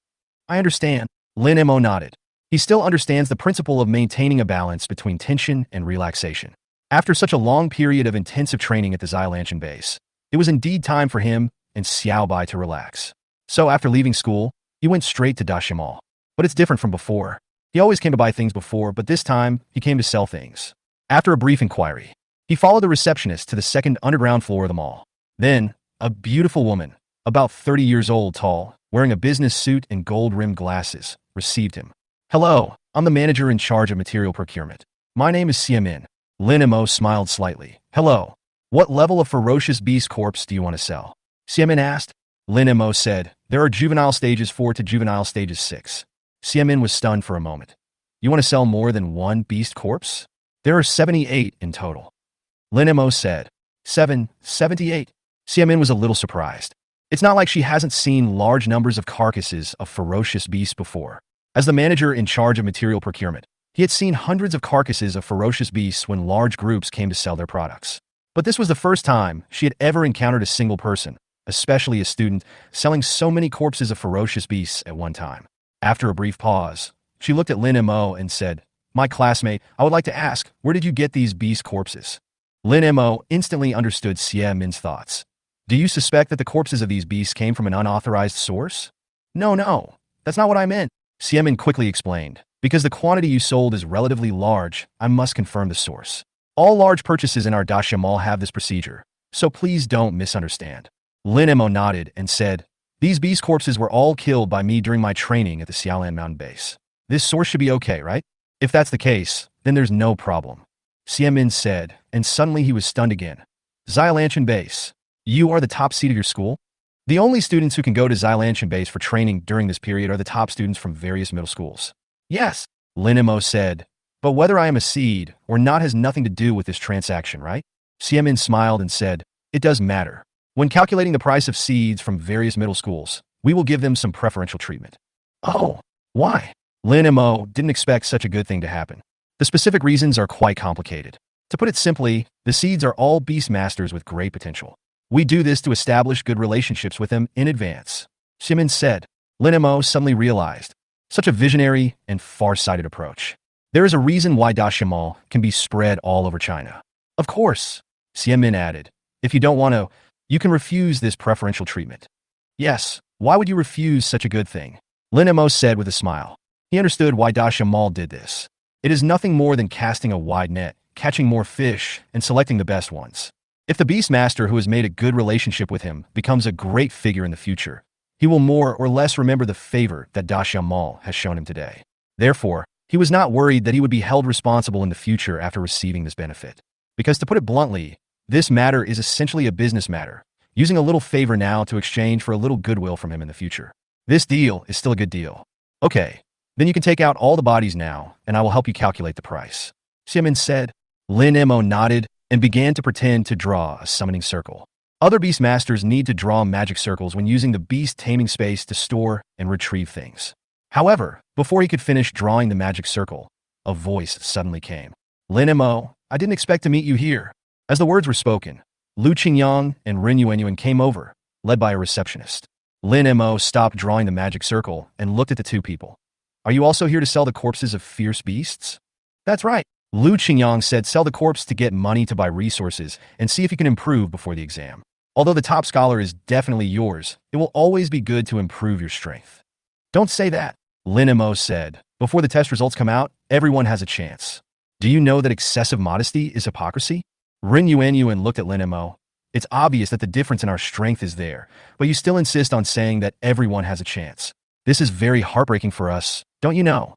I understand. Lin Mo nodded. He still understands the principle of maintaining a balance between tension and relaxation. After such a long period of intensive training at the Xilanshan base, it was indeed time for him and Xiaobai to relax. So after leaving school, he went straight to Dashimal. But it's different from before. He always came to buy things before, but this time, he came to sell things. After a brief inquiry, he followed the receptionist to the second underground floor of the mall. Then, a beautiful woman, about 30 years old tall, wearing a business suit and gold-rimmed glasses, received him. Hello, I'm the manager in charge of material procurement. My name is Xiamin. Lin Mo smiled slightly. Hello. What level of ferocious beast corpse do you want to sell? Xiamin asked. Lin Mo said, there are juvenile stages 4 to juvenile stages 6. Xiamin was stunned for a moment. You want to sell more than one beast corpse? There are 78 in total. Lin Mo said, 78. Xiamin was a little surprised. It's not like she hasn't seen large numbers of carcasses of ferocious beasts before. As the manager in charge of material procurement, he had seen hundreds of carcasses of ferocious beasts when large groups came to sell their products. But this was the first time she had ever encountered a single person, especially a student, selling so many corpses of ferocious beasts at one time. After a brief pause, she looked at Lin Mo and said, my classmate, I would like to ask, where did you get these beast corpses? Lin Mo instantly understood Xiamin's thoughts. Do you suspect that the corpses of these beasts came from an unauthorized source? No, that's not what I meant. Xiamin quickly explained. Because the quantity you sold is relatively large, I must confirm the source. All large purchases in our Daxia Mall have this procedure, so please don't misunderstand. Lin Mo nodded and said, these beast corpses were all killed by me during my training at the Xiaolan Mountain Base. This source should be okay, right? If that's the case, then there's no problem. Xiamin said, and suddenly he was stunned again. Xilanshan Base, you are the top seed of your school? The only students who can go to Xilanshan Base for training during this period are the top students from various middle schools. Yes, Lin Mo said, but whether I am a seed or not has nothing to do with this transaction, right? Xiamin smiled and said, it does matter. When calculating the price of seeds from various middle schools, we will give them some preferential treatment. Oh, why? Lin Mo didn't expect such a good thing to happen. The specific reasons are quite complicated. To put it simply, the seeds are all beast masters with great potential. We do this to establish good relationships with him in advance. Xiamin said. Lin Mo suddenly realized. Such a visionary and far-sighted approach. There is a reason why Dashimal can be spread all over China. Of course, Xiamin added. If you don't want to, you can refuse this preferential treatment. Yes, why would you refuse such a good thing? Lin Mo said with a smile. He understood why Dashimal did this. It is nothing more than casting a wide net, catching more fish, and selecting the best ones. If the Beastmaster who has made a good relationship with him becomes a great figure in the future, he will more or less remember the favor that Dashimal has shown him today. Therefore, he was not worried that he would be held responsible in the future after receiving this benefit. Because to put it bluntly, this matter is essentially a business matter, using a little favor now to exchange for a little goodwill from him in the future. This deal is still a good deal. Okay, then you can take out all the bodies now, and I will help you calculate the price. Xiamin said. Lin Mo nodded and began to pretend to draw a summoning circle. Other Beastmasters need to draw magic circles when using the beast taming space to store and retrieve things. However, before he could finish drawing the magic circle, a voice suddenly came. Lin Mo, I didn't expect to meet you here. As the words were spoken, Lu Qingyang and Ren Yuanyuan came over, led by a receptionist. Lin Mo stopped drawing the magic circle and looked at the two people. Are you also here to sell the corpses of fierce beasts? That's right. Lu Qingyang said sell the corpse to get money to buy resources and see if you can improve before the exam. Although the top scholar is definitely yours, it will always be good to improve your strength. Don't say that, Lin Mo said. Before the test results come out, everyone has a chance. Do you know that excessive modesty is hypocrisy? Ren Yuanyuan looked at Lin Mo. It's obvious that the difference in our strength is there, but you still insist on saying that everyone has a chance. This is very heartbreaking for us, don't you know?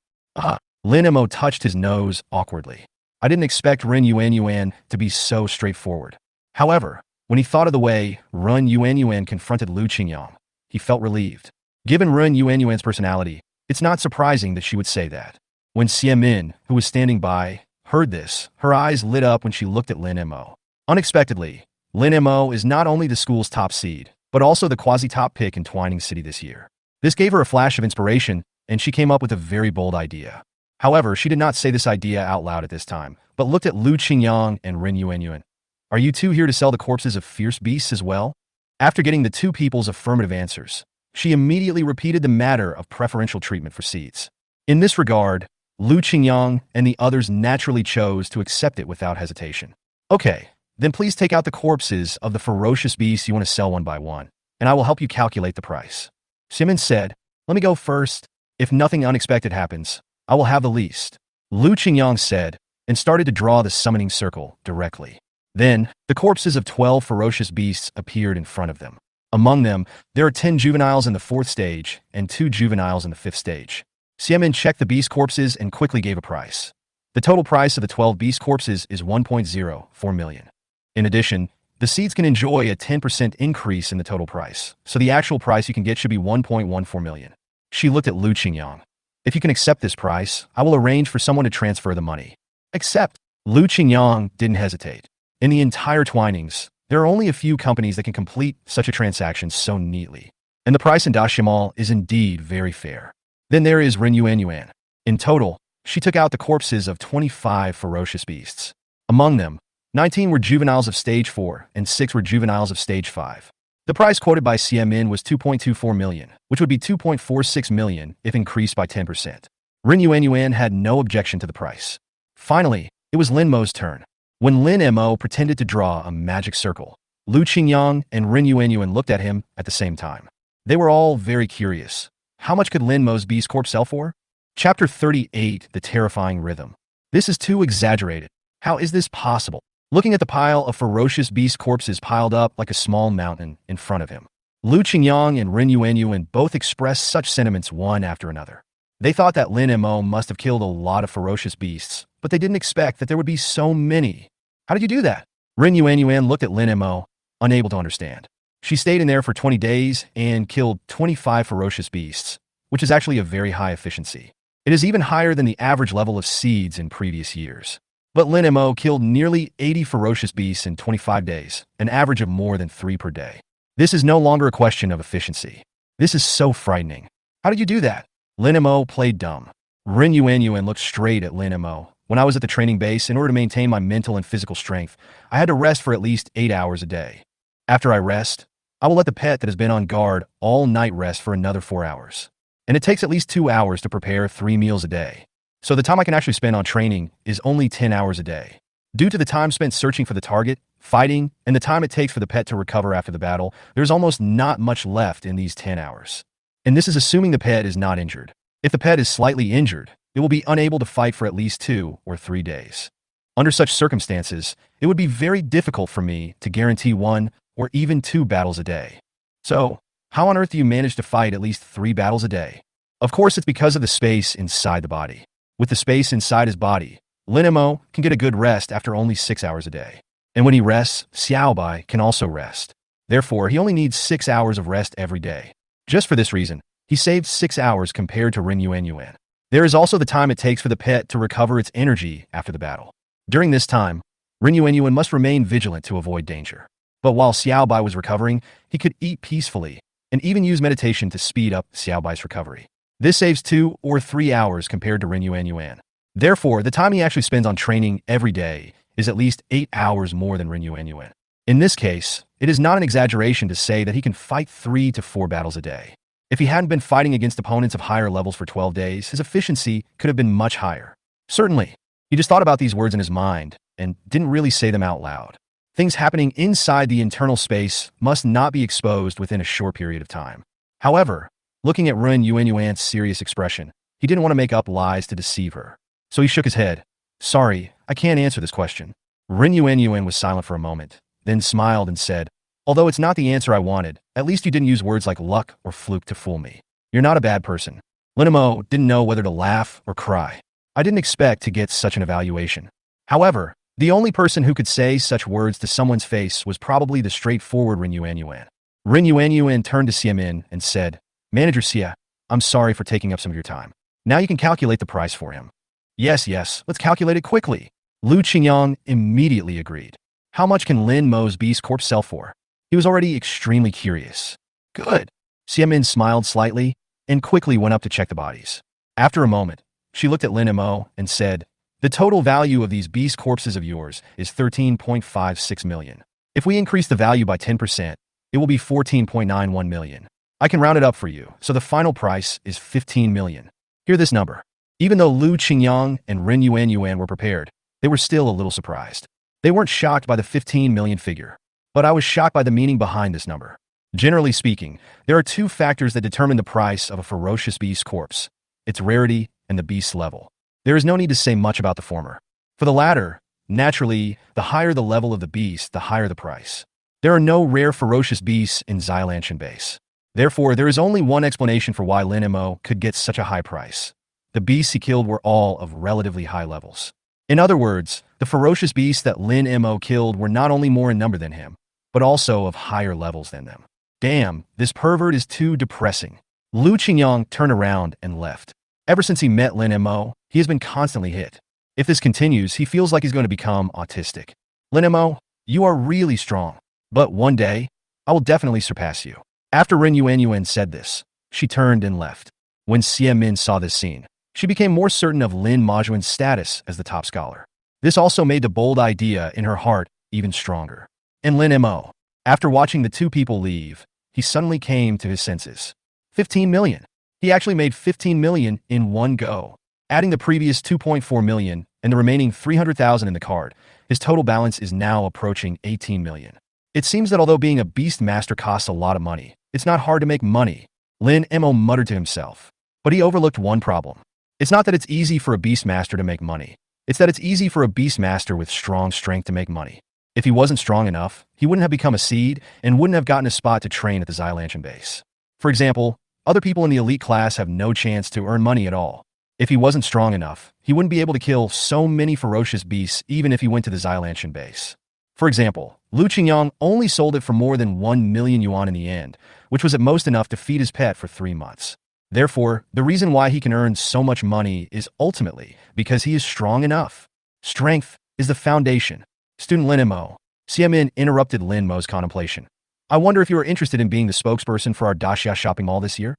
Lin Mo touched his nose awkwardly. I didn't expect Ren Yuanyuan to be so straightforward. However, when he thought of the way Ren Yuanyuan confronted Lu Qingyang, he felt relieved. Given Ren Yuanyuan's personality, it's not surprising that she would say that. When Xiamin, who was standing by, heard this, her eyes lit up when she looked at Lin Mo. Unexpectedly, Lin Mo is not only the school's top seed, but also the quasi-top pick in Chuan Ning City this year. This gave her a flash of inspiration, and she came up with a very bold idea. However, she did not say this idea out loud at this time, but looked at Lu Qingyang and Ren Yuanyuan. Are you two here to sell the corpses of fierce beasts as well? After getting the two people's affirmative answers, she immediately repeated the matter of preferential treatment for seeds. In this regard, Lu Qingyang and the others naturally chose to accept it without hesitation. Okay, then please take out the corpses of the ferocious beasts you want to sell one by one, and I will help you calculate the price. Xiamin said, let me go first. If nothing unexpected happens, I will have the least. Lu Qingyang said, and started to draw the summoning circle directly. Then, the corpses of 12 ferocious beasts appeared in front of them. Among them, there are 10 juveniles in the 4th stage and 2 juveniles in the 5th stage. Xiamin checked the beast corpses and quickly gave a price. The total price of the 12 beast corpses is 1.04 million. In addition, the seeds can enjoy a 10% increase in the total price, so the actual price you can get should be 1.14 million. She looked at Lu Qingyang. If you can accept this price, I will arrange for someone to transfer the money. Accept. Lu Qingyang didn't hesitate. In the entire Twinings, there are only a few companies that can complete such a transaction so neatly. And the price in Dashimal is indeed very fair. Then there is Ren Yuanyuan. In total, she took out the corpses of 25 ferocious beasts. Among them, 19 were juveniles of stage 4 and 6 were juveniles of stage 5. The price quoted by Xiamin was 2.24 million, which would be 2.46 million if increased by 10%. Ren Yuanyuan had no objection to the price. Finally, it was Lin Mo's turn. When Lin Mo pretended to draw a magic circle, Lu Qingyang and Ren Yuanyuan looked at him at the same time. They were all very curious. How much could Lin Mo's beast corpse sell for? Chapter 38, The Terrifying Rhythm. This is too exaggerated. How is this possible? Looking at the pile of ferocious beast corpses piled up like a small mountain in front of him, Lu Qingyang and Ren Yuanyuan both expressed such sentiments one after another. They thought that Lin Mo must have killed a lot of ferocious beasts, but they didn't expect that there would be so many. How did you do that? Ren Yuanyuan looked at Lin Mo, unable to understand. She stayed in there for 20 days and killed 25 ferocious beasts, which is actually a very high efficiency. It is even higher than the average level of seeds in previous years. But Lin Mo killed nearly 80 ferocious beasts in 25 days, an average of more than 3 per day. This is no longer a question of efficiency. This is so frightening. How did you do that? Lin Mo played dumb. Ren Yuanyuan looked straight at Lin Mo. When I was at the training base, in order to maintain my mental and physical strength, I had to rest for at least 8 hours a day. After I rest, I will let the pet that has been on guard all night rest for another 4 hours. And it takes at least 2 hours to prepare 3 meals a day. So the time I can actually spend on training is only 10 hours a day. Due to the time spent searching for the target, fighting, and the time it takes for the pet to recover after the battle, there's almost not much left in these 10 hours. And this is assuming the pet is not injured. If the pet is slightly injured, it will be unable to fight for at least 2 or 3 days. Under such circumstances, it would be very difficult for me to guarantee 1 or even 2 battles a day. So, how on earth do you manage to fight at least 3 battles a day? Of course, it's because of the space inside the body. With the space inside his body, Lin Mo can get a good rest after only 6 hours a day. And when he rests, Xiaobai can also rest. Therefore, he only needs 6 hours of rest every day. Just for this reason, he saved 6 hours compared to Ren Yuan. There is also the time it takes for the pet to recover its energy after the battle. During this time, Ren Yuan must remain vigilant to avoid danger. But while Xiaobai was recovering, he could eat peacefully and even use meditation to speed up Xiaobai's recovery. This saves 2 or 3 hours compared to Ren Yuan. Therefore, the time he actually spends on training every day is at least 8 hours more than Ren Yuan. In this case, it is not an exaggeration to say that he can fight 3 to 4 battles a day. If he hadn't been fighting against opponents of higher levels for 12 days, his efficiency could have been much higher. Certainly, he just thought about these words in his mind and didn't really say them out loud. Things happening inside the internal space must not be exposed within a short period of time. However, looking at Ren Yuan's serious expression, he didn't want to make up lies to deceive her. So he shook his head. Sorry, I can't answer this question. Ren Yuan was silent for a moment, then smiled and said, although it's not the answer I wanted, at least you didn't use words like luck or fluke to fool me. You're not a bad person. Lin Mo didn't know whether to laugh or cry. I didn't expect to get such an evaluation. However, the only person who could say such words to someone's face was probably the straightforward Ren Yuan. Ren Yuan turned to Xiamin and said, Manager Xia, I'm sorry for taking up some of your time. Now you can calculate the price for him. Yes, let's calculate it quickly. Lu Qingyang immediately agreed. How much can Lin Mo's beast corpse sell for? He was already extremely curious. Good. Xiamin smiled slightly and quickly went up to check the bodies. After a moment, she looked at Lin Mo and said, the total value of these beast corpses of yours is 13.56 million. If we increase the value by 10%, it will be 14.91 million. I can round it up for you, so the final price is 15 million. Hear this number. Even though Lu Qingyang and Ren Yuan were prepared, they were still a little surprised. They weren't shocked by the 15 million figure, but I was shocked by the meaning behind this number. Generally speaking, there are 2 factors that determine the price of a ferocious beast corpse: its rarity and the beast's level. There is no need to say much about the former. For the latter, naturally, the higher the level of the beast, the higher the price. There are no rare ferocious beasts in Xylanshan base. Therefore, there is only one explanation for why Lin Mo could get such a high price. The beasts he killed were all of relatively high levels. In other words, the ferocious beasts that Lin Mo killed were not only more in number than him, but also of higher levels than them. Damn, this pervert is too depressing. Lu Qingyang turned around and left. Ever since he met Lin Mo, he has been constantly hit. If this continues, he feels like he's going to become autistic. Lin Mo, you are really strong. But one day, I will definitely surpass you. After Ren Yuan said this, she turned and left. When Xia Min saw this scene, she became more certain of Lin Majuan's status as the top scholar. This also made the bold idea in her heart even stronger. And Lin Mo, after watching the 2 people leave, he suddenly came to his senses. 15 million. He actually made 15 million in one go. Adding the previous 2.4 million and the remaining 300,000 in the card, his total balance is now approaching 18 million. It seems that although being a beast master costs a lot of money, it's not hard to make money. Lin Mo muttered to himself. But he overlooked one problem. It's not that it's easy for a beast master to make money. It's that it's easy for a beast master with strong strength to make money. If he wasn't strong enough, he wouldn't have become a seed and wouldn't have gotten a spot to train at the Xylanshan base. For example, other people in the elite class have no chance to earn money at all. If he wasn't strong enough, he wouldn't be able to kill so many ferocious beasts even if he went to the Xylanshan base. For example, Lu Qingyang only sold it for more than 1 million yuan in the end, which was at most enough to feed his pet for 3 months. Therefore, the reason why he can earn so much money is ultimately because he is strong enough. Strength is the foundation. Student Lin Mo. Xia Min interrupted Lin Mo's contemplation. I wonder if you are interested in being the spokesperson for our Daxia shopping mall this year?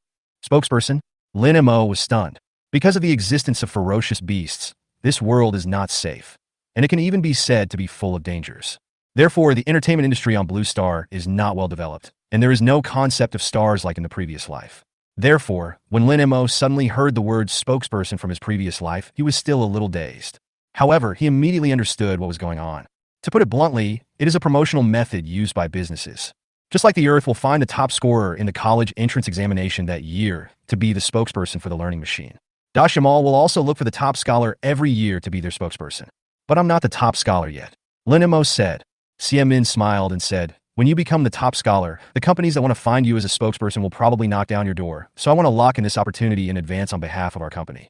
Spokesperson? Lin Mo was stunned. Because of the existence of ferocious beasts, this world is not safe, and it can even be said to be full of dangers. Therefore, the entertainment industry on Blue Star is not well developed, and there is no concept of stars like in the previous life. Therefore, when Lin Mo suddenly heard the word spokesperson from his previous life, he was still a little dazed. However, he immediately understood what was going on. To put it bluntly, it is a promotional method used by businesses. Just like the Earth will find the top scorer in the college entrance examination that year to be the spokesperson for the learning machine. Dashamal will also look for the top scholar every year to be their spokesperson. But I'm not the top scholar yet, Lin Mo said. Min smiled and said, when you become the top scholar, the companies that want to find you as a spokesperson will probably knock down your door, so I want to lock in this opportunity in advance on behalf of our company.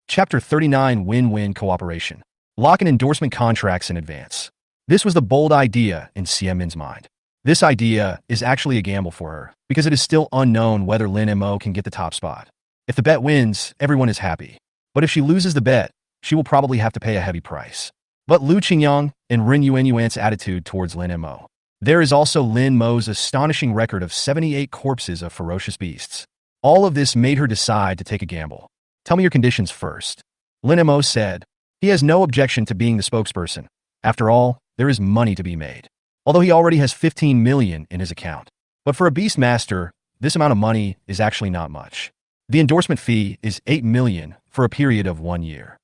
Chapter 39 Win-Win Cooperation. Lock in endorsement contracts in advance. This was the bold idea in Min's mind. This idea is actually a gamble for her, because it is still unknown whether Lin Mo can get the top spot. If the bet wins, everyone is happy. But if she loses the bet, she will probably have to pay a heavy price. But Lu Qingyang and Ren Yuanyuan's attitude towards Lin Mo. There is also Lin Mo's astonishing record of 78 corpses of ferocious beasts. All of this made her decide to take a gamble. Tell me your conditions first, Lin Mo said. He has no objection to being the spokesperson. After all, there is money to be made. Although he already has 15 million in his account. But for a beast master, this amount of money is actually not much. The endorsement fee is 8 million for a period of 1 year,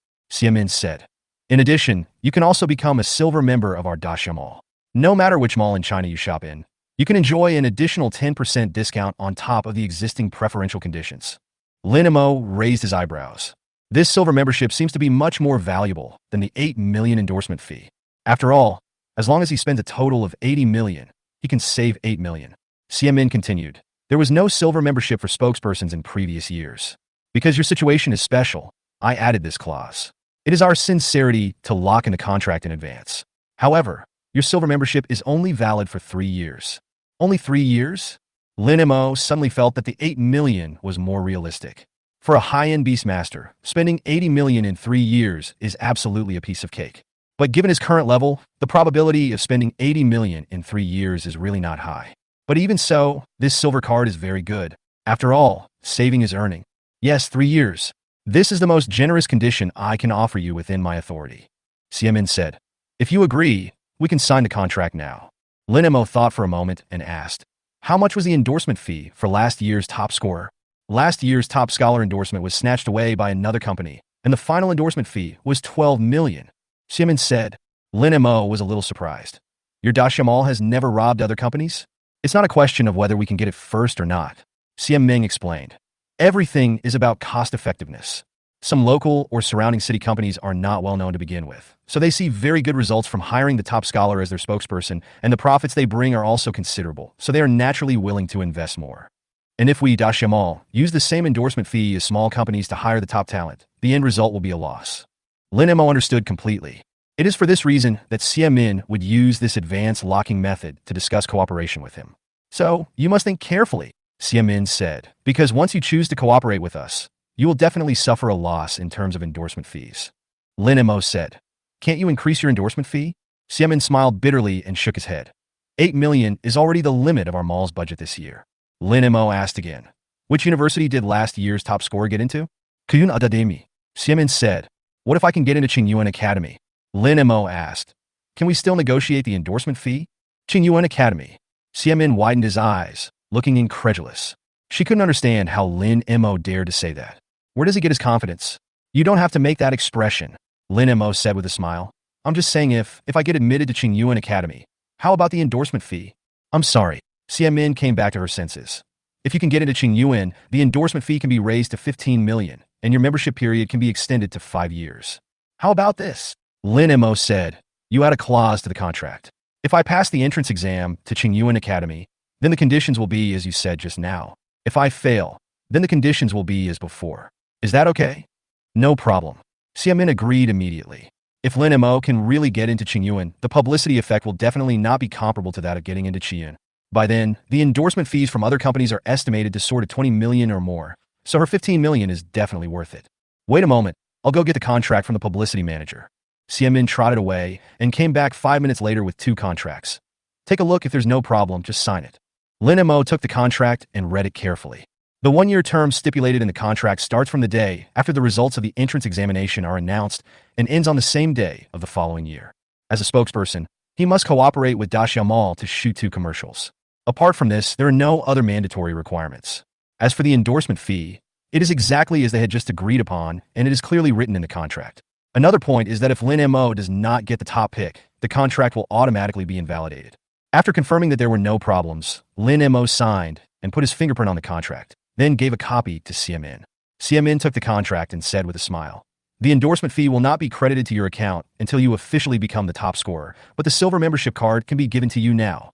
Min said. In addition, you can also become a silver member of our Daxia Mall. No matter which mall in China you shop in, you can enjoy an additional 10% discount on top of the existing preferential conditions. Lin Mo raised his eyebrows. This silver membership seems to be much more valuable than the 8 million endorsement fee. After all, as long as he spends a total of 80 million, he can save 8 million. Min continued. There was no silver membership for spokespersons in previous years. Because your situation is special, I added this clause. It is our sincerity to lock in the contract in advance. However, your silver membership is only valid for 3 years. Only 3 years? Lin Mo suddenly felt that the 8 million was more realistic. For a high-end beastmaster, spending 80 million in 3 years is absolutely a piece of cake. But given his current level, the probability of spending 80 million in 3 years is really not high. But even so, this silver card is very good. After all, saving is earning. Yes, 3 years. This is the most generous condition I can offer you within my authority, Min said. If you agree, we can sign the contract now. Lin Mo thought for a moment and asked, how much was the endorsement fee for last year's top scorer? Last year's top scholar endorsement was snatched away by another company, and the final endorsement fee was 12 million. Min said. Lin Mo was a little surprised. Your Daxia Mall has never robbed other companies? It's not a question of whether we can get it first or not, Ming explained. Everything is about cost effectiveness. Some local or surrounding city companies are not well known to begin with, so they see very good results from hiring the top scholar as their spokesperson, and the profits they bring are also considerable, so they are naturally willing to invest more. And if we, Daxia Mall, use the same endorsement fee as small companies to hire the top talent, the end result will be a loss. Lin Mo understood completely. It is for this reason that Min would use this advanced locking method to discuss cooperation with him. So, you must think carefully, Min said, because once you choose to cooperate with us, you will definitely suffer a loss in terms of endorsement fees. Lin Mo said. Can't you increase your endorsement fee? Min smiled bitterly and shook his head. 8 million is already the limit of our mall's budget this year. Lin Mo asked again. Which university did last year's top scorer get into? Kuyun Academy. Min said. What if I can get into Qingyuan Academy? Lin Mo asked. Can we still negotiate the endorsement fee? Qingyuan Academy. Min widened his eyes, looking incredulous. She couldn't understand how Lin Mo dared to say that. Where does he get his confidence? You don't have to make that expression, Lin Mo said with a smile. I'm just saying if I get admitted to Qingyuan Academy, how about the endorsement fee? I'm sorry. Min came back to her senses. If you can get into Qingyuan, the endorsement fee can be raised to 15 million, and your membership period can be extended to 5 years. How about this? Lin Mo said. You add a clause to the contract. If I pass the entrance exam to Qingyuan Academy, then the conditions will be as you said just now. If I fail, then the conditions will be as before. Is that okay? No problem. Min agreed immediately. If Lin Mo can really get into Qingyuan, the publicity effect will definitely not be comparable to that of getting into Qian. By then, the endorsement fees from other companies are estimated to soar to 20 million or more, so her 15 million is definitely worth it. Wait a moment, I'll go get the contract from the publicity manager. Min trotted away and came back 5 minutes later with 2 contracts. Take a look. If there's no problem, just sign it. Lin Mo took the contract and read it carefully. The 1-year term stipulated in the contract starts from the day after the results of the entrance examination are announced and ends on the same day of the following year. As a spokesperson, He must cooperate with Da Xiaomal to shoot 2 commercials. Apart from this, there are no other mandatory requirements. As for the endorsement fee, it is exactly as they had just agreed upon, and it is clearly written in the contract. Another point is that if Lin Mo does not get the top pick, the contract will automatically be invalidated. After confirming that there were no problems, Lin Mo signed and put his fingerprint on the contract, then gave a copy to CMN. CMN took the contract and said with a smile, "The endorsement fee will not be credited to your account until you officially become the top scorer, but the silver membership card can be given to you now."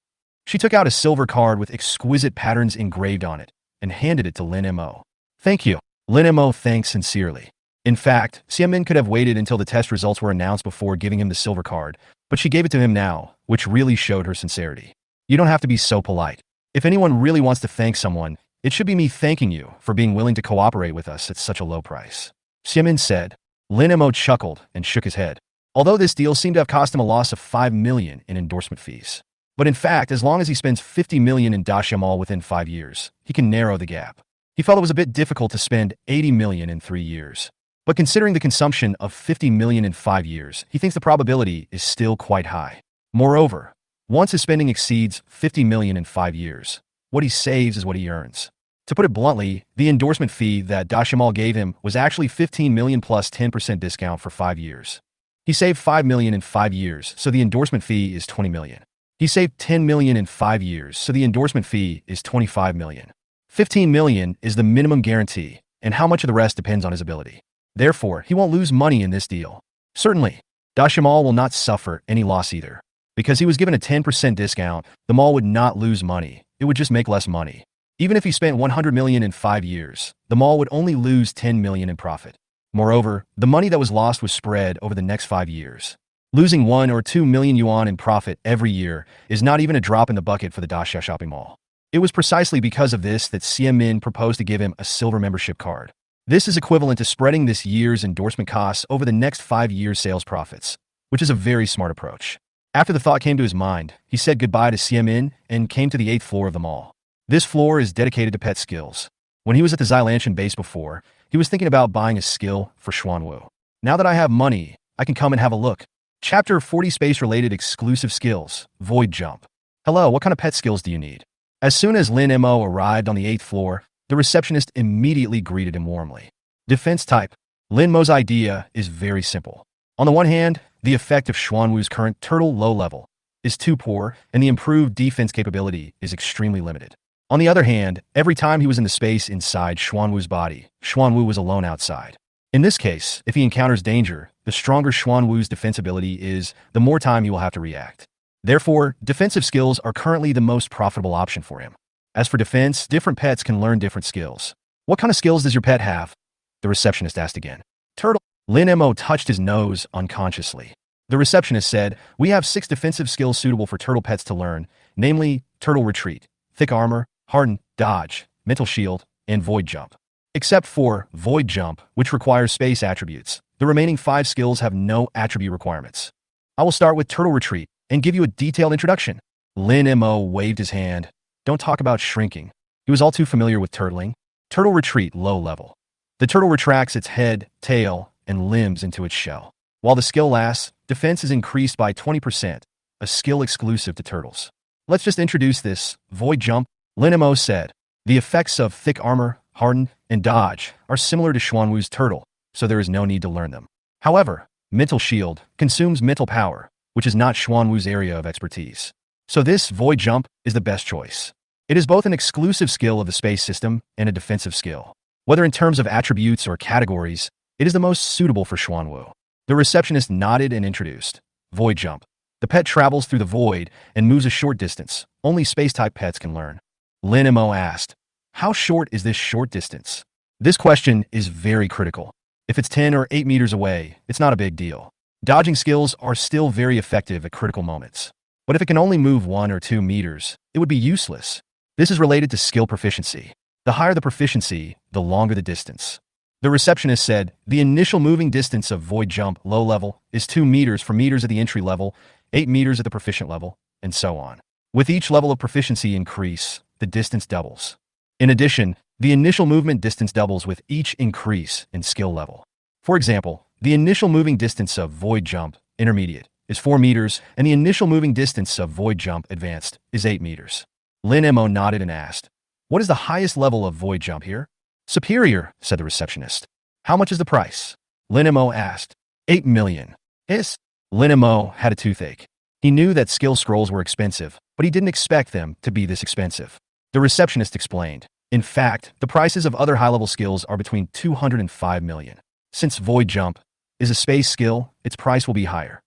She took out a silver card with exquisite patterns engraved on it and handed it to Lin Mo. "Thank you." Lin Mo thanked sincerely. In fact, CMN could have waited until the test results were announced before giving him the silver card, but she gave it to him now, which really showed her sincerity. You don't have to be so polite. If anyone really wants to thank someone, it should be me thanking you for being willing to cooperate with us at such a low price. CMN said. Lin Mo chuckled and shook his head. Although this deal seemed to have cost him a loss of 5 million in endorsement fees. But in fact, as long as he spends 50 million in Da Xiaomal within 5 years, he can narrow the gap. He felt it was a bit difficult to spend 80 million in 3 years. But considering the consumption of 50 million in 5 years, he thinks the probability is still quite high. Moreover, once his spending exceeds 50 million in 5 years, what he saves is what he earns. To put it bluntly, the endorsement fee that Da Xiaomal gave him was actually 15 million plus 10% discount for 5 years. He saved 5 million in 5 years, so the endorsement fee is 20 million. He saved 10 million in 5 years, so the endorsement fee is 25 million. 15 million is the minimum guarantee, and how much of the rest depends on his ability. Therefore, he won't lose money in this deal. Certainly, Da Xiaomal will not suffer any loss either. Because he was given a 10% discount, the mall would not lose money, it would just make less money. Even if he spent 100 million in 5 years, the mall would only lose 10 million in profit. Moreover, the money that was lost was spread over the next 5 years. Losing 1 or 2 million yuan in profit every year is not even a drop in the bucket for the Daxia shopping mall. It was precisely because of this that CMN proposed to give him a silver membership card. This is equivalent to spreading this year's endorsement costs over the next 5 years' sales profits, which is a very smart approach. After the thought came to his mind, he said goodbye to CMN and came to the 8th floor of the mall. This floor is dedicated to pet skills. When he was at the Xilantian base before, he was thinking about buying a skill for Xuanwu. Now that I have money, I can come and have a look. Chapter 40 Space-Related Exclusive Skills, Void Jump. Hello, what kind of pet skills do you need? As soon as Lin Mo arrived on the 8th floor, the receptionist immediately greeted him warmly. Defense type. Lin Mo's idea is very simple. On the one hand, the effect of Xuanwu's current turtle low level is too poor, and the improved defense capability is extremely limited. On the other hand, every time he was in the space inside Xuanwu's body, Xuanwu was alone outside. In this case, if he encounters danger, the stronger Xuanwu's defense ability is, the more time he will have to react. Therefore, defensive skills are currently the most profitable option for him. As for defense, different pets can learn different skills. What kind of skills does your pet have? The receptionist asked again. Turtle. Lin Mo touched his nose unconsciously. The receptionist said, we have 6 defensive skills suitable for turtle pets to learn, namely, turtle retreat, thick armor, harden, dodge, mental shield, and void jump. Except for void jump, which requires space attributes, the remaining 5 skills have no attribute requirements. I will start with turtle retreat and give you a detailed introduction. Lin Mo waved his hand. Don't talk about shrinking. He was all too familiar with turtling. Turtle retreat low level. The turtle retracts its head, tail, and limbs into its shell. While the skill lasts, defense is increased by 20%, a skill exclusive to turtles. Let's just introduce this, void jump. Lin Mo said, the effects of thick armor, harden, and dodge are similar to Xuanwu's turtle, so there is no need to learn them. However, mental shield consumes mental power, which is not Xuanwu's area of expertise. So this void jump is the best choice. It is both an exclusive skill of the space system and a defensive skill. Whether in terms of attributes or categories, it is the most suitable for Xuanwu. The receptionist nodded and introduced. Void jump. The pet travels through the void and moves a short distance. Only space-type pets can learn. Lin Mo asked, how short is this short distance? This question is very critical. If it's 10 or 8 meters away, it's not a big deal. Dodging skills are still very effective at critical moments. But if it can only move 1 or 2 meters, it would be useless. This is related to skill proficiency. The higher the proficiency, the longer the distance. The receptionist said, the initial moving distance of void jump low level is 2 meters for meters at the entry level, 8 meters at the proficient level, and so on. With each level of proficiency increase, the distance doubles. In addition, the initial movement distance doubles with each increase in skill level. For example, the initial moving distance of void jump, intermediate, is 4 meters, and the initial moving distance of Void Jump Advanced is 8 meters. Lin Mo nodded and asked, "What is the highest level of Void Jump here?" "Superior," said the receptionist. "How much is the price?" Lin Mo asked. 8 million. Is? Lin Mo had a toothache. He knew that skill scrolls were expensive, but he didn't expect them to be this expensive. The receptionist explained. In fact, the prices of other high-level skills are between 200 and 5 million. Since Void Jump is a space skill, its price will be higher.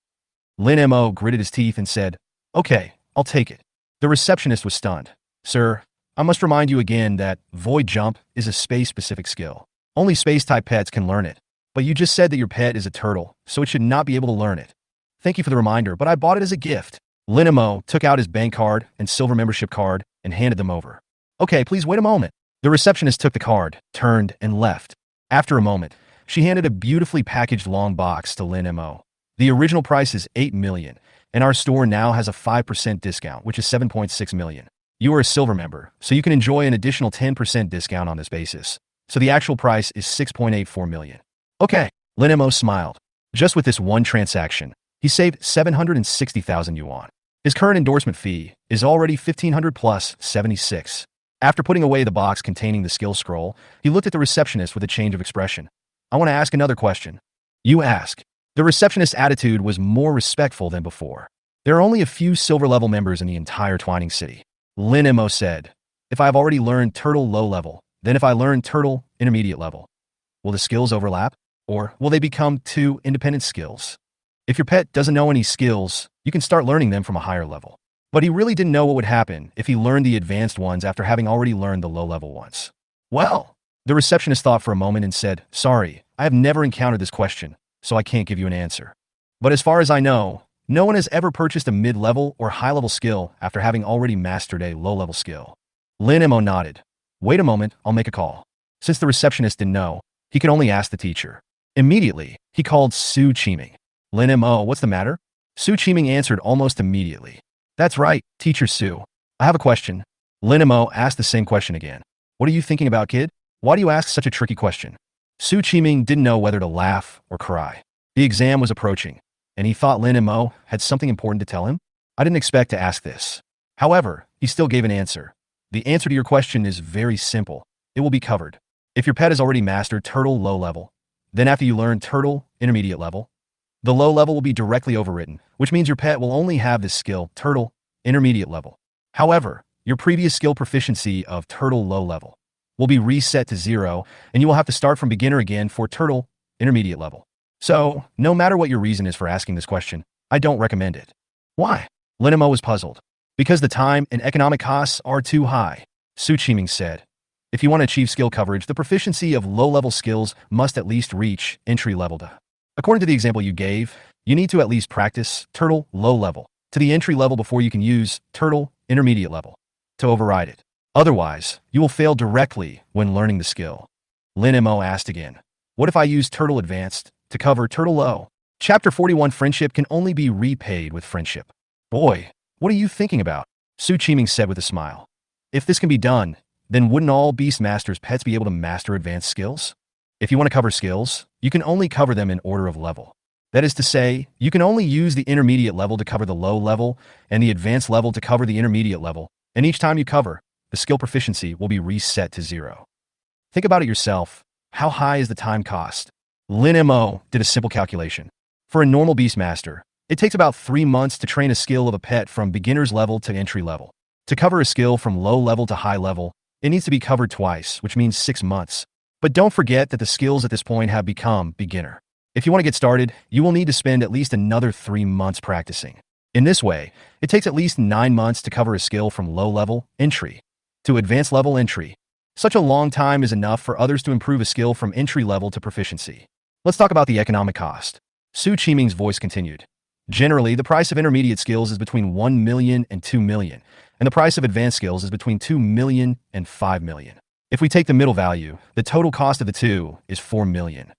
Lin Mo gritted his teeth and said, "Okay, I'll take it." The receptionist was stunned. "Sir, I must remind you again that Void Jump is a space-specific skill. Only space-type pets can learn it. But you just said that your pet is a turtle, so it should not be able to learn it. Thank you for the reminder, but I bought it as a gift." Lin Mo took out his bank card and silver membership card and handed them over. "Okay, please wait a moment." The receptionist took the card, turned, and left. After a moment, she handed a beautifully packaged long box to Lin Mo. "The original price is 8 million, and our store now has a 5% discount, which is 7.6 million. You are a silver member, so you can enjoy an additional 10% discount on this basis. So the actual price is 6.84 million. Okay, Lin Mo smiled. Just with this one transaction, he saved 760,000 yuan. His current endorsement fee is already 1,500 plus 76. After putting away the box containing the skill scroll, he looked at the receptionist with a change of expression. "I want to ask another question." "You ask." The receptionist's attitude was more respectful than before. "There are only a few silver-level members in the entire Chuan Ning City." Lin Mo said, "If I have already learned Turtle low level, then if I learn Turtle intermediate level, will the skills overlap? Or will they become two independent skills? If your pet doesn't know any skills, you can start learning them from a higher level." But he really didn't know what would happen if he learned the advanced ones after having already learned the low-level ones. "Well," the receptionist thought for a moment and said, "Sorry, I have never encountered this question, so I can't give you an answer. But as far as I know, no one has ever purchased a mid-level or high-level skill after having already mastered a low-level skill." Lin Mo nodded. "Wait a moment, I'll make a call." Since the receptionist didn't know, he could only ask the teacher. Immediately, he called Su Qiming. "Lin Mo, what's the matter?" Su Qiming answered almost immediately. "That's right, Teacher Su. I have a question." Lin Mo asked the same question again. "What are you thinking about, kid? Why do you ask such a tricky question?" Su Qiming didn't know whether to laugh or cry. The exam was approaching, and he thought Lin Mo had something important to tell him. "I didn't expect to ask this." However, he still gave an answer. "The answer to your question is very simple. It will be covered. If your pet has already mastered Turtle low level, then after you learn Turtle intermediate level, the low level will be directly overwritten, which means your pet will only have this skill, Turtle intermediate level. However, your previous skill proficiency of Turtle low level will be reset to 0, and you will have to start from beginner again for Turtle intermediate level. So, no matter what your reason is for asking this question, I don't recommend it." "Why?" Lin Mo was puzzled. "Because the time and economic costs are too high," Su Qiming said. "If you want to achieve skill coverage, the proficiency of low-level skills must at least reach entry level. According to the example you gave, you need to at least practice Turtle low level to the entry level before you can use Turtle intermediate level to override it. Otherwise, you will fail directly when learning the skill." Lin Mo asked again, "What if I use Turtle advanced to cover Turtle low?" Chapter 41 Friendship can only be repaid with friendship. "Boy, what are you thinking about?" Su Qiming said with a smile. "If this can be done, then wouldn't all Beast Masters pets be able to master advanced skills? If you want to cover skills, you can only cover them in order of level. That is to say, you can only use the intermediate level to cover the low level and the advanced level to cover the intermediate level, and each time you cover, the skill proficiency will be reset to 0. Think about it yourself. How high is the time cost? Lin Mo did a simple calculation. For a normal Beastmaster, it takes about 3 months to train a skill of a pet from beginner's level to entry level. To cover a skill from low level to high level, it needs to be covered twice, which means 6 months. But don't forget that the skills at this point have become beginner. If you want to get started, you will need to spend at least another 3 months practicing. In this way, it takes at least 9 months to cover a skill from low level entry to advanced level entry. Such a long time is enough for others to improve a skill from entry level to proficiency. Let's talk about the economic cost. Su Qiming's voice continued. Generally, the price of intermediate skills is between 1 million and 2 million, and the price of advanced skills is between 2 million and 5 million. If we take the middle value, the total cost of the two is 4 million.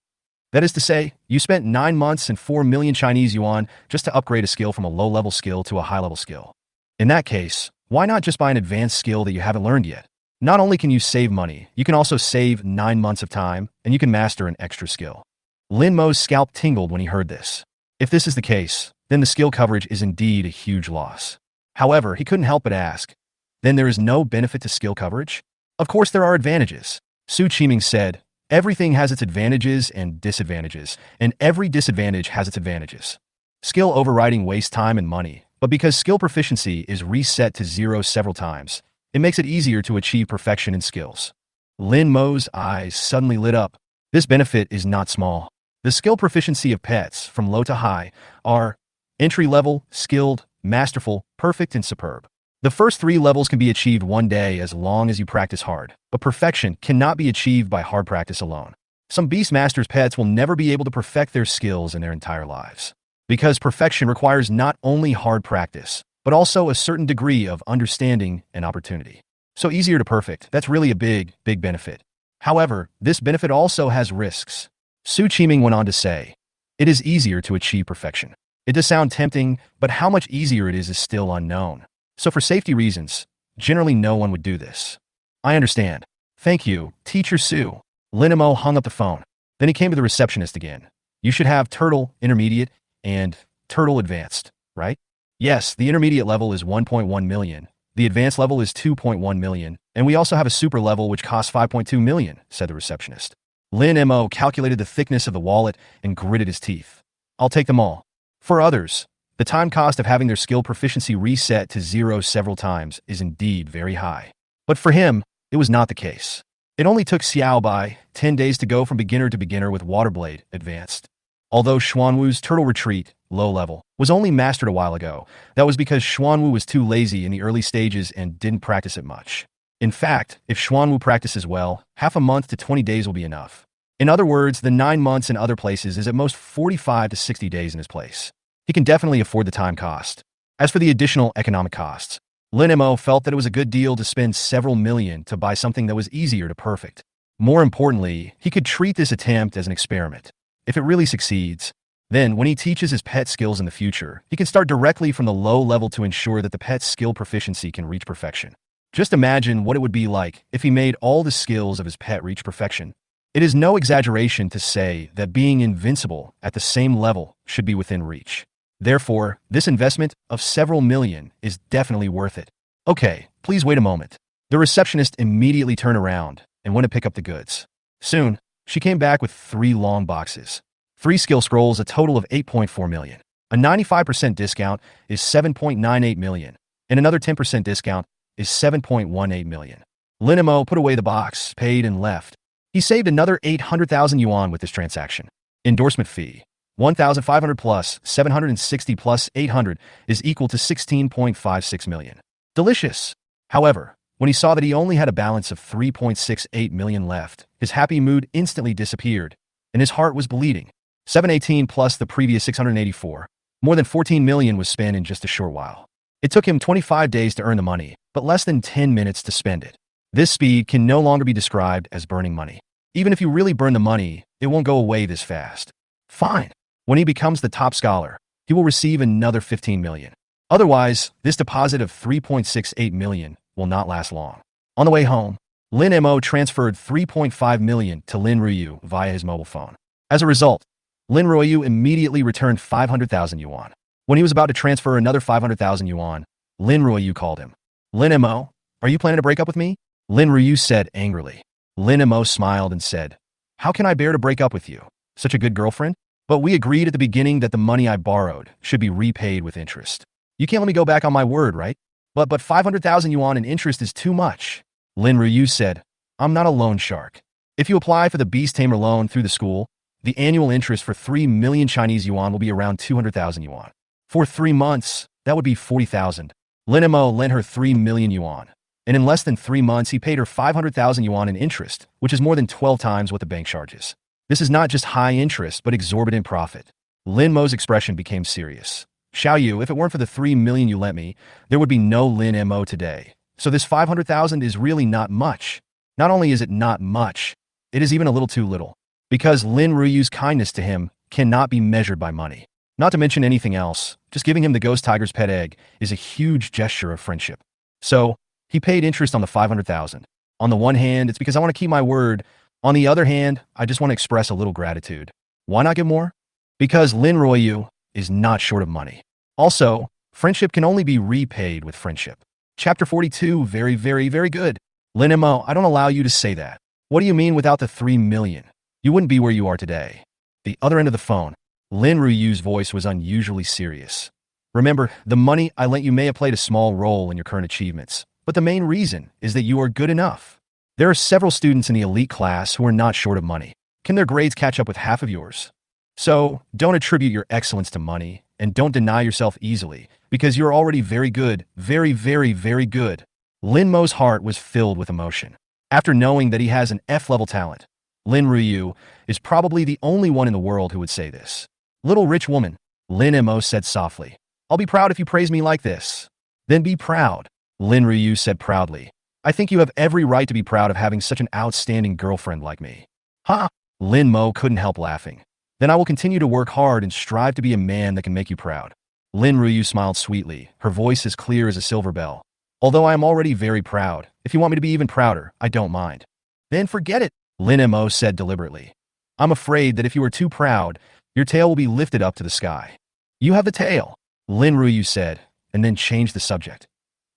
That is to say, you spent 9 months and 4 million Chinese yuan just to upgrade a skill from a low-level skill to a high-level skill. In that case, why not just buy an advanced skill that you haven't learned yet? Not only can you save money, you can also save 9 months of time, and you can master an extra skill. Lin Mo's scalp tingled when he heard this. If this is the case, then the skill coverage is indeed a huge loss. However, he couldn't help but ask, then there is no benefit to skill coverage? Of course there are advantages. Su Qiming said, everything has its advantages and disadvantages, and every disadvantage has its advantages. Skill overriding wastes time and money, but because skill proficiency is reset to 0 several times, it makes it easier to achieve perfection in skills. Lin Mo's eyes suddenly lit up. This benefit is not small. The skill proficiency of pets, from low to high, are entry-level, skilled, masterful, perfect, and superb. The first 3 levels can be achieved one day as long as you practice hard, but perfection cannot be achieved by hard practice alone. Some Beastmaster's pets will never be able to perfect their skills in their entire lives, because perfection requires not only hard practice, but also a certain degree of understanding and opportunity. So easier to perfect, that's really a big benefit. However, this benefit also has risks. Su Qiming went on to say, it is easier to achieve perfection. It does sound tempting, but how much easier it is still unknown. So for safety reasons, generally no one would do this. I understand. Thank you, Teacher Su. Lin Mo hung up the phone. Then he came to the receptionist again. You should have Turtle Intermediate and Turtle Advanced, right? Yes, the intermediate level is 1.1 million. The advanced level is 2.1 million. And we also have a super level which costs 5.2 million, said the receptionist. Lin Mo calculated the thickness of the wallet and gritted his teeth. I'll take them all. For others, the time cost of having their skill proficiency reset to 0 several times is indeed very high. But for him, it was not the case. It only took Xiaobai 10 days to go from beginner to beginner with Waterblade Advanced. Although Xuanwu's Turtle Retreat, low level, was only mastered a while ago, that was because Xuanwu was too lazy in the early stages and didn't practice it much. In fact, if Xuanwu practices well, half a month to 20 days will be enough. In other words, the 9 months in other places is at most 45 to 60 days in his place. He can definitely afford the time cost. As for the additional economic costs, Lin Mo felt that it was a good deal to spend several million to buy something that was easier to perfect. More importantly, he could treat this attempt as an experiment. If it really succeeds, then when he teaches his pet skills in the future, he can start directly from the low level to ensure that the pet's skill proficiency can reach perfection. Just imagine what it would be like if he made all the skills of his pet reach perfection. It is no exaggeration to say that being invincible at the same level should be within reach. Therefore, this investment of several million is definitely worth it. Okay, please wait a moment. The receptionist immediately turned around and went to pick up the goods. Soon, she came back with 3 long boxes. 3 skill scrolls, a total of 8.4 million. A 95% discount is 7.98 million, and another 10% discount is 7.18 million. Lin Mo put away the box, paid, and left. He saved another 800,000 yuan with this transaction. Endorsement fee, 1,500 plus 760 plus 800 is equal to 16.56 million. Delicious. However, when he saw that he only had a balance of 3.68 million left, his happy mood instantly disappeared, and his heart was bleeding. 718 plus the previous 684. More than 14 million was spent in just a short while. It took him 25 days to earn the money, but less than 10 minutes to spend it. This speed can no longer be described as burning money. Even if you really burn the money, it won't go away this fast. Fine. When he becomes the top scholar, he will receive another 15 million. Otherwise, this deposit of 3.68 million will not last long. On the way home, Lin Mo transferred 3.5 million to Lin Ruyu via his mobile phone. As a result, Lin Ruyu immediately returned 500,000 yuan. When he was about to transfer another 500,000 yuan, Lin Ruyu called him. Lin Mo, are you planning to break up with me? Lin Ruyu said angrily. Lin Mo smiled and said, how can I bear to break up with you? Such a good girlfriend? But we agreed at the beginning that the money I borrowed should be repaid with interest. You can't let me go back on my word, right? But 500,000 yuan in interest is too much. Lin Ruyu said, I'm not a loan shark. If you apply for the Beast Tamer loan through the school, the annual interest for 3 million Chinese yuan will be around 200,000 yuan. For 3 months, that would be 40,000. Lin Mo lent her 3 million yuan. And in less than 3 months, he paid her 500,000 yuan in interest, which is more than 12 times what the bank charges. This is not just high interest, but exorbitant profit. Lin Mo's expression became serious. Xiao Yu, if it weren't for the 3 million you lent me, there would be no Lin Mo today. So this 500,000 is really not much. Not only is it not much, it is even a little too little. Because Lin Ruyu's kindness to him cannot be measured by money. Not to mention anything else, just giving him the ghost tiger's pet egg is a huge gesture of friendship. So, he paid interest on the 500,000. On the one hand, it's because I want to keep my word. On the other hand, I just want to express a little gratitude. Why not give more? Because Lin Ruyu, is not short of money. Also, friendship can only be repaid with friendship. Chapter 42, very, very, very good. Lin Mo, I don't allow you to say that. What do you mean without the 3 million? You wouldn't be where you are today. The other end of the phone, Lin Ruyu's voice was unusually serious. Remember, the money I lent you may have played a small role in your current achievements, but the main reason is that you are good enough. There are several students in the elite class who are not short of money. Can their grades catch up with half of yours? So, don't attribute your excellence to money, and don't deny yourself easily, because you're already very good, very, very, very good. Lin Mo's heart was filled with emotion. After knowing that he has an F-level talent, Lin Ruyu is probably the only one in the world who would say this. Little rich woman, Lin Mo said softly. I'll be proud if you praise me like this. Then be proud, Lin Ruyu said proudly. I think you have every right to be proud of having such an outstanding girlfriend like me. Ha! Lin Mo couldn't help laughing. Then I will continue to work hard and strive to be a man that can make you proud. Lin Ruyu smiled sweetly, her voice as clear as a silver bell. Although I am already very proud, if you want me to be even prouder, I don't mind. Then forget it, Lin Mo said deliberately. I'm afraid that if you are too proud, your tail will be lifted up to the sky. You have the tail, Lin Ruyu said, and then changed the subject.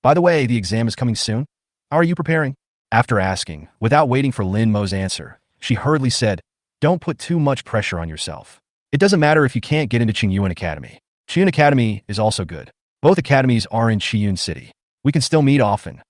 By the way, the exam is coming soon. How are you preparing? After asking, without waiting for Lin Mo's answer, she hurriedly said, don't put too much pressure on yourself. It doesn't matter if you can't get into Qingyuan Academy. Qingyuan Academy is also good. Both academies are in Qingyuan City. We can still meet often.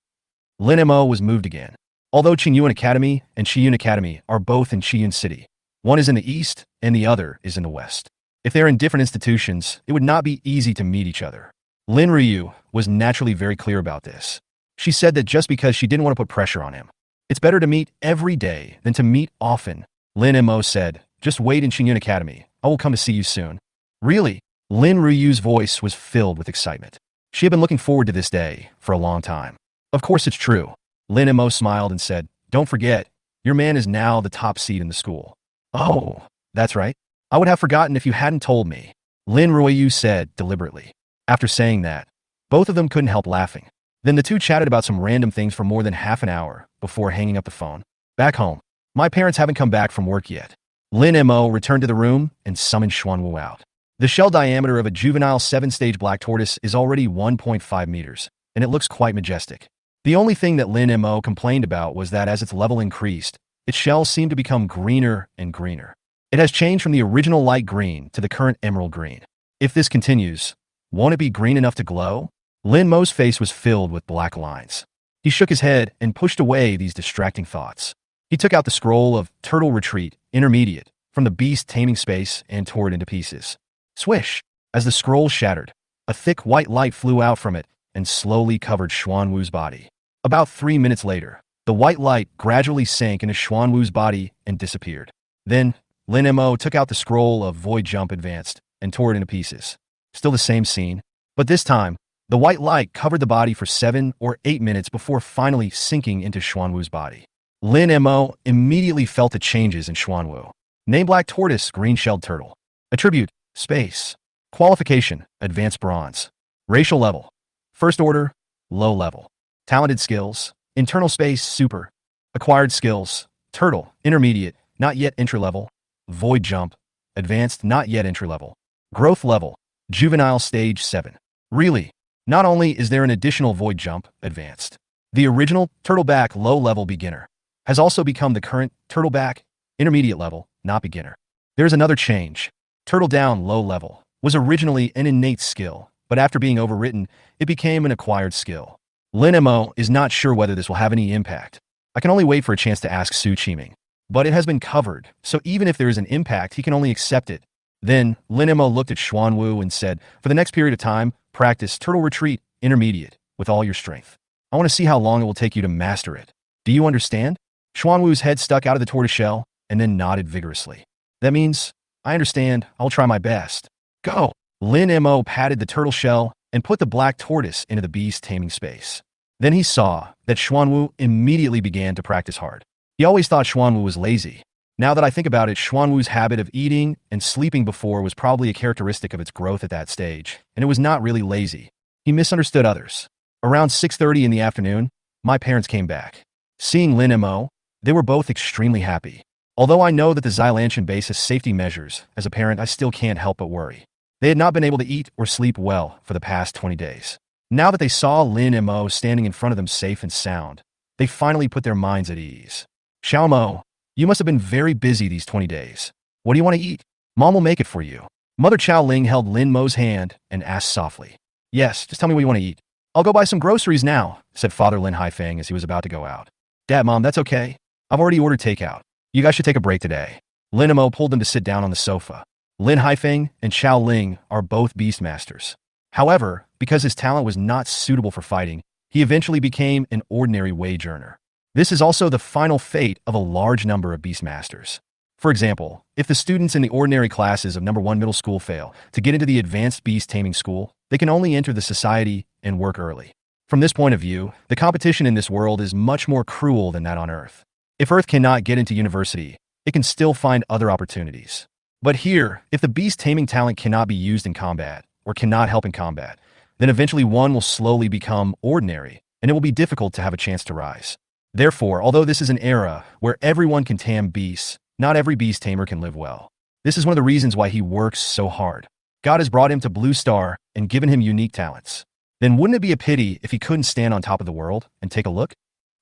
Lin Mo was moved again. Although Qingyuan Academy and Qingyuan Academy are both in Qingyuan City, one is in the east and the other is in the west. If they're in different institutions, it would not be easy to meet each other. Lin Ruyu was naturally very clear about this. She said that just because she didn't want to put pressure on him. It's better to meet every day than to meet often. Lin Mo said, just wait in Qingyuan Academy. I will come to see you soon. Really? Lin Ruyu's voice was filled with excitement. She had been looking forward to this day for a long time. Of course it's true. Lin Mo smiled and said, don't forget, your man is now the top seed in the school. Oh, that's right. I would have forgotten if you hadn't told me, Lin Ruyu said deliberately. After saying that, both of them couldn't help laughing. Then the two chatted about some random things for more than half an hour before hanging up the phone. Back home, my parents haven't come back from work yet. Lin Mo returned to the room and summoned Xuanwu out. The shell diameter of a juvenile 7-stage black tortoise is already 1.5 meters, and it looks quite majestic. The only thing that Lin Mo complained about was that as its level increased, its shell seemed to become greener and greener. It has changed from the original light green to the current emerald green. If this continues, won't it be green enough to glow? Lin Mo's face was filled with black lines. He shook his head and pushed away these distracting thoughts. He took out the scroll of Turtle Retreat, Intermediate, from the beast taming space and tore it into pieces. Swish! As the scroll shattered, a thick white light flew out from it and slowly covered Xuanwu's body. About 3 minutes later, the white light gradually sank into Xuanwu's body and disappeared. Then, Lin Mo took out the scroll of Void Jump Advanced and tore it into pieces. Still the same scene, but this time, the white light covered the body for 7 or 8 minutes before finally sinking into Xuanwu's body. Lin Mo immediately felt the changes in Xuanwu. Name Black Tortoise, Green-Shelled Turtle. Attribute, Space. Qualification, Advanced Bronze. Racial level, First Order, Low level. Talented skills, Internal Space, Super. Acquired skills, Turtle, Intermediate, Not Yet Entry Level. Void Jump, Advanced, Not Yet Entry Level. Growth level, Juvenile Stage 7. Really, not only is there an additional Void Jump, Advanced, the original Turtleback Low Level Beginner has also become the current Turtleback Intermediate Level, Not Beginner. There's another change. Turtle Down Low Level was originally an innate skill, but after being overwritten, it became an acquired skill. Lin Mo is not sure whether this will have any impact. I can only wait for a chance to ask Su Qiming. But it has been covered, so even if there is an impact, he can only accept it. Then, Lin Mo looked at Xuanwu and said, for the next period of time, practice Turtle Retreat Intermediate with all your strength. I want to see how long it will take you to master it. Do you understand? Xuanwu's head stuck out of the tortoise shell and then nodded vigorously. That means, I understand, I'll try my best. Go! Lin Mo patted the turtle shell and put the black tortoise into the beast taming space. Then he saw that Xuanwu immediately began to practice hard. He always thought Xuanwu was lazy. Now that I think about it, Xuanwu's habit of eating and sleeping before was probably a characteristic of its growth at that stage, and it was not really lazy. He misunderstood others. Around 6:30 in the afternoon, my parents came back. Seeing Lin Mo, they were both extremely happy. Although I know that the Xylantian base has safety measures, as a parent I still can't help but worry. They had not been able to eat or sleep well for the past 20 days. Now that they saw Lin and Mo standing in front of them safe and sound, they finally put their minds at ease. Xiao Mo, you must have been very busy these 20 days. What do you want to eat? Mom will make it for you. Mother Chao Ling held Lin Mo's hand and asked softly. Yes, just tell me what you want to eat. I'll go buy some groceries now, said Father Lin Haifeng as he was about to go out. Dad, Mom, that's okay. I've already ordered takeout. You guys should take a break today. Lin and Mo pulled them to sit down on the sofa. Lin Haifeng and Chao Ling are both beastmasters. However, because his talent was not suitable for fighting, he eventually became an ordinary wage earner. This is also the final fate of a large number of beastmasters. For example, if the students in the ordinary classes of number 1 middle school fail to get into the advanced beast taming school, they can only enter the society and work early. From this point of view, the competition in this world is much more cruel than that on Earth. If Earth cannot get into university, it can still find other opportunities. But here, if the beast taming talent cannot be used in combat, or cannot help in combat, then eventually one will slowly become ordinary, and it will be difficult to have a chance to rise. Therefore, although this is an era where everyone can tame beasts, not every beast tamer can live well. This is one of the reasons why he works so hard. God has brought him to Blue Star and given him unique talents. Then wouldn't it be a pity if he couldn't stand on top of the world and take a look?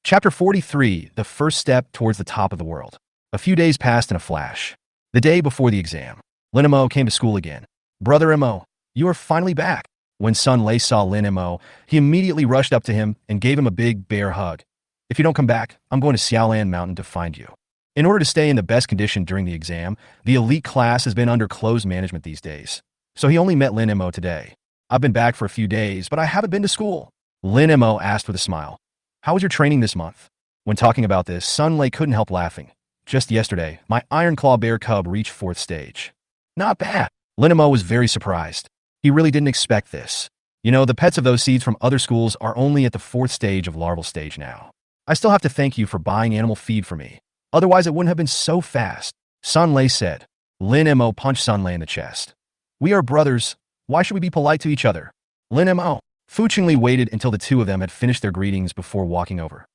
Chapter 43, the first step towards the top of the world. A few days passed in a flash. The day before the exam, Lin and Mo came to school again. Brother Mo, you are finally back. When Sun Lei saw Lin and Mo, he immediately rushed up to him and gave him a big bear hug. If you don't come back, I'm going to Xiaolan Mountain to find you. In order to stay in the best condition during the exam, the elite class has been under closed management these days. So he only met Lin and Mo today. I've been back for a few days, but I haven't been to school. Lin and Mo asked with a smile. How was your training this month? When talking about this, Sun Lei couldn't help laughing. Just yesterday, my Iron Claw Bear cub reached 4th stage. Not bad. Lin and Mo was very surprised. He really didn't expect this. You know, the pets of those seeds from other schools are only at the 4th stage of larval stage now. I still have to thank you for buying animal feed for me. Otherwise, it wouldn't have been so fast. Sun Lei said. Lin and Mo punched Sun Lei in the chest. We are brothers. Why should we be polite to each other? Lin and Mo. Fu Qingli waited until the two of them had finished their greetings before walking over.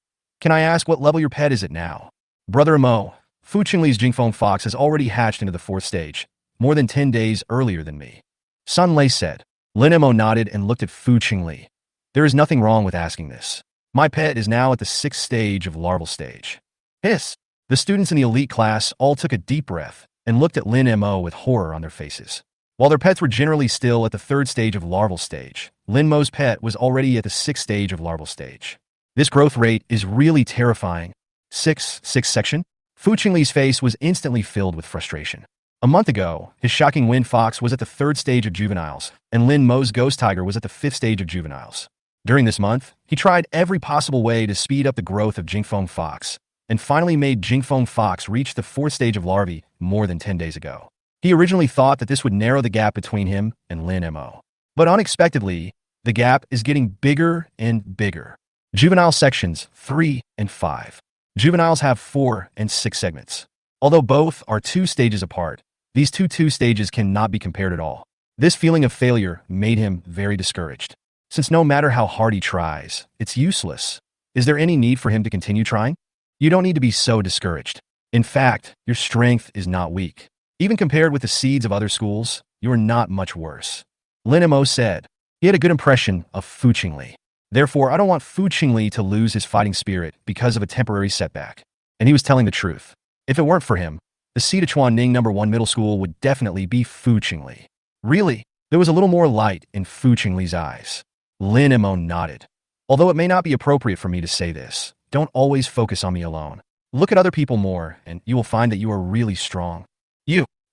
Can I ask what level your pet is at now? Brother Mo, Fu Qingli's Jingfeng fox has already hatched into the 4th stage, more than 10 days earlier than me. Sun Lei said. Lin and Mo nodded and looked at Fu Qingli. There is nothing wrong with asking this. My pet is now at the 6th stage of larval stage. Hiss! The students in the elite class all took a deep breath and looked at Lin and Mo with horror on their faces. While their pets were generally still at the 3rd stage of larval stage, Lin Mo's pet was already at the 6th stage of larval stage. This growth rate is really terrifying. 6th section? Fu Qingli's face was instantly filled with frustration. A month ago, his shocking wind fox was at the 3rd stage of juveniles, and Lin Mo's ghost tiger was at the 5th stage of juveniles. During this month, he tried every possible way to speed up the growth of Jingfeng fox, and finally made Jingfeng fox reach the 4th stage of larvae more than 10 days ago. He originally thought that this would narrow the gap between him and Lin and Mo. But unexpectedly, the gap is getting bigger and bigger. Juvenile sections 3 and 5. Juveniles have 4 and 6 segments. Although both are 2 stages apart, these two stages cannot be compared at all. This feeling of failure made him very discouraged. Since no matter how hard he tries, it's useless. Is there any need for him to continue trying? You don't need to be so discouraged. In fact, your strength is not weak. Even compared with the seeds of other schools, you are not much worse. Lin and Mo said. He had a good impression of Fu Qingli. Therefore, I don't want Fu Qingli to lose his fighting spirit because of a temporary setback. And he was telling the truth. If it weren't for him, the seed of Chuan Ning No. 1 middle school would definitely be Fu Qingli. Really, there was a little more light in Fu Qingli's eyes. Lin and Mo nodded. Although it may not be appropriate for me to say this, don't always focus on me alone. Look at other people more, and you will find that you are really strong.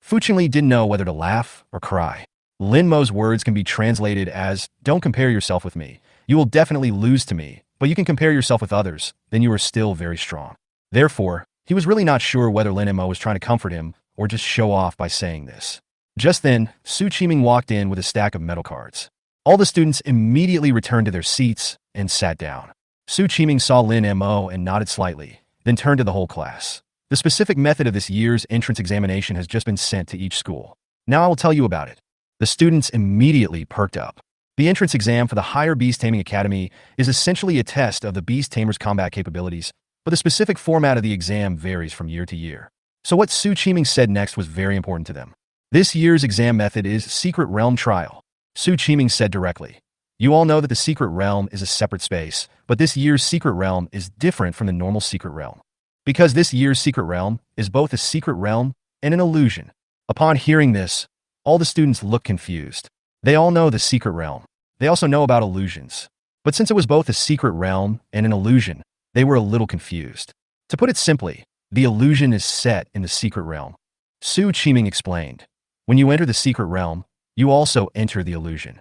Fu Qingli didn't know whether to laugh or cry. Lin Mo's words can be translated as, don't compare yourself with me. You will definitely lose to me, but you can compare yourself with others, then you are still very strong. Therefore, he was really not sure whether Lin and Mo was trying to comfort him or just show off by saying this. Just then, Su Qiming walked in with a stack of medal cards. All the students immediately returned to their seats and sat down. Su Qiming saw Lin and Mo and nodded slightly, then turned to the whole class. The specific method of this year's entrance examination has just been sent to each school. Now I will tell you about it. The students immediately perked up. The entrance exam for the Higher Beast Taming Academy is essentially a test of the beast tamer's combat capabilities, but the specific format of the exam varies from year to year. So what Su Qiming said next was very important to them. This year's exam method is Secret Realm Trial. Su Chiming said directly. You all know that the Secret Realm is a separate space, but this year's Secret Realm is different from the normal Secret Realm. Because this year's Secret Realm is both a secret realm and an illusion. Upon hearing this, all the students look confused. They all know the Secret Realm. They also know about illusions. But since it was both a secret realm and an illusion, they were a little confused. To put it simply, the illusion is set in the Secret Realm. Su Chiming explained. When you enter the Secret Realm, you also enter the illusion.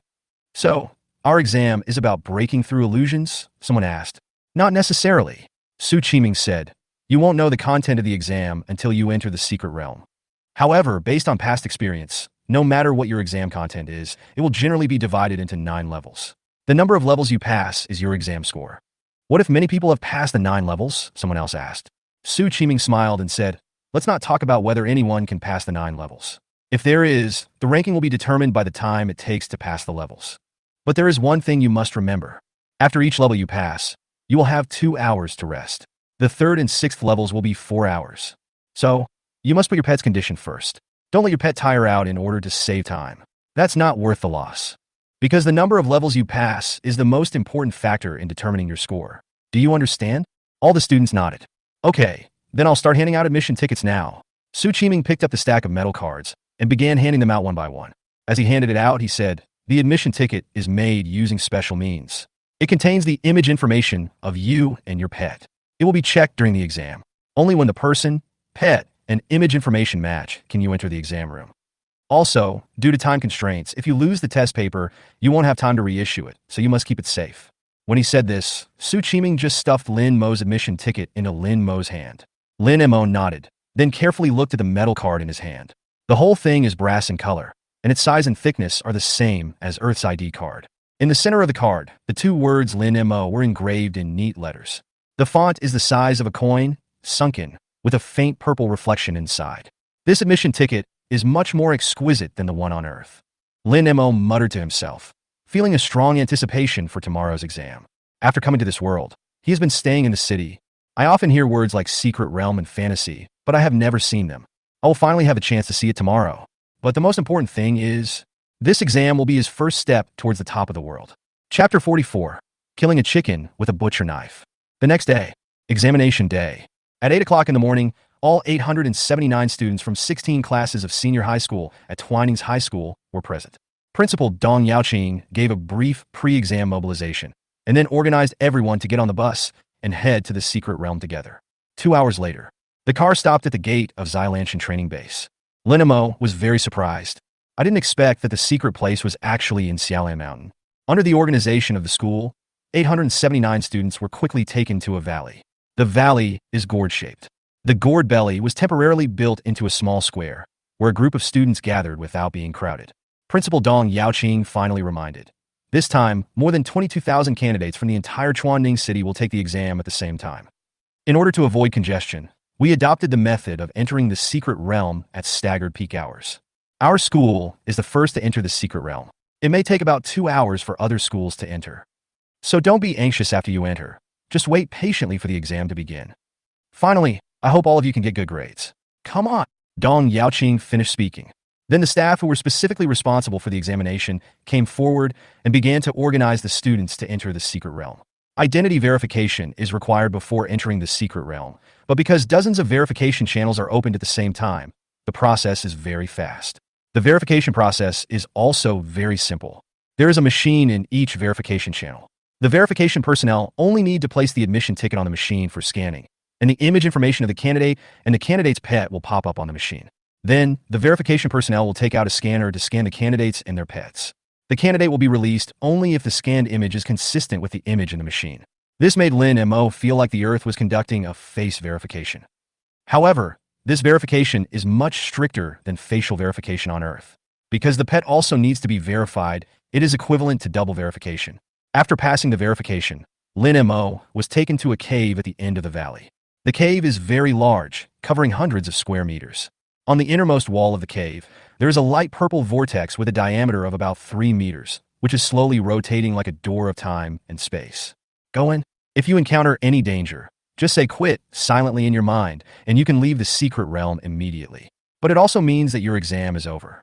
So, our exam is about breaking through illusions? Someone asked. Not necessarily. Su Chiming said. You won't know the content of the exam until you enter the Secret Realm. However, based on past experience, no matter what your exam content is, it will generally be divided into 9 levels. The number of levels you pass is your exam score. What if many people have passed the 9 levels? Someone else asked. Su Chiming smiled and said, let's not talk about whether anyone can pass the 9 levels. If there is, the ranking will be determined by the time it takes to pass the levels. But there is one thing you must remember. After each level you pass, you will have 2 hours to rest. The 3rd and 6th levels will be 4 hours. So, you must put your pet's condition first. Don't let your pet tire out in order to save time. That's not worth the loss. Because the number of levels you pass is the most important factor in determining your score. Do you understand? All the students nodded. Okay, then I'll start handing out admission tickets now. Su Chiming picked up the stack of metal cards and began handing them out one by one. As he handed it out, he said, the admission ticket is made using special means. It contains the image information of you and your pet. It will be checked during the exam. Only when the person, pet, and image information match can you enter the exam room. Also, due to time constraints, if you lose the test paper, you won't have time to reissue it, so you must keep it safe. When he said this, Su Chiming just stuffed Lin Mo's admission ticket into Lin Mo's hand. Lin Mo nodded, then carefully looked at the metal card in his hand. The whole thing is brass in color, and its size and thickness are the same as Earth's ID card. In the center of the card, the 2 words Lin Mo were engraved in neat letters. The font is the size of a coin, sunken, with a faint purple reflection inside. This admission ticket is much more exquisite than the one on Earth. Lin Mo muttered to himself, feeling a strong anticipation for tomorrow's exam. After coming to this world, he has been staying in the city. I often hear words like secret realm and fantasy, but I have never seen them. I will finally have a chance to see it tomorrow. But the most important thing is, this exam will be his first step towards the top of the world. Chapter 44. Killing a chicken with a butcher knife. The next day, examination day. At 8 o'clock in the morning, all 879 students from 16 classes of senior high school at Chuan Ning High School were present. Principal Dong Yaoqing gave a brief pre-exam mobilization and then organized everyone to get on the bus and head to the secret realm together. 2 hours later, the car stopped at the gate of Xilanshan training base. Lin Mo was very surprised. I didn't expect that the secret place was actually in Xiaolan Mountain. Under the organization of the school, 879 students were quickly taken to a valley. The valley is gourd-shaped. The gourd belly was temporarily built into a small square, where a group of students gathered without being crowded. Principal Dong Yaoqing finally reminded. This time, more than 22,000 candidates from the entire Chuan Ning City will take the exam at the same time. In order to avoid congestion, we adopted the method of entering the secret realm at staggered peak hours. Our school is the first to enter the secret realm. It may take about 2 hours for other schools to enter. So don't be anxious after you enter. Just wait patiently for the exam to begin. Finally, I hope all of you can get good grades. Come on. Dong Yaoqing finished speaking. Then the staff who were specifically responsible for the examination came forward and began to organize the students to enter the secret realm. Identity verification is required before entering the secret realm, but because dozens of verification channels are opened at the same time, the process is very fast. The verification process is also very simple. There is a machine in each verification channel. The verification personnel only need to place the admission ticket on the machine for scanning, and the image information of the candidate and the candidate's pet will pop up on the machine. Then, the verification personnel will take out a scanner to scan the candidates and their pets. The candidate will be released only if the scanned image is consistent with the image in the machine. This made Lin Mo feel like the Earth was conducting a face verification. However, this verification is much stricter than facial verification on Earth. Because the pet also needs to be verified, it is equivalent to double verification. After passing the verification, Lin Mo was taken to a cave at the end of the valley. The cave is very large, covering hundreds of square meters. On the innermost wall of the cave, there is a light purple vortex with a diameter of about 3 meters, which is slowly rotating like a door of time and space. Go in. If you encounter any danger, just say quit silently in your mind, and you can leave the secret realm immediately. but it also means that your exam is over.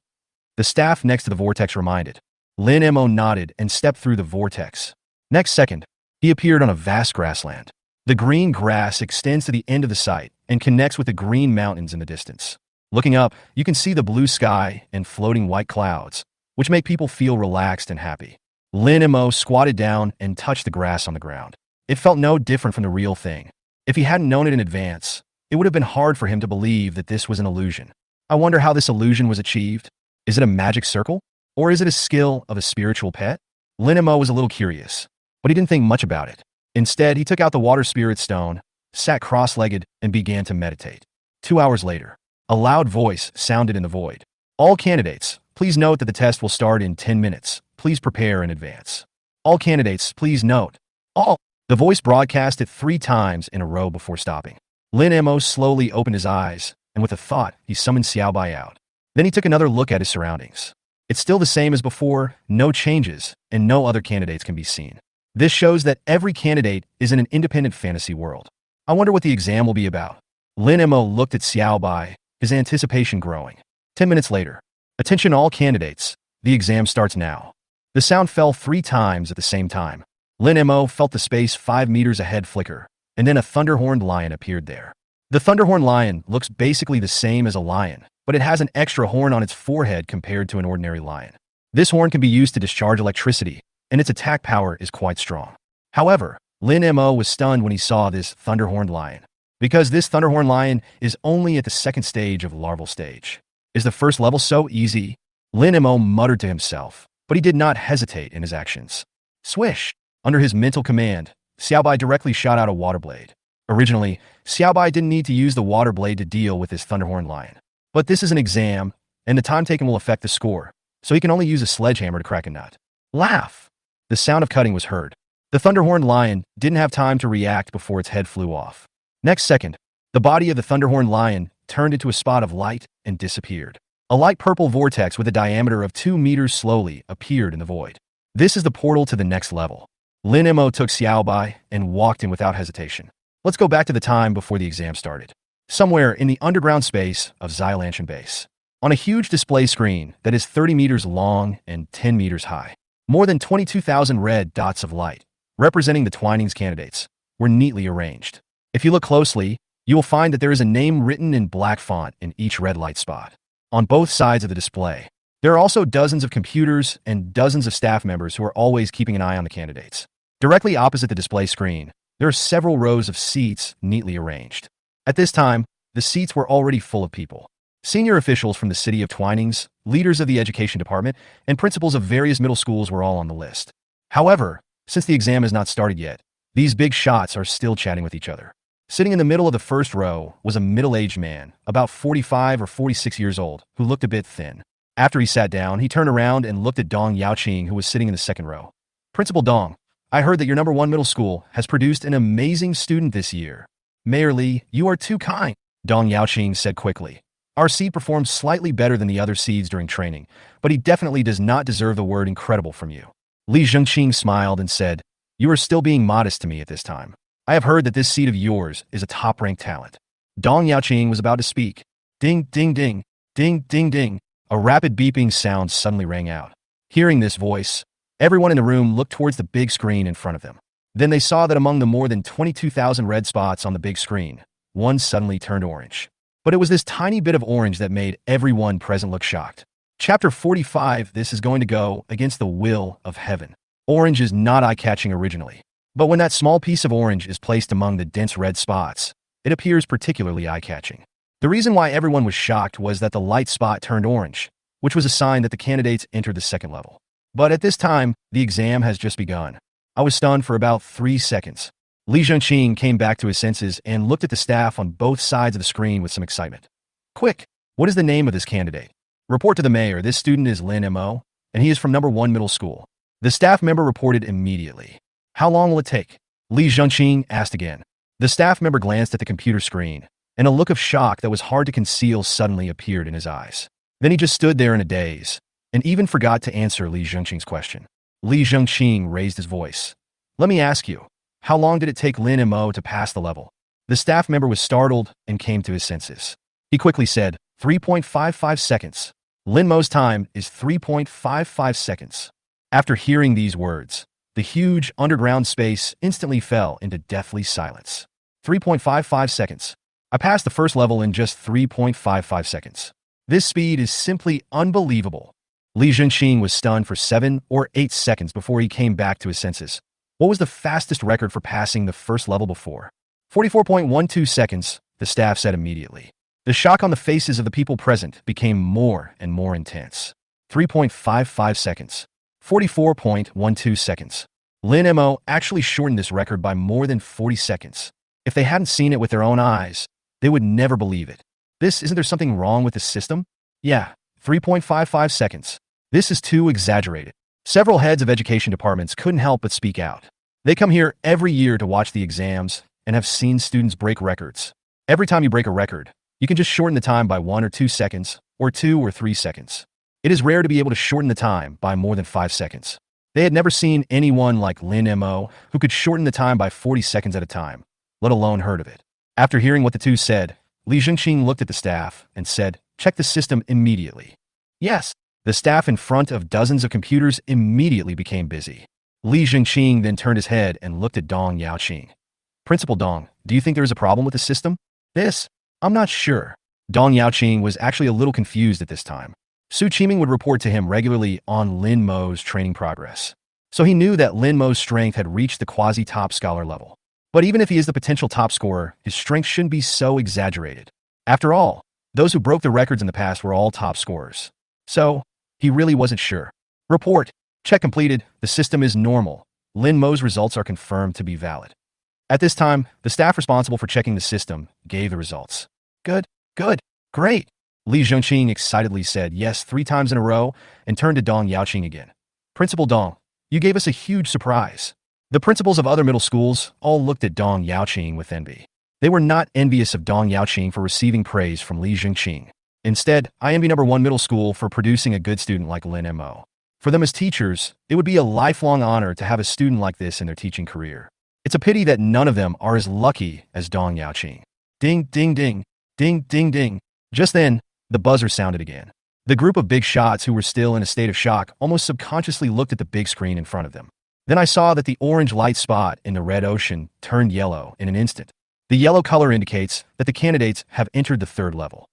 The staff next to the vortex reminded. Lin Mo nodded and stepped through the vortex. Next second, he appeared on a vast grassland. The green grass extends to the end of the site and connects with the green mountains in the distance. Looking up, you can see the blue sky and floating white clouds, which make people feel relaxed and happy. Lin Mo squatted down and touched the grass on the ground. It felt no different from the real thing. If he hadn't known it in advance, it would have been hard for him to believe that this was an illusion. I wonder how this illusion was achieved. Is it a magic circle? Or is it a skill of a spiritual pet? Lin Mo was a little curious, but he didn't think much about it. Instead, he took out the water spirit stone, sat cross-legged, and began to meditate. 2 hours later, a loud voice sounded in the void. All candidates, please note that the test will start in 10 minutes. Please prepare in advance. All candidates, please note. All. The voice broadcast it 3 times in a row before stopping. Lin Mo slowly opened his eyes, and with a thought, he summoned Xiaobai out. Then he took another look at his surroundings. It's still the same as before, no changes, and no other candidates can be seen. This shows that every candidate is in an independent fantasy world. I wonder what the exam will be about. Lin Mo looked at Xiaobai, his anticipation growing. 10 minutes later. Attention all candidates, the exam starts now. The sound fell 3 times at the same time. Lin Mo felt the space 5 meters ahead flicker, and then a thunderhorned lion appeared there. The thunderhorned lion looks basically the same as a lion, but it has an extra horn on its forehead compared to an ordinary lion. This horn can be used to discharge electricity, and its attack power is quite strong. However, Lin Mo was stunned when he saw this thunderhorned lion, because this thunderhorned lion is only at the 2nd stage of larval stage. Is the first level so easy? Lin Mo muttered to himself, but he did not hesitate in his actions. Swish! Under his mental command, Xiaobai directly shot out a water blade. Originally, Xiaobai didn't need to use the water blade to deal with this thunderhorned lion. But this is an exam, and the time taken will affect the score, so he can only use a sledgehammer to crack a nut. Laugh! The sound of cutting was heard. The thunderhorned lion didn't have time to react before its head flew off. Next second, the body of the thunderhorned lion turned into a spot of light and disappeared. A light purple vortex with a diameter of 2 meters slowly appeared in the void. This is the portal to the next level. Lin Mo took Xiaobai and walked in without hesitation. Let's go back to the time before the exam started. Somewhere in the underground space of Xilanshan Base. On a huge display screen that is 30 meters long and 10 meters high, more than 22,000 red dots of light, representing the Twining's candidates, were neatly arranged. If you look closely, you will find that there is a name written in black font in each red light spot. On both sides of the display, there are also dozens of computers and dozens of staff members who are always keeping an eye on the candidates. Directly opposite the display screen, there are several rows of seats neatly arranged. At this time, the seats were already full of people. Senior officials from the city of Twinings, leaders of the education department, and principals of various middle schools were all on the list. However, since the exam has not started yet, these big shots are still chatting with each other. Sitting in the middle of the first row was a middle-aged man, about 45 or 46 years old, who looked a bit thin. After he sat down, he turned around and looked at Dong Yaoqing, who was sitting in the second row. Principal Dong, I heard that your number 1 middle school has produced an amazing student this year. Mayor Li, you are too kind, Dong Yaoqing said quickly. Our seed performed slightly better than the other seeds during training, but he definitely does not deserve the word incredible from you. Li Zhengqing smiled and said, you are still being modest to me at this time. I have heard that this seed of yours is a top-ranked talent. Dong Yaoqing was about to speak. Ding, ding, ding, ding, ding, ding. A rapid beeping sound suddenly rang out. Hearing this voice, everyone in the room looked towards the big screen in front of them. Then they saw that among the more than 22,000 red spots on the big screen, one suddenly turned orange. But it was this tiny bit of orange that made everyone present look shocked. Chapter 45, this is going to go against the will of heaven. Orange is not eye-catching originally, but when that small piece of orange is placed among the dense red spots, it appears particularly eye-catching. The reason why everyone was shocked was that the light spot turned orange, which was a sign that the candidates entered the second level. But at this time, the exam has just begun. I was stunned for about 3 seconds. Li Zhengqing came back to his senses and looked at the staff on both sides of the screen with some excitement. Quick, what is the name of this candidate? Report to the mayor, this student is Lin Mo, and he is from number 1 middle school. The staff member reported immediately. How long will it take? Li Zhengqing asked again. The staff member glanced at the computer screen, and a look of shock that was hard to conceal suddenly appeared in his eyes. Then he just stood there in a daze, and even forgot to answer Li Zhengqing's question. Li Zhengqing raised his voice. Let me ask you, how long did it take Lin Mo to pass the level? The staff member was startled and came to his senses. He quickly said, 3.55 seconds. Lin Mo's time is 3.55 seconds. After hearing these words, the huge underground space instantly fell into deathly silence. 3.55 seconds. I passed the first level in just 3.55 seconds. This speed is simply unbelievable. Li Zhengqing was stunned for 7 or 8 seconds before he came back to his senses. What was the fastest record for passing the first level before? 44.12 seconds, the staff said immediately. The shock on the faces of the people present became more and more intense. 3.55 seconds. 44.12 seconds. Lin Mo actually shortened this record by more than 40 seconds. If they hadn't seen it with their own eyes, they would never believe it. Isn't there something wrong with the system? Yeah, 3.55 seconds. This is too exaggerated. Several heads of education departments couldn't help but speak out. They come here every year to watch the exams and have seen students break records. Every time you break a record, you can just shorten the time by 1 or 2 seconds, or 2 or 3 seconds. It is rare to be able to shorten the time by more than 5 seconds. They had never seen anyone like Lin Mo who could shorten the time by 40 seconds at a time, let alone heard of it. After hearing what the two said, Li Zhengqing looked at the staff and said, "Check the system immediately." Yes, the staff in front of dozens of computers immediately became busy. Li Zhengqing then turned his head and looked at Dong Yaoqing. "Principal Dong, do you think there is a problem with the system?" I'm not sure." Dong Yaoqing was actually a little confused at this time. Su Qiming would report to him regularly on Lin Mo's training progress. So he knew that Lin Mo's strength had reached the quasi-top scholar level. But even if he is the potential top scorer, his strength shouldn't be so exaggerated. After all, those who broke the records in the past were all top scorers. So, he really wasn't sure. Report. Check completed. The system is normal. Lin Mo's results are confirmed to be valid. At this time, the staff responsible for checking the system gave the results. Good, great. Li Zhengqing excitedly said yes 3 times in a row and turned to Dong Yaoqing again. "Principal Dong, you gave us a huge surprise." The principals of other middle schools all looked at Dong Yaoqing with envy. They were not envious of Dong Yaoqing for receiving praise from Li Zhengqing. Instead, I envy number 1 middle school for producing a good student like Lin Mo. For them as teachers, it would be a lifelong honor to have a student like this in their teaching career. It's a pity that none of them are as lucky as Dong Yaoqing. Ding, ding, ding, ding, ding, ding. Just then, the buzzer sounded again. The group of big shots who were still in a state of shock almost subconsciously looked at the big screen in front of them. Then I saw that the orange light spot in the red ocean turned yellow in an instant. The yellow color indicates that the candidates have entered the 3rd level.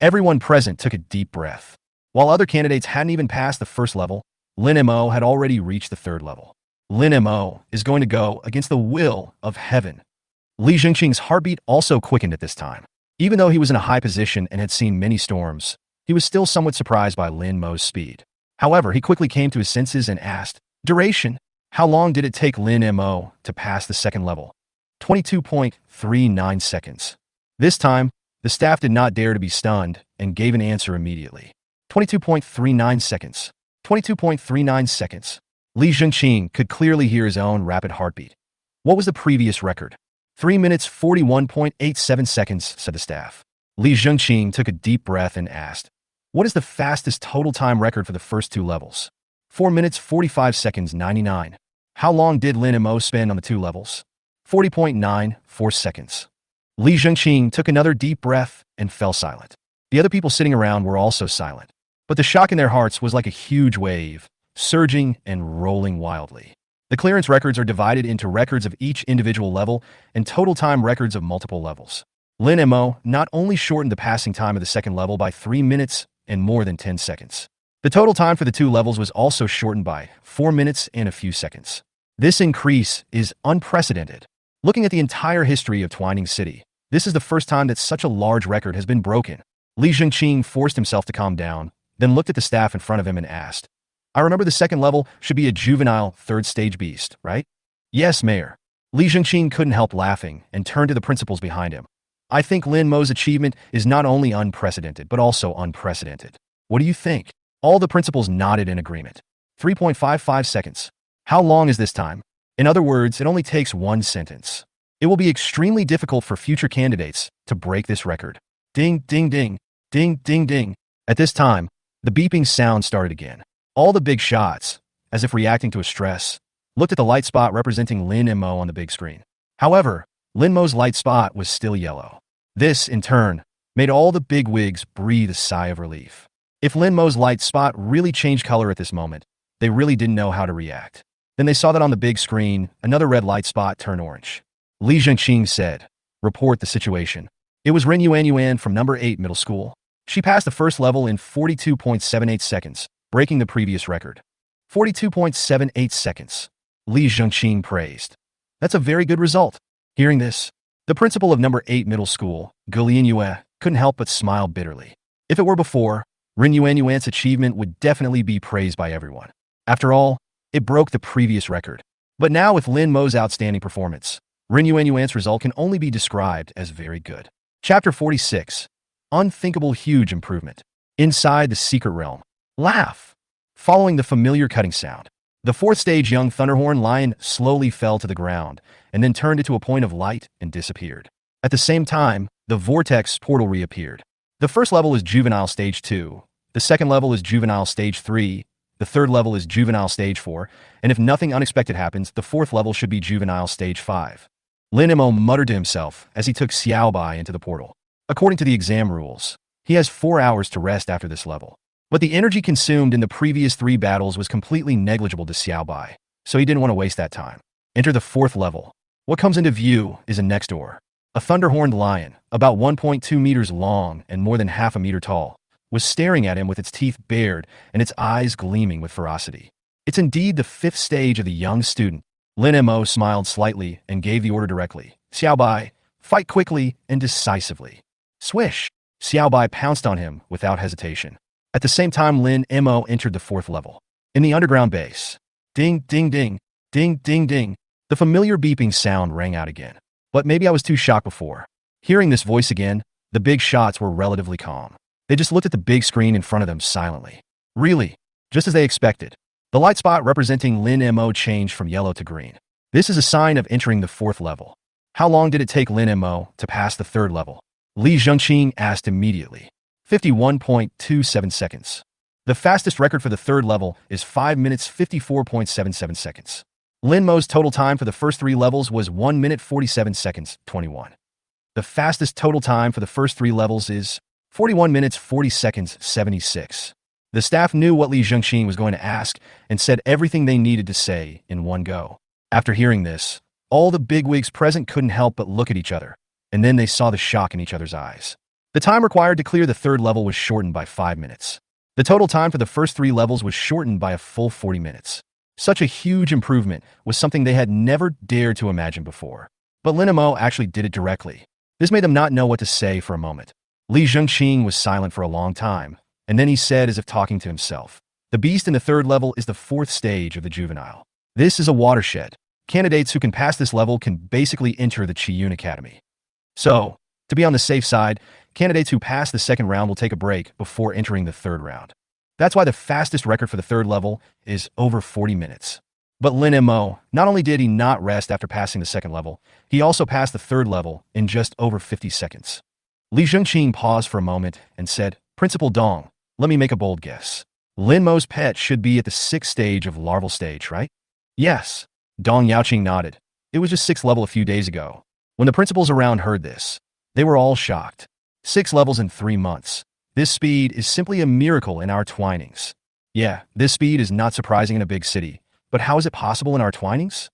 Everyone present took a deep breath. While other candidates hadn't even passed the 1st level, Lin Mo had already reached the 3rd level. Lin Mo is going to go against the will of heaven. Li Zhengqing's heartbeat also quickened at this time. Even though he was in a high position and had seen many storms, he was still somewhat surprised by Lin Mo's speed. However, he quickly came to his senses and asked, "Duration? How long did it take Lin Mo to pass the 2nd level?" 22.39 seconds. This time, the staff did not dare to be stunned and gave an answer immediately. 22.39 seconds. 22.39 seconds. Li Zhengqing could clearly hear his own rapid heartbeat. What was the previous record? 3 minutes 41.87 seconds, said the staff. Li Zhengqing took a deep breath and asked, "What is the fastest total time record for the first 2 levels?" 4 minutes 45 seconds 99. How long did Lin Mo spend on the 2 levels? 40.94 seconds. Li Zhengqing took another deep breath and fell silent. The other people sitting around were also silent. But the shock in their hearts was like a huge wave, surging and rolling wildly. The clearance records are divided into records of each individual level and total time records of multiple levels. Lin Mo not only shortened the passing time of the 2nd level by 3 minutes and more than 10 seconds. The total time for the 2 levels was also shortened by 4 minutes and a few seconds. This increase is unprecedented. Looking at the entire history of Chuan Ning City, this is the first time that such a large record has been broken. Li Zhengqing forced himself to calm down, then looked at the staff in front of him and asked, "I remember the 2nd level should be a juvenile 3rd stage beast, right?" "Yes, Mayor." Li Zhengqing couldn't help laughing and turned to the principals behind him. "I think Lin Mo's achievement is not only unprecedented, but also unprecedented. What do you think?" All the principals nodded in agreement. 3.55 seconds. How long is this time? In other words, it only takes 1 sentence. It will be extremely difficult for future candidates to break this record. Ding, ding, ding, ding, ding, ding. At this time, the beeping sound started again. All the big shots, as if reacting to a stress, looked at the light spot representing Lin Mo on the big screen. However, Lin Mo's light spot was still yellow. This, in turn, made all the bigwigs breathe a sigh of relief. If Lin Mo's light spot really changed color at this moment, they really didn't know how to react. Then they saw that on the big screen, another red light spot turned orange. Li Zhengqing said, "Report the situation." It was Ren Yuan from number 8 middle school. She passed the first level in 42.78 seconds, breaking the previous record. 42.78 seconds. Li Zhengqing praised. "That's a very good result." Hearing this, the principal of number 8 middle school, Gulian Yue, couldn't help but smile bitterly. If it were before, Ren Yuan's achievement would definitely be praised by everyone. After all, it broke the previous record. But now with Lin Mo's outstanding performance, Ren Yuan's result can only be described as very good. Chapter 46. Unthinkable huge improvement. Inside the secret realm. Laugh. Following the familiar cutting sound, the fourth stage young Thunderhorn Lion slowly fell to the ground and then turned into a point of light and disappeared. At the same time, the vortex portal reappeared. The first level is Juvenile Stage 2, the second level is Juvenile Stage 3, the third level is Juvenile Stage 4, and if nothing unexpected happens, the fourth level should be Juvenile Stage 5. Lin Mo muttered to himself as he took Xiaobai into the portal. According to the exam rules, he has 4 hours to rest after this level. But the energy consumed in the previous 3 battles was completely negligible to Xiaobai, so he didn't want to waste that time. Enter the fourth level. What comes into view is a next door. A thunderhorned lion, about 1.2 meters long and more than half a meter tall, was staring at him with its teeth bared and its eyes gleaming with ferocity. It's indeed the 5th stage of the young student. Lin Mo smiled slightly and gave the order directly. Xiaobai, fight quickly and decisively. Swish! Xiaobai pounced on him without hesitation. At the same time, Lin Mo entered the fourth level. In the underground base, ding, ding, ding, ding, ding, ding, the familiar beeping sound rang out again. But maybe I was too shocked before. Hearing this voice again, the big shots were relatively calm. They just looked at the big screen in front of them silently. Really, just as they expected. The light spot representing Lin Mo changed from yellow to green. This is a sign of entering the fourth level. How long did it take Lin Mo to pass the third level? Li Zhengqing asked immediately. 51.27 seconds. The fastest record for the third level is 5 minutes 54.77 seconds. Lin Mo's total time for the first 3 levels was 1 minute 47 seconds 21. The fastest total time for the first 3 levels is 41 minutes 40 seconds 76. The staff knew what Li Zhengqing was going to ask and said everything they needed to say in one go. After hearing this, all the bigwigs present couldn't help but look at each other, and then they saw the shock in each other's eyes. The time required to clear the third level was shortened by 5 minutes. The total time for the first 3 levels was shortened by a full 40 minutes. Such a huge improvement was something they had never dared to imagine before. But Lin Mo actually did it directly. This made them not know what to say for a moment. Li Zhengqing was silent for a long time, and then he said as if talking to himself, "The beast in the third level is the 4th stage of the juvenile. This is a watershed. Candidates who can pass this level can basically enter the Qiyun Academy. So, to be on the safe side, candidates who pass the second round will take a break before entering the third round. That's why the fastest record for the third level is over 40 minutes. But Lin Mo, not only did he not rest after passing the second level, he also passed the third level in just over 50 seconds. Li Zhengqing paused for a moment and said, "Principal Dong, let me make a bold guess. Lin Mo's pet should be at the 6th stage of larval stage, right?" "Yes." Dong Yaoqing nodded. "It was just 6th level a few days ago." When the principals around heard this, they were all shocked. 6 levels in 3 months. This speed is simply a miracle in our Twinings. Yeah, this speed is not surprising in a big city, but how is it possible in our Twinings?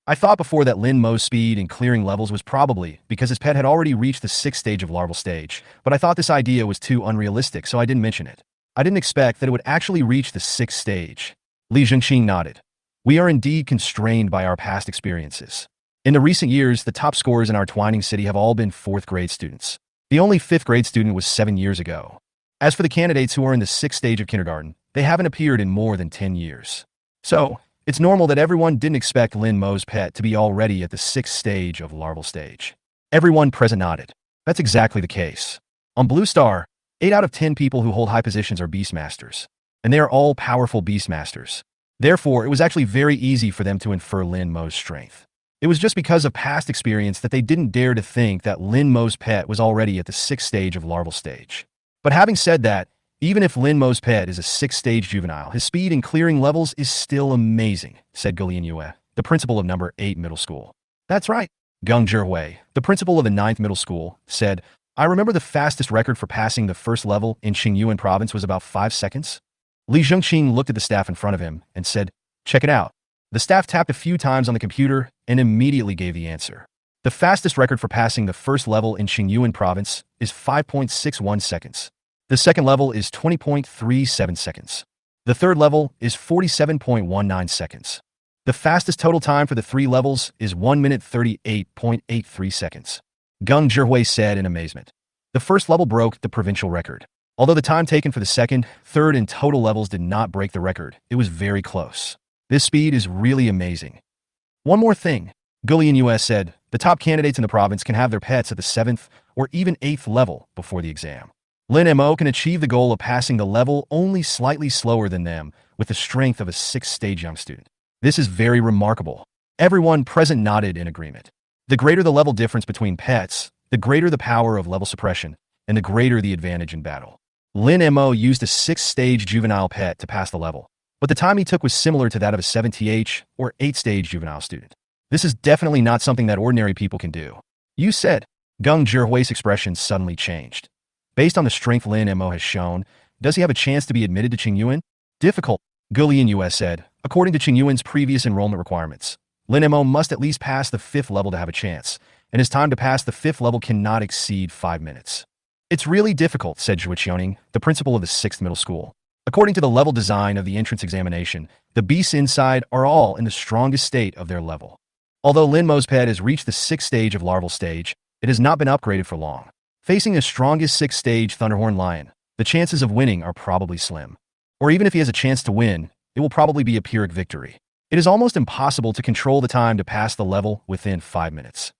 I thought before that Lin Mo's speed in clearing levels was probably because his pet had already reached the 6th stage of larval stage, but I thought this idea was too unrealistic, so I didn't mention it. I didn't expect that it would actually reach the 6th stage. Li Zhengqing nodded. "We are indeed constrained by our past experiences. In the recent years, the top scorers in our Twining City have all been 4th grade students. The only 5th grade student was 7 years ago. As for the candidates who are in the 6th stage of kindergarten, they haven't appeared in more than 10 years. So, it's normal that everyone didn't expect Lin Mo's pet to be already at the 6th stage of larval stage." Everyone present nodded. That's exactly the case. On Blue Star, 8 out of 10 people who hold high positions are Beastmasters, and they are all powerful Beastmasters. Therefore, it was actually very easy for them to infer Lin Mo's strength. It was just because of past experience that they didn't dare to think that Lin Mo's pet was already at the 6th stage of larval stage. But having said that, even if Lin Mo's pet is a 6th stage juvenile, his speed in clearing levels is still amazing, said Gulian Yue, the principal of number 8 middle school. That's right. Geng Zhihui, the principal of the 9th middle school, said, I remember the fastest record for passing the first level in Qingyuan province was about 5 seconds. Li Zhengqing looked at the staff in front of him and said, "Check it out." The staff tapped a few times on the computer and immediately gave the answer. The fastest record for passing the first level in Qingyuan province is 5.61 seconds. The second level is 20.37 seconds. The third level is 47.19 seconds. The fastest total time for the 3 levels is 1 minute 38.83 seconds. Geng Zhihui said in amazement. The first level broke the provincial record. Although the time taken for the second, third, and total levels did not break the record, it was very close. This speed is really amazing. One more thing, Gulian US said, the top candidates in the province can have their pets at the 7th or even 8th level before the exam. Lin Mo can achieve the goal of passing the level only slightly slower than them with the strength of a 6th-stage young student. This is very remarkable. Everyone present nodded in agreement. The greater the level difference between pets, the greater the power of level suppression, and the greater the advantage in battle. Lin Mo used a 6th-stage juvenile pet to pass the level, but the time he took was similar to that of a 7th or 8th-stage juvenile student. This is definitely not something that ordinary people can do. You said. Geng Zhihui's expression suddenly changed. Based on the strength Lin Mo has shown, does he have a chance to be admitted to Qingyuan? Difficult, Gulian US said. According to Qingyuan's previous enrollment requirements, Lin Mo must at least pass the 5th level to have a chance, and his time to pass the 5th level cannot exceed 5 minutes. It's really difficult, said Chuan Ning, the principal of the 6th middle school. According to the level design of the entrance examination, the beasts inside are all in the strongest state of their level. Although Lin Mo's pet has reached the 6th stage of larval stage, it has not been upgraded for long. Facing the strongest 6th stage Thunderhorn Lion, the chances of winning are probably slim. Or even if he has a chance to win, it will probably be a Pyrrhic victory. It is almost impossible to control the time to pass the level within 5 minutes.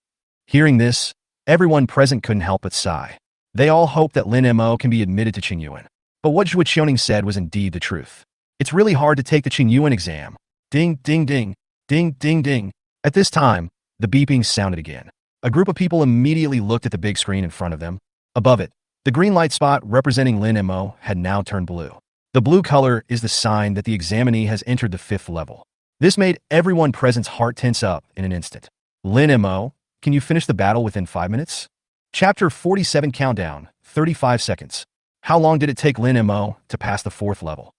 Hearing this, everyone present couldn't help but sigh. They all hoped that Lin Mo can be admitted to Qingyuan. But what Chuan Ning said was indeed the truth. It's really hard to take the Qingyuan exam. Ding, ding, ding, ding, ding, ding. At this time, the beeping sounded again. A group of people immediately looked at the big screen in front of them. Above it, the green light spot representing Lin Mo had now turned blue. The blue color is the sign that the examinee has entered the 5th level. This made everyone present's heart tense up in an instant. Lin Mo, can you finish the battle within 5 minutes? Chapter 47 Countdown, 35 seconds. How long did it take Lin Mo to pass the 4th level?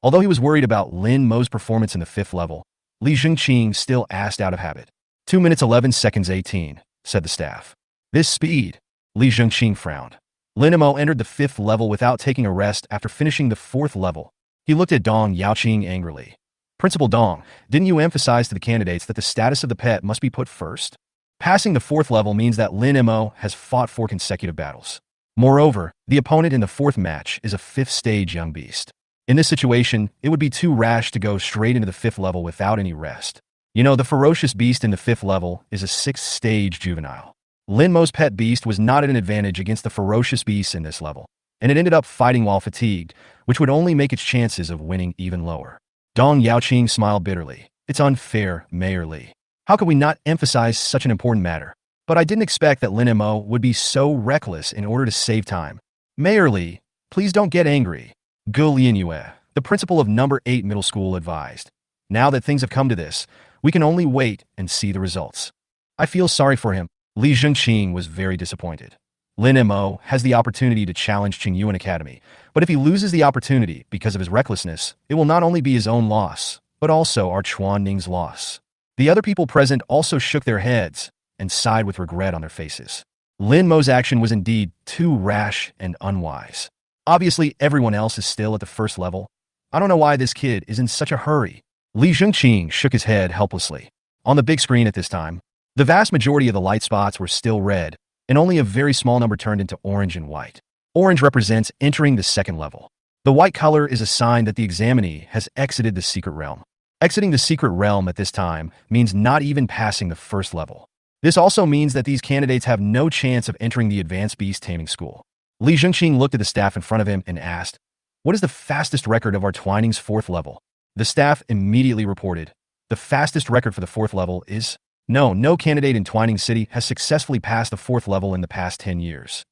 Although he was worried about Lin Mo's performance in the 5th level, Li Zhengqing still asked out of habit. 2 minutes 11 seconds 18, said the staff. This speed, Li Zhengqing frowned. Lin Mo entered the 5th level without taking a rest after finishing the 4th level. He looked at Dong Yaoqing angrily. Principal Dong, didn't you emphasize to the candidates that the status of the pet must be put first? Passing the 4th level means that Lin Mo has fought 4 consecutive battles. Moreover, the opponent in the 4th match is a 5th-stage young beast. In this situation, it would be too rash to go straight into the 5th level without any rest. You know, the ferocious beast in the 5th level is a 6th-stage juvenile. Lin Mo's pet beast was not at an advantage against the ferocious beasts in this level, and it ended up fighting while fatigued, which would only make its chances of winning even lower. Dong Yaoqing smiled bitterly. It's unfair, Mayor Li. How could we not emphasize such an important matter? But I didn't expect that Lin Mo would be so reckless in order to save time. Mayor Li, please don't get angry. Gu Lianyue, the principal of number 8 middle school, advised. Now that things have come to this, we can only wait and see the results. I feel sorry for him. Li Zhengqing was very disappointed. Lin Mo has the opportunity to challenge Qingyuan Academy, but if he loses the opportunity because of his recklessness, it will not only be his own loss, but also our Chuan Ning's loss. The other people present also shook their heads and sighed with regret on their faces. Lin Mo's action was indeed too rash and unwise. Obviously, everyone else is still at the 1st level. I don't know why this kid is in such a hurry. Li Zhengqing shook his head helplessly. On the big screen at this time, the vast majority of the light spots were still red, and only a very small number turned into orange and white. Orange represents entering the 2nd level. The white color is a sign that the examinee has exited the secret realm. Exiting the secret realm at this time means not even passing the 1st level. This also means that these candidates have no chance of entering the advanced beast taming school. Li Zhengqing looked at the staff in front of him and asked, "What is the fastest record of our Chuan Ning's 4th level?" The staff immediately reported, "The fastest record for the 4th level is..." No candidate in Chuan Ning City has successfully passed the 4th level in the past 10 years.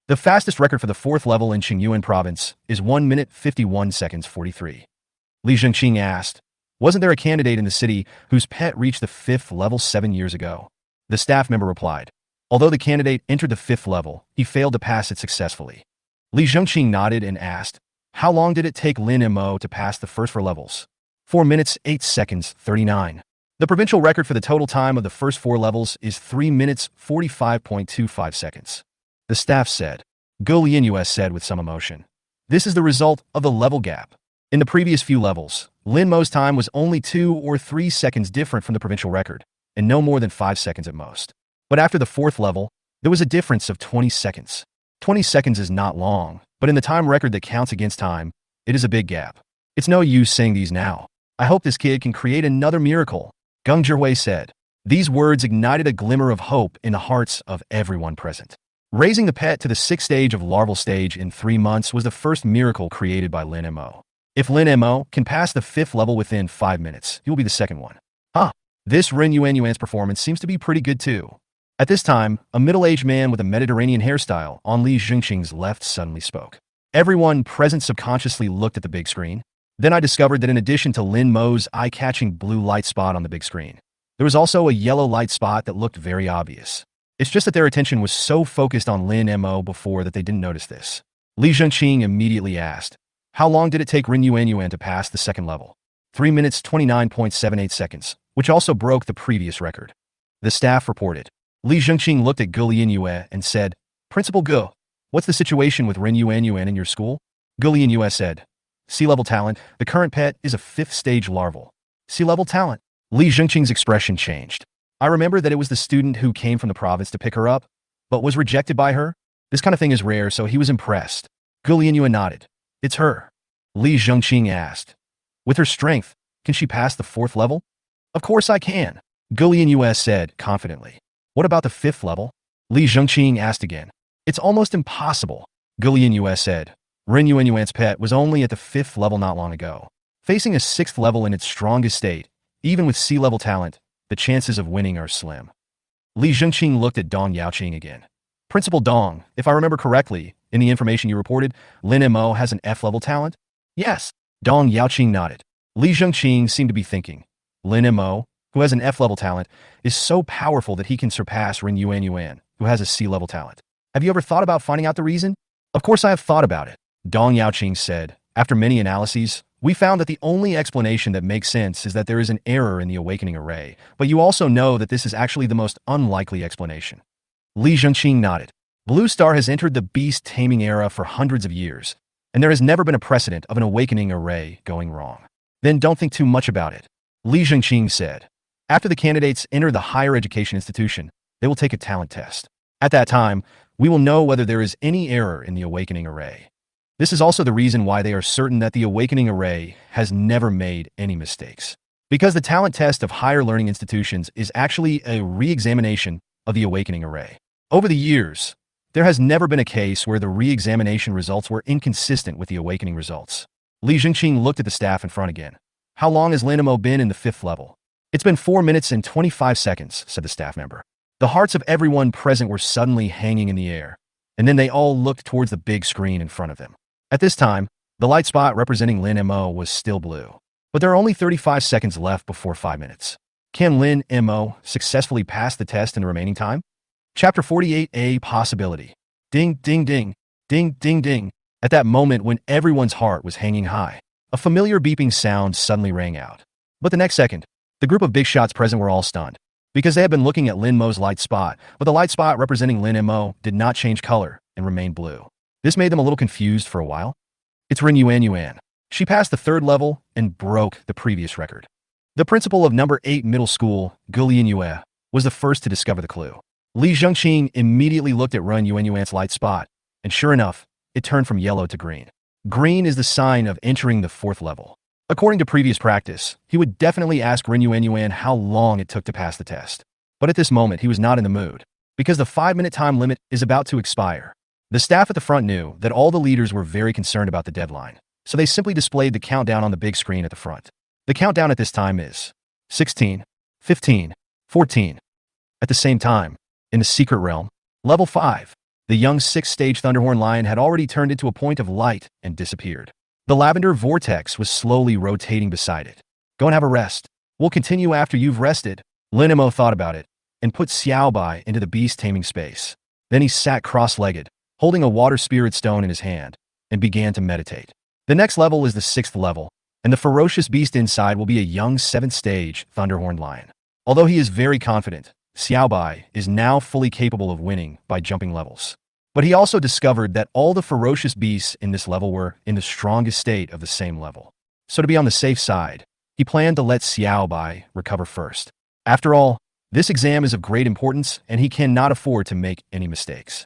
The fastest record for the 4th level in Qingyuan province is 1 minute 51 seconds 43. Li Zhengqing asked, "Wasn't there a candidate in the city whose pet reached the 5th level 7 years ago?" The staff member replied, Although the candidate entered the 5th level, he failed to pass it successfully. Li Zhengqing nodded and asked, "How long did it take Lin Mo to pass the first 4 levels?" 4 minutes, 8 seconds, 39. The provincial record for the total time of the first 4 levels is 3 minutes, 45.25 seconds. The staff said. Go Lian said with some emotion. This is the result of the level gap. In the previous few levels, Lin Mo's time was only 2 or 3 seconds different from the provincial record, and no more than 5 seconds at most. But after the 4th level, there was a difference of 20 seconds. 20 seconds is not long, but in the time record that counts against time, it is a big gap. It's no use saying these now. I hope this kid can create another miracle, Geng Zhihui said. These words ignited a glimmer of hope in the hearts of everyone present. Raising the pet to the 6th stage of larval stage in 3 months was the first miracle created by Lin Mo. If Lin Mo can pass the 5th level within 5 minutes, he will be the second one. This Ren Yuan's performance seems to be pretty good too. At this time, a middle-aged man with a Mediterranean hairstyle on Li Zhengqing's left suddenly spoke. Everyone present subconsciously looked at the big screen. Then I discovered that in addition to Lin Mo's eye-catching blue light spot on the big screen, there was also a yellow light spot that looked very obvious. It's just that their attention was so focused on Lin Mo before that they didn't notice this. Li Zhengqing immediately asked, "How long did it take Ren Yuan to pass the 2nd level?" 3 minutes 29.78 seconds, which also broke the previous record. The staff reported. Li Zhengqing looked at Ge Lian and said, "Principal Ge, what's the situation with Ren Yuan in your school?" Ge Lian said, "Sea-level talent, the current pet is a 5th stage larval." Sea-level talent? Li Zhengqing's expression changed. I remember that it was the student who came from the province to pick her up, but was rejected by her. This kind of thing is rare, so he was impressed. Ge Lian nodded. "It's her." Li Zhengqing asked, "With her strength, can she pass the 4th level?" "Of course I can," Ge Lian said confidently. "What about the 5th level?" Li Zhengqing asked again. "It's almost impossible," Ge Lian said. Ren Yuan's pet was only at the 5th level not long ago. Facing a 6th level in its strongest state, even with sea-level talent, the chances of winning are slim. Li Zhengqing looked at Dong Yaoqing again. "Principal Dong, if I remember correctly, in the information you reported, Lin Mo has an F-level talent?" "Yes." Dong Yaoqing nodded. Li Zhengqing seemed to be thinking. Lin Mo, who has an F-level talent, is so powerful that he can surpass Ren Yuan, who has a C-level talent. Have you ever thought about finding out the reason? "Of course I have thought about it," Dong Yaoqing said. "After many analyses, we found that the only explanation that makes sense is that there is an error in the awakening array, but you also know that this is actually the most unlikely explanation." Li Zhengqing nodded. Blue Star has entered the beast taming era for hundreds of years, and there has never been a precedent of an awakening array going wrong. "Then don't think too much about it," Li Zhengqing said. "After the candidates enter the higher education institution, they will take a talent test. At that time, we will know whether there is any error in the awakening array. This is also the reason why they are certain that the awakening array has never made any mistakes. Because the talent test of higher learning institutions is actually a re-examination of the awakening array. Over the years, there has never been a case where the re-examination results were inconsistent with the awakening results." Li Zhengqing looked at the staff in front again. "How long has Lin Mo been in the 5th level?" "It's been 4 minutes and 25 seconds, said the staff member. The hearts of everyone present were suddenly hanging in the air, and then they all looked towards the big screen in front of them. At this time, the light spot representing Lin Mo was still blue. But there are only 35 seconds left before 5 minutes. Can Lin Mo successfully pass the test in the remaining time? Chapter 48A Possibility. Ding, ding, ding, ding, ding, ding. At that moment when everyone's heart was hanging high, a familiar beeping sound suddenly rang out. But the next second, the group of big shots present were all stunned, because they had been looking at Lin Mo's light spot, but the light spot representing Lin Mo did not change color and remained blue. This made them a little confused for a while. It's Ren Yuan. She passed the 3rd level and broke the previous record. The principal of number 8 middle school, Ge Lian, was the first to discover the clue. Li Zhengqing immediately looked at Ren Yuan's light spot, and sure enough, it turned from yellow to green. Green is the sign of entering the 4th level. According to previous practice, he would definitely ask Ren Yuan how long it took to pass the test. But at this moment, he was not in the mood, because the 5-minute time limit is about to expire. The staff at the front knew that all the leaders were very concerned about the deadline, so they simply displayed the countdown on the big screen at the front. The countdown at this time is 16, 15, 14. At the same time, in the secret realm, level 5, the young 6th-stage Thunderhorn Lion had already turned into a point of light and disappeared. The lavender vortex was slowly rotating beside it. "Go and have a rest. We'll continue after you've rested." Lin Mo thought about it, and put Xiaobai into the beast taming space. Then he sat cross-legged, holding a water spirit stone in his hand, and began to meditate. The next level is the 6th level, and the ferocious beast inside will be a young 7th stage Thunderhorn lion. Although he is very confident, Xiaobai is now fully capable of winning by jumping levels. But he also discovered that all the ferocious beasts in this level were in the strongest state of the same level. So to be on the safe side, he planned to let Xiaobai recover first. After all, this exam is of great importance and he cannot afford to make any mistakes.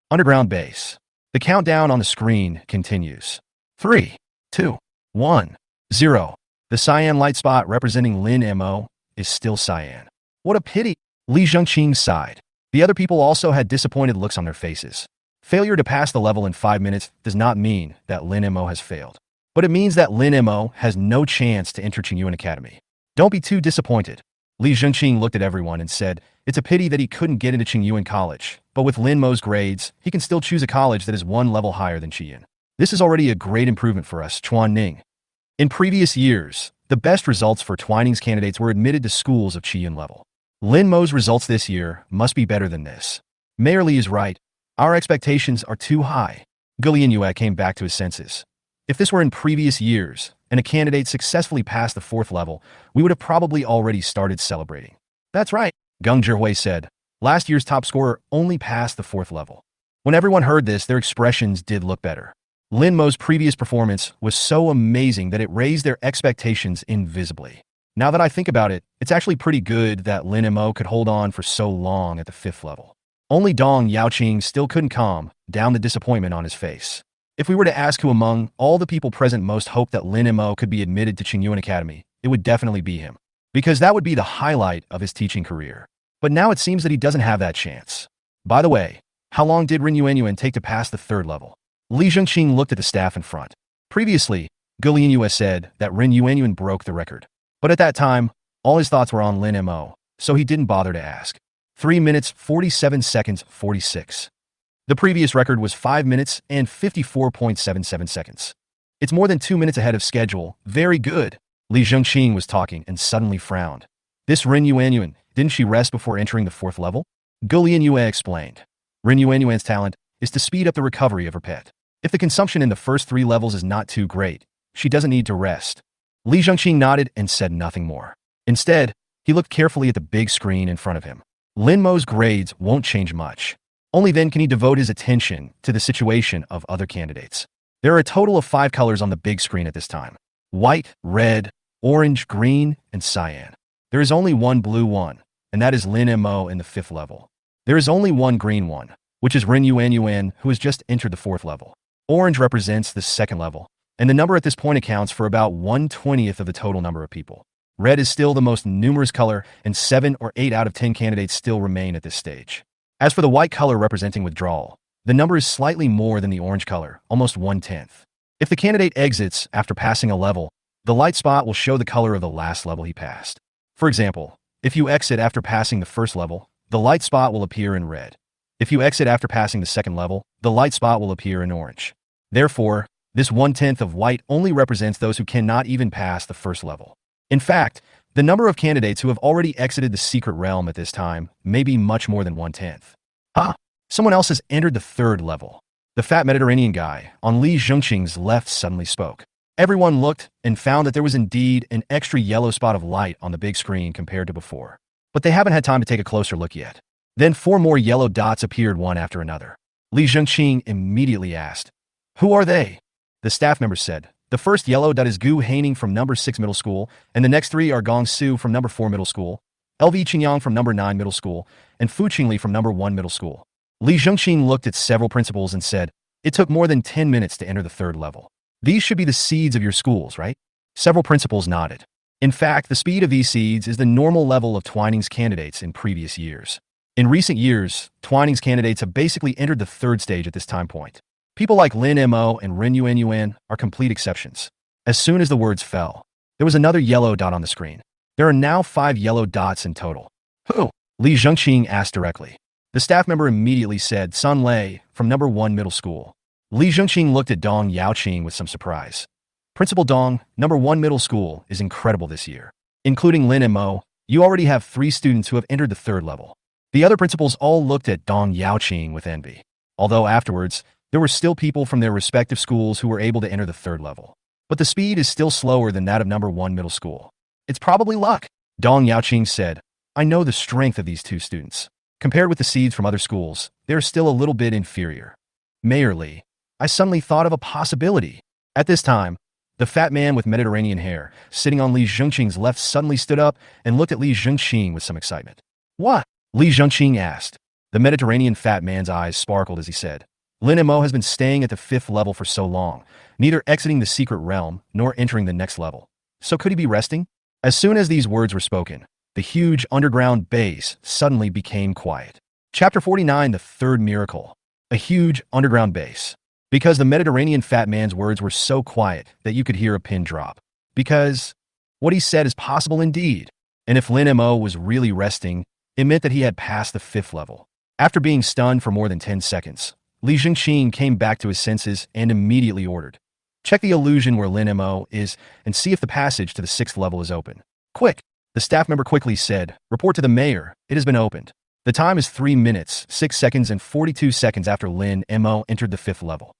Underground base. The countdown on the screen continues. 3, 2, 1, 0. The cyan light spot representing Lin Mo is still cyan. What a pity! Li Zhengqing sighed. The other people also had disappointed looks on their faces. Failure to pass the level in 5 minutes does not mean that Lin Mo has failed. But it means that Lin Mo has no chance to enter Qingyuan Academy. Don't be too disappointed. Li Zhengqing looked at everyone and said, it's a pity that he couldn't get into Qingyuan College, but with Lin Mo's grades, he can still choose a college that is one level higher than Qian. This is already a great improvement for us, Chuan Ning. In previous years, the best results for Chuan Ning's candidates were admitted to schools of Qian level. Lin Mo's results this year must be better than this. Mayor Li is right. Our expectations are too high. Gulian Yue came back to his senses. If this were in previous years, and a candidate successfully passed the 4th level, we would have probably already started celebrating. That's right, Geng Zhihui said. Last year's top scorer only passed the 4th level. When everyone heard this, their expressions did look better. Lin Mo's previous performance was so amazing that it raised their expectations invisibly. Now that I think about it, it's actually pretty good that Lin Mo could hold on for so long at the 5th level. Only Dong Yaoqing still couldn't calm down the disappointment on his face. If we were to ask who among all the people present most hoped that Lin Mo could be admitted to Qingyuan Academy, it would definitely be him. Because that would be the highlight of his teaching career. But now it seems that he doesn't have that chance. By the way, how long did Ren Yuanyuan take to pass the 3rd level? Li Zhengqing looked at the staff in front. Previously, Gulian Yue said that Ren Yuanyuan broke the record. But at that time, all his thoughts were on Lin Mo, so he didn't bother to ask. 3 minutes, 47 seconds, 46. The previous record was 5 minutes and 54.77 seconds. It's more than 2 minutes ahead of schedule. Very good. Li Zhengqing was talking and suddenly frowned. This Ren Yuanyuan, didn't she rest before entering the 4th level? Gulian Yue explained. Ren Yuanyuan's talent is to speed up the recovery of her pet. If the consumption in the first 3 levels is not too great, she doesn't need to rest. Li Zhengqing nodded and said nothing more. Instead, he looked carefully at the big screen in front of him. Lin Mo's grades won't change much. Only then can he devote his attention to the situation of other candidates. There are a total of 5 colors on the big screen at this time. White, red, orange, green, and cyan. There is only one blue one, and that is Lin Mo in the 5th level. There is only one green one, which is Ren Yuanyuan, who has just entered the 4th level. Orange represents the 2nd level, and the number at this point accounts for about 1/20th of the total number of people. Red is still the most numerous color, and 7 or 8 out of 10 candidates still remain at this stage. As for the white color representing withdrawal, the number is slightly more than the orange color, almost 1/10. If the candidate exits after passing a level, the light spot will show the color of the last level he passed. For example, if you exit after passing the 1st level, the light spot will appear in red. If you exit after passing the 2nd level, the light spot will appear in orange. Therefore, this 1/10 of white only represents those who cannot even pass the 1st level. In fact, the number of candidates who have already exited the secret realm at this time may be much more than 1/10. Someone else has entered the 3rd level. The fat Mediterranean guy on Li Zhengqing's left suddenly spoke. Everyone looked and found that there was indeed an extra yellow spot of light on the big screen compared to before. But they haven't had time to take a closer look yet. Then 4 more yellow dots appeared one after another. Li Zhengqing immediately asked, "Who are they?" The staff member said, "The first yellow dot is Gu Haining from number 6 middle school, and the next 3 are Gong Su from number 4 middle school, LV Qingyang from number 9 middle school, and Fu Qingli from number 1 middle school." Li Zhengqing looked at several principals and said, "It took more than 10 minutes to enter the 3rd level. These should be the seeds of your schools, right?" Several principals nodded. In fact, the speed of these seeds is the normal level of Chuan Ning's candidates in previous years. In recent years, Chuan Ning's candidates have basically entered the 3rd stage at this time point. People like Lin Mo and Ren Yuanyuan are complete exceptions. As soon as the words fell, there was another yellow dot on the screen. There are now 5 yellow dots in total. Who? Li Zhengqing asked directly. The staff member immediately said Sun Lei from number 1 middle school. Li Zhengqing looked at Dong Yaoqing with some surprise. Principal Dong, number 1 middle school, is incredible this year. Including Lin Mo, You already have 3 students who have entered the 3rd level. The other principals all looked at Dong Yaoqing with envy. Although afterwards, there were still people from their respective schools who were able to enter the 3rd level. But the speed is still slower than that of number 1 middle school. It's probably luck, Dong Yaoqing said. I know the strength of these 2 students. Compared with the seeds from other schools, they're still a little bit inferior. Mayor Li, I suddenly thought of a possibility. At this time, the fat man with Mediterranean hair, sitting on Li Zhengqing's left, suddenly stood up and looked at Li Zhengqing with some excitement. What? Li Zhengqing asked. The Mediterranean fat man's eyes sparkled as he said, Lin Mo has been staying at the 5th level for so long, neither exiting the secret realm nor entering the next level. So could he be resting? As soon as these words were spoken, the huge underground base suddenly became quiet. Chapter 49, The Third Miracle. A huge underground base. Because the Mediterranean fat man's words were so quiet that you could hear a pin drop. Because what he said is possible indeed. And if Lin Mo was really resting, it meant that he had passed the 5th level. After being stunned for more than 10 seconds, Li Zhengqing came back to his senses and immediately ordered, check the illusion where Lin Mo is and see if the passage to the 6th level is open. Quick! The staff member quickly said, report to the mayor, it has been opened. The time is 3 minutes, 6 seconds and 42 seconds after Lin Mo entered the 5th level.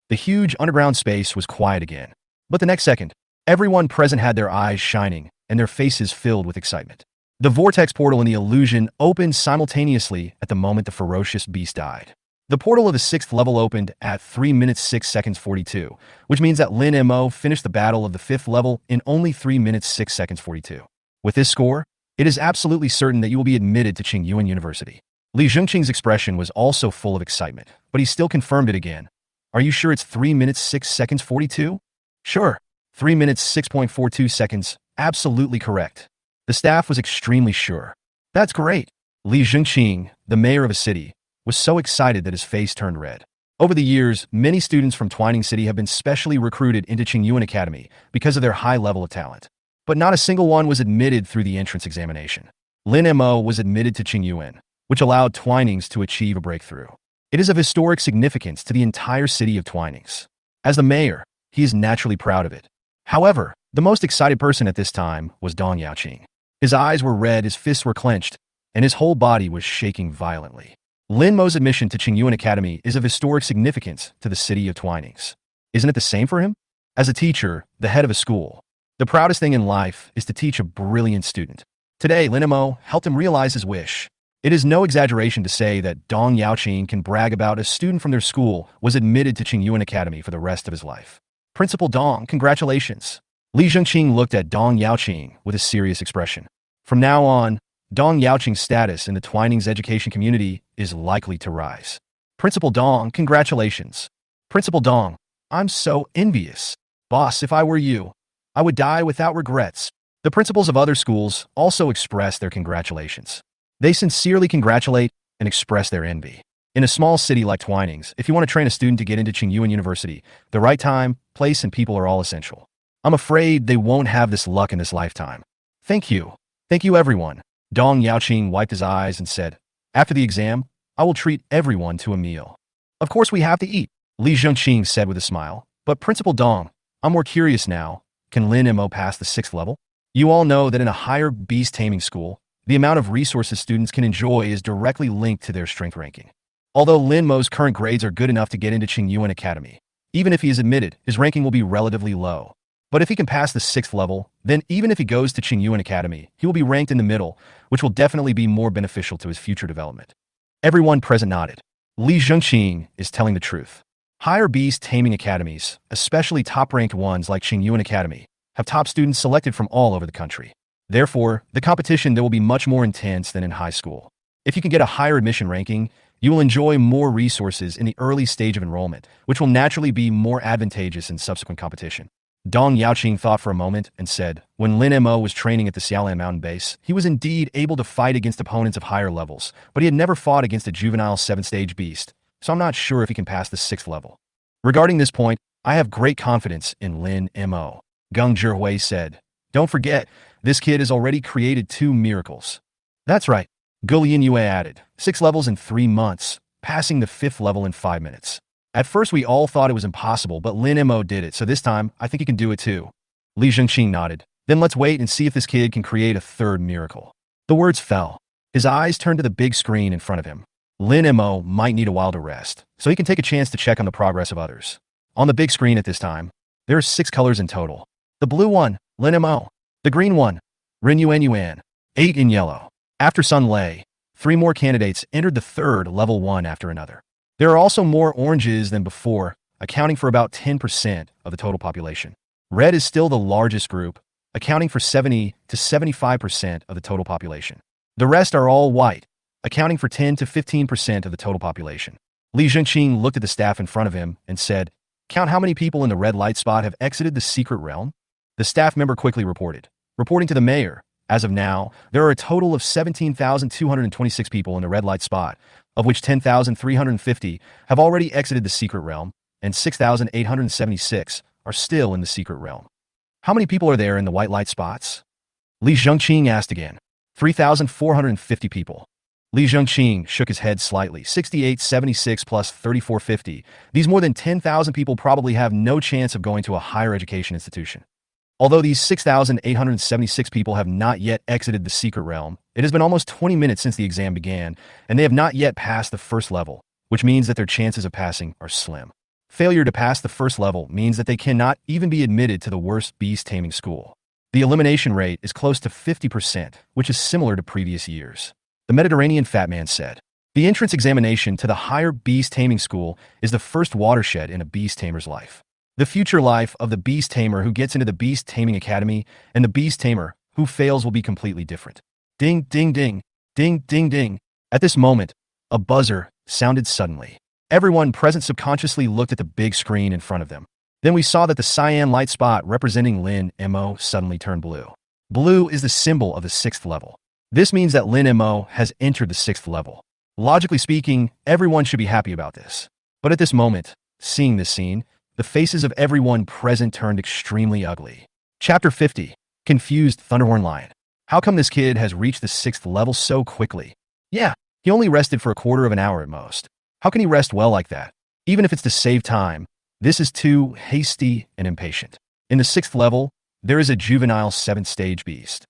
The huge underground space was quiet again. But the next second, everyone present had their eyes shining and their faces filled with excitement. The vortex portal in the illusion opened simultaneously at the moment the ferocious beast died. The portal of the 6th level opened at 3 minutes 6 seconds 42, which means that Lin Mo finished the battle of the 5th level in only 3 minutes 6 seconds 42. With this score, it is absolutely certain that you will be admitted to Qingyuan University. Li Zhengqing's expression was also full of excitement, but he still confirmed it again. Are you sure it's 3 minutes 6 seconds 42? Sure. 3 minutes 6.42 seconds, absolutely correct. The staff was extremely sure. That's great. Li Zhengqing, the mayor of a city, was so excited that his face turned red. Over the years, many students from Chuan Ning City have been specially recruited into Qingyuan Academy because of their high level of talent. But not a single one was admitted through the entrance examination. Lin Mo was admitted to Qingyuan, which allowed Twinings to achieve a breakthrough. It is of historic significance to the entire city of Twinings. As the mayor, he is naturally proud of it. However, the most excited person at this time was Dong Yaoqing. His eyes were red, his fists were clenched, and his whole body was shaking violently. Lin Mo's admission to Qingyuan Academy is of historic significance to the city of Twinings. Isn't it the same for him? As a teacher, the head of a school, the proudest thing in life is to teach a brilliant student. Today, Lin Mo helped him realize his wish. It is no exaggeration to say that Dong Yaoqing can brag about a student from their school was admitted to Qingyuan Academy for the rest of his life. Principal Dong, congratulations. Li Zhengqing looked at Dong Yaoqing with a serious expression. From now on, Dong Yaoqing's status in the Twinings education community is likely to rise. Principal Dong, congratulations. Principal Dong, I'm so envious. Boss, if I were you, I would die without regrets. The principals of other schools also expressed their congratulations. They sincerely congratulate and express their envy. In a small city like Twinings, if you want to train a student to get into Qingyuan University, the right time, place, and people are all essential. I'm afraid they won't have this luck in this lifetime. Thank you. Thank you, everyone. Dong Yaoqing wiped his eyes and said, after the exam, I will treat everyone to a meal. Of course we have to eat, Li Zhengqing said with a smile. But Principal Dong, I'm more curious now. Can Lin Mo pass the 6th level? You all know that in a higher beast taming school, the amount of resources students can enjoy is directly linked to their strength ranking. Although Lin Mo's current grades are good enough to get into Qingyuan Academy, even if he is admitted, his ranking will be relatively low. But if he can pass the 6th level, then even if he goes to Qingyuan Academy, he will be ranked in the middle, which will definitely be more beneficial to his future development. Everyone present nodded. Li Zhengqing is telling the truth. Higher beast taming academies, especially top-ranked ones like Qingyuan Academy, have top students selected from all over the country. Therefore, the competition there will be much more intense than in high school. If you can get a higher admission ranking, you will enjoy more resources in the early stage of enrollment, which will naturally be more advantageous in subsequent competition. Dong Yaoqing thought for a moment and said, when Lin Mo was training at the Xiaolan Mountain Base, he was indeed able to fight against opponents of higher levels, but he had never fought against a juvenile 7th-stage beast, so I'm not sure if he can pass the 6th level. Regarding this point, I have great confidence in Lin Mo. Geng Zhihui said, don't forget, this kid has already created 2 miracles. That's right, Gu Lianyue added, 6 levels in 3 months, passing the 5th level in 5 minutes. At first we all thought it was impossible, but Lin Mo did it, so this time I think he can do it too. Li Zhengqing nodded. Then let's wait and see if this kid can create a 3rd miracle. The words fell. His eyes turned to the big screen in front of him. Lin Mo might need a while to rest, so he can take a chance to check on the progress of others. On the big screen at this time, there are 6 colors in total. The blue one, Lin Mo. The green one, Rin Yuan. 8 in yellow. After Sun Lei, 3 more candidates entered the third level 1 after another. There are also more oranges than before, accounting for about 10% of the total population. Red is still the largest group, accounting for 70 to 75% of the total population. The rest are all white, accounting for 10 to 15% of the total population. Li Zhengqing looked at the staff in front of him and said, "Count how many people in the red light spot have exited the secret realm?" The staff member quickly reported. Reporting to the mayor, as of now, there are a total of 17,226 people in the red light spot, of which 10,350 have already exited the secret realm, and 6,876 are still in the secret realm. How many people are there in the white light spots? Li Zhengqing asked again. 3,450 people. Li Zhengqing shook his head slightly. 6876 plus 3450. These more than 10,000 people probably have no chance of going to a higher education institution. Although these 6,876 people have not yet exited the secret realm, it has been almost 20 minutes since the exam began, and they have not yet passed the first level, which means that their chances of passing are slim. Failure to pass the first level means that they cannot even be admitted to the worst beast taming school. The elimination rate is close to 50%, which is similar to previous years. The Mediterranean fat man said, "The entrance examination to the higher beast taming school is the first watershed in a beast tamer's life. The future life of the beast tamer who gets into the beast taming academy and the beast tamer who fails will be completely different." Ding, ding, ding, ding, ding, ding. At this moment, a buzzer sounded suddenly. Everyone present subconsciously looked at the big screen in front of them. Then we saw that the cyan light spot representing Lin Mo suddenly turned blue. Blue is the symbol of the 6th level. This means that Lin Mo has entered the 6th level. Logically speaking, everyone should be happy about this. But at this moment, seeing this scene, the faces of everyone present turned extremely ugly. Chapter 50. Confused Thunderhorn Lion. How come this kid has reached the 6th level so quickly? Yeah, he only rested for a quarter of an hour at most. How can he rest well like that? Even if it's to save time, this is too hasty and impatient. In the 6th level, there is a juvenile 7th stage beast.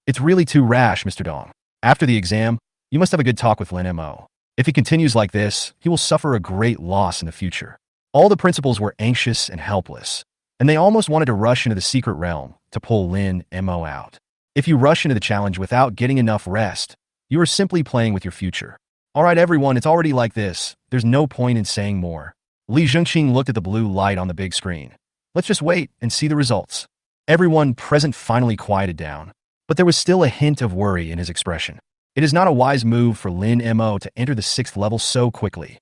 It's really too rash, Mr. Dong. After the exam, you must have a good talk with Lin Mo. If he continues like this, he will suffer a great loss in the future. All the principals were anxious and helpless, and they almost wanted to rush into the secret realm to pull Lin Mo out. If you rush into the challenge without getting enough rest, you are simply playing with your future. All right, everyone, it's already like this. There's no point in saying more. Li Zhengqing looked at the blue light on the big screen. Let's just wait and see the results. Everyone present finally quieted down, but there was still a hint of worry in his expression. It is not a wise move for Lin Mo to enter the 6th level so quickly.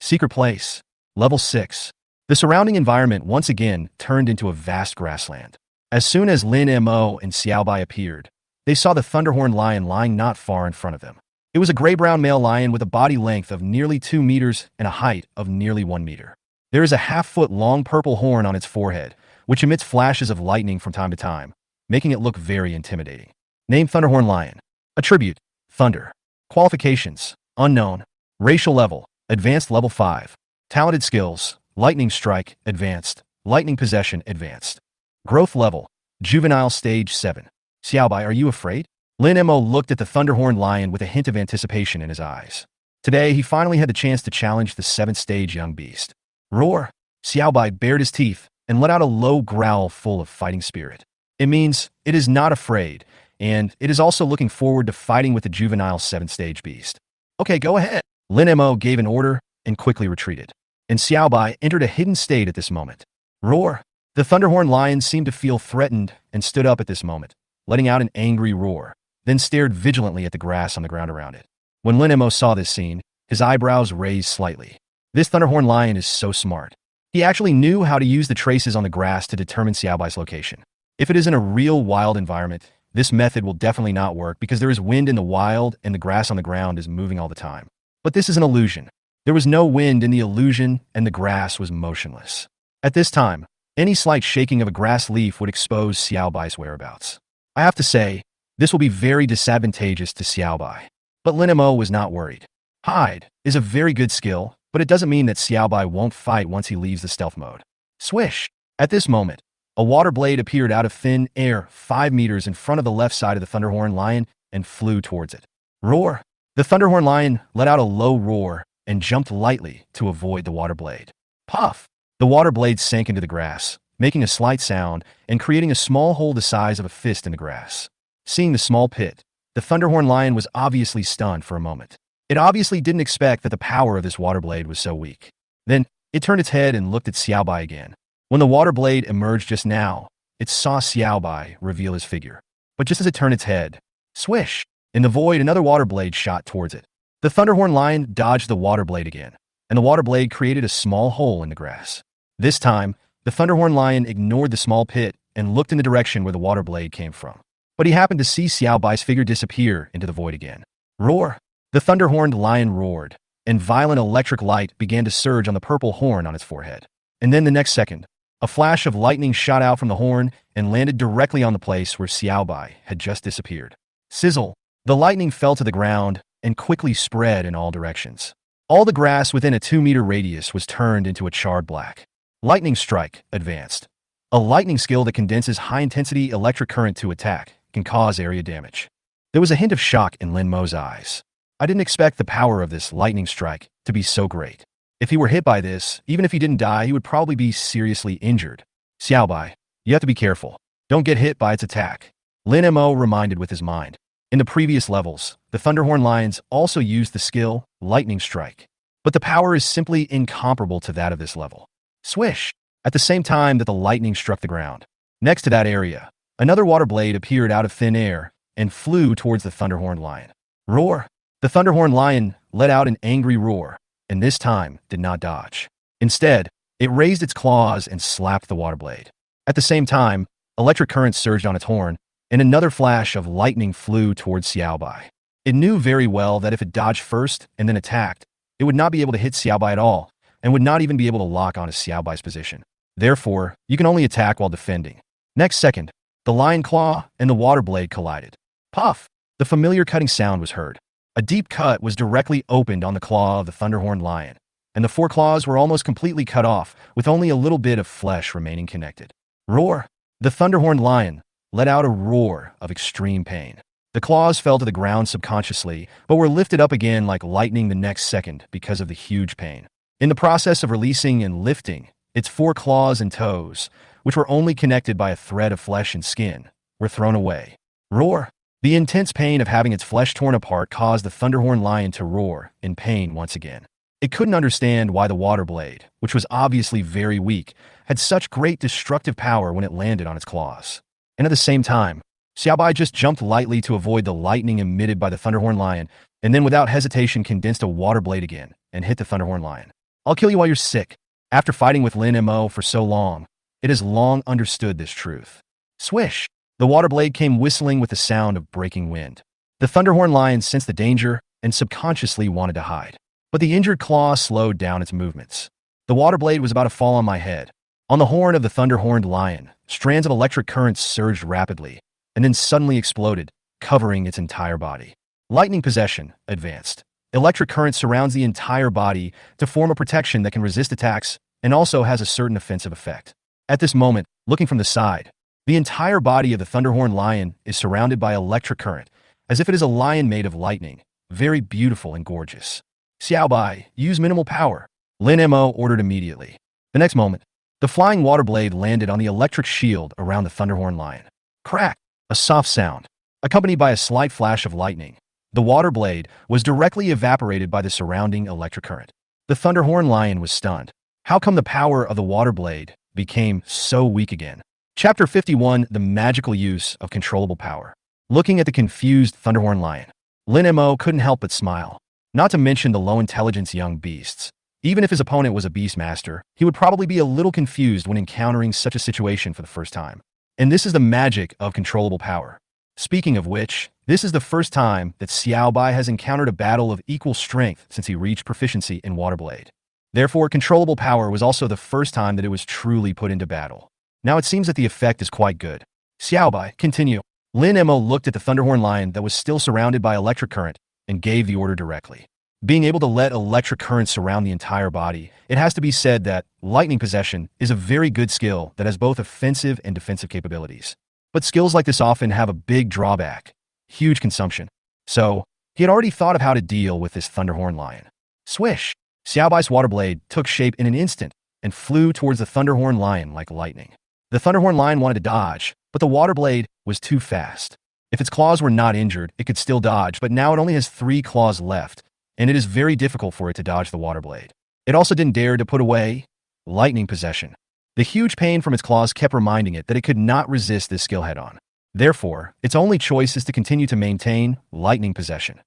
Secret place. Level 6. The surrounding environment once again turned into a vast grassland. As soon as Lin Mo and Xiaobai appeared, they saw the Thunderhorn lion lying not far in front of them. It was a gray-brown male lion with a body length of nearly 2 meters and a height of nearly 1 meter. There is a half-foot long purple horn on its forehead, which emits flashes of lightning from time to time, making it look very intimidating. Name Thunderhorn Lion. Attribute, Thunder. Qualifications, Unknown. Racial level, Advanced level 5. Talented skills, Lightning Strike, Advanced. Lightning Possession, Advanced. Growth level, Juvenile Stage 7. Xiaobai, are you afraid? Lin Mo looked at the Thunderhorn Lion with a hint of anticipation in his eyes. Today, he finally had the chance to challenge the 7th stage young beast. Roar! Xiaobai bared his teeth and let out a low growl full of fighting spirit. It means it is not afraid, and it is also looking forward to fighting with the juvenile 7th stage beast. Okay, go ahead. Lin Mo gave an order and quickly retreated. And Xiaobai entered a hidden state at this moment. Roar! The Thunderhorn Lion seemed to feel threatened and stood up at this moment, letting out an angry roar, then stared vigilantly at the grass on the ground around it. When Lin Mo saw this scene, his eyebrows raised slightly. This Thunderhorn Lion is so smart. He actually knew how to use the traces on the grass to determine Xiaobai's location. If it is in a real wild environment, this method will definitely not work because there is wind in the wild and the grass on the ground is moving all the time. But this is an illusion. There was no wind in the illusion and the grass was motionless. At this time, any slight shaking of a grass leaf would expose Xiaobai's whereabouts. I have to say, this will be very disadvantageous to Xiaobai. But Lin Mo was not worried. Hide is a very good skill, but it doesn't mean that Xiaobai won't fight once he leaves the stealth mode. Swish! At this moment, a water blade appeared out of thin air 5 meters in front of the left side of the Thunderhorn Lion and flew towards it. Roar! The Thunderhorn Lion let out a low roar and jumped lightly to avoid the water blade. Puff! The water blade sank into the grass, making a slight sound and creating a small hole the size of a fist in the grass. Seeing the small pit, the Thunderhorn Lion was obviously stunned for a moment. It obviously didn't expect that the power of this water blade was so weak. Then, it turned its head and looked at Xiaobai again. When the water blade emerged just now, it saw Xiaobai reveal his figure. But just as it turned its head, swish! In the void, another water blade shot towards it. The Thunderhorn Lion dodged the water blade again, and the water blade created a small hole in the grass. This time, the Thunderhorn Lion ignored the small pit and looked in the direction where the water blade came from. But he happened to see Xiaobai's figure disappear into the void again. Roar! The Thunderhorned Lion roared, and violent electric light began to surge on the purple horn on its forehead. And then the next second, a flash of lightning shot out from the horn and landed directly on the place where Xiaobai had just disappeared. Sizzle! The lightning fell to the ground and quickly spread in all directions. All the grass within a 2-meter radius was turned into a charred black. Lightning Strike advanced. A lightning skill that condenses high-intensity electric current to attack can cause area damage. There was a hint of shock in Lin Mo's eyes. I didn't expect the power of this lightning strike to be so great. If he were hit by this, even if he didn't die, he would probably be seriously injured. Xiaobai, you have to be careful. Don't get hit by its attack. Lin Mo reminded with his mind. In the previous levels, the Thunderhorn Lions also used the skill Lightning Strike. But the power is simply incomparable to that of this level. Swish! At the same time that the lightning struck the ground. Next to that area, another water blade appeared out of thin air and flew towards the Thunderhorn Lion. Roar! The Thunderhorn Lion let out an angry roar, and this time did not dodge. Instead, it raised its claws and slapped the water blade. At the same time, electric current surged on its horn, and another flash of lightning flew towards Xiaobai. It knew very well that if it dodged first and then attacked, it would not be able to hit Xiaobai at all, and would not even be able to lock onto Xiaobai's position. Therefore, you can only attack while defending. Next second, the lion claw and the water blade collided. Puff! The familiar cutting sound was heard. A deep cut was directly opened on the claw of the Thunderhorn Lion, and the 4 claws were almost completely cut off, with only a little bit of flesh remaining connected. Roar! The Thunderhorn Lion let out a roar of extreme pain. The claws fell to the ground subconsciously, but were lifted up again like lightning the next second because of the huge pain. In the process of releasing and lifting, its 4 claws and toes, which were only connected by a thread of flesh and skin, were thrown away. Roar! The intense pain of having its flesh torn apart caused the Thunderhorn Lion to roar in pain once again. It couldn't understand why the water blade, which was obviously very weak, had such great destructive power when it landed on its claws. And at the same time, Xiaobai just jumped lightly to avoid the lightning emitted by the Thunderhorn Lion, and then without hesitation condensed a water blade again and hit the Thunderhorn Lion. I'll kill you while you're sick. After fighting with Lin Mo for so long, it has long understood this truth. Swish! The water blade came whistling with the sound of breaking wind. The Thunderhorn Lion sensed the danger and subconsciously wanted to hide. But the injured claw slowed down its movements. The water blade was about to fall on my head. On the horn of the Thunderhorned Lion, strands of electric currents surged rapidly, and then suddenly exploded, covering its entire body. Lightning Possession advanced. Electric current surrounds the entire body to form a protection that can resist attacks and also has a certain offensive effect. At this moment, looking from the side, the entire body of the Thunderhorn Lion is surrounded by electric current, as if it is a lion made of lightning, very beautiful and gorgeous. Xiaobai, use minimal power, Lin Mo ordered immediately. The next moment, the flying water blade landed on the electric shield around the Thunderhorn Lion. Crack! A soft sound, accompanied by a slight flash of lightning. The water blade was directly evaporated by the surrounding electric current. The Thunderhorn Lion was stunned. How come the power of the water blade became so weak again? Chapter 51, The Magical Use of Controllable Power. Looking at the confused Thunderhorn Lion, Lin Mo couldn't help but smile. Not to mention the low-intelligence young beasts. Even if his opponent was a beastmaster, he would probably be a little confused when encountering such a situation for the first time. And this is the magic of controllable power. Speaking of which, this is the first time that Xiaobai has encountered a battle of equal strength since he reached proficiency in Water Blade. Therefore, controllable power was also the first time that it was truly put into battle. Now it seems that the effect is quite good. Xiaobai, continue. Lin Mo looked at the Thunderhorn Lion that was still surrounded by electric current and gave the order directly. Being able to let electric current surround the entire body, it has to be said that Lightning Possession is a very good skill that has both offensive and defensive capabilities. But skills like this often have a big drawback. huge consumption. So, he had already thought of how to deal with this Thunderhorn Lion. Swish! Xiaobai's water blade took shape in an instant and flew towards the Thunderhorn Lion like lightning. The Thunderhorn Lion wanted to dodge, but the water blade was too fast. If its claws were not injured, it could still dodge, but now it only has 3 claws left, and it is very difficult for it to dodge the water blade. It also didn't dare to put away lightning possession. The huge pain from its claws kept reminding it that it could not resist this skill head-on. Therefore, its only choice is to continue to maintain lightning possession.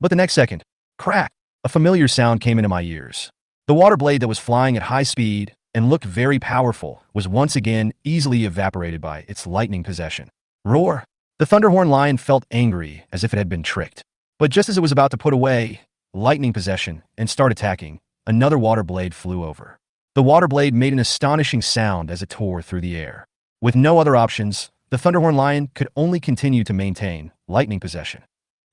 But the next second, crack! A familiar sound came into my ears. The water blade that was flying at high speed and looked very powerful was once again easily evaporated by its lightning possession. Roar! The Thunderhorn Lion felt angry as if it had been tricked. But just as it was about to put away lightning possession and start attacking, another water blade flew over. The water blade made an astonishing sound as it tore through the air. With no other options, the Thunderhorn Lion could only continue to maintain lightning possession.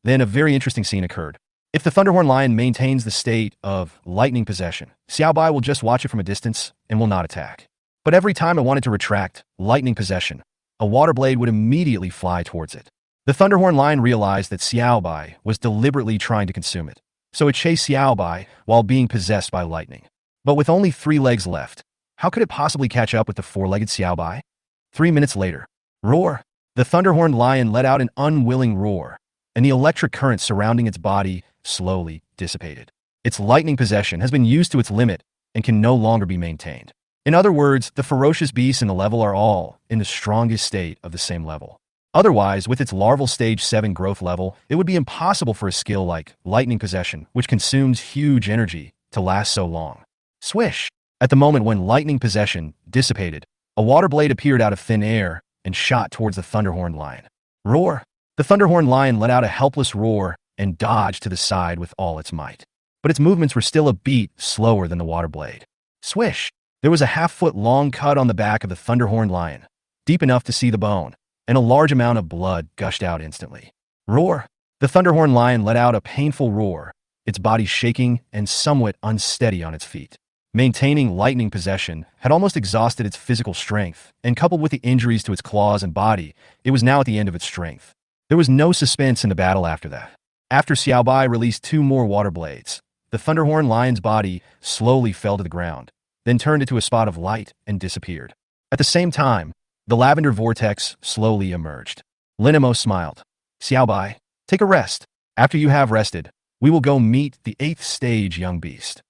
Then a very interesting scene occurred. If the Thunderhorn Lion maintains the state of lightning possession, Xiaobai will just watch it from a distance and will not attack. But every time it wanted to retract lightning possession, a water blade would immediately fly towards it. The Thunderhorn Lion realized that Xiaobai was deliberately trying to consume it, so it chased Xiaobai while being possessed by lightning. But with only 3 legs left, how could it possibly catch up with the 4-legged Xiaobai? 3 minutes later, roar! The Thunderhorn Lion let out an unwilling roar, and the electric current surrounding its body slowly dissipated. Its lightning possession has been used to its limit and can no longer be maintained. In other words, the ferocious beasts in the level are all in the strongest state of the same level. Otherwise, with its larval stage 7 growth level, it would be impossible for a skill like lightning possession, which consumes huge energy, to last so long. Swish! At the moment when lightning possession dissipated, a water blade appeared out of thin air and shot towards the Thunderhorn Lion. Roar! The Thunderhorn Lion let out a helpless roar and dodged to the side with all its might. But its movements were still a beat slower than the water blade. Swish! There was a half-foot long cut on the back of the Thunderhorn Lion, deep enough to see the bone, and a large amount of blood gushed out instantly. Roar! The Thunderhorn Lion let out a painful roar, its body shaking and somewhat unsteady on its feet. Maintaining lightning possession had almost exhausted its physical strength, and coupled with the injuries to its claws and body, it was now at the end of its strength. There was no suspense in the battle after that. After Xiaobai released 2 more water blades, the Thunderhorn Lion's body slowly fell to the ground, then turned into a spot of light and disappeared. At the same time, the lavender vortex slowly emerged. Lin Mo smiled. Xiaobai, take a rest. After you have rested, we will go meet the 8th stage young beast.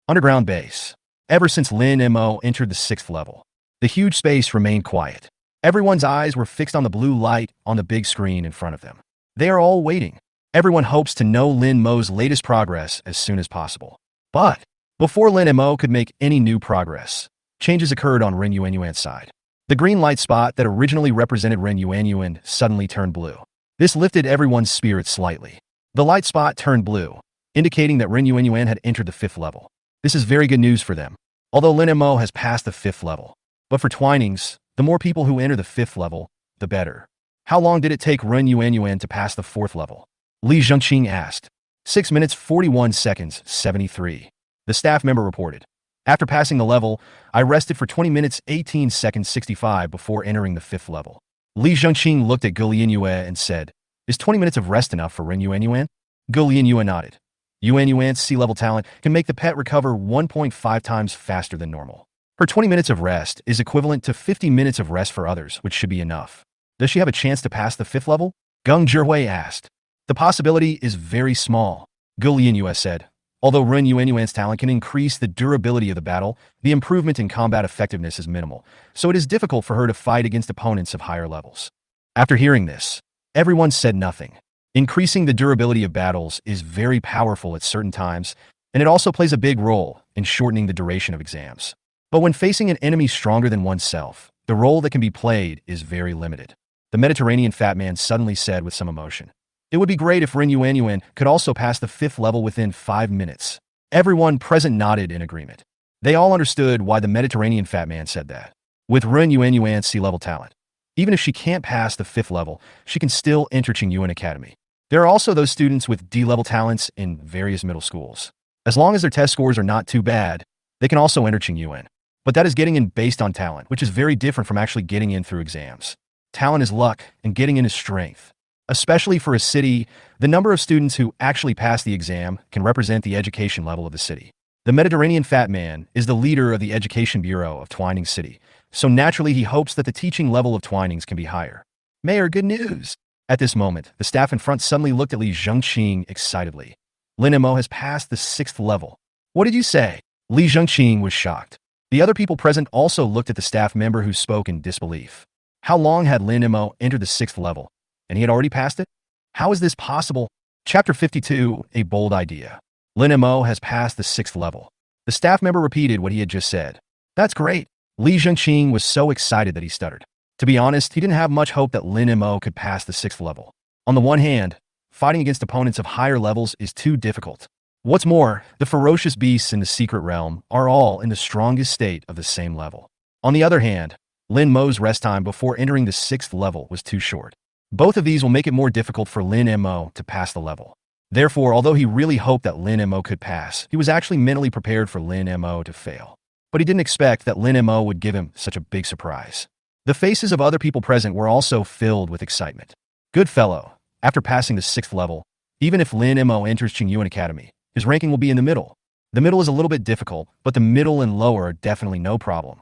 Underground base. Ever since Lin Mo entered the 6th level, the huge space remained quiet. Everyone's eyes were fixed on the blue light on the big screen in front of them. They are all waiting. Everyone hopes to know Lin Mo's latest progress as soon as possible. But before Lin Mo could make any new progress, changes occurred on Ren Yuanyuan's side. The green light spot that originally represented Ren Yuanyuan suddenly turned blue. This lifted everyone's spirits slightly. The light spot turned blue, indicating that Ren Yuanyuan had entered the 5th level. This is very good news for them, although Lin Mo has passed the 5th level. But for Twinings, the more people who enter the 5th level, the better. How long did it take Ren Yuanyuan to pass the 4th level? Li Zhengqing asked. 6 minutes 41 seconds 73. The staff member reported. After passing the level, I rested for 20 minutes 18 seconds 65 before entering the 5th level. Li Zhengqing looked at Gu Lianyue and said, is 20 minutes of rest enough for Ren Yuanyuan? Gu Lianyue nodded. Yuanyuan's sea-level talent can make the pet recover 1.5 times faster than normal. Her 20 minutes of rest is equivalent to 50 minutes of rest for others, which should be enough. Does she have a chance to pass the 5th level? Gung Zhihui asked. The possibility is very small, Gu Lianyue said. Although Ren Yuanyuan's talent can increase the durability of the battle, the improvement in combat effectiveness is minimal, so it is difficult for her to fight against opponents of higher levels. After hearing this, everyone said nothing. Increasing the durability of battles is very powerful at certain times, and it also plays a big role in shortening the duration of exams. But when facing an enemy stronger than oneself, the role that can be played is very limited. The Mediterranean fat man suddenly said with some emotion. It would be great if Ren Yuanyuan could also pass the 5th level within 5 minutes. Everyone present nodded in agreement. They all understood why the Mediterranean fat man said that. With Ren Yuanyuan's sea-level talent, even if she can't pass the 5th level, she can still enter Qingyuan Academy. There are also those students with D-level talents in various middle schools. As long as their test scores are not too bad, they can also enter Qingyuan. But that is getting in based on talent, which is very different from actually getting in through exams. Talent is luck, and getting in is strength. Especially for a city, the number of students who actually pass the exam can represent the education level of the city. The Mediterranean fat man is the leader of the Education Bureau of Chuan Ning City, so naturally he hopes that the teaching level of Chuan Ning's can be higher. Mayor, good news! At this moment, the staff in front suddenly looked at Li Zhengqing excitedly. Lin Mo has passed the 6th level. What did you say? Li Zhengqing was shocked. The other people present also looked at the staff member who spoke in disbelief. How long had Lin Mo entered the 6th level? And he had already passed it? How is this possible? Chapter 52, A Bold Idea. Lin Mo has passed the 6th level. The staff member repeated what he had just said. That's great. Li Zhengqing was so excited that he stuttered. To be honest, he didn't have much hope that Lin Mo could pass the 6th level. On the one hand, fighting against opponents of higher levels is too difficult. What's more, the ferocious beasts in the secret realm are all in the strongest state of the same level. On the other hand, Lin Mo's rest time before entering the 6th level was too short. Both of these will make it more difficult for Lin Mo to pass the level. Therefore, although he really hoped that Lin Mo could pass, he was actually mentally prepared for Lin Mo to fail. But he didn't expect that Lin Mo would give him such a big surprise. The faces of other people present were also filled with excitement. Good fellow, after passing the 6th level, even if Lin Mo enters Qingyuan Academy, his ranking will be in the middle. The middle is a little bit difficult, but the middle and lower are definitely no problem.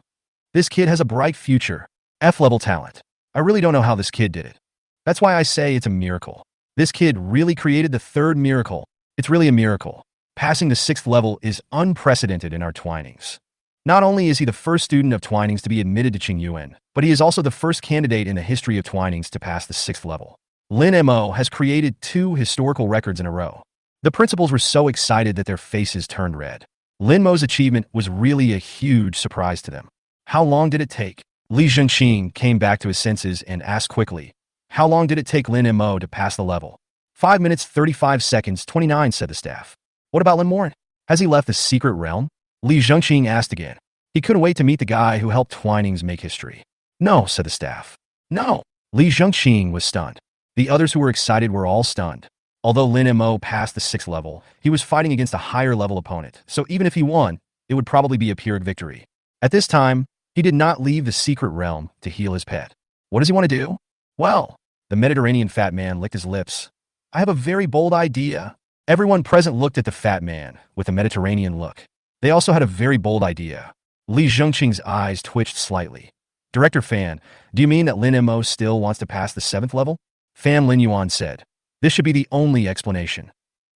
This kid has a bright future. F-level talent. I really don't know how this kid did it. That's why I say it's a miracle. This kid really created the 3rd miracle. It's really a miracle. Passing the 6th level is unprecedented in our Twinings. Not only is he the first student of Twinings to be admitted to Qingyuan, but he is also the first candidate in the history of Twinings to pass the 6th level. Lin Mo has created 2 historical records in a row. The principals were so excited that their faces turned red. Lin Mo's achievement was really a huge surprise to them. How long did it take? Li Zhengqing came back to his senses and asked quickly, how long did it take Lin Mo to pass the level? 5 minutes 35 seconds 29, said the staff. What about Lin Mo? Has he left the secret realm? Li Zhengqing asked again. He couldn't wait to meet the guy who helped Twinings make history. No, said the staff. No. Li Zhengqing was stunned. The others who were excited were all stunned. Although Lin Mo passed the 6th level, he was fighting against a higher level opponent, so even if he won, it would probably be a Pyrrhic victory. At this time, he did not leave the secret realm to heal his pet. What does he want to do? Well, the Mediterranean fat man licked his lips. I have a very bold idea. Everyone present looked at the fat man with a Mediterranean look. They also had a very bold idea. Li Zhengqing's eyes twitched slightly. Director Fan, do you mean that Lin Mo still wants to pass the 7th level? Fan Lin Yuan said. This should be the only explanation.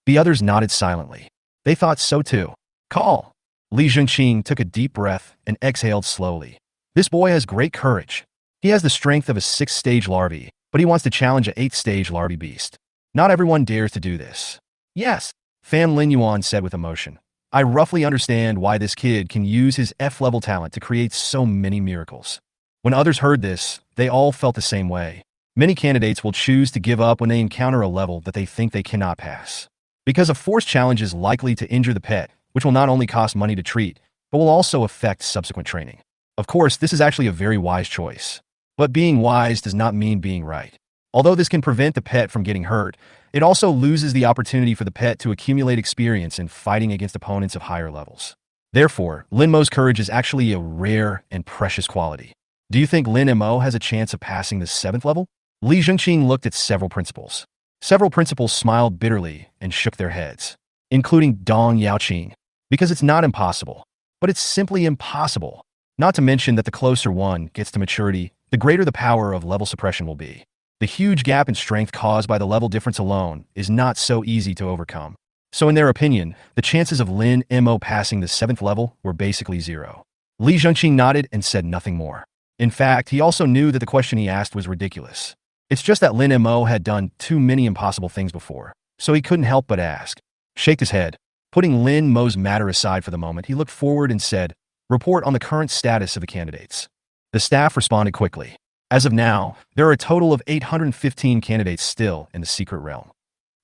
The others nodded silently. They thought so too. Call. Li Zhengqing took a deep breath and exhaled slowly. This boy has great courage. He has the strength of a 6th-stage larvae, but he wants to challenge an 8th-stage larvae beast. Not everyone dares to do this. Yes, Fan Lin Yuan said with emotion. I roughly understand why this kid can use his F-level talent to create so many miracles. When others heard this, they all felt the same way. Many candidates will choose to give up when they encounter a level that they think they cannot pass. Because a forced challenge is likely to injure the pet, which will not only cost money to treat, but will also affect subsequent training. Of course, this is actually a very wise choice. But being wise does not mean being right. Although this can prevent the pet from getting hurt, it also loses the opportunity for the pet to accumulate experience in fighting against opponents of higher levels. Therefore, Lin Mo's courage is actually a rare and precious quality. Do you think Lin Mo has a chance of passing the 7th level? Li Zhengqing looked at several principals. Several principals smiled bitterly and shook their heads, including Dong Yaoqing, because it's not impossible, but it's simply impossible. Not to mention that the closer one gets to maturity, the greater the power of level suppression will be. The huge gap in strength caused by the level difference alone is not so easy to overcome. So in their opinion, the chances of Lin Mo passing the 7th level were basically 0. Li Zhengqing nodded and said nothing more. In fact, he also knew that the question he asked was ridiculous. It's just that Lin Mo had done too many impossible things before, so he couldn't help but ask. Shaked his head. Putting Lin Mo's matter aside for the moment, he looked forward and said, report on the current status of the candidates. The staff responded quickly. As of now, there are a total of 815 candidates still in the secret realm.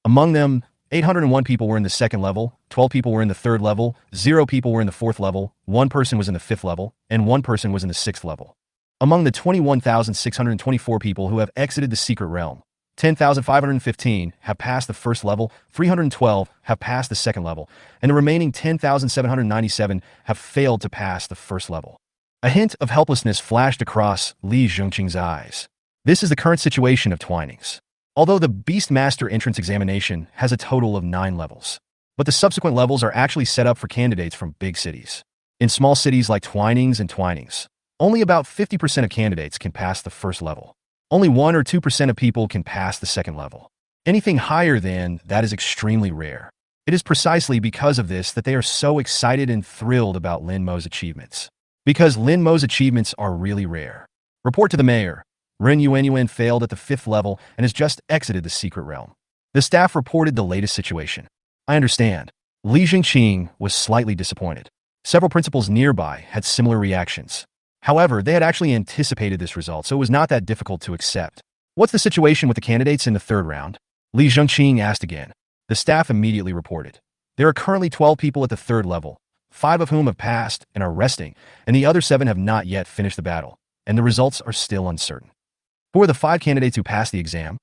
Among them, 801 people were in the 2nd level, 12 people were in the 3rd level, 0 people were in the 4th level, 1 person was in the 5th level, and 1 person was in the 6th level. Among the 21,624 people who have exited the secret realm, 10,515 have passed the 1st level, 312 have passed the 2nd level, and the remaining 10,797 have failed to pass the 1st level. A hint of helplessness flashed across Li Zhengqing's eyes. This is the current situation of Twinings. Although the Beastmaster entrance examination has a total of 9 levels, but the subsequent levels are actually set up for candidates from big cities. In small cities like Twinings and Twinings, only about 50% of candidates can pass the first level. Only 1 or 2% of people can pass the second level. Anything higher than that is extremely rare. It is precisely because of this that they are so excited and thrilled about Lin Mo's achievements. Because Lin Mo's achievements are really rare. Report to the mayor. Ren Yuan failed at the 5th level and has just exited the secret realm. The staff reported the latest situation. I understand. Li Jingqing was slightly disappointed. Several principals nearby had similar reactions. However, they had actually anticipated this result, so it was not that difficult to accept. What's the situation with the candidates in the 3rd round? Li Jingqing asked again. The staff immediately reported. There are currently 12 people at the 3rd level, 5 of whom have passed and are resting, and the other 7 have not yet finished the battle, and the results are still uncertain. Who are the 5 candidates who passed the exam?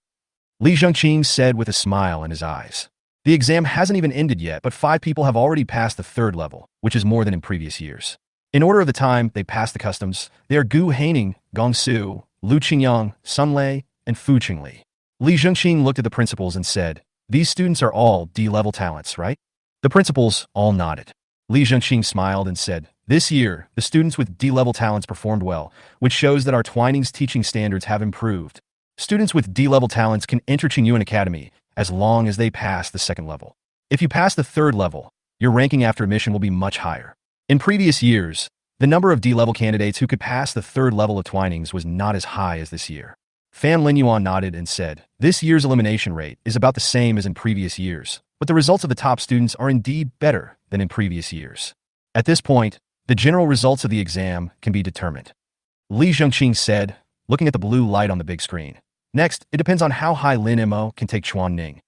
Li Jingqing said with a smile in his eyes. The exam hasn't even ended yet, but 5 people have already passed the 3rd level, which is more than in previous years. In order of the time they passed the customs, they are Gu Haining, Gong Su, Lu Qingyang, Sun Lei, and Fu Qingli. Li Jingqing looked at the principals and said, "These students are all D-level talents, right?" The principals all nodded. Li Jingqing smiled and said, "This year, the students with D-level talents performed well, which shows that our Twining's teaching standards have improved. Students with D-level talents can enter Qingyuan Academy as long as they pass the 2nd level. If you pass the 3rd level, your ranking after admission will be much higher." In previous years, the number of D-level candidates who could pass the 3rd level of Twinings was not as high as this year. Fan Linyuan nodded and said, "This year's elimination rate is about the same as in previous years, but the results of the top students are indeed better than in previous years. At this point, the general results of the exam can be determined." Li Jingqing said, looking at the blue light on the big screen. "Next, it depends on how high Lin Mo can take Chuan Ning.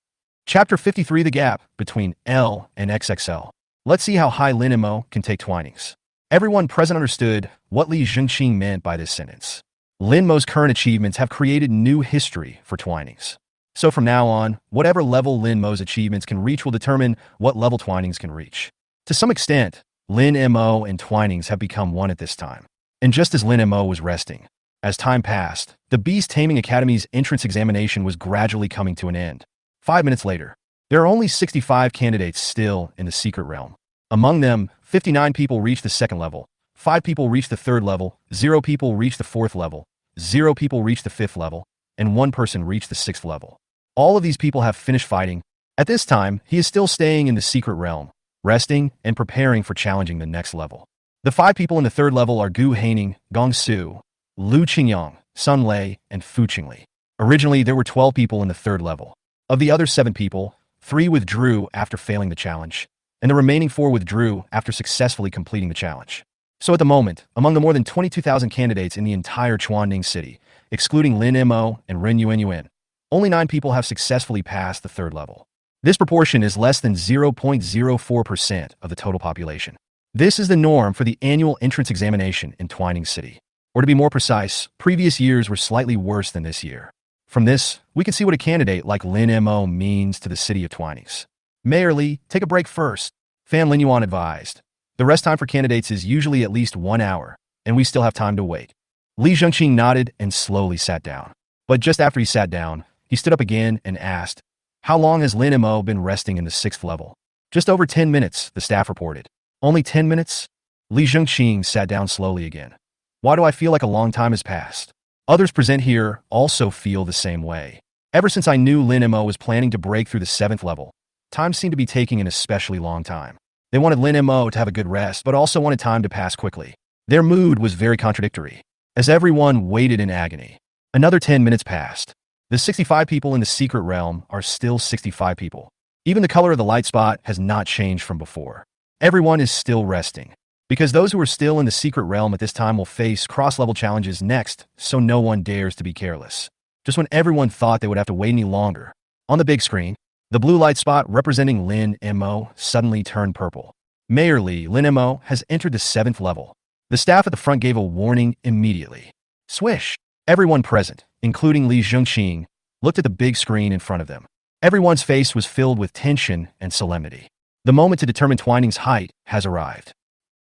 Chapter 53, the gap between L and XXL. Let's see how high Lin Mo can take Twinings." Everyone present understood what Li Jingqing meant by this sentence. Lin Mo's current achievements have created new history for Twinings. So from now on, whatever level Lin Mo's achievements can reach will determine what level Twinings can reach. To some extent, Lin Mo and Twinings have become one at this time. And just as Lin Mo was resting, as time passed, the Beast Taming Academy's entrance examination was gradually coming to an end. 5 minutes later, there are only 65 candidates still in the secret realm. Among them, 59 people reached the 2nd level, 5 people reached the 3rd level, 0 people reached the 4th level, 0 people reached the 5th level, and 1 person reached the 6th level. All of these people have finished fighting. At this time, he is still staying in the secret realm, resting and preparing for challenging the next level. The 5 people in the 3rd level are Gu Haining, Gong Su, Lu Qingyang, Sun Lei, and Fu Qingli. Originally, there were 12 people in the 3rd level. Of the other 7 people, 3 withdrew after failing the challenge, and the remaining 4 withdrew after successfully completing the challenge. So at the moment, among the more than 22,000 candidates in the entire Chuan Ning City, excluding Lin Mo and Ren Yuan, only 9 people have successfully passed the 3rd level. This proportion is less than 0.04% of the total population. This is the norm for the annual entrance examination in Chuan City. Or to be more precise, previous years were slightly worse than this year. From this, we can see what a candidate like Lin Mo means to the city of Twinings. "Mayor Li, take a break first," Fan Linyuan advised. "The rest time for candidates is usually at least 1 hour, and we still have time to wait." Li Jingqing nodded and slowly sat down. But just after he sat down, he stood up again and asked, "How long has Lin Mo been resting in the 6th level?" "Just over 10 minutes, the staff reported." "Only 10 minutes? Li Jingqing sat down slowly again. "Why do I feel like a long time has passed?" Others present here also feel the same way. Ever since I knew Lin Mo was planning to break through the 7th level, time seemed to be taking an especially long time. They wanted Lin Mo to have a good rest, but also wanted time to pass quickly. Their mood was very contradictory, as everyone waited in agony. Another 10 minutes passed. The 65 people in the secret realm are still 65 people. Even the color of the light spot has not changed from before. Everyone is still resting, because those who are still in the secret realm at this time will face cross-level challenges next, so no one dares to be careless. Just when everyone thought they would have to wait any longer, on the big screen, the blue light spot representing Lin Mo suddenly turned purple. Mayor Li, Lin Mo has entered the 7th level. The staff at the front gave a warning immediately. Swish! Everyone present, including Li Jingqing, looked at the big screen in front of them. Everyone's face was filled with tension and solemnity. The moment to determine Twining's height has arrived.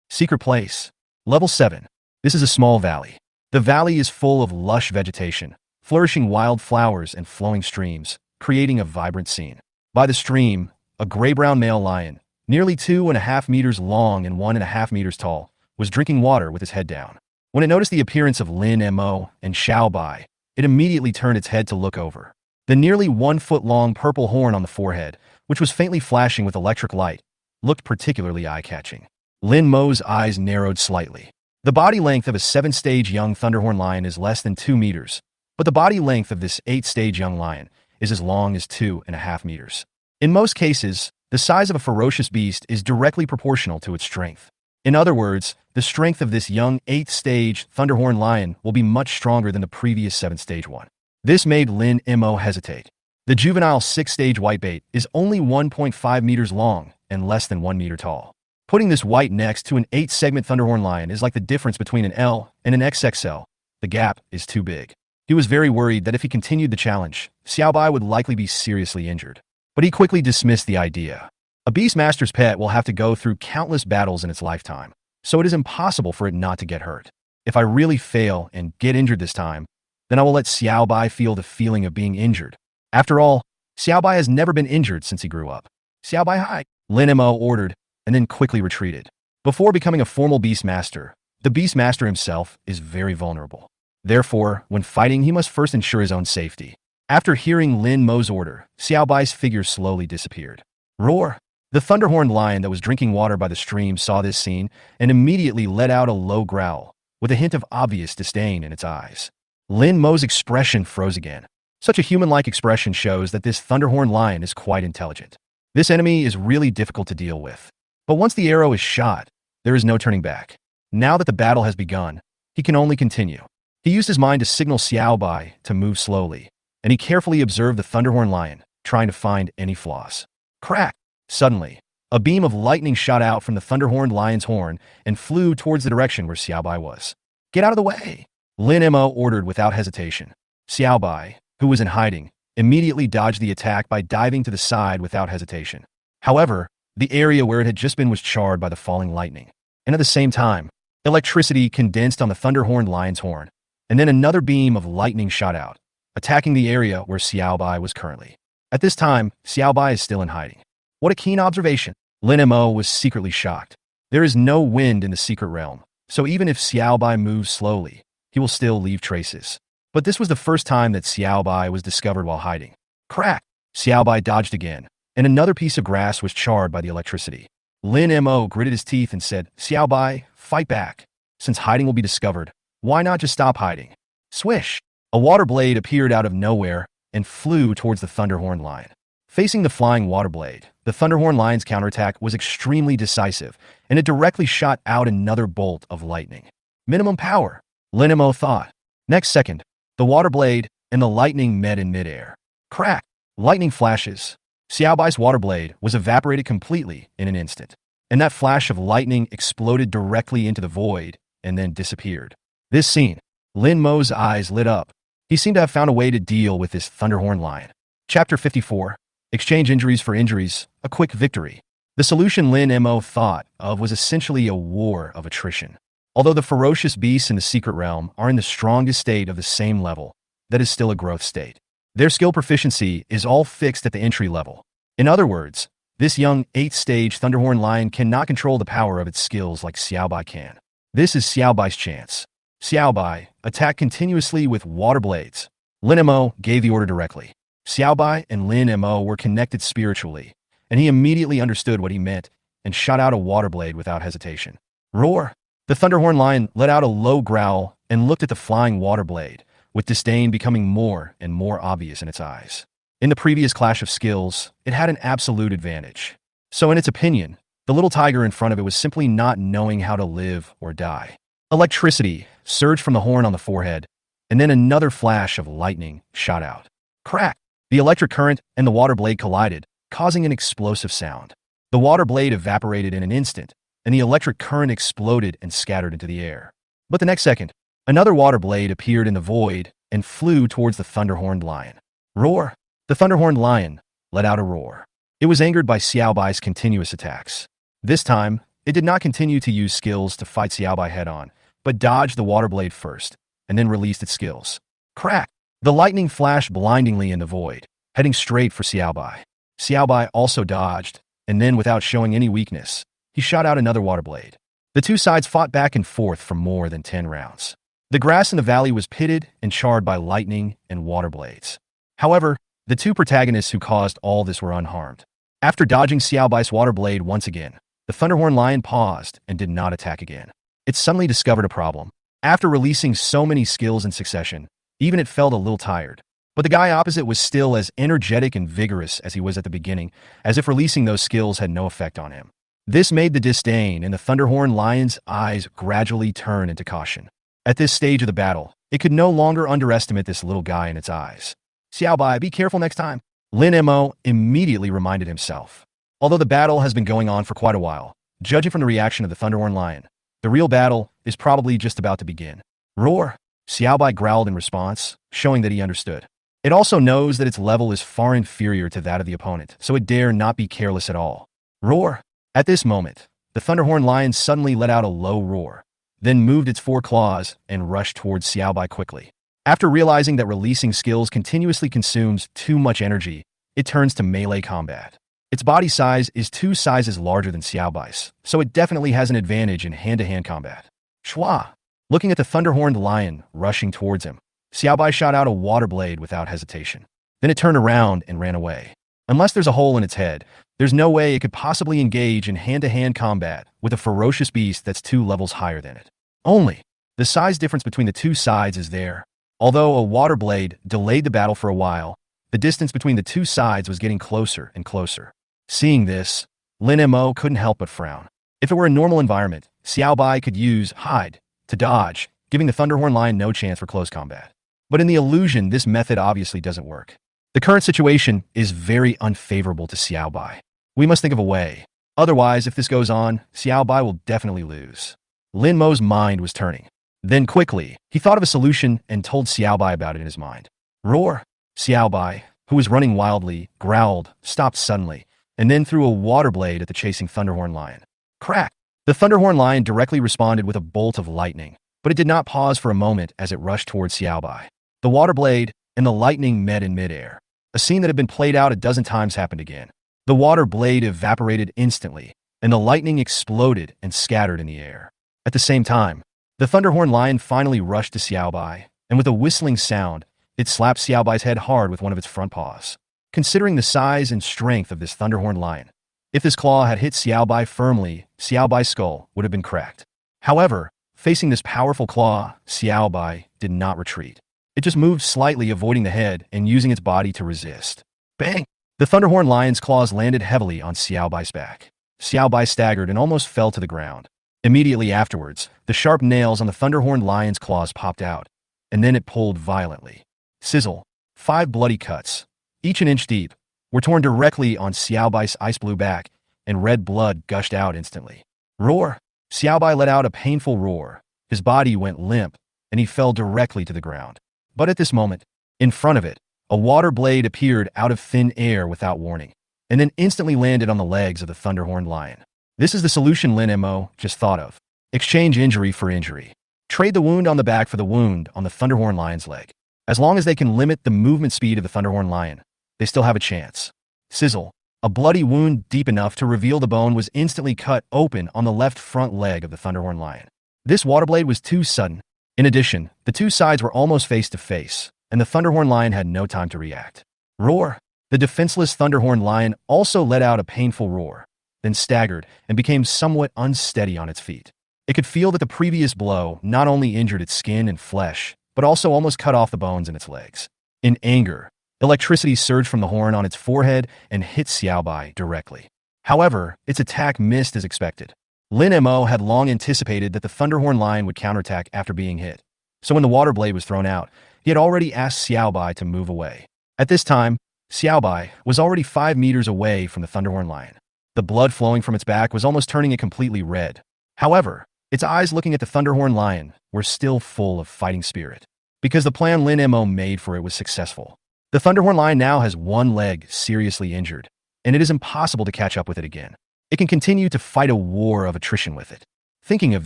Secret place. Level 7. This is a small valley. The valley is full of lush vegetation, flourishing wild flowers and flowing streams, creating a vibrant scene. By the stream, a gray-brown male lion, nearly 2.5 meters long and 1.5 meters tall, was drinking water with his head down. When it noticed the appearance of Lin Mo and Xiao Bai, it immediately turned its head to look over. The nearly 1-foot-long purple horn on the forehead, which was faintly flashing with electric light, looked particularly eye-catching. Lin Mo's eyes narrowed slightly. The body length of a 7-stage young thunderhorn lion is less than 2 meters, but the body length of this 8-stage young lion is as long as 2.5 meters. In most cases, the size of a ferocious beast is directly proportional to its strength. In other words, the strength of this young 8th-stage thunderhorn lion will be much stronger than the previous 7-stage one. This made Lin Mo hesitate. The juvenile 6-stage whitebait is only 1.5 meters long and less than 1 meter tall. Putting this white next to an 8-segment thunderhorn lion is like the difference between an L and an XXL. The gap is too big. He was very worried that if he continued the challenge, Xiao Bai would likely be seriously injured. But he quickly dismissed the idea. A Beastmaster's pet will have to go through countless battles in its lifetime, so it is impossible for it not to get hurt. If I really fail and get injured this time, then I will let Xiao Bai feel the feeling of being injured. After all, Xiao Bai has never been injured since he grew up. Xiao Bai, hi, Lin Mo ordered, and then quickly retreated. Before becoming a formal Beastmaster, the Beastmaster himself is very vulnerable. Therefore, when fighting, he must first ensure his own safety. After hearing Lin Mo's order, Xiao Bai's figure slowly disappeared. Roar! The thunderhorned lion that was drinking water by the stream saw this scene and immediately let out a low growl, with a hint of obvious disdain in its eyes. Lin Mo's expression froze again. Such a human-like expression shows that this thunderhorned lion is quite intelligent. This enemy is really difficult to deal with. But once the arrow is shot, there is no turning back. Now that the battle has begun, he can only continue. He used his mind to signal Xiao Bai to move slowly, and he carefully observed the thunderhorn lion, trying to find any flaws. Crack! Suddenly, a beam of lightning shot out from the thunderhorned lion's horn and flew towards the direction where Xiao Bai was. Get out of the way! Lin Mo ordered without hesitation. Xiao Bai, who was in hiding, immediately dodged the attack by diving to the side without hesitation. However, the area where it had just been was charred by the falling lightning. And at the same time, electricity condensed on the thunderhorned lion's horn, and then another beam of lightning shot out, attacking the area where Xiao Bai was currently. At this time, Xiao Bai is still in hiding. What a keen observation! Lin Mo was secretly shocked. There is no wind in the secret realm, so even if Xiao Bai moves slowly, he will still leave traces. But this was the first time that Xiao Bai was discovered while hiding. Crack! Xiao Bai dodged again, and another piece of grass was charred by the electricity. Lin Mo gritted his teeth and said, Xiao Bai, fight back. Since hiding will be discovered, why not just stop hiding? Swish! A water blade appeared out of nowhere and flew towards the thunderhorn lion. Facing the flying water blade, the thunderhorn lion's counterattack was extremely decisive, and it directly shot out another bolt of lightning. Minimum power, Lin Mo thought. Next second, the water blade and the lightning met in midair. Crack! Lightning flashes. Xiao Bai's water blade was evaporated completely in an instant, and that flash of lightning exploded directly into the void and then disappeared. This scene, Lin Mo's eyes lit up. He seemed to have found a way to deal with this thunderhorn lion. Chapter 54. Exchange injuries for injuries, a quick victory. The solution Lin Mo thought of was essentially a war of attrition. Although the ferocious beasts in the secret realm are in the strongest state of the same level, that is still a growth state. Their skill proficiency is all fixed at the entry level. In other words, this young 8th-stage thunderhorn lion cannot control the power of its skills like Xiao Bai can. This is Xiao Bai's chance. Xiao Bai attacked continuously with water blades. Lin Mo gave the order directly. Xiao Bai and Lin Mo were connected spiritually, and he immediately understood what he meant and shot out a water blade without hesitation. Roar! The thunderhorn lion let out a low growl and looked at the flying water blade, with disdain becoming more and more obvious in its eyes. In the previous clash of skills, it had an absolute advantage. So in its opinion, the little tiger in front of it was simply not knowing how to live or die. Electricity surged from the horn on the forehead, and then another flash of lightning shot out. Crack! The electric current and the water blade collided, causing an explosive sound. The water blade evaporated in an instant, and the electric current exploded and scattered into the air. But the next second, another water blade appeared in the void and flew towards the thunderhorned lion. Roar! The thunderhorned lion let out a roar. It was angered by Xiao Bai's continuous attacks. This time, it did not continue to use skills to fight Xiao Bai head-on, but dodged the water blade first, and then released its skills. Crack! The lightning flashed blindingly in the void, heading straight for Xiaobai. Xiaobai also dodged, and then without showing any weakness, he shot out another water blade. The two sides fought back and forth for more than 10 rounds. The grass in the valley was pitted and charred by lightning and water blades. However, the two protagonists who caused all this were unharmed. After dodging Xiaobai's water blade once again, the Thunderhorn Lion paused and did not attack again. It suddenly discovered a problem. After releasing so many skills in succession, even it felt a little tired. But the guy opposite was still as energetic and vigorous as he was at the beginning, as if releasing those skills had no effect on him. This made the disdain in the Thunderhorn Lion's eyes gradually turn into caution. At this stage of the battle, it could no longer underestimate this little guy in its eyes. Xiaobai, be careful next time. Lin Mo immediately reminded himself. Although the battle has been going on for quite a while, judging from the reaction of the Thunderhorn Lion, the real battle is probably just about to begin. Roar! Xiaobai growled in response, showing that he understood. It also knows that its level is far inferior to that of the opponent, so it dare not be careless at all. Roar! At this moment, the Thunderhorn Lion suddenly let out a low roar, then moved its four claws and rushed towards Xiaobai quickly. After realizing that releasing skills continuously consumes too much energy, it turns to melee combat. Its body size is 2 sizes larger than Xiaobai's, so it definitely has an advantage in hand-to-hand combat. Shua! Looking at the Thunderhorned Lion rushing towards him, Xiaobai shot out a water blade without hesitation. Then it turned around and ran away. Unless there's a hole in its head, there's no way it could possibly engage in hand-to-hand combat with a ferocious beast that's 2 levels higher than it. Only, the size difference between the two sides is there. Although a water blade delayed the battle for a while, the distance between the two sides was getting closer and closer. Seeing this, Lin Mo couldn't help but frown. If it were a normal environment, Xiaobai could use hide to dodge, giving the Thunderhorn Lion no chance for close combat. But in the illusion, this method obviously doesn't work. The current situation is very unfavorable to Xiaobai. We must think of a way. Otherwise, if this goes on, Xiaobai will definitely lose. Lin Mo's mind was turning. Then quickly, he thought of a solution and told Xiaobai about it in his mind. Roar! Xiaobai, who was running wildly, growled, stopped suddenly, and then threw a water blade at the chasing Thunderhorn Lion. Crack! The Thunderhorn Lion directly responded with a bolt of lightning, but it did not pause for a moment as it rushed towards Xiaobai. The water blade and the lightning met in midair. A scene that had been played out a dozen times happened again. The water blade evaporated instantly, and the lightning exploded and scattered in the air. At the same time, the Thunderhorn Lion finally rushed to Xiaobai, and with a whistling sound, it slapped Xiaobai's head hard with one of its front paws. Considering the size and strength of this Thunderhorn Lion, if this claw had hit Xiaobai firmly, Xiaobai's skull would have been cracked. However, facing this powerful claw, Xiaobai did not retreat. It just moved slightly, avoiding the head and using its body to resist. Bang! The Thunderhorn Lion's claws landed heavily on Xiaobai's back. Xiaobai staggered and almost fell to the ground. Immediately afterwards, the sharp nails on the Thunderhorn Lion's claws popped out, and then it pulled violently. Sizzle! 5 bloody cuts, each an inch deep, were torn directly on Xiaobai's ice-blue back, and red blood gushed out instantly. Roar! Xiaobai let out a painful roar. His body went limp, and he fell directly to the ground. But at this moment, in front of it, a water blade appeared out of thin air without warning, and then instantly landed on the legs of the Thunderhorn Lion. This is the solution Lin Mo just thought of. Exchange injury for injury. Trade the wound on the back for the wound on the Thunderhorn Lion's leg. As long as they can limit the movement speed of the Thunderhorn Lion, they still have a chance. Sizzle! A bloody wound deep enough to reveal the bone was instantly cut open on the left front leg of the Thunderhorn Lion. This water blade was too sudden. In addition, the two sides were almost face to face, and the Thunderhorn Lion had no time to react. Roar! The defenseless Thunderhorn Lion also let out a painful roar, then staggered and became somewhat unsteady on its feet. It could feel that the previous blow not only injured its skin and flesh, but also almost cut off the bones in its legs. In anger, electricity surged from the horn on its forehead and hit Xiaobai directly. However, its attack missed as expected. Lin Mo had long anticipated that the Thunderhorn Lion would counterattack after being hit, so when the water blade was thrown out, he had already asked Xiaobai to move away. At this time, Xiaobai was already 5 meters away from the Thunderhorn Lion. The blood flowing from its back was almost turning it completely red. However, its eyes looking at the Thunderhorn Lion were still full of fighting spirit, because the plan Lin Mo made for it was successful. The Thunderhorn Lion now has one leg seriously injured, and it is impossible to catch up with it again. It can continue to fight a war of attrition with it. Thinking of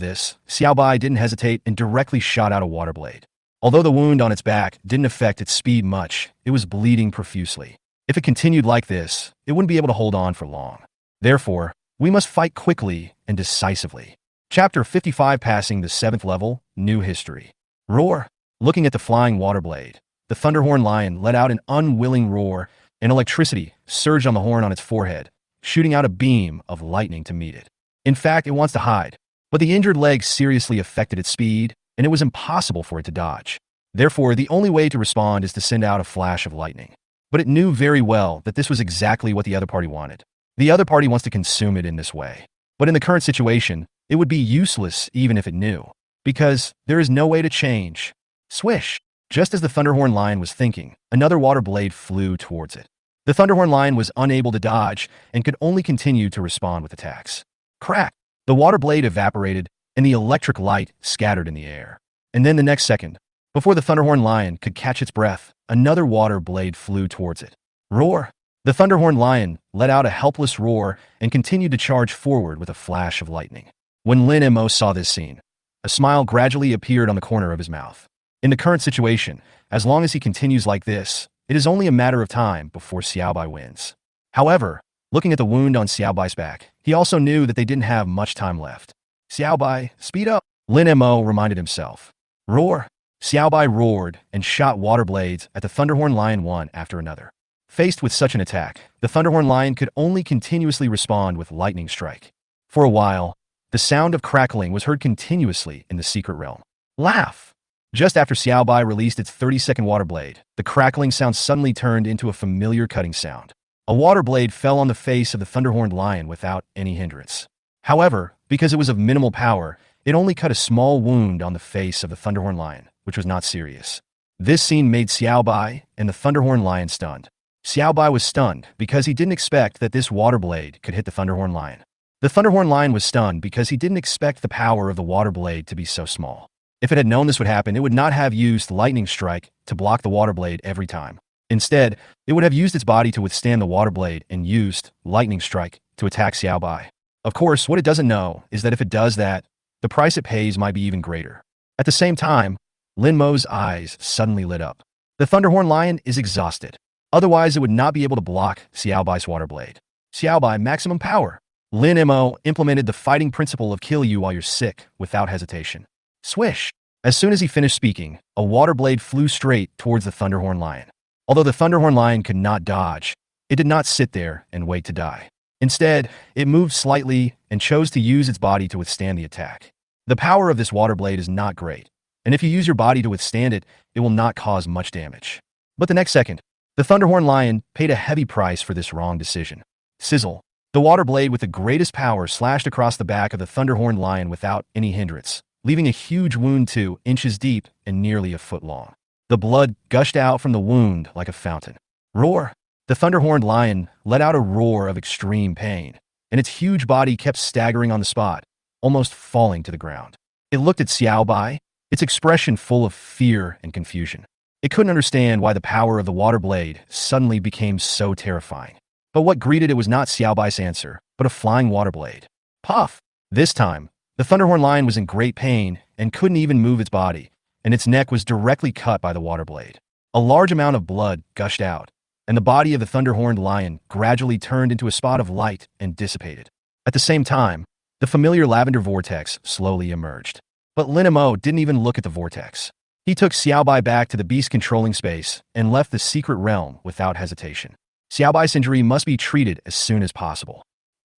this, Xiaobai didn't hesitate and directly shot out a water blade. Although the wound on its back didn't affect its speed much, it was bleeding profusely. If it continued like this, it wouldn't be able to hold on for long. Therefore, we must fight quickly and decisively. Chapter 55, Passing the 7th Level, New History. Roar! Looking at the flying water blade, the Thunderhorn Lion let out an unwilling roar, and electricity surged on the horn on its forehead, shooting out a beam of lightning to meet it. In fact, it wants to hide, but the injured leg seriously affected its speed, and it was impossible for it to dodge. Therefore, the only way to respond is to send out a flash of lightning. But it knew very well that this was exactly what the other party wanted. The other party wants to consume it in this way. But in the current situation, it would be useless even if it knew, because there is no way to change. Swish! Just as the Thunderhorn Lion was thinking, another water blade flew towards it. The Thunderhorn Lion was unable to dodge and could only continue to respond with attacks. Crack! The water blade evaporated, and the electric light scattered in the air. And then the next second, before the Thunderhorn Lion could catch its breath, another water blade flew towards it. Roar! The Thunderhorn Lion let out a helpless roar and continued to charge forward with a flash of lightning. When Lin Mo saw this scene, a smile gradually appeared on the corner of his mouth. In the current situation, as long as he continues like this, it is only a matter of time before Xiaobai wins. However, looking at the wound on Xiaobai's back, he also knew that they didn't have much time left. Xiaobai, speed up! Lin Mo reminded himself. Roar! Xiaobai roared and shot water blades at the Thunderhorn Lion one after another. Faced with such an attack, the Thunderhorn Lion could only continuously respond with lightning strike. For a while, the sound of crackling was heard continuously in the secret realm. Laugh! Just after Xiaobai released its 30-second water blade, the crackling sound suddenly turned into a familiar cutting sound. A water blade fell on the face of the Thunderhorn Lion without any hindrance. However, because it was of minimal power, it only cut a small wound on the face of the Thunderhorn Lion, which was not serious. This scene made Xiaobai and the Thunderhorn Lion stunned. Xiaobai was stunned because he didn't expect that this water blade could hit the Thunderhorn Lion. The Thunderhorn Lion was stunned because he didn't expect the power of the water blade to be so small. If it had known this would happen, it would not have used lightning strike to block the water blade every time. Instead, it would have used its body to withstand the water blade and used lightning strike to attack Xiaobai. Of course, what it doesn't know is that if it does that, the price it pays might be even greater. At the same time, Lin Mo's eyes suddenly lit up. The Thunderhorn Lion is exhausted. Otherwise, it would not be able to block Xiaobai's water blade. Xiaobai, maximum power. Lin Mo implemented the fighting principle of kill you while you're sick without hesitation. Swish! As soon as he finished speaking, a water blade flew straight towards the Thunderhorn Lion. Although the Thunderhorn Lion could not dodge, it did not sit there and wait to die. Instead, it moved slightly and chose to use its body to withstand the attack. The power of this water blade is not great, and if you use your body to withstand it, it will not cause much damage. But the next second, the Thunderhorn Lion paid a heavy price for this wrong decision. Sizzle! The water blade with the greatest power slashed across the back of the Thunderhorn Lion without any hindrance, leaving a huge wound 2 inches deep and nearly a foot long. The blood gushed out from the wound like a fountain. Roar! The Thunderhorn Lion let out a roar of extreme pain, and its huge body kept staggering on the spot, almost falling to the ground. It looked at Xiaobai, its expression full of fear and confusion. It couldn't understand why the power of the water blade suddenly became so terrifying. But what greeted it was not Xiaobai's answer, but a flying water blade. Puff! This time, the Thunderhorn Lion was in great pain and couldn't even move its body, and its neck was directly cut by the water blade. A large amount of blood gushed out, and the body of the Thunderhorn Lion gradually turned into a spot of light and dissipated. At the same time, the familiar lavender vortex slowly emerged. But Lin Mo didn't even look at the vortex. He took Xiaobai back to the beast controlling space and left the secret realm without hesitation. Xiaobai's injury must be treated as soon as possible.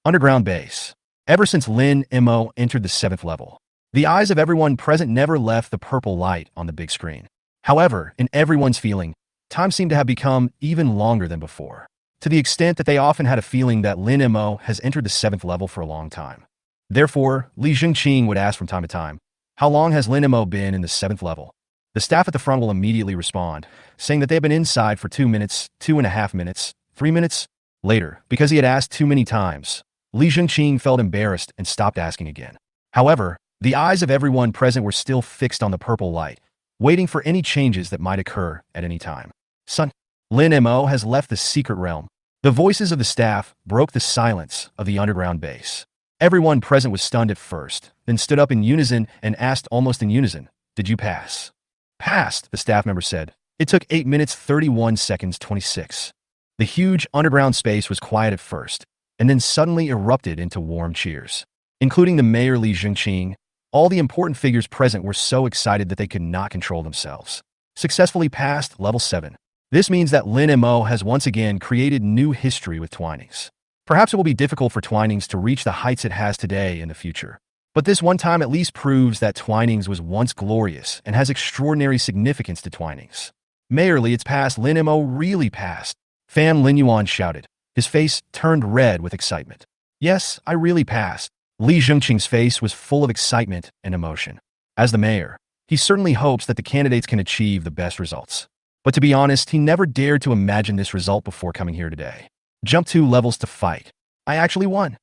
Underground base. Ever since Lin Mo entered the 7th level, the eyes of everyone present never left the purple light on the big screen. However, in everyone's feeling, time seemed to have become even longer than before, to the extent that they often had a feeling that Lin Mo has entered the 7th level for a long time. Therefore, Li Zhengqing would ask from time to time, "How long has Lin Mo been in the 7th level?" The staff at the front will immediately respond, saying that they've been inside for 2 minutes, 2.5 minutes, 3 minutes. Later, because he had asked too many times, Li Zhengqing felt embarrassed and stopped asking again. However, the eyes of everyone present were still fixed on the purple light, waiting for any changes that might occur at any time. Son, Lin Mo has left the secret realm. The voices of the staff broke the silence of the underground base. Everyone present was stunned at first, then stood up in unison and asked almost in unison, "Did you pass?" Passed, the staff member said. It took 8 minutes 31 seconds 26. The huge underground space was quiet at first, and then suddenly erupted into warm cheers. Including the mayor Li Zhengqing, all the important figures present were so excited that they could not control themselves. Successfully passed level 7. This means that Lin Mo has once again created new history with Twinings. Perhaps it will be difficult for Twinings to reach the heights it has today in the future. But this one time at least proves that Twinings was once glorious and has extraordinary significance to Twinings. Mayorly, it's passed. Lin Mo really passed. Fan Lin Yuan shouted. His face turned red with excitement. Yes, I really passed. Li Zhengqing's face was full of excitement and emotion. As the mayor, he certainly hopes that the candidates can achieve the best results. But to be honest, he never dared to imagine this result before coming here today. Jump 2 levels to fight. I actually won.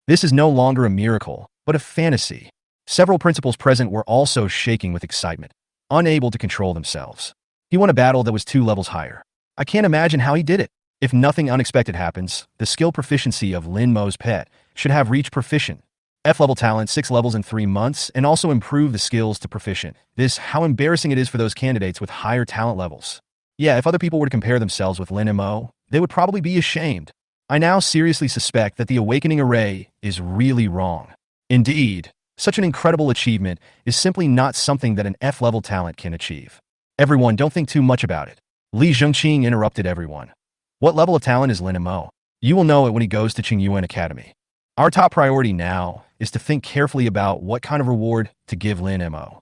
This is no longer a miracle, but a fantasy. Several principals present were also shaking with excitement, unable to control themselves. He won a battle that was 2 levels higher. I can't imagine how he did it. If nothing unexpected happens, the skill proficiency of Lin Mo's pet should have reached proficient. F-level talent 6 levels in 3 months and also improve the skills to proficient. How embarrassing it is for those candidates with higher talent levels. Yeah, if other people were to compare themselves with Lin Mo, they would probably be ashamed. I now seriously suspect that the awakening array is really wrong. Indeed, such an incredible achievement is simply not something that an F-level talent can achieve. Everyone, don't think too much about it. Li Zhengqing interrupted everyone. What level of talent is Lin Mo? You will know it when he goes to Qingyuan Academy. Our top priority now is to think carefully about what kind of reward to give Lin Mo.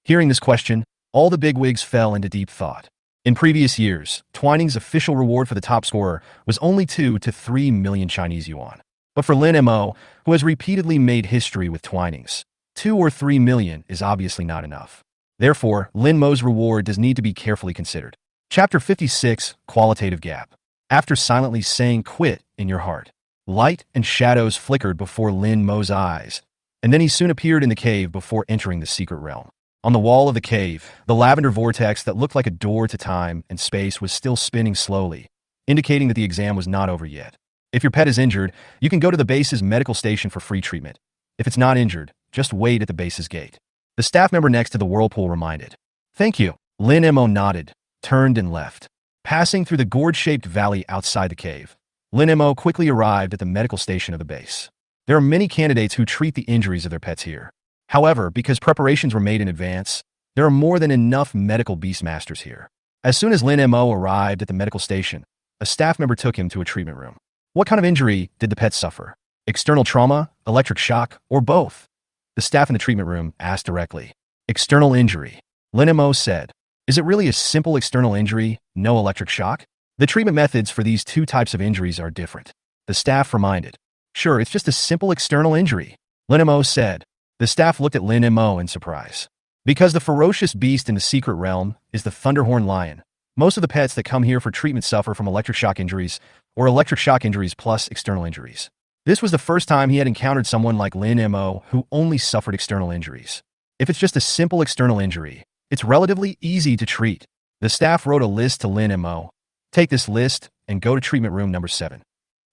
Hearing this question, all the bigwigs fell into deep thought. In previous years, Twining's official reward for the top scorer was only 2 to 3 million Chinese yuan. But for Lin Mo, who has repeatedly made history with Twinings, 2 or 3 million is obviously not enough. Therefore, Lin Mo's reward does need to be carefully considered. Chapter 56, Qualitative Gap. After silently saying quit in your heart, light and shadows flickered before Lin Mo's eyes, and then he soon appeared in the cave before entering the secret realm. On the wall of the cave, the lavender vortex that looked like a door to time and space was still spinning slowly, indicating that the exam was not over yet. If your pet is injured, you can go to the base's medical station for free treatment. If it's not injured, just wait at the base's gate. The staff member next to the whirlpool reminded. Thank you. Lin Mo nodded, turned and left. Passing through the gourd-shaped valley outside the cave, Lin Mo quickly arrived at the medical station of the base. There are many candidates who treat the injuries of their pets here. However, because preparations were made in advance, there are more than enough medical beastmasters here. As soon as Lin Mo arrived at the medical station, a staff member took him to a treatment room. What kind of injury did the pet suffer? External trauma, electric shock, or both? The staff in the treatment room asked directly. External injury. Lin Mo said. Is it really a simple external injury, no electric shock? The treatment methods for these 2 types of injuries are different. The staff reminded. Sure, it's just a simple external injury. Lin Mo said. The staff looked at Lin Mo in surprise. Because the ferocious beast in the secret realm is the Thunderhorn Lion, most of the pets that come here for treatment suffer from electric shock injuries or electric shock injuries plus external injuries. This was the first time he had encountered someone like Lin Mo who only suffered external injuries. If it's just a simple external injury, it's relatively easy to treat. The staff wrote a list to Lin Mo. Take this list and go to treatment room number 7.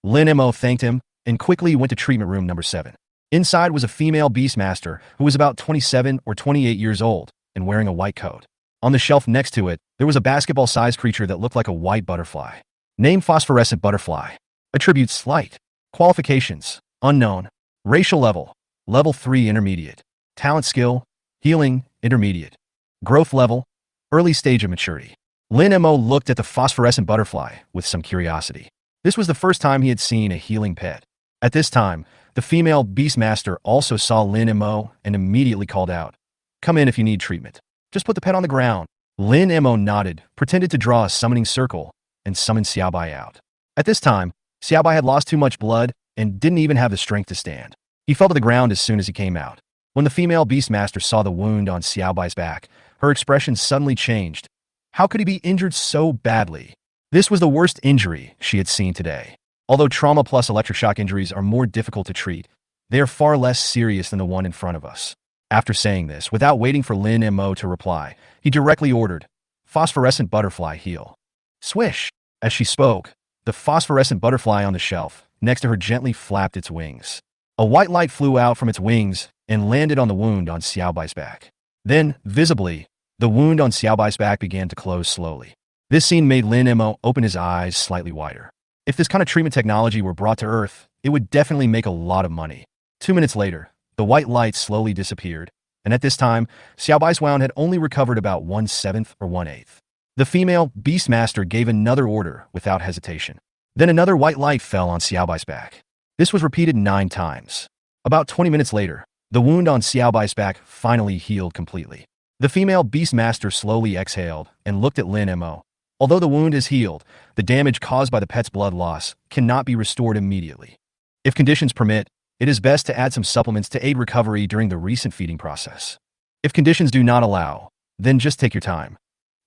Lin Mo thanked him and quickly went to treatment room number 7. Inside was a female beastmaster who was about 27 or 28 years old and wearing a white coat. On the shelf next to it, there was a basketball-sized creature that looked like a white butterfly. Name phosphorescent butterfly. Attributes slight. Qualifications unknown. Racial level level 3 intermediate. Talent skill healing intermediate. Growth level early stage of maturity. Lin Mo looked at the phosphorescent butterfly with some curiosity. This was the first time he had seen a healing pet. At this time, the female beastmaster also saw Lin Mo and immediately called out, "Come in if you need treatment. Just put the pet on the ground." Lin Mo nodded, pretended to draw a summoning circle, and summoned Xiaobai out. At this time, Xiaobai had lost too much blood and didn't even have the strength to stand. He fell to the ground as soon as he came out. When the female beastmaster saw the wound on Xiaobai's back, her expression suddenly changed. How could he be injured so badly? This was the worst injury she had seen today. Although trauma plus electric shock injuries are more difficult to treat, they are far less serious than the one in front of us. After saying this, without waiting for Lin Mo to reply, he directly ordered, "Phosphorescent butterfly heal." Swish! As she spoke, the phosphorescent butterfly on the shelf next to her gently flapped its wings. A white light flew out from its wings and landed on the wound on Xiaobai's back. Then, visibly, The wound on Xiaobai's back began to close slowly. This scene made Lin Mo open his eyes slightly wider. If this kind of treatment technology were brought to Earth, it would definitely make a lot of money. 2 minutes later, the white light slowly disappeared, and at this time, Xiaobai's wound had only recovered about 1/7 or 1/8. The female Beastmaster gave another order without hesitation. Then another white light fell on Xiaobai's back. This was repeated 9 times. About 20 minutes later, the wound on Xiaobai's back finally healed completely. The female Beastmaster slowly exhaled and looked at Lin Mo. Although the wound is healed, the damage caused by the pet's blood loss cannot be restored immediately. If conditions permit, it is best to add some supplements to aid recovery during the recent feeding process. If conditions do not allow, then just take your time.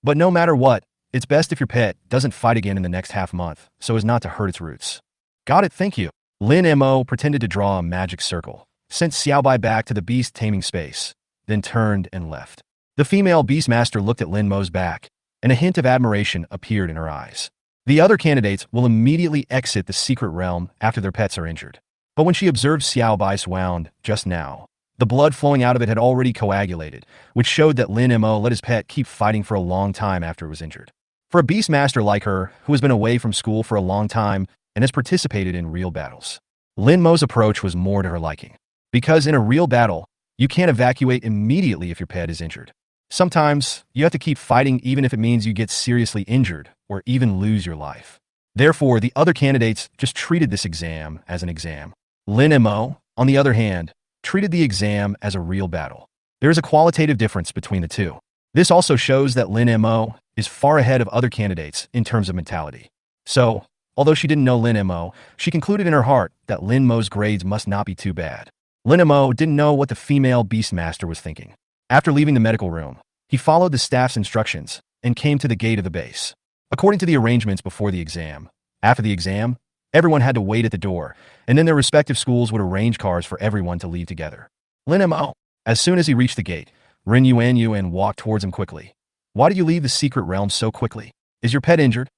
But no matter what, it's best if your pet doesn't fight again in the next half month so as not to hurt its roots. Got it, thank you. Lin Mo pretended to draw a magic circle, sent Xiaobai back to the beast taming space, then turned and left. The female Beastmaster looked at Lin Mo's back, and a hint of admiration appeared in her eyes. The other candidates will immediately exit the secret realm after their pets are injured. But when she observed Xiaobai's wound just now, the blood flowing out of it had already coagulated, which showed that Lin Mo let his pet keep fighting for a long time after it was injured. For a Beastmaster like her, who has been away from school for a long time and has participated in real battles, Lin Mo's approach was more to her liking. Because in a real battle, you can't evacuate immediately if your pet is injured. Sometimes, you have to keep fighting even if it means you get seriously injured or even lose your life. Therefore, the other candidates just treated this exam as an exam. Lin Mo, on the other hand, treated the exam as a real battle. There is a qualitative difference between the two. This also shows that Lin Mo is far ahead of other candidates in terms of mentality. So, although she didn't know Lin Mo, she concluded in her heart that Lin Mo's grades must not be too bad. Lin Mo didn't know what the female Beastmaster was thinking. After leaving the medical room, he followed the staff's instructions and came to the gate of the base. According to the arrangements before the exam, after the exam, everyone had to wait at the door, and then their respective schools would arrange cars for everyone to leave together. Lin Mo, as soon as he reached the gate, Ren Yuan walked towards him quickly. Why did you leave the secret realm so quickly? Is your pet injured?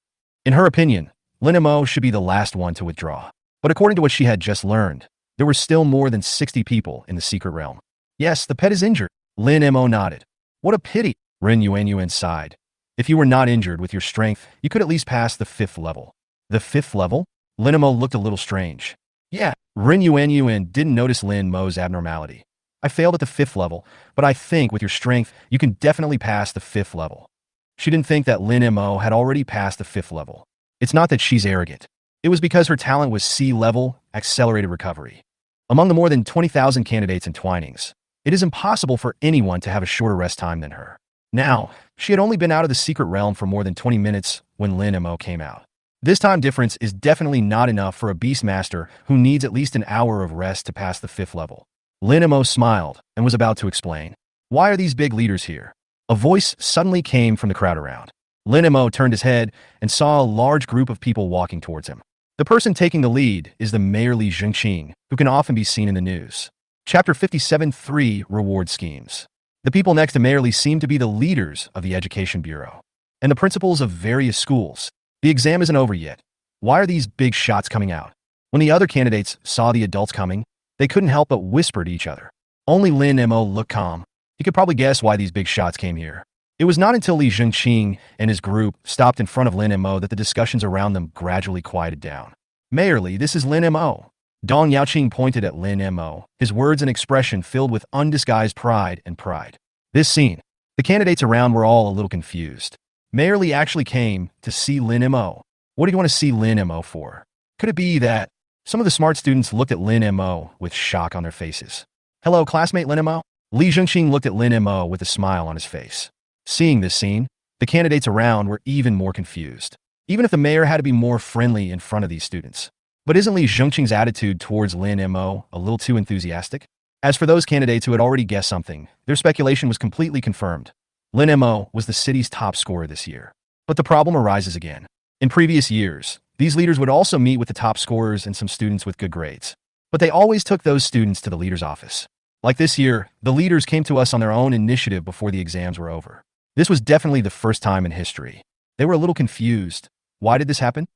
In her opinion, Lin Mo should be the last one to withdraw. But according to what she had just learned, there were still more than 60 people in the secret realm. Yes, the pet is injured. Lin Mo nodded. What a pity, Ren Yuan sighed. If you were not injured with your strength, you could at least pass the 5th level. The 5th level? Lin Mo looked a little strange. Yeah, Ren Yuan didn't notice Lin Mo's abnormality. I failed at the 5th level, but I think with your strength, you can definitely pass the 5th level. She didn't think that Lin Mo had already passed the 5th level. It's not that she's arrogant. It was because her talent was C-level, accelerated recovery. Among the more than 20,000 candidates in Twinings, it is impossible for anyone to have a shorter rest time than her. Now, she had only been out of the secret realm for more than 20 minutes when Lin Mo came out. This time difference is definitely not enough for a Beastmaster who needs at least an hour of rest to pass the 5th level. Lin Mo smiled and was about to explain. Why are these big leaders here? A voice suddenly came from the crowd around. Lin Mo turned his head and saw a large group of people walking towards him. The person taking the lead is the Mayor Li Zhengqing, who can often be seen in the news. Chapter 57-3 Reward Schemes. The people next to Mayor Li seem to be the leaders of the Education Bureau and the principals of various schools. The exam isn't over yet. Why are these big shots coming out? When the other candidates saw the adults coming, they couldn't help but whisper to each other. Only Lin Mo looked calm. He could probably guess why these big shots came here. It was not until Li Zhengqing and his group stopped in front of Lin Mo that the discussions around them gradually quieted down. Mayor Li, this is Lin Mo. Dong Yaoqing pointed at Lin Mo, his words and expression filled with undisguised pride and pride. This scene, the candidates around were all a little confused. Mayor Li actually came to see Lin Mo. What do you want to see Lin Mo for? Could it be that some of the smart students looked at Lin Mo with shock on their faces? Hello, classmate Lin Mo? Li Zhengqing looked at Lin Mo with a smile on his face. Seeing this scene, the candidates around were even more confused. Even if the mayor had to be more friendly in front of these students. But isn't Li Zhengqing's attitude towards Lin Mo a little too enthusiastic? As for those candidates who had already guessed something, their speculation was completely confirmed. Lin Mo was the city's top scorer this year. But the problem arises again. In previous years, these leaders would also meet with the top scorers and some students with good grades. But they always took those students to the leader's office. Like this year, the leaders came to us on their own initiative before the exams were over. This was definitely the first time in history. They were a little confused. Why did this happen?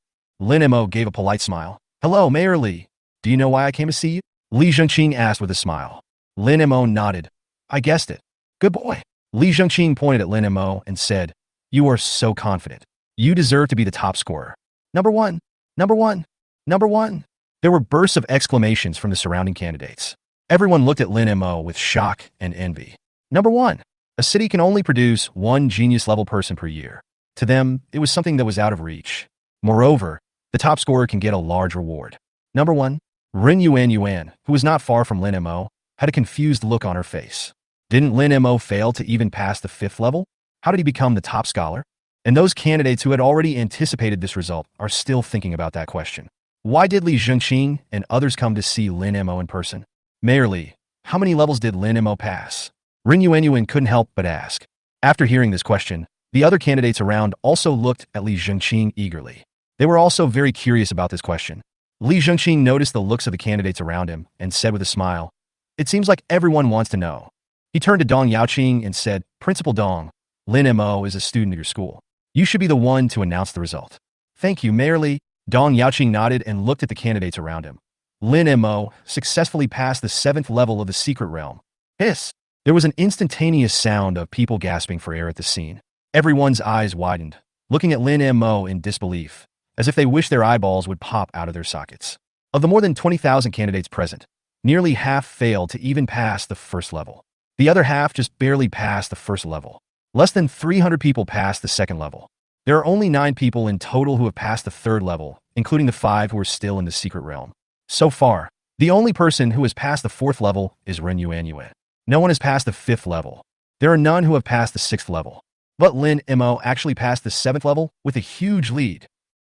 Lin Mo gave a polite smile. Hello, Mayor Li. Do you know why I came to see you? Li Zhengqing asked with a smile. Lin Mo nodded. I guessed it. Good boy. Li Zhengqing pointed at Lin Mo and said, "You are so confident. You deserve to be the top scorer. Number one, number one, number one." There were bursts of exclamations from the surrounding candidates. Everyone looked at Lin Mo with shock and envy. Number one, a city can only produce one genius-level person per year. To them, it was something that was out of reach. Moreover, the top scorer can get a large reward. Number one, Ren Yuan, who was not far from Lin Mo, had a confused look on her face. Didn't Lin Mo fail to even pass the 5th level? How did he become the top scholar? And those candidates who had already anticipated this result are still thinking about that question. Why did Li Zhengqing and others come to see Lin Mo in person? Mayor Li, how many levels did Lin Mo pass? Ren Yuan couldn't help but ask. After hearing this question, the other candidates around also looked at Li Zhengqing eagerly. They were also very curious about this question. Li Zhengqing noticed the looks of the candidates around him and said with a smile, "It seems like everyone wants to know." He turned to Dong Yaoqing and said, "Principal Dong, Lin Mo is a student of your school. You should be the one to announce the result." "Thank you, Mayor Li." Dong Yaoqing nodded and looked at the candidates around him. Lin Mo successfully passed the 7th level of the secret realm. Hiss! There was an instantaneous sound of people gasping for air at the scene. Everyone's eyes widened, looking at Lin Mo in disbelief, as if they wished their eyeballs would pop out of their sockets. Of the more than 20,000 candidates present, nearly half failed to even pass the 1st level. The other half just barely passed the 1st level. Less than 300 people passed the 2nd level. There are only 9 people in total who have passed the 3rd level, including the 5 who are still in the secret realm. So far, the only person who has passed the 4th level is Ren Yuan. No one has passed the 5th level. There are none who have passed the 6th level. But Lin Mo actually passed the 7th level with a huge lead.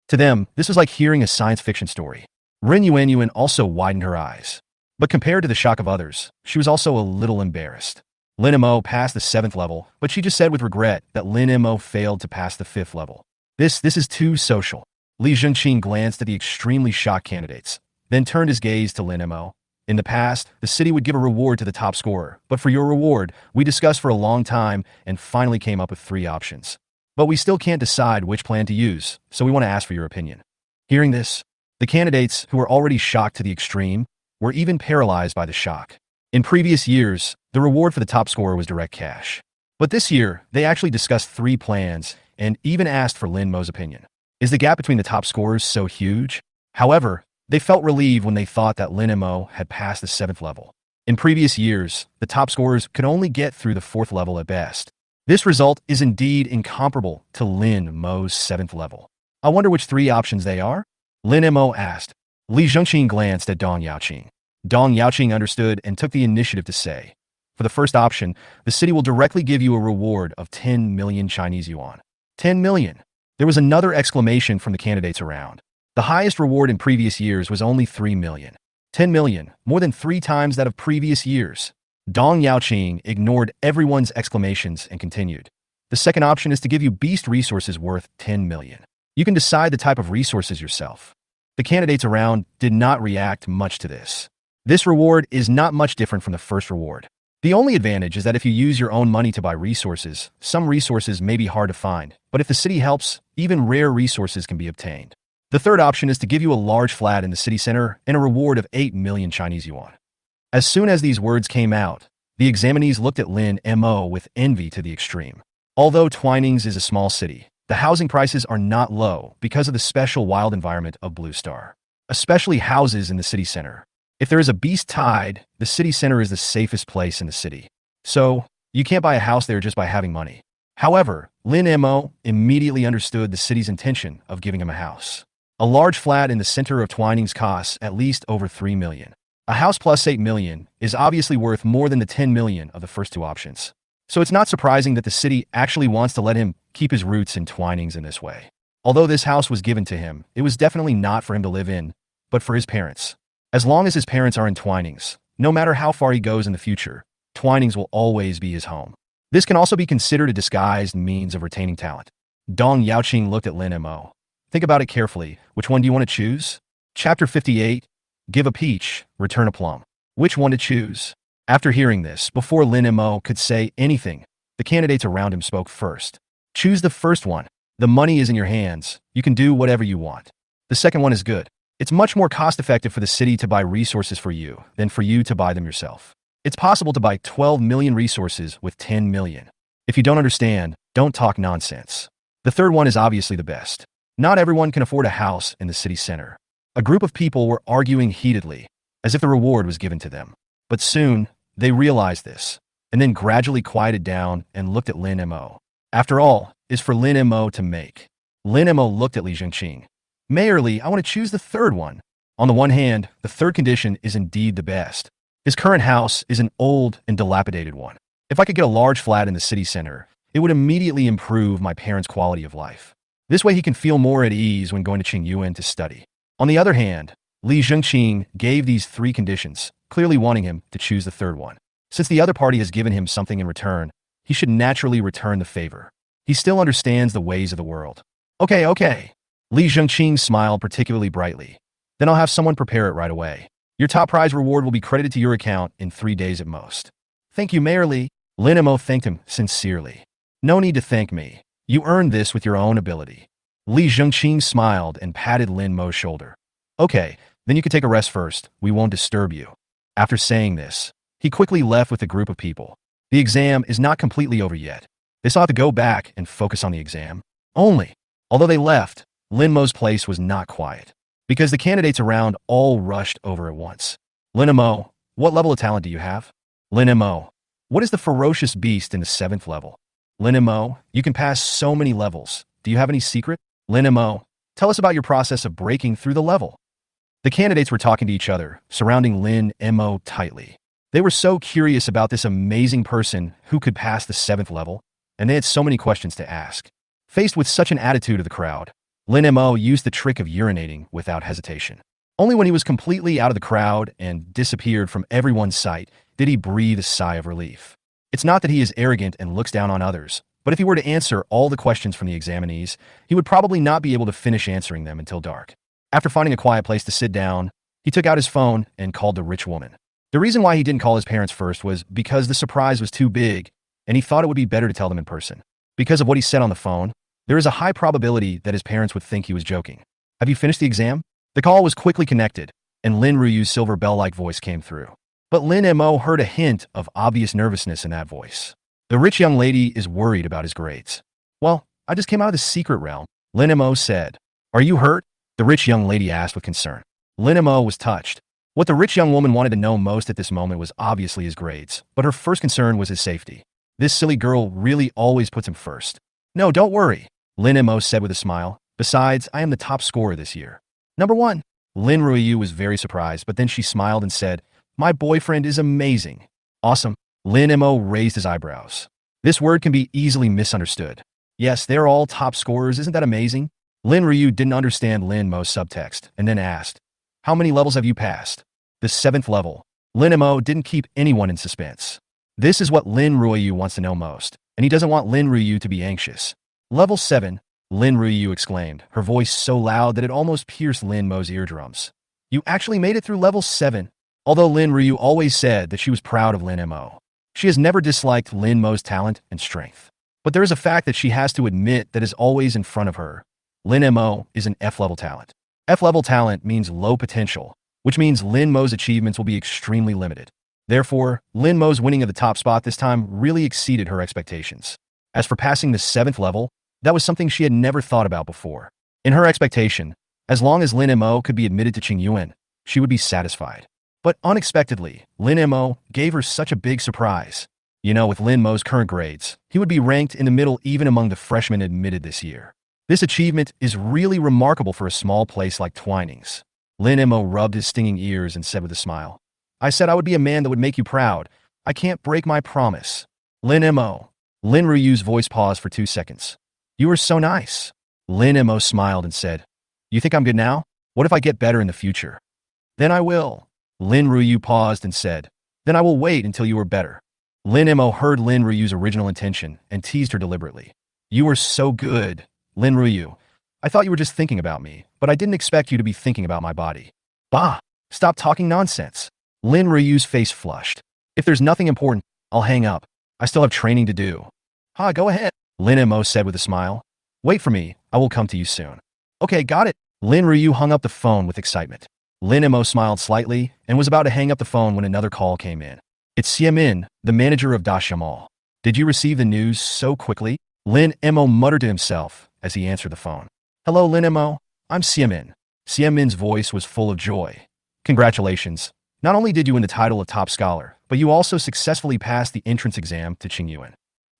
To them, this was like hearing a science fiction story. Ren Yuan also widened her eyes. But compared to the shock of others, she was also a little embarrassed. Lin Mo passed the 7th level, but she just said with regret that Lin Mo failed to pass the 5th level. This is too social. Li Zhengqing glanced at the extremely shocked candidates, then turned his gaze to Lin Mo. In the past, the city would give a reward to the top scorer, but for your reward, we discussed for a long time and finally came up with 3 options. But we still can't decide which plan to use, so we want to ask for your opinion. Hearing this, the candidates, who were already shocked to the extreme, were even paralyzed by the shock. In previous years, the reward for the top scorer was direct cash. But this year, they actually discussed 3 plans and even asked for Lin Mo's opinion. Is the gap between the top scorers so huge? However, they felt relieved when they thought that Lin Mo had passed the 7th level. In previous years, the top scorers could only get through the 4th level at best. This result is indeed incomparable to Lin Mo's 7th level. I wonder which 3 options they are? Lin Mo asked. Li Zhengqing glanced at Dong Yaoqing. Dong Yaoqing understood and took the initiative to say, "For the first option, the city will directly give you a reward of 10 million Chinese yuan." 10 million! There was another exclamation from the candidates around. The highest reward in previous years was only 3 million. 10 million, more than 3 times that of previous years. Dong Yaoqing ignored everyone's exclamations and continued. The second option is to give you beast resources worth 10 million. You can decide the type of resources yourself. The candidates around did not react much to this. This reward is not much different from the first reward. The only advantage is that if you use your own money to buy resources, some resources may be hard to find, but if the city helps, even rare resources can be obtained. The third option is to give you a large flat in the city center and a reward of 8 million Chinese yuan. As soon as these words came out, the examinees looked at Lin Mo with envy to the extreme. Although Twinings is a small city, the housing prices are not low because of the special wild environment of Blue Star, especially houses in the city center. If there is a beast tide, the city center is the safest place in the city. So, you can't buy a house there just by having money. However, Lin Mo immediately understood the city's intention of giving him a house. A large flat in the center of Twinings costs at least over 3 million. A house plus 8 million is obviously worth more than the 10 million of the first 2 options. So it's not surprising that the city actually wants to let him keep his roots in Twinings in this way. Although this house was given to him, it was definitely not for him to live in, but for his parents. As long as his parents are in Twinings, no matter how far he goes in the future, Twinings will always be his home. This can also be considered a disguised means of retaining talent. Dong Yaoqing looked at Lin Mo. Think about it carefully. Which one do you want to choose? Chapter 58. Give a peach, return a plum. Which one to choose? After hearing this, before Lin Mo could say anything, the candidates around him spoke first. Choose the first one. The money is in your hands. You can do whatever you want. The second one is good. It's much more cost-effective for the city to buy resources for you than for you to buy them yourself. It's possible to buy 12 million resources with 10 million. If you don't understand, don't talk nonsense. The third one is obviously the best. Not everyone can afford a house in the city center. A group of people were arguing heatedly, as if the reward was given to them. But soon, they realized this, and then gradually quieted down and looked at Lin Mo. After all, is for Lin Mo to make. Lin Mo looked at Li Zhengqing. Mayorly, I want to choose the third one. On the one hand, the third condition is indeed the best. His current house is an old and dilapidated one. If I could get a large flat in the city center, it would immediately improve my parents' quality of life. This way he can feel more at ease when going to Qingyuan to study. On the other hand, Li Zhengqing gave these three conditions, clearly wanting him to choose the third one. Since the other party has given him something in return, he should naturally return the favor. He still understands the ways of the world. Okay. Li Zhengqing smiled particularly brightly. Then I'll have someone prepare it right away. Your top prize reward will be credited to your account in 3 days at most. Thank you, Mayor Li. Lin Mo thanked him sincerely. No need to thank me. You earned this with your own ability. Li Zhengqing smiled and patted Lin Mo's shoulder. Okay, then you can take a rest first. We won't disturb you. After saying this, he quickly left with a group of people. The exam is not completely over yet. They still have to go back and focus on the exam. Only. Although they left, Lin Mo's place was not quiet, because the candidates around all rushed over at once. Lin Mo, what level of talent do you have? Lin Mo, what is the ferocious beast in the 7th level? Lin Mo, you can pass so many levels. Do you have any secret? Lin Mo, tell us about your process of breaking through the level. The candidates were talking to each other, surrounding Lin Mo tightly. They were so curious about this amazing person who could pass the 7th level, and they had so many questions to ask. Faced with such an attitude of the crowd, Lin Mo used the trick of urinating without hesitation. Only when he was completely out of the crowd and disappeared from everyone's sight did he breathe a sigh of relief. It's not that he is arrogant and looks down on others, but if he were to answer all the questions from the examinees, he would probably not be able to finish answering them until dark. After finding a quiet place to sit down, he took out his phone and called the rich woman. The reason why he didn't call his parents first was because the surprise was too big, and he thought it would be better to tell them in person. Because of what he said on the phone, there is a high probability that his parents would think he was joking. Have you finished the exam? The call was quickly connected, and Lin Ruyu's silver bell-like voice came through. But Lin Mo heard a hint of obvious nervousness in that voice. The rich young lady is worried about his grades. Well, I just came out of the secret realm, Lin Mo said. Are you hurt? The rich young lady asked with concern. Lin Mo was touched. What the rich young woman wanted to know most at this moment was obviously his grades, but her first concern was his safety. This silly girl really always puts him first. No, don't worry, Lin Mo said with a smile. Besides, I am the top scorer this year. Number 1. Lin Ruiyu was very surprised, but then she smiled and said, my boyfriend is amazing. Awesome. Lin Mo raised his eyebrows. This word can be easily misunderstood. Yes, they're all top scorers, isn't that amazing? Lin Ryu didn't understand Lin Mo's subtext, and then asked, how many levels have you passed? The 7th level. Lin Mo didn't keep anyone in suspense. This is what Lin Ryu wants to know most, and he doesn't want Lin Ryu to be anxious. Level 7, Lin Ryu exclaimed, her voice so loud that it almost pierced Lin Mo's eardrums. You actually made it through level 7. Although Lin Ryu always said that she was proud of Lin Mo, she has never disliked Lin Mo's talent and strength. But there is a fact that she has to admit that is always in front of her. Lin Mo is an F-level talent. F-level talent means low potential, which means Lin Mo's achievements will be extremely limited. Therefore, Lin Mo's winning of the top spot this time really exceeded her expectations. As for passing the 7th level, that was something she had never thought about before. In her expectation, as long as Lin Mo could be admitted to Qingyuan, she would be satisfied. But unexpectedly, Lin Mo gave her such a big surprise. With Lin Mo's current grades, he would be ranked in the middle even among the freshmen admitted this year. This achievement is really remarkable for a small place like Twinings. Lin Mo rubbed his stinging ears and said with a smile, I said I would be a man that would make you proud. I can't break my promise. Lin Mo. Lin Ruyu's voice paused for 2 seconds. You are so nice. Lin Mo smiled and said, you think I'm good now? What if I get better in the future? Then I will. Lin Ryu paused and said, then I will wait until you are better. Lin Mo heard Lin Ryu's original intention and teased her deliberately. You are so good. Lin Ryu, I thought you were just thinking about me, but I didn't expect you to be thinking about my body. Bah! Stop talking nonsense. Lin Ryu's face flushed. If there's nothing important, I'll hang up. I still have training to do. Go ahead, Lin Mo said with a smile. Wait for me, I will come to you soon. Okay, got it. Lin Ryu hung up the phone with excitement. Lin Mo smiled slightly and was about to hang up the phone when another call came in. It's Xie Min, the manager of Dashamal. Did you receive the news so quickly? Lin Mo muttered to himself as he answered the phone. Hello, Lin Mo. I'm Xiamin. Xiamin's voice was full of joy. Congratulations. Not only did you win the title of top scholar, but you also successfully passed the entrance exam to Qingyuan.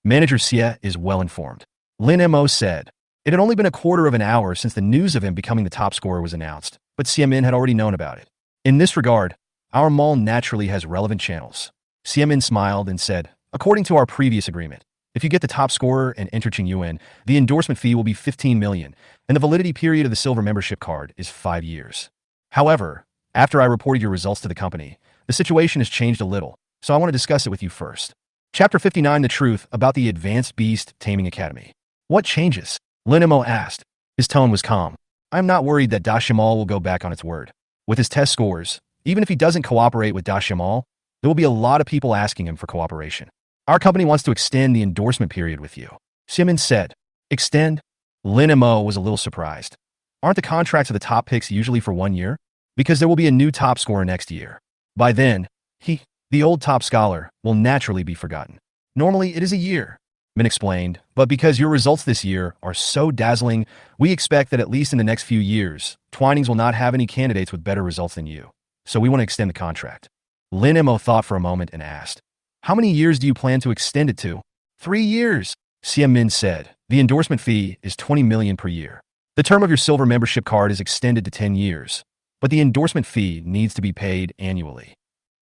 Manager Xie is well informed. Lin Mo said. It had only been a quarter of an hour since the news of him becoming the top scorer was announced, but Xiamin had already known about it. In this regard, our mall naturally has relevant channels. Xiamin smiled and said, according to our previous agreement, if you get the top scorer and enter Qingyuan, the endorsement fee will be 15 million, and the validity period of the silver membership card is 5 years. However, after I reported your results to the company, the situation has changed a little, so I want to discuss it with you first. Chapter 59, The Truth About the Advanced Beast Taming Academy. What changes? Lin Mo asked. His tone was calm. I'm not worried that Dashimal will go back on its word. With his test scores, even if he doesn't cooperate with Dashimal, there will be a lot of people asking him for cooperation. Our company wants to extend the endorsement period with you. Xiamin said. Extend? Lin Mo was a little surprised. Aren't the contracts of the top picks usually for 1 year? Because there will be a new top scorer next year. By then, the old top scholar, will naturally be forgotten. Normally, it is a year, Min explained, but because your results this year are so dazzling, we expect that at least in the next few years, Twinings will not have any candidates with better results than you. So we want to extend the contract. Lin Mo thought for a moment and asked, how many years do you plan to extend it to? 3 years, Xiamin said. The endorsement fee is 20 million per year. The term of your silver membership card is extended to 10 years, but the endorsement fee needs to be paid annually.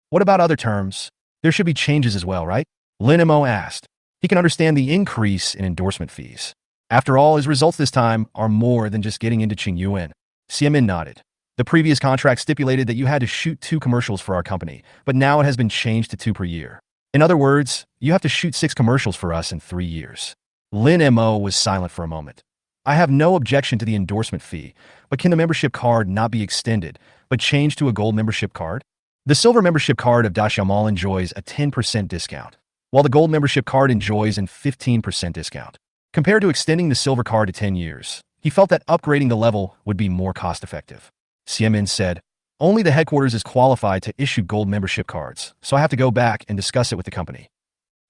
What about other terms? There should be changes as well, right? Lin Mo asked. He can understand the increase in endorsement fees. After all, his results this time are more than just getting into Qingyuan. Xiamin nodded. The previous contract stipulated that you had to shoot 2 commercials for our company, but now it has been changed to 2 per year. In other words, you have to shoot 6 commercials for us in 3 years. Lin Mo was silent for a moment. I have no objection to the endorsement fee, but can the membership card not be extended, but changed to a gold membership card? The silver membership card of Dashimal enjoys a 10% discount, while the gold membership card enjoys a 15% discount. Compared to extending the silver card to 10 years, he felt that upgrading the level would be more cost-effective. Xiamin said, only the headquarters is qualified to issue gold membership cards, so I have to go back and discuss it with the company.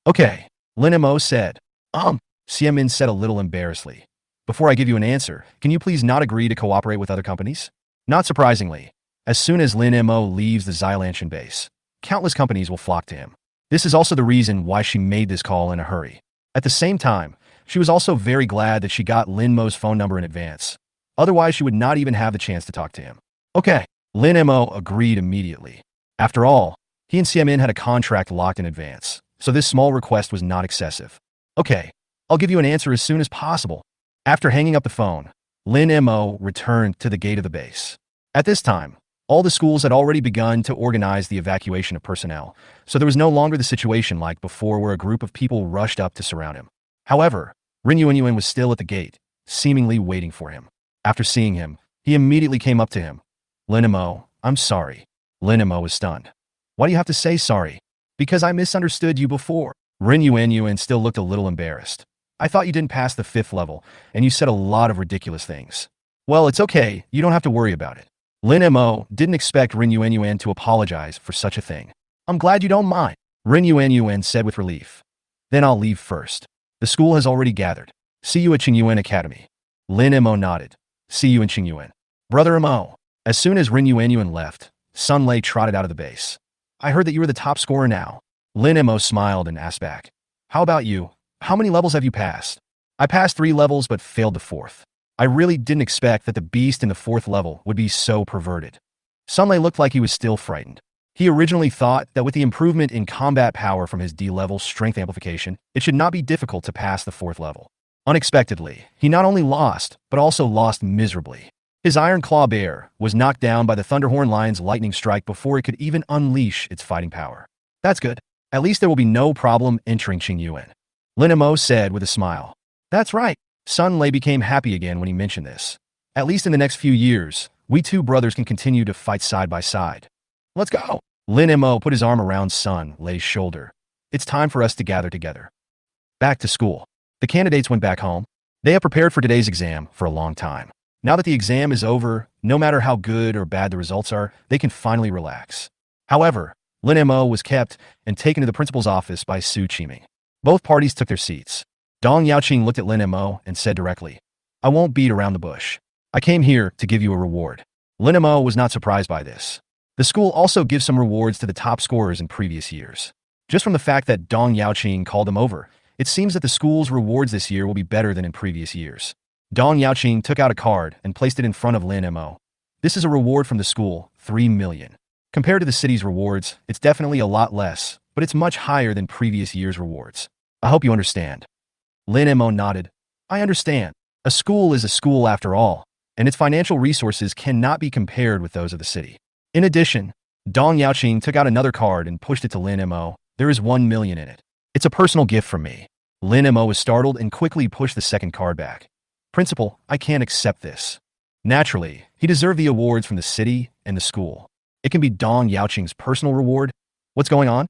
Okay, Lin Mo said. Xiamin said a little embarrassedly. Before I give you an answer, can you please not agree to cooperate with other companies? Not surprisingly, as soon as Lin Mo leaves the Xylantian base, countless companies will flock to him. This is also the reason why she made this call in a hurry. At the same time, she was also very glad that she got Lin Mo's phone number in advance. Otherwise, she would not even have the chance to talk to him. Okay, Lin Mo agreed immediately. After all, he and Xiamin had a contract locked in advance, so this small request was not excessive. Okay, I'll give you an answer as soon as possible. After hanging up the phone, Lin Mo returned to the gate of the base. At this time, all the schools had already begun to organize the evacuation of personnel, so there was no longer the situation like before where a group of people rushed up to surround him. However, Rin Yuanyuan was still at the gate, seemingly waiting for him. After seeing him, he immediately came up to him. Lin Mo, I'm sorry. Lin Mo was stunned. Why do you have to say sorry? Because I misunderstood you before. Rin Yuanyuan still looked a little embarrassed. I thought you didn't pass the 5th level, and you said a lot of ridiculous things. Well, it's okay, you don't have to worry about it. Lin Mo didn't expect Rin Yuanyuan to apologize for such a thing. I'm glad you don't mind, Rin Yuanyuan said with relief. Then I'll leave first. The school has already gathered. See you at Qingyuan Academy. Lin Mo nodded. See you in Qingyuan. Brother Mo. As soon as Rin Yuanyuan left, Sun Lei trotted out of the base. I heard that you were the top scorer now. Lin Mo smiled and asked back. How about you? How many levels have you passed? I passed 3 levels but failed the 4th. I really didn't expect that the beast in the 4th level would be so perverted. Sun Lei looked like he was still frightened. He originally thought that with the improvement in combat power from his D-level strength amplification, it should not be difficult to pass the 4th level. Unexpectedly, he not only lost, but also lost miserably. His Iron Claw Bear was knocked down by the Thunderhorn Lion's lightning strike before it could even unleash its fighting power. That's good. At least there will be no problem entering Qingyuan. Lin Mo said with a smile. That's right. Sun Lei became happy again when he mentioned this. At least in the next few years, we 2 brothers can continue to fight side by side. Let's go. Lin Mo put his arm around Sun Lei's shoulder. It's time for us to gather together. Back to school. The candidates went back home. They have prepared for today's exam for a long time. Now that the exam is over, no matter how good or bad the results are, they can finally relax. However, Lin Mo was kept and taken to the principal's office by Su Qiming. Both parties took their seats. Dong Yaoqing looked at Lin Mo and said directly, I won't beat around the bush. I came here to give you a reward. Lin Mo was not surprised by this. The school also gives some rewards to the top scorers in previous years. Just from the fact that Dong Yaoqing called them over, it seems that the school's rewards this year will be better than in previous years. Dong Yaoqing took out a card and placed it in front of Lin Mo. This is a reward from the school, 3 million. Compared to the city's rewards, it's definitely a lot less, but it's much higher than previous year's rewards. I hope you understand. Lin Mo nodded. I understand. A school is a school after all, and its financial resources cannot be compared with those of the city. In addition, Dong Yaoqing took out another card and pushed it to Lin Mo. There is 1 million in it. It's a personal gift from me. Lin Mo was startled and quickly pushed the second card back. Principal, I can't accept this. Naturally, he deserved the awards from the city and the school. It can be Dong Yaoqing's personal reward. What's going on?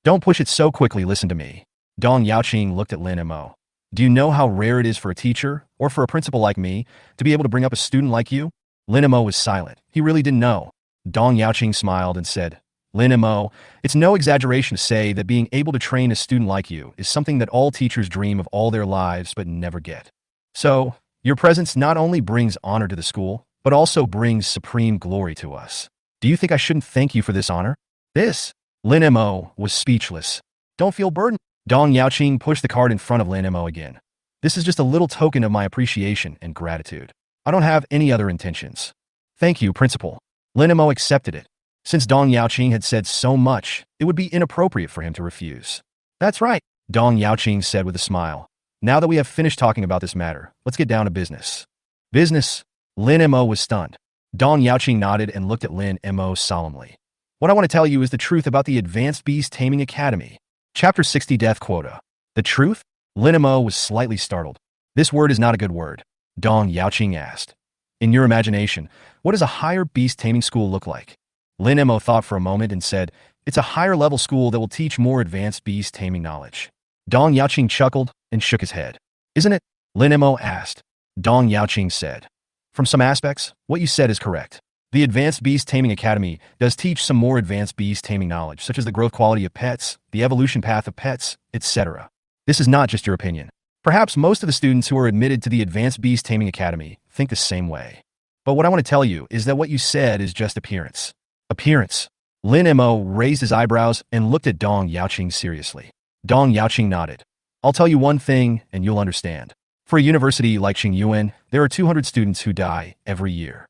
Don't push it so quickly, listen to me. Dong Yaoqing looked at Lin Mo. Do you know how rare it is for a teacher, or for a principal like me, to be able to bring up a student like you? Lin Mo was silent. He really didn't know. Dong Yaoqing smiled and said, Lin Mo, it's no exaggeration to say that being able to train a student like you is something that all teachers dream of all their lives but never get. So, your presence not only brings honor to the school, but also brings supreme glory to us. Do you think I shouldn't thank you for this honor? This? Lin Mo was speechless. Don't feel burdened. Dong Yaoqing pushed the card in front of Lin Mo again. This is just a little token of my appreciation and gratitude. I don't have any other intentions. Thank you, Principal. Lin Mo accepted it. Since Dong Yaoqing had said so much, it would be inappropriate for him to refuse. That's right, Dong Yaoqing said with a smile. Now that we have finished talking about this matter, let's get down to business. Business? Lin Mo was stunned. Dong Yaoqing nodded and looked at Lin Mo solemnly. What I want to tell you is the truth about the Advanced Beast Taming Academy. Chapter 60 Death Quota. The truth? Lin Mo was slightly startled. This word is not a good word. Dong Yaoqing asked. In your imagination, what does a higher beast taming school look like? Lin Mo thought for a moment and said, it's a higher level school that will teach more advanced beast taming knowledge. Dong Yaoqing chuckled and shook his head. Isn't it? Lin Mo asked. Dong Yaoqing said. From some aspects, what you said is correct. The Advanced Beast Taming Academy does teach some more advanced beast taming knowledge, such as the growth quality of pets, the evolution path of pets, etc. This is not just your opinion. Perhaps most of the students who are admitted to the Advanced Beast Taming Academy think the same way. But what I want to tell you is that what you said is just appearance. Appearance. Lin Mo raised his eyebrows and looked at Dong Yaoqing seriously. Dong Yaoqing nodded. I'll tell you one thing and you'll understand. For a university like Qingyuan, there are 200 students who die every year.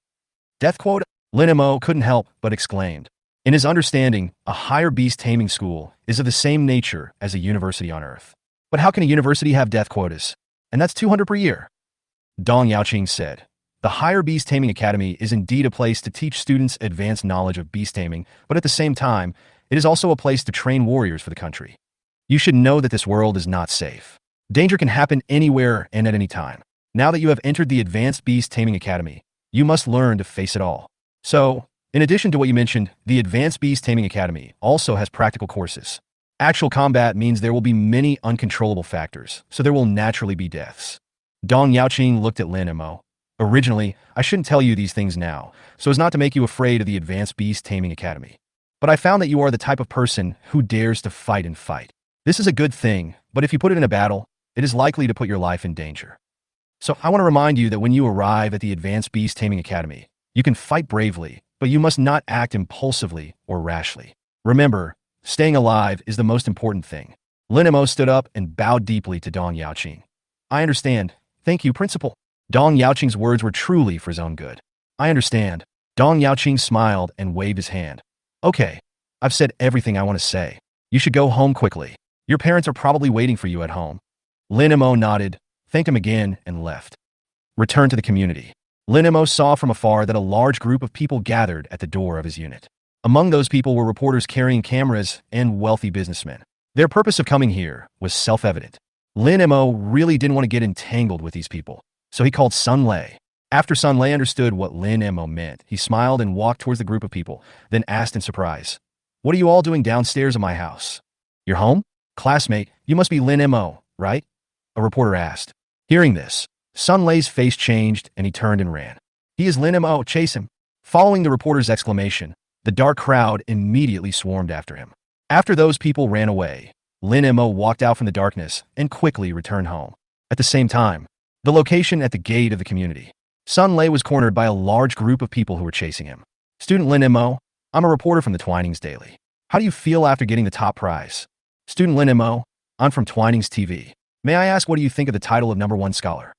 Death quota? Lin Mo couldn't help but exclaimed. In his understanding, a higher beast taming school is of the same nature as a university on Earth. But how can a university have death quotas? And that's 200 per year. Dong Yaoqing said. The Higher Beast Taming Academy is indeed a place to teach students advanced knowledge of beast taming, but at the same time, it is also a place to train warriors for the country. You should know that this world is not safe. Danger can happen anywhere and at any time. Now that you have entered the Advanced Beast Taming Academy, you must learn to face it all. So, in addition to what you mentioned, the Advanced Beast Taming Academy also has practical courses. Actual combat means there will be many uncontrollable factors, so there will naturally be deaths. Dong Yaoqing looked at Lin Mo. Originally, I shouldn't tell you these things now, so as not to make you afraid of the Advanced Beast Taming Academy. But I found that you are the type of person who dares to fight and fight. This is a good thing, but if you put it in a battle, it is likely to put your life in danger. So I want to remind you that when you arrive at the Advanced Beast Taming Academy, you can fight bravely, but you must not act impulsively or rashly. Remember, staying alive is the most important thing. Lin Mo stood up and bowed deeply to Dong Yaoqing. I understand. Thank you, Principal. Dong Yaoqing's words were truly for his own good. I understand. Dong Yaoqing smiled and waved his hand. Okay, I've said everything I want to say. You should go home quickly. Your parents are probably waiting for you at home. Lin Mo nodded, thanked him again, and left. Return to the community. Lin Mo saw from afar that a large group of people gathered at the door of his unit. Among those people were reporters carrying cameras and wealthy businessmen. Their purpose of coming here was self-evident. Lin Mo really didn't want to get entangled with these people, so he called Sun Lei. After Sun Lei understood what Lin Mo meant, he smiled and walked towards the group of people, then asked in surprise, "What are you all doing downstairs in my house?" "You're home? Classmate, you must be Lin Mo, right?" a reporter asked. Hearing this, Sun Lei's face changed and he turned and ran. "He is Lin Mo, chase him." Following the reporter's exclamation, the dark crowd immediately swarmed after him. After those people ran away, Lin Mo walked out from the darkness and quickly returned home. At the same time, the location at the gate of the community, Sun Lei was cornered by a large group of people who were chasing him. Student Lin Mo, I'm a reporter from the Twinings Daily. How do you feel after getting the top prize? Student Lin Mo, I'm from Twinings TV. May I ask what do you think of the title of #1 scholar?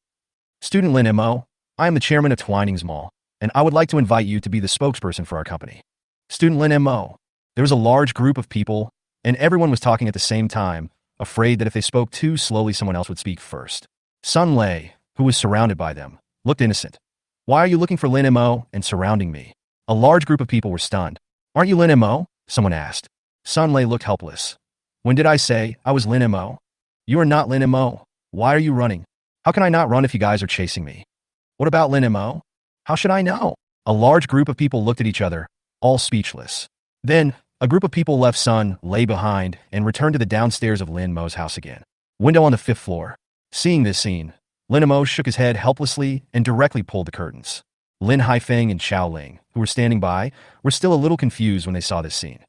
Student Lin Mo, I am the chairman of Twinings Mall, and I would like to invite you to be the spokesperson for our company. Student Lin Mo, there was a large group of people, and everyone was talking at the same time, afraid that if they spoke too slowly someone else would speak first. Sun Lei, who was surrounded by them, looked innocent. Why are you looking for Lin Mo and surrounding me? A large group of people were stunned. Aren't you Lin Mo? Someone asked. Sun Lei looked helpless. When did I say I was Lin Mo? You are not Lin Mo. Why are you running? How can I not run if you guys are chasing me? What about Lin Mo? How should I know? A large group of people looked at each other, all speechless. Then, a group of people left Sun Lei behind and returned to the downstairs of Lin Mo's house again. Window on the 5th floor. Seeing this scene, Lin Mo shook his head helplessly and directly pulled the curtains. Lin Haifeng and Xiao Ling, who were standing by, were still a little confused when they saw this scene.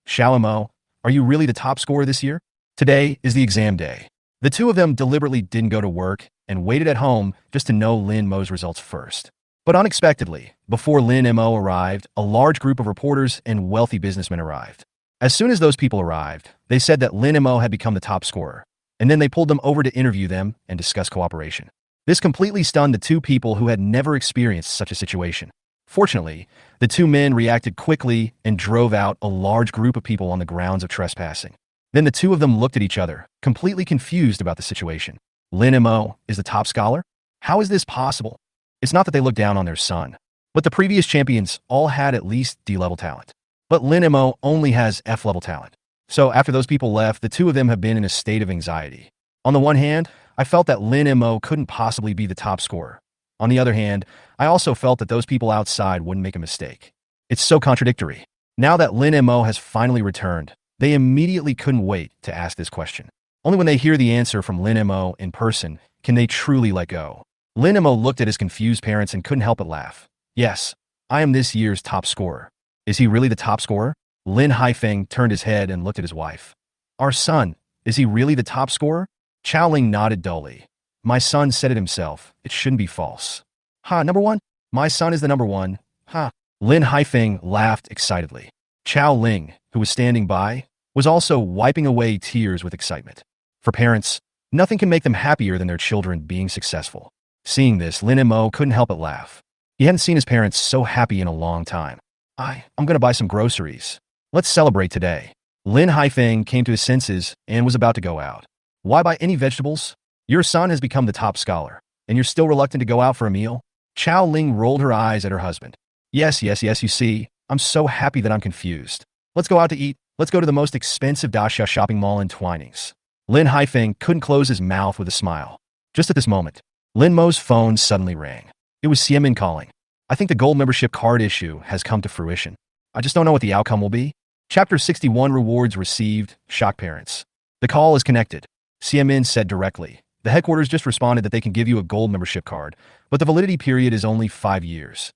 Xiao Mo, are you really the top scorer this year? Today is the exam day. The two of them deliberately didn't go to work and waited at home just to know Lin Mo's results first. But unexpectedly, before Lin Mo arrived, a large group of reporters and wealthy businessmen arrived. As soon as those people arrived, they said that Lin Mo had become the top scorer, and then they pulled them over to interview them and discuss cooperation. This completely stunned the two people who had never experienced such a situation. Fortunately, the two men reacted quickly and drove out a large group of people on the grounds of trespassing. Then the two of them looked at each other, completely confused about the situation. Lin Mo is the top scholar? How is this possible? It's not that they looked down on their son, but the previous champions all had at least D-level talent. But Lin Mo only has F-level talent. So after those people left, the two of them have been in a state of anxiety. On the one hand, I felt that Lin Mo couldn't possibly be the top scorer. On the other hand, I also felt that those people outside wouldn't make a mistake. It's so contradictory. Now that Lin Mo has finally returned, they immediately couldn't wait to ask this question. Only when they hear the answer from Lin Mo in person can they truly let go. Lin Mo looked at his confused parents and couldn't help but laugh. Yes, I am this year's top scorer. Is he really the top scorer? Lin Haifeng turned his head and looked at his wife. Our son, is he really the top scorer? Xiao Ling nodded dully. My son said it himself. It shouldn't be false. Ha, #1? My son is the #1. Ha. Lin Haifeng laughed excitedly. Xiao Ling, who was standing by, was also wiping away tears with excitement. For parents, nothing can make them happier than their children being successful. Seeing this, Lin Mo couldn't help but laugh. He hadn't seen his parents so happy in a long time. I'm going to buy some groceries. Let's celebrate today. Lin Haifeng came to his senses and was about to go out. Why buy any vegetables? Your son has become the top scholar, and you're still reluctant to go out for a meal? Xiao Ling rolled her eyes at her husband. Yes, you see, I'm so happy that I'm confused. Let's go out to eat. Let's go to the most expensive Daxia shopping mall in Twinings. Lin Haifeng couldn't close his mouth with a smile. Just at this moment, Lin Mo's phone suddenly rang. It was Xiamin calling. I think the gold membership card issue has come to fruition. I just don't know what the outcome will be. Chapter 61 Rewards Received, Shock Parents. The call is connected. Xiamin said directly. The headquarters just responded that they can give you a gold membership card, but the validity period is only 5 years.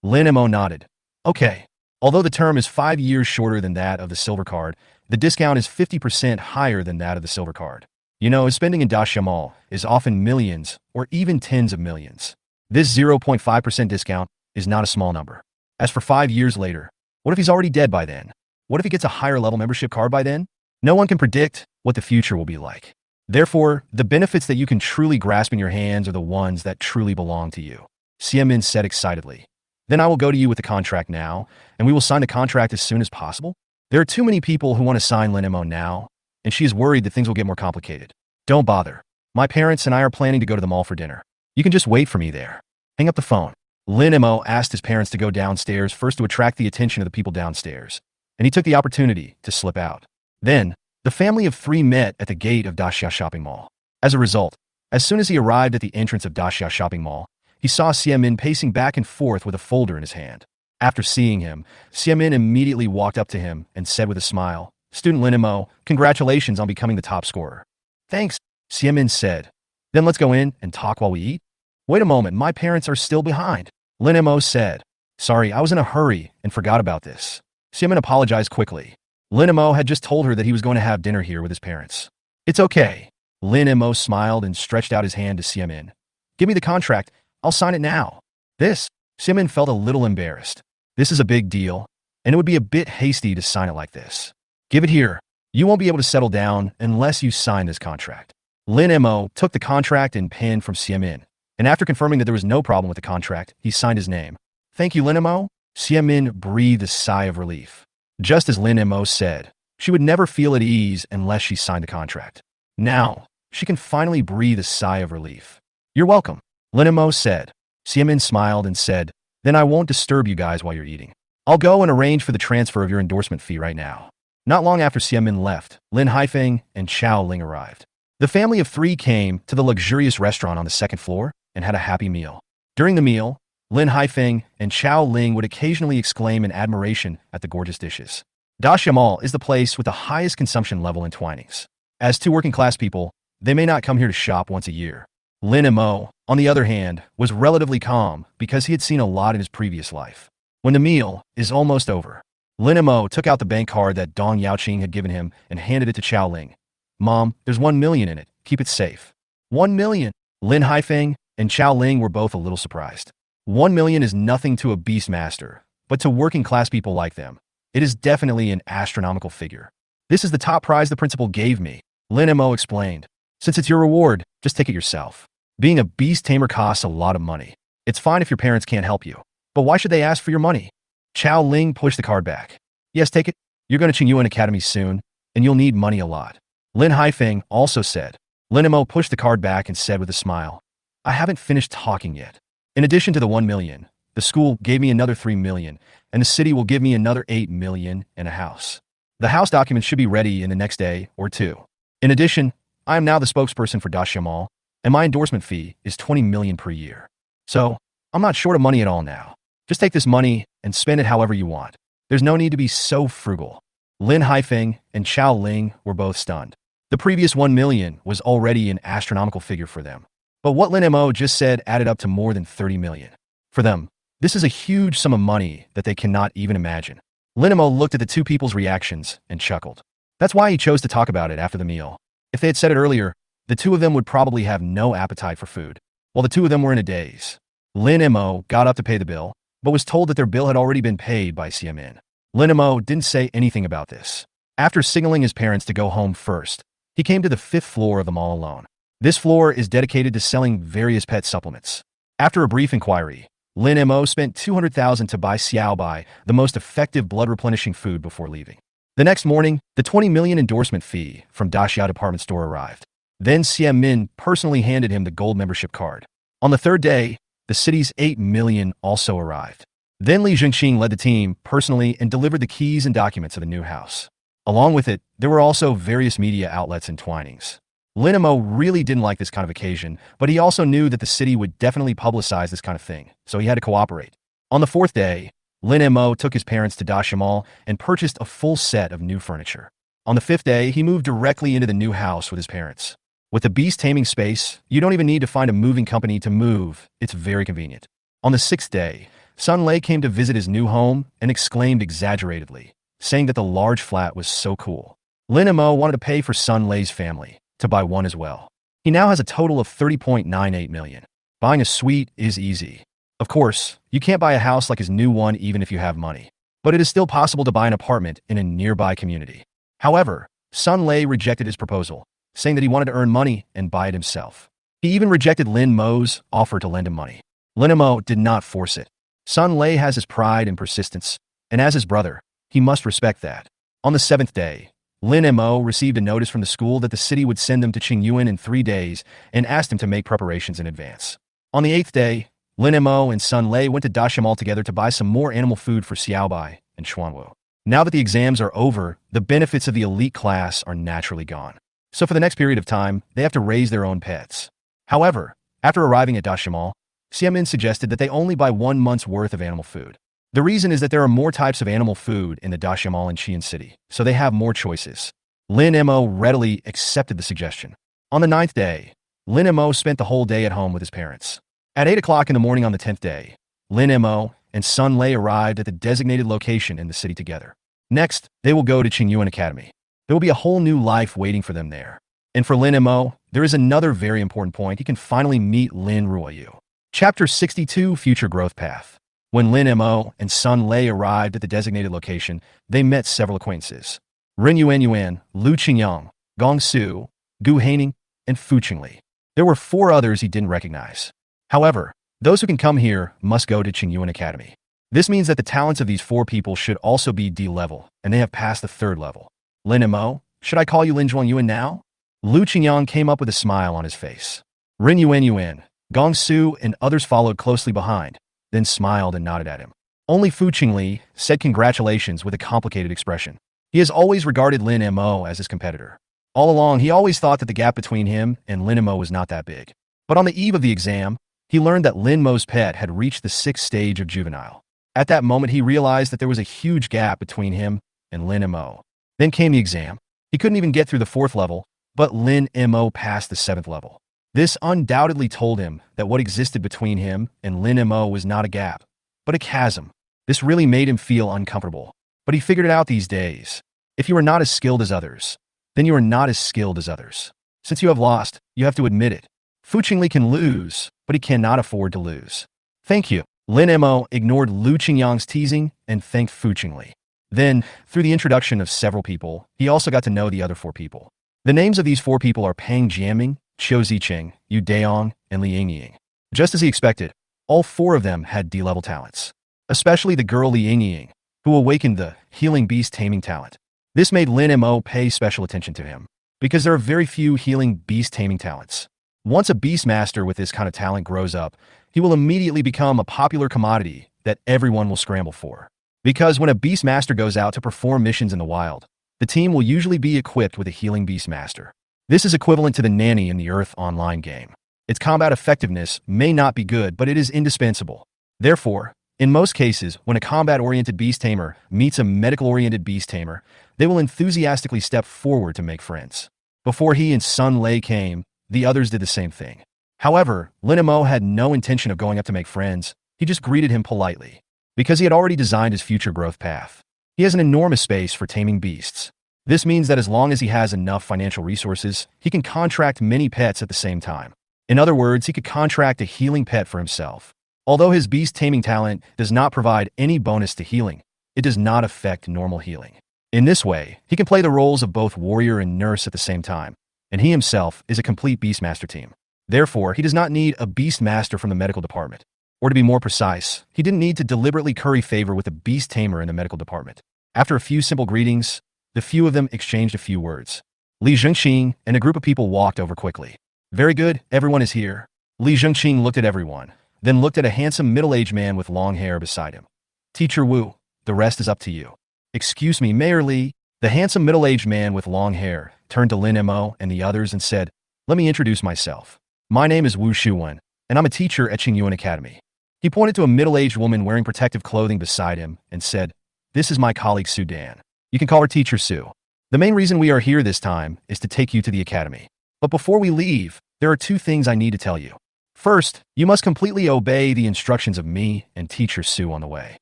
Lin Mo nodded. Okay. Although the term is 5 years shorter than that of the silver card, the discount is 50% higher than that of the silver card. You know, spending in Daxia Mall is often millions or even tens of millions. This 0.5% discount is not a small number. As for 5 years later, what if he's already dead by then? What if he gets a higher level membership card by then? No one can predict what the future will be like. Therefore, the benefits that you can truly grasp in your hands are the ones that truly belong to you. Xiamin said excitedly. Then I will go to you with the contract now, and we will sign the contract as soon as possible. There are too many people who want to sign Lin Mo now, and she is worried that things will get more complicated. Don't bother. My parents and I are planning to go to the mall for dinner. You can just wait for me there. Hang up the phone. Lin Mo asked his parents to go downstairs first to attract the attention of the people downstairs, and he took the opportunity to slip out. Then, the family of 3 met at the gate of Daxia Shopping Mall. As a result, as soon as he arrived at the entrance of Daxia Shopping Mall, he saw Xiamin pacing back and forth with a folder in his hand. After seeing him, Xiamin immediately walked up to him and said with a smile, Student Lin Mo, congratulations on becoming the top scorer. Thanks, Xiamin said. Then let's go in and talk while we eat. Wait a moment, my parents are still behind, Lin Mo said. Sorry, I was in a hurry and forgot about this. Xiamin apologized quickly. Lin Mo had just told her that he was going to have dinner here with his parents. It's okay. Lin Mo smiled and stretched out his hand to Xiamin. Give me the contract. I'll sign it now. Xiamin felt a little embarrassed. This is a big deal, and it would be a bit hasty to sign it like this. Give it here. You won't be able to settle down unless you sign this contract. Lin Mo took the contract and pen from Xiamin, and after confirming that there was no problem with the contract, he signed his name. Thank you, Lin Mo. Xiamin breathed a sigh of relief. Just as Lin Mo said, she would never feel at ease unless she signed the contract. Now, she can finally breathe a sigh of relief. You're welcome, Lin Mo said. Xiamin smiled and said, then I won't disturb you guys while you're eating. I'll go and arrange for the transfer of your endorsement fee right now. Not long after Xiamin left, Lin Haifeng and Chao Ling arrived. The family of three came to the luxurious restaurant on the second floor and had a happy meal. During the meal, Lin Haifeng and Chao Ling would occasionally exclaim in admiration at the gorgeous dishes. Dashiamal is the place with the highest consumption level in Twinings. As two working-class people, they may not come here to shop once a year. Lin Mo, on the other hand, was relatively calm because he had seen a lot in his previous life. When the meal is almost over, Lin Mo took out the bank card that Dong Yaoqing had given him and handed it to Chao Ling. Mom, there's 1 million in it. Keep it safe. 1 million? Lin Haifeng and Chao Ling were both a little surprised. 1 million is nothing to a beastmaster, but to working-class people like them, it is definitely an astronomical figure. This is the top prize the principal gave me, Lin Mo explained. Since it's your reward, just take it yourself. Being a beast tamer costs a lot of money. It's fine if your parents can't help you, but why should they ask for your money? Chao Ling pushed the card back. Yes, take it. You're going to Qingyuan Academy soon, and you'll need money a lot. Lin Haifeng also said. Lin Mo pushed the card back and said with a smile, I haven't finished talking yet. In addition to the 1 million, the school gave me another 3 million, and the city will give me another 8 million and a house. The house documents should be ready in the next day or two. In addition, I am now the spokesperson for Dashiamal, and my endorsement fee is 20 million per year. So, I'm not short of money at all now. Just take this money and spend it however you want. There's no need to be so frugal. Lin Haifeng and Chao Ling were both stunned. The previous 1 million was already an astronomical figure for them. But what Lin Mo just said added up to more than 30 million. For them, this is a huge sum of money that they cannot even imagine. Lin Mo looked at the two people's reactions and chuckled. That's why he chose to talk about it after the meal. If they had said it earlier, the two of them would probably have no appetite for food, while the two of them were in a daze. Lin Mo got up to pay the bill, but was told that their bill had already been paid by Xiamin. Lin Mo didn't say anything about this. After signaling his parents to go home first, he came to the 5th floor of the mall alone. This floor is dedicated to selling various pet supplements. After a brief inquiry, Lin Mo spent 200,000 to buy Xiaobai, the most effective blood-replenishing food, before leaving. The next morning, the 20 million endorsement fee from Daxia department store arrived. Then Xiamin personally handed him the gold membership card. On the third day, the city's 8 million also arrived. Then Li Zhengxing led the team personally and delivered the keys and documents of the new house. Along with it, there were also various media outlets and Twinings. Lin Mo really didn't like this kind of occasion, but he also knew that the city would definitely publicize this kind of thing, so he had to cooperate. On the 4th day, Lin Mo took his parents to Dashiamal and purchased a full set of new furniture. On the 5th day, he moved directly into the new house with his parents. With the beast taming space, you don't even need to find a moving company to move. It's very convenient. On the 6th day, Sun Lei came to visit his new home and exclaimed exaggeratedly, saying that the large flat was so cool. Lin Mo wanted to pay for Sun Lei's family to buy one as well. He now has a total of 30.98 million. Buying a suite is easy. Of course, you can't buy a house like his new one even if you have money, but it is still possible to buy an apartment in a nearby community. However, Sun Lei rejected his proposal, saying that he wanted to earn money and buy it himself. He even rejected Lin Mo's offer to lend him money. Lin Mo did not force it. Sun Lei has his pride and persistence, and as his brother, he must respect that. On the 7th day, Lin Mo received a notice from the school that the city would send them to Qingyuan in 3 days and asked him to make preparations in advance. On the 8th day, Lin Mo and Sun Lei went to Dashiamal together to buy some more animal food for Xiaobai and Xuanwu. Now that the exams are over, the benefits of the elite class are naturally gone. So for the next period of time, they have to raise their own pets. However, after arriving at Dashiamal, Xiamin suggested that they only buy 1 month's worth of animal food. The reason is that there are more types of animal food in the Dashiamal and Qian City, so they have more choices. Lin Mo readily accepted the suggestion. On the 9th day, Lin Mo spent the whole day at home with his parents. At 8 o'clock in the morning on the 10th day, Lin Mo and Sun Lei arrived at the designated location in the city together. Next, they will go to Qingyuan Academy. There will be a whole new life waiting for them there. And for Lin Mo, there is another very important point. He can finally meet Lin Ruoyu. Chapter 62, Future Growth Path. When Lin Mo and Sun Lei arrived at the designated location, they met several acquaintances. Ren Yuan, Lu Qingyang, Gong Su, Gu Haining, and Fu Qingli. There were 4 others he didn't recognize. However, those who can come here must go to Qingyuan Academy. This means that the talents of these 4 people should also be D-level, and they have passed the 3rd level. Lin Mo, should I call you Lin Yuan now? Lu Qingyang came up with a smile on his face. Ren Yuan, Gong Su, and others followed closely behind, then smiled and nodded at him. Only Fu Qingli said congratulations with a complicated expression. He has always regarded Lin Mo as his competitor. All along, he always thought that the gap between him and Lin Mo was not that big. But on the eve of the exam, he learned that Lin Mo's pet had reached the 6th stage of juvenile. At that moment, he realized that there was a huge gap between him and Lin Mo. Then came the exam. He couldn't even get through the 4th level, but Lin Mo passed the 7th level. This undoubtedly told him that what existed between him and Lin Mo was not a gap, but a chasm. This really made him feel uncomfortable. But he figured it out these days. If you are not as skilled as others, then you are not as skilled as others. Since you have lost, you have to admit it. Fu Qingli can lose, but he cannot afford to lose. Thank you. Lin Mo ignored Lu Qingyang's teasing and thanked Fu Qingli. Then, through the introduction of several people, he also got to know the other 4 people. The names of these 4 people are Pang Jiaming, Qiu Ziqing, Yu Daong, and Li Yingying. Just as he expected, all 4 of them had D-level talents, especially the girl Li Yingying, who awakened the healing beast taming talent. This made Lin Mo pay special attention to him, because there are very few healing beast taming talents. Once a beast master with this kind of talent grows up, he will immediately become a popular commodity that everyone will scramble for. Because when a beast master goes out to perform missions in the wild, the team will usually be equipped with a healing beast master. This is equivalent to the nanny in the Earth Online game. Its combat effectiveness may not be good, but it is indispensable. Therefore, in most cases, when a combat-oriented beast tamer meets a medical-oriented beast tamer, they will enthusiastically step forward to make friends. Before he and Sun Lei came, the others did the same thing. However, Lin Mo had no intention of going up to make friends. He just greeted him politely, because he had already designed his future growth path. He has an enormous space for taming beasts. This means that as long as he has enough financial resources, he can contract many pets at the same time. In other words, he could contract a healing pet for himself. Although his beast taming talent does not provide any bonus to healing, it does not affect normal healing. In this way, he can play the roles of both warrior and nurse at the same time, and he himself is a complete beastmaster team. Therefore, he does not need a beastmaster from the medical department. Or to be more precise, he didn't need to deliberately curry favor with a beast tamer in the medical department. After a few simple greetings, the few of them exchanged a few words. Li Zhengqing and a group of people walked over quickly. Very good, everyone is here. Li Zhengqing looked at everyone, then looked at a handsome middle-aged man with long hair beside him. Teacher Wu, the rest is up to you. Excuse me, Mayor Li. The handsome middle-aged man with long hair turned to Lin Mo and the others and said, let me introduce myself. My name is Wu Shuwen, and I'm a teacher at Qingyuan Academy. He pointed to a middle-aged woman wearing protective clothing beside him and said, this is my colleague Su Dan. You can call her Teacher Su. The main reason we are here this time is to take you to the academy. But before we leave, there are 2 things I need to tell you. First, you must completely obey the instructions of me and Teacher Su on the way.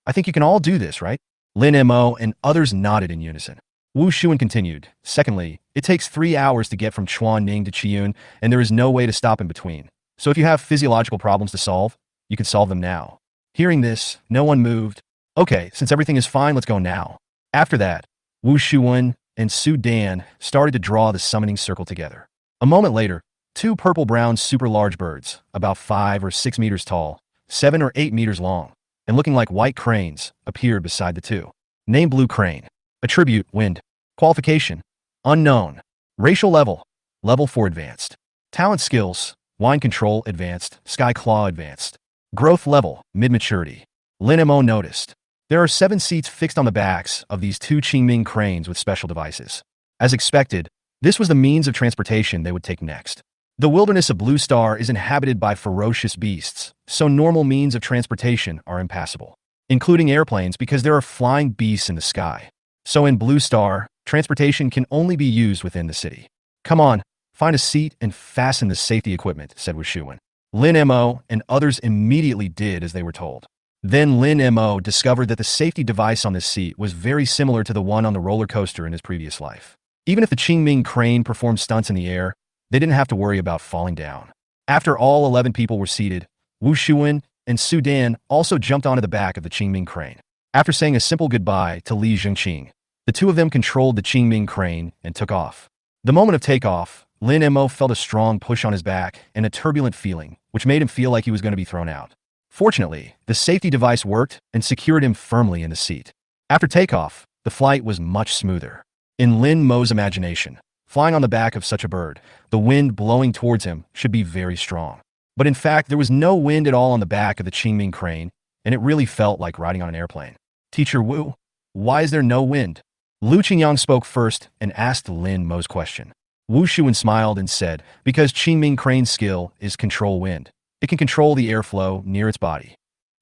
I think you can all do this, right? Lin Mo and others nodded in unison. Wu Shuan continued. Secondly, it takes 3 hours to get from Chuan Ning to Qiyun, and there is no way to stop in between. So if you have physiological problems to solve, you can solve them now. Hearing this, no one moved. Okay, since everything is fine, let's go now. After that, Wu Shuan and Su Dan started to draw the summoning circle together. A moment later, 2 purple-brown super large birds, about 5 or 6 meters tall, 7 or 8 meters long, and looking like white cranes, appeared beside the 2. Name Blue Crane. Attribute Wind. Qualification Unknown. Racial level Level 4 Advanced. Talent skills Wine Control Advanced, Sky Claw Advanced. Growth level Mid-maturity. Lin Mo noticed. There are 7 seats fixed on the backs of these 2 Qingming cranes with special devices. As expected, this was the means of transportation they would take next. The wilderness of Blue Star is inhabited by ferocious beasts, so normal means of transportation are impassable, including airplanes because there are flying beasts in the sky. So in Blue Star, transportation can only be used within the city. Come on, find a seat and fasten the safety equipment, said Wu Shuwen. Lin Mo and others immediately did as they were told. Then Lin Mo discovered that the safety device on this seat was very similar to the one on the roller coaster in his previous life. Even if the Qingming crane performed stunts in the air, they didn't have to worry about falling down. After all 11 people were seated, Wu Shuwen and Su Dan also jumped onto the back of the Qingming crane. After saying a simple goodbye to Li Zhengqing, the two of them controlled the Qingming crane and took off. The moment of takeoff, Lin Mo felt a strong push on his back and a turbulent feeling, which made him feel like he was going to be thrown out. Fortunately, the safety device worked and secured him firmly in the seat. After takeoff, the flight was much smoother. In Lin Mo's imagination, flying on the back of such a bird, the wind blowing towards him should be very strong. But in fact, there was no wind at all on the back of the Qingming crane, and it really felt like riding on an airplane. Teacher Wu, why is there no wind? Lu Qingyang spoke first and asked Lin Mo's question. Wu Shuwen smiled and said, because Qingming crane's skill is control wind. It can control the airflow near its body.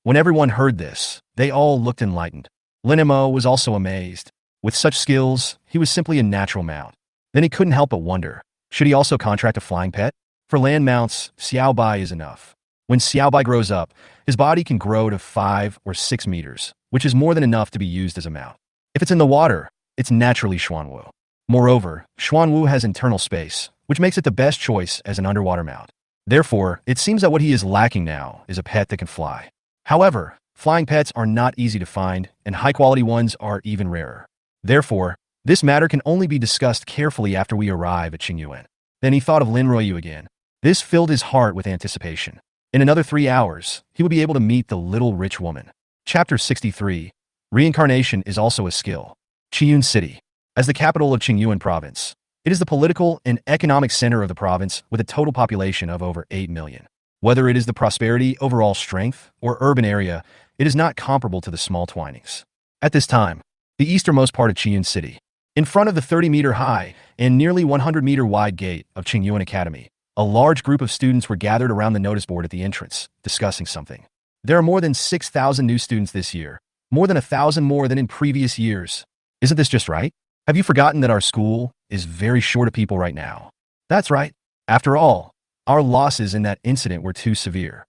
When everyone heard this, they all looked enlightened. Lin Mo was also amazed. With such skills, he was simply a natural mount. Then he couldn't help but wonder, should he also contract a flying pet? For land mounts, Xiaobai is enough. When Xiaobai grows up, his body can grow to 5 or 6 meters, which is more than enough to be used as a mount. If it's in the water, it's naturally Xuanwu. Moreover, Xuanwu has internal space, which makes it the best choice as an underwater mount. Therefore, it seems that what he is lacking now is a pet that can fly. However, flying pets are not easy to find, and high-quality ones are even rarer. Therefore, this matter can only be discussed carefully after we arrive at Qingyuan. Then he thought of Lin Ruoyu again. This filled his heart with anticipation. In another 3 hours, he would be able to meet the little rich woman. Chapter 63. Reincarnation is also a skill. Qiyun City. As the capital of Qingyuan province, it is the political and economic center of the province with a total population of over 8 million. Whether it is the prosperity, overall strength, or urban area, it is not comparable to the small Twinings. At this time, the easternmost part of Qiyun City, in front of the 30-meter high and nearly 100-meter wide gate of Qingyuan Academy, a large group of students were gathered around the notice board at the entrance, discussing something. There are more than 6,000 new students this year, more than 1,000 more than in previous years. Isn't this just right? Have you forgotten that our school is very short of people right now? That's right. After all, our losses in that incident were too severe.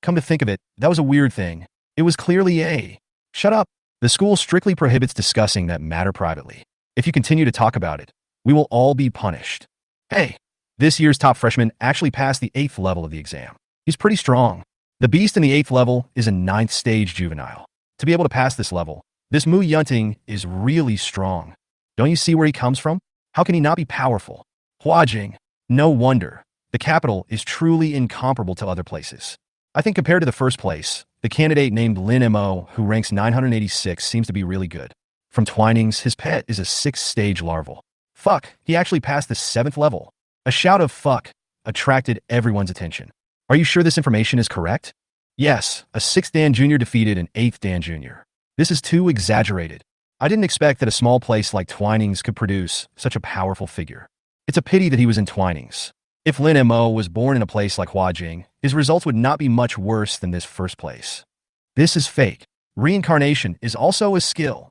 Come to think of it, that was a weird thing. It was clearly a... Shut up. The school strictly prohibits discussing that matter privately. If you continue to talk about it, we will all be punished. Hey, this year's top freshman actually passed the 8th level of the exam. He's pretty strong. The beast in the 8th level is a 9th stage juvenile. To be able to pass this level, this Mu Yunting is really strong. Don't you see where he comes from? How can he not be powerful? Huajing. No wonder. The capital is truly incomparable to other places. I think compared to the first place, the candidate named Lin Mo, who ranks 986, seems to be really good. From Twinings, his pet is a 6th-stage larval. Fuck, he actually passed the 7th level. A shout of fuck attracted everyone's attention. Are you sure this information is correct? Yes, a 6th Dan Jr. defeated an 8th Dan Jr. This is too exaggerated. I didn't expect that a small place like Twinings could produce such a powerful figure. It's a pity that he was in Twinings. If Lin Mo was born in a place like Huajing, his results would not be much worse than this first place. This is fake. Reincarnation is also a skill.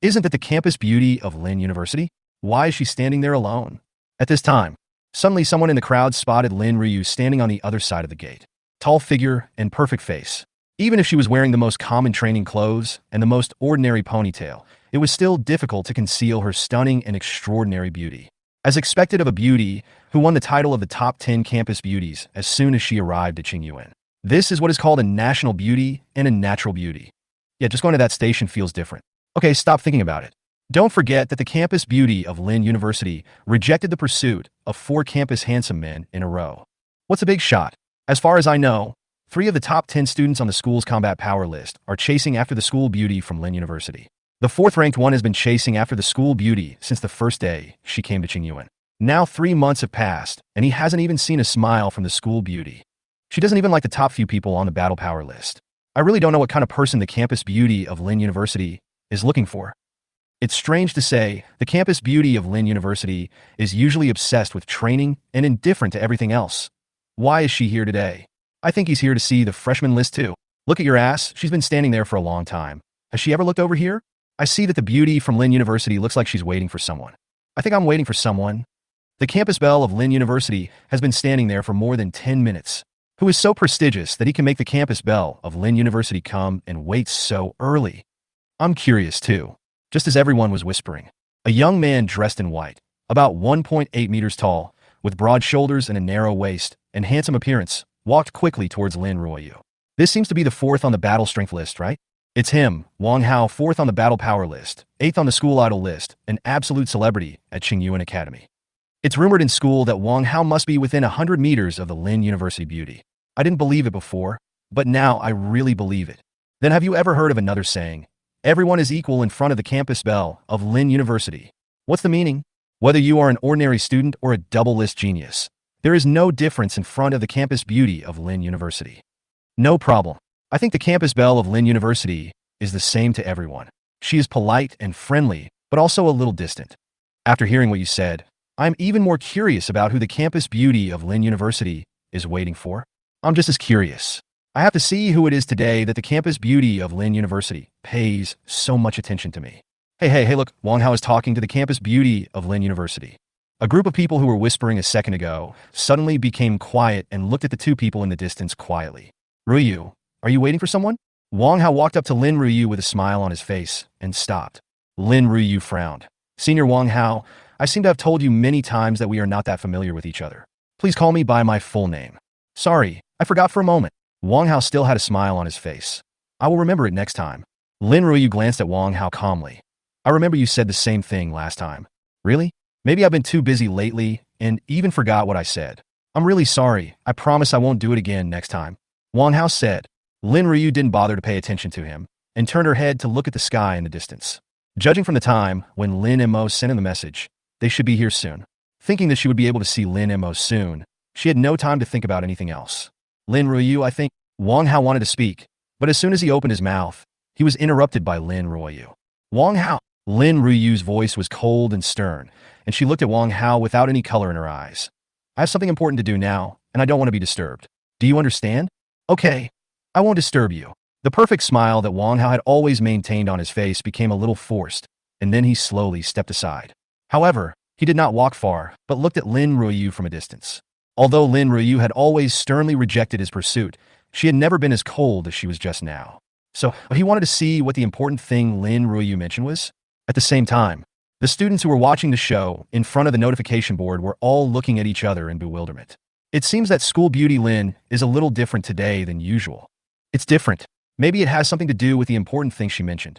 Isn't that the campus beauty of Lin University? Why is she standing there alone? At this time, suddenly someone in the crowd spotted Lin Ruoyu standing on the other side of the gate. Tall figure and perfect face. Even if she was wearing the most common training clothes and the most ordinary ponytail, it was still difficult to conceal her stunning and extraordinary beauty. As expected of a beauty who won the title of the top 10 campus beauties as soon as she arrived at Qingyuan. This is what is called a national beauty and a natural beauty. Yet just going to that station feels different. Okay, stop thinking about it. Don't forget that the campus beauty of Lin University rejected the pursuit of 4 campus handsome men in a row. What's a big shot? As far as I know, 3 of the top 10 students on the school's combat power list are chasing after the school beauty from Lin University. The 4th-ranked one has been chasing after the school beauty since the first day she came to Qingyuan. Now 3 months have passed, and he hasn't even seen a smile from the school beauty. She doesn't even like the top few people on the battle power list. I really don't know what kind of person the campus beauty of Lin University is looking for. It's strange to say, the campus beauty of Lin University is usually obsessed with training and indifferent to everything else. Why is she here today? I think he's here to see the freshman list too. Look at your ass, she's been standing there for a long time. Has she ever looked over here? I see that the beauty from Lin University looks like she's waiting for someone. I think I'm waiting for someone. The campus bell of Lin University has been standing there for more than 10 minutes. who is so prestigious that he can make the campus bell of Lin University come and wait so early? I'm curious too. Just as everyone was whispering, a young man dressed in white, about 1.8 meters tall, with broad shoulders and a narrow waist and handsome appearance, walked quickly towards Lin Ruoyu. This seems to be the fourth on the battle strength list, right? It's him, Wang Hao, fourth on the battle power list, eighth on the school idol list, an absolute celebrity at Qingyuan Academy. It's rumored in school that Wang Hao must be within 100 meters of the Lin University beauty. I didn't believe it before, but now I really believe it. Then have you ever heard of another saying, everyone is equal in front of the campus bell of Lin University? What's the meaning? Whether you are an ordinary student or a double-list genius, there is no difference in front of the campus beauty of Lin University. No problem. I think the campus belle of Lin University is the same to everyone. She is polite and friendly, but also a little distant. After hearing what you said, I'm even more curious about who the campus beauty of Lin University is waiting for. I'm just as curious. I have to see who it is today that the campus beauty of Lin University pays so much attention to me. Hey, look, Wang Hao is talking to the campus beauty of Lin University. A group of people who were whispering a second ago suddenly became quiet and looked at the two people in the distance quietly. Ruoyu, are you waiting for someone? Wang Hao walked up to Lin Ruoyu with a smile on his face and stopped. Lin Ruoyu frowned. Senior Wang Hao, I seem to have told you many times that we are not that familiar with each other. Please call me by my full name. Sorry, I forgot for a moment. Wang Hao still had a smile on his face. I will remember it next time. Lin Ruoyu glanced at Wang Hao calmly. I remember you said the same thing last time. Really? Maybe I've been too busy lately and even forgot what I said. I'm really sorry. I promise I won't do it again next time. Wang Hao said. Lin Ruoyu didn't bother to pay attention to him and turned her head to look at the sky in the distance. Judging from the time when Lin Mo sent him the message, they should be here soon. Thinking that she would be able to see Lin Mo soon, she had no time to think about anything else. Lin Ruoyu, I think. Wang Hao wanted to speak, but as soon as he opened his mouth, he was interrupted by Lin Ruoyu. Wang Hao. Lin Ruoyu's voice was cold and stern, and she looked at Wang Hao without any color in her eyes. I have something important to do now, and I don't want to be disturbed. Do you understand? Okay. I won't disturb you. The perfect smile that Wang Hao had always maintained on his face became a little forced, and then he slowly stepped aside. However, he did not walk far, but looked at Lin Ruoyu from a distance. Although Lin Ruoyu had always sternly rejected his pursuit, she had never been as cold as she was just now. So he wanted to see what the important thing Lin Ruoyu mentioned was. At the same time, the students who were watching the show in front of the notification board were all looking at each other in bewilderment. It seems that school beauty Lin is a little different today than usual. It's different. Maybe it has something to do with the important thing she mentioned.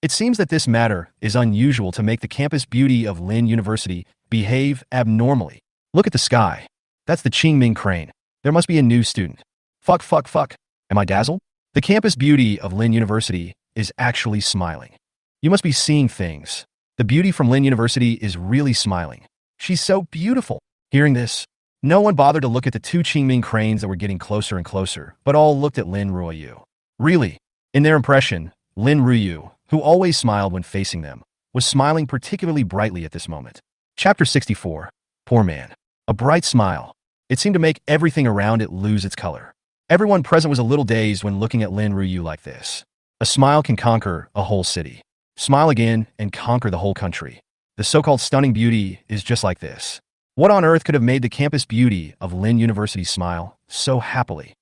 It seems that this matter is unusual to make the campus beauty of Lin University behave abnormally. Look at the sky. That's the Qingming crane. There must be a new student. Fuck. Am I dazzled? The campus beauty of Lin University is actually smiling. You must be seeing things. The beauty from Lin University is really smiling. She's so beautiful. Hearing this, no one bothered to look at the two Qingming cranes that were getting closer and closer, but all looked at Lin Ruoyu. Really, in their impression, Lin Ruoyu, who always smiled when facing them, was smiling particularly brightly at this moment. Chapter 64. Poor man. A bright smile. It seemed to make everything around it lose its color. Everyone present was a little dazed when looking at Lin Ruoyu like this. A smile can conquer a whole city. Smile again and conquer the whole country. The so-called stunning beauty is just like this. What on earth could have made the campus beauty of Lin University smile so happily?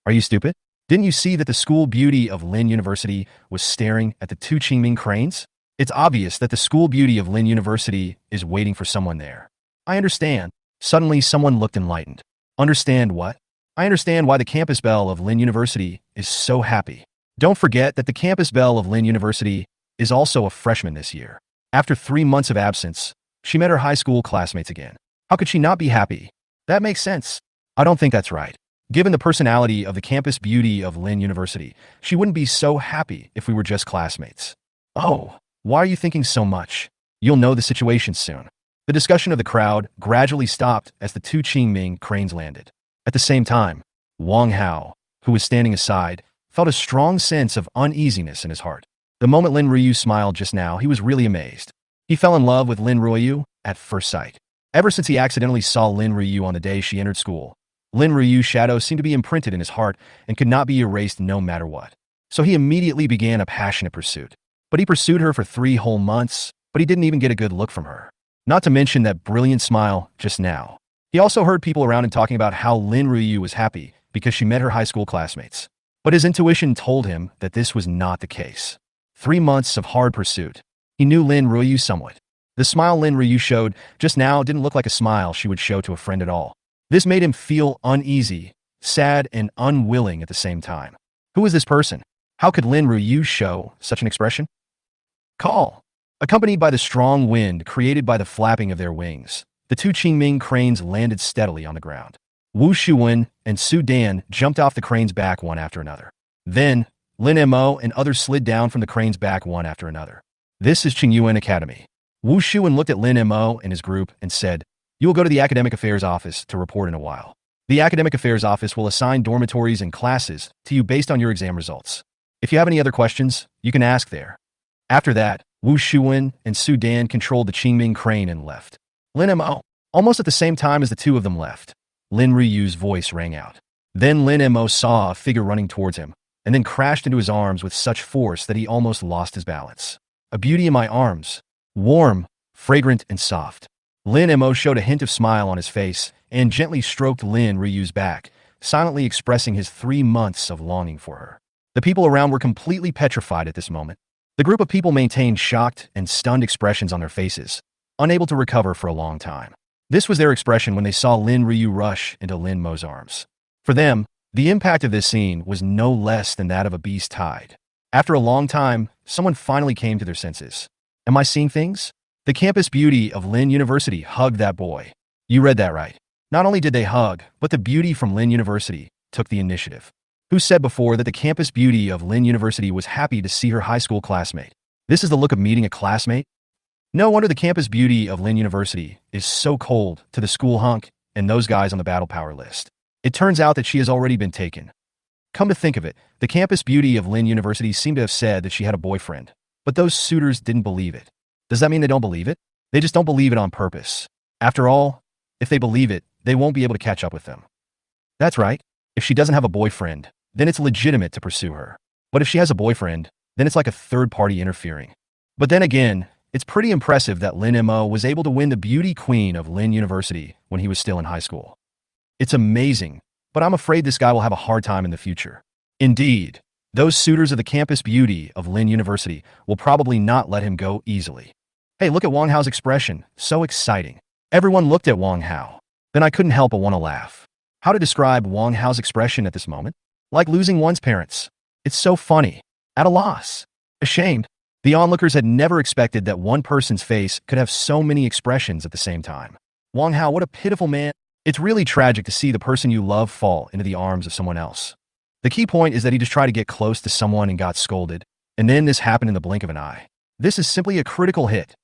Are you stupid? Didn't you see that the school beauty of Lin University was staring at the two Qingming cranes? It's obvious that the school beauty of Lin University is waiting for someone there. I understand. Suddenly someone looked enlightened. Understand what? I understand why the campus belle of Lin University is so happy. Don't forget that the campus belle of Lin University is also a freshman this year. After 3 months of absence, she met her high school classmates again. How could she not be happy? That makes sense. I don't think that's right. Given the personality of the campus beauty of Lin University, she wouldn't be so happy if we were just classmates. Oh, why are you thinking so much? You'll know the situation soon. The discussion of the crowd gradually stopped as the two Qingming cranes landed. At the same time, Wang Hao, who was standing aside, felt a strong sense of uneasiness in his heart. The moment Lin Ruoyu smiled just now, he was really amazed. He fell in love with Lin Ruoyu at first sight. Ever since he accidentally saw Lin Ruoyu on the day she entered school, Lin Ruoyu's shadow seemed to be imprinted in his heart and could not be erased no matter what. So he immediately began a passionate pursuit. But he pursued her for 3 whole months, but he didn't even get a good look from her. Not to mention that brilliant smile just now. He also heard people around him talking about how Lin Ruoyu was happy because she met her high school classmates. But his intuition told him that this was not the case. 3 months of hard pursuit. He knew Lin Ruyu somewhat. The smile Lin Ruyu showed just now didn't look like a smile she would show to a friend at all. This made him feel uneasy, sad, and unwilling at the same time. Who is this person? How could Lin Ruyu show such an expression? Call. Accompanied by the strong wind created by the flapping of their wings, the two Qingming cranes landed steadily on the ground. Wu Shuwen and Su Dan jumped off the crane's back one after another. Then, Lin Mo and others slid down from the crane's back one after another. This is Qingyuan Academy. Wu Shuwen looked at Lin Mo and his group and said, "You will go to the Academic Affairs Office to report in a while. The Academic Affairs Office will assign dormitories and classes to you based on your exam results. If you have any other questions, you can ask there." After that, Wu Shuwen and Su Dan controlled the Qingming crane and left. Lin Mo. Almost at the same time as the two of them left, Lin Riyu's voice rang out. Then Lin Mo saw a figure running towards him, and then crashed into his arms with such force that he almost lost his balance. A beauty in my arms. Warm, fragrant, and soft. Lin Mo showed a hint of smile on his face and gently stroked Lin Riyu's back, silently expressing his 3 months of longing for her. The people around were completely petrified at this moment. The group of people maintained shocked and stunned expressions on their faces, unable to recover for a long time. This was their expression when they saw Lin Ruyu rush into Lin Mo's arms. For them, the impact of this scene was no less than that of a beast tide. After a long time, someone finally came to their senses. Am I seeing things? The campus beauty of Lin University hugged that boy. You read that right. Not only did they hug, but the beauty from Lin University took the initiative. Who said before that the campus beauty of Lin University was happy to see her high school classmate? This is the look of meeting a classmate? No wonder the campus beauty of Lin University is so cold to the school hunk and those guys on the battle power list. It turns out that she has already been taken. Come to think of it, the campus beauty of Lin University seemed to have said that she had a boyfriend, but those suitors didn't believe it. Does that mean they don't believe it? They just don't believe it on purpose. After all, if they believe it, they won't be able to catch up with them. That's right. If she doesn't have a boyfriend, then it's legitimate to pursue her. But if she has a boyfriend, then it's like a third party interfering. But then again, it's pretty impressive that Lin Mo was able to win the beauty queen of Lin University when he was still in high school. It's amazing, but I'm afraid this guy will have a hard time in the future. Indeed, those suitors of the campus beauty of Lin University will probably not let him go easily. Hey, look at Wang Hao's expression. So exciting. Everyone looked at Wang Hao. Then I couldn't help but want to laugh. How to describe Wang Hao's expression at this moment? Like losing one's parents. It's so funny. At a loss. Ashamed. The onlookers had never expected that one person's face could have so many expressions at the same time. Wang Hao, what a pitiful man. It's really tragic to see the person you love fall into the arms of someone else. The key point is that he just tried to get close to someone and got scolded, and then this happened in the blink of an eye. This is simply a critical hit.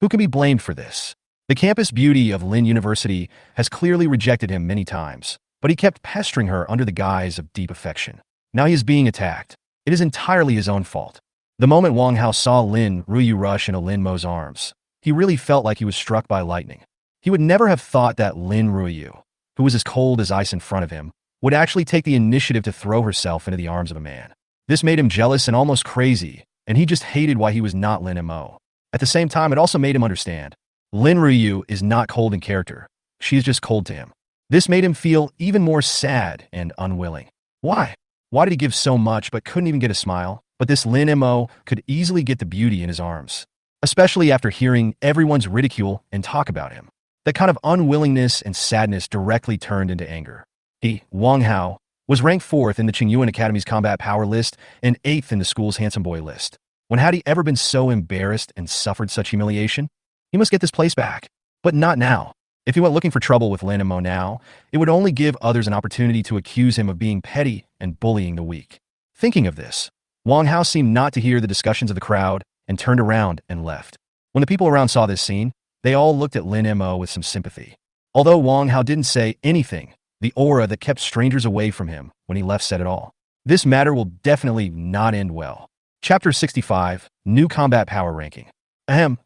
Who can be blamed for this? The campus beauty of Lin University has clearly rejected him many times, but he kept pestering her under the guise of deep affection. Now he is being attacked. It is entirely his own fault. The moment Wang Hao saw Lin Ruyu rush into Lin Mo's arms, he really felt like he was struck by lightning. He would never have thought that Lin Ruyu, who was as cold as ice in front of him, would actually take the initiative to throw herself into the arms of a man. This made him jealous and almost crazy, and he just hated why he was not Lin Mo. At the same time, it also made him understand. Lin Ruyu is not cold in character. She is just cold to him. This made him feel even more sad and unwilling. Why? Why did he give so much but couldn't even get a smile? But this Lin Mo could easily get the beauty in his arms, especially after hearing everyone's ridicule and talk about him. That kind of unwillingness and sadness directly turned into anger. He, Wang Hao, was ranked 4th in the Qingyuan Academy's combat power list and 8th in the school's handsome boy list. When had he ever been so embarrassed and suffered such humiliation? He must get this place back. But not now. If he went looking for trouble with Lin Mo now, it would only give others an opportunity to accuse him of being petty and bullying the weak. Thinking of this, Wang Hao seemed not to hear the discussions of the crowd and turned around and left. When the people around saw this scene, they all looked at Lin Mo with some sympathy. Although Wang Hao didn't say anything, the aura that kept strangers away from him when he left said it all. This matter will definitely not end well. Chapter 65, New Combat Power Ranking. Ahem.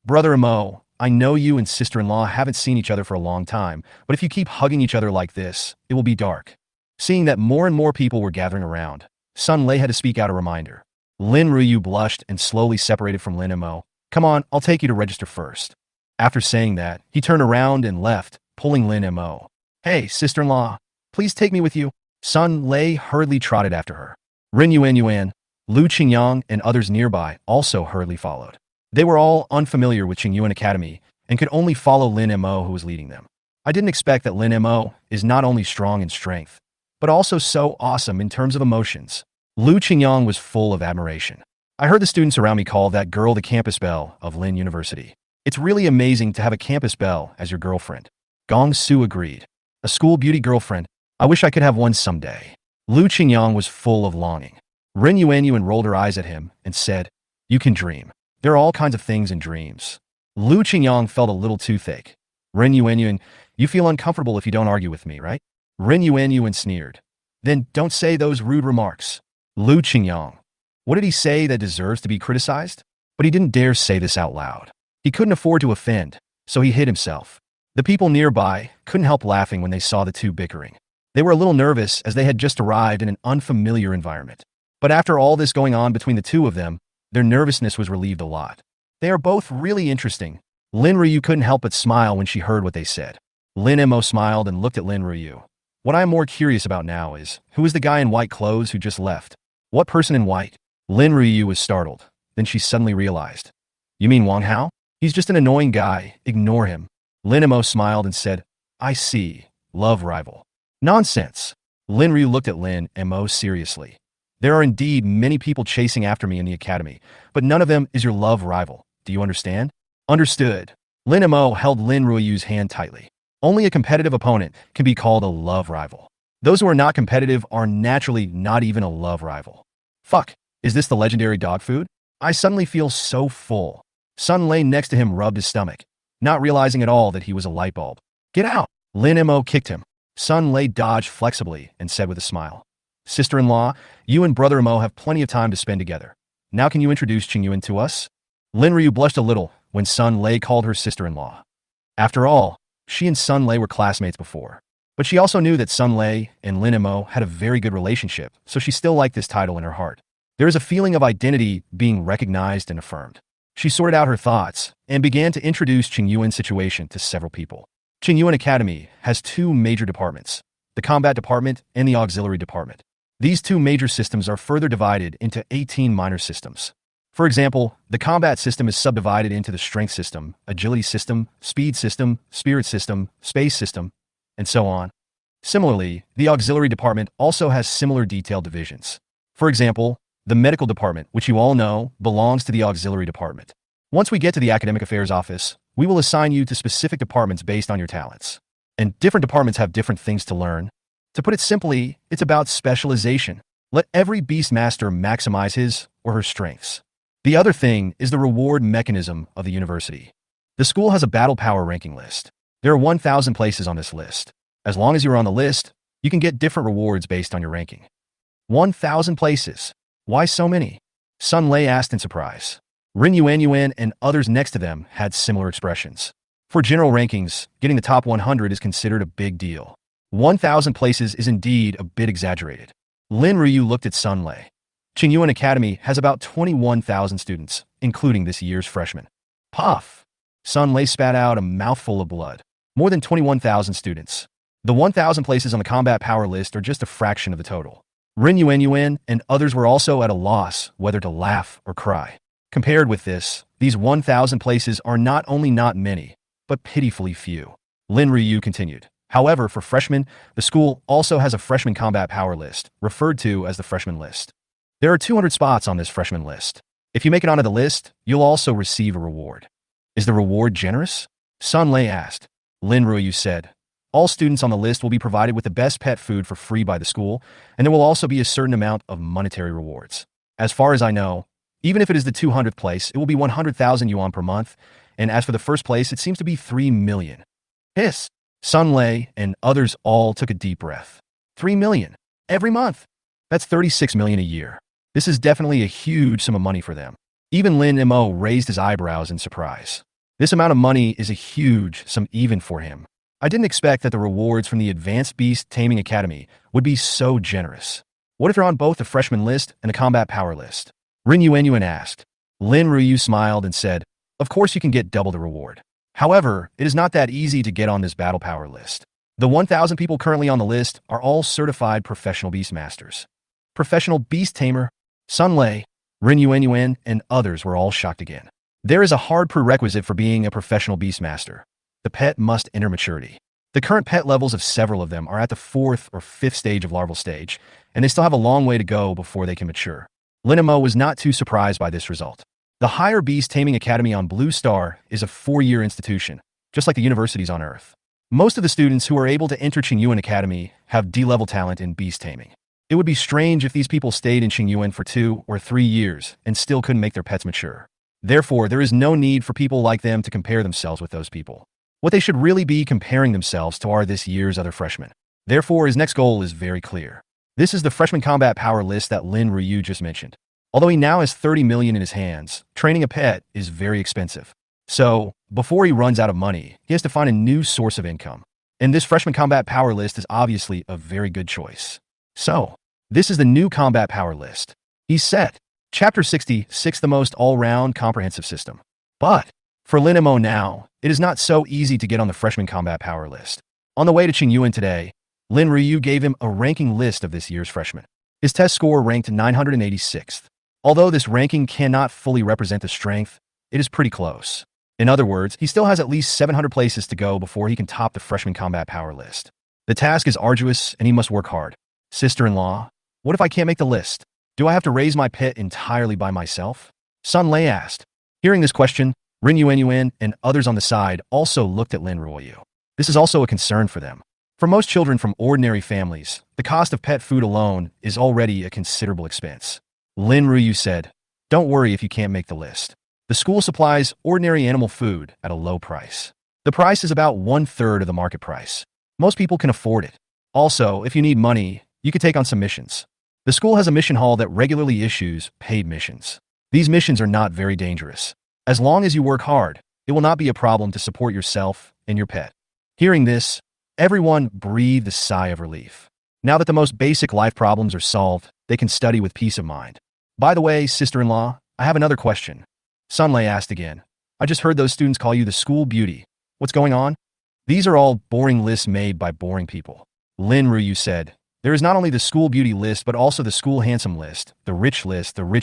Brother Mo, I know you and sister-in-law haven't seen each other for a long time, but if you keep hugging each other like this, it will be dark. Seeing that more and more people were gathering around, Sun Lei had to speak out a reminder. Lin Ruyu blushed and slowly separated from Lin Mo. Come on, I'll take you to register first. After saying that, he turned around and left, pulling Lin Mo. Hey, sister-in-law, please take me with you. Sun Lei hurriedly trotted after her. Rin Yuan, Lu Qingyang, and others nearby also hurriedly followed. They were all unfamiliar with Qingyuan Academy and could only follow Lin Mo, who was leading them. I didn't expect that Lin Mo is not only strong in strength, but also so awesome in terms of emotions. Lu Qingyang was full of admiration. I heard the students around me call that girl the campus belle of Lin University. It's really amazing to have a campus belle as your girlfriend. Gong Su agreed. A school beauty girlfriend. I wish I could have one someday. Lu Qingyang was full of longing. Rin Yuan rolled her eyes at him and said, "You can dream. There are all kinds of things in dreams." Lu Qingyang felt a little toothache. Rin Yuan, you feel uncomfortable if you don't argue with me, right? Rin Yuan sneered. Then don't say those rude remarks. Lu Qingyang. What did he say that deserves to be criticized? But he didn't dare say this out loud. He couldn't afford to offend, so he hid himself. The people nearby couldn't help laughing when they saw the two bickering. They were a little nervous as they had just arrived in an unfamiliar environment. But after all this going on between the two of them, their nervousness was relieved a lot. They are both really interesting. Lin Ruyu couldn't help but smile when she heard what they said. Lin Mo smiled and looked at Lin Ruyu. What I am more curious about now is, who is the guy in white clothes who just left? What person in white? Lin Ruyu was startled. Then she suddenly realized. You mean Wang Hao? He's just an annoying guy. Ignore him. Lin Mo smiled and said, I see. Love rival. Nonsense. Lin Ryu looked at Lin Mo seriously. There are indeed many people chasing after me in the academy, but none of them is your love rival. Do you understand? Understood. Lin Mo held Lin Ruyu's hand tightly. Only a competitive opponent can be called a love rival. Those who are not competitive are naturally not even a love rival. Fuck, is this the legendary dog food? I suddenly feel so full. Sun Lei next to him rubbed his stomach, not realizing at all that he was a light bulb. Get out! Lin Mo kicked him. Sun Lei dodged flexibly and said with a smile, Sister-in-law, you and Brother Mo have plenty of time to spend together. Now can you introduce Qingyuan to us? Lin Ryu blushed a little when Sun Lei called her sister-in-law. After all, she and Sun Lei were classmates before. But she also knew that Sun Lei and Lin Mo had a very good relationship, so she still liked this title in her heart. There is a feeling of identity being recognized and affirmed. She sorted out her thoughts and began to introduce Qingyuan's situation to several people. Qingyuan Academy has two major departments, the combat department and the auxiliary department. These two major systems are further divided into 18 minor systems. For example, the combat system is subdivided into the strength system, agility system, speed system, spirit system, space system, and so on. Similarly, the auxiliary department also has similar detailed divisions. For example, the medical department, which you all know, belongs to the auxiliary department. Once we get to the academic affairs office, we will assign you to specific departments based on your talents. And different departments have different things to learn. To put it simply, it's about specialization. Let every beast master maximize his or her strengths. The other thing is the reward mechanism of the university. The school has a battle power ranking list. There are 1,000 places on this list. As long as you're on the list, you can get different rewards based on your ranking. 1,000 places. Why so many? Sun Lei asked in surprise. Rin Yuan and others next to them had similar expressions. For general rankings, getting the top 100 is considered a big deal. 1,000 places is indeed a bit exaggerated. Lin Ryu looked at Sun Lei. Qingyuan Academy has about 21,000 students, including this year's freshmen. Puff! Sun Lei spat out a mouthful of blood. More than 21,000 students. The 1,000 places on the combat power list are just a fraction of the total. Rin Yuan and others were also at a loss whether to laugh or cry. Compared with this, these 1,000 places are not only not many, but pitifully few. Lin Ryu continued. However, for freshmen, the school also has a freshman combat power list, referred to as the freshman list. There are 200 spots on this freshman list. If you make it onto the list, you'll also receive a reward. Is the reward generous? Sun Lei asked. Lin Ryu said, all students on the list will be provided with the best pet food for free by the school, and there will also be a certain amount of monetary rewards. As far as I know, even if it is the 200th place, it will be 100,000 yuan per month, and as for the first place, it seems to be 3 million. Hiss! Sun Lei and others all took a deep breath. 3 million. Every month. That's 36 million a year. This is definitely a huge sum of money for them. Even Lin Mo raised his eyebrows in surprise. This amount of money is a huge sum even for him. I didn't expect that the rewards from the Advanced Beast Taming Academy would be so generous. What if you're on both the freshman list and the combat power list? Rin Yuan asked. Lin Ryu smiled and said, of course you can get double the reward. However, it is not that easy to get on this battle power list. The 1,000 people currently on the list are all certified professional beastmasters. Professional beast tamer, Sun Lei, Rin Yuan, and others were all shocked again. There is a hard prerequisite for being a professional beastmaster. The pet must enter maturity. The current pet levels of several of them are at the 4th or 5th stage of larval stage, and they still have a long way to go before they can mature. Lin Mo was not too surprised by this result. The Higher Beast Taming Academy on Blue Star is a 4-year institution, just like the universities on Earth. Most of the students who are able to enter Qingyuan Academy have D-level talent in beast taming. It would be strange if these people stayed in Qingyuan for 2 or 3 years and still couldn't make their pets mature. Therefore, there is no need for people like them to compare themselves with those people. What they should really be comparing themselves to are this year's other freshmen. Therefore, his next goal is very clear. This is the freshman combat power list that Lin Ryu just mentioned. Although he now has 30 million in his hands, training a pet is very expensive. So, before he runs out of money, he has to find a new source of income. And this freshman combat power list is obviously a very good choice. So, this is the new combat power list. He's set. Chapter 66, the most all-round comprehensive system. But, for Lin Mo now, it is not so easy to get on the freshman combat power list. On the way to Qingyuan today, Lin Ryu gave him a ranking list of this year's freshmen. His test score ranked 986th. Although this ranking cannot fully represent the strength, it is pretty close. In other words, he still has at least 700 places to go before he can top the freshman combat power list. The task is arduous and he must work hard. Sister-in-law, what if I can't make the list? Do I have to raise my pet entirely by myself? Sun Lei asked. Hearing this question, Rin Yuan and others on the side also looked at Lin Ryu. This is also a concern for them. For most children from ordinary families, the cost of pet food alone is already a considerable expense. Lin Ryu said, "Don't worry if you can't make the list. The school supplies ordinary animal food at a low price. The price is about 1/3 of the market price. Most people can afford it. Also, if you need money, you could take on some missions. The school has a mission hall that regularly issues paid missions. These missions are not very dangerous. As long as you work hard, it will not be a problem to support yourself and your pet." Hearing this, everyone breathed a sigh of relief. Now that the most basic life problems are solved, they can study with peace of mind. By the way, sister-in-law, I have another question. Sun Lei asked again. I just heard those students call you the school beauty. What's going on? These are all boring lists made by boring people. Lin Ryu said, there is not only the school beauty list, but also the school handsome list, the rich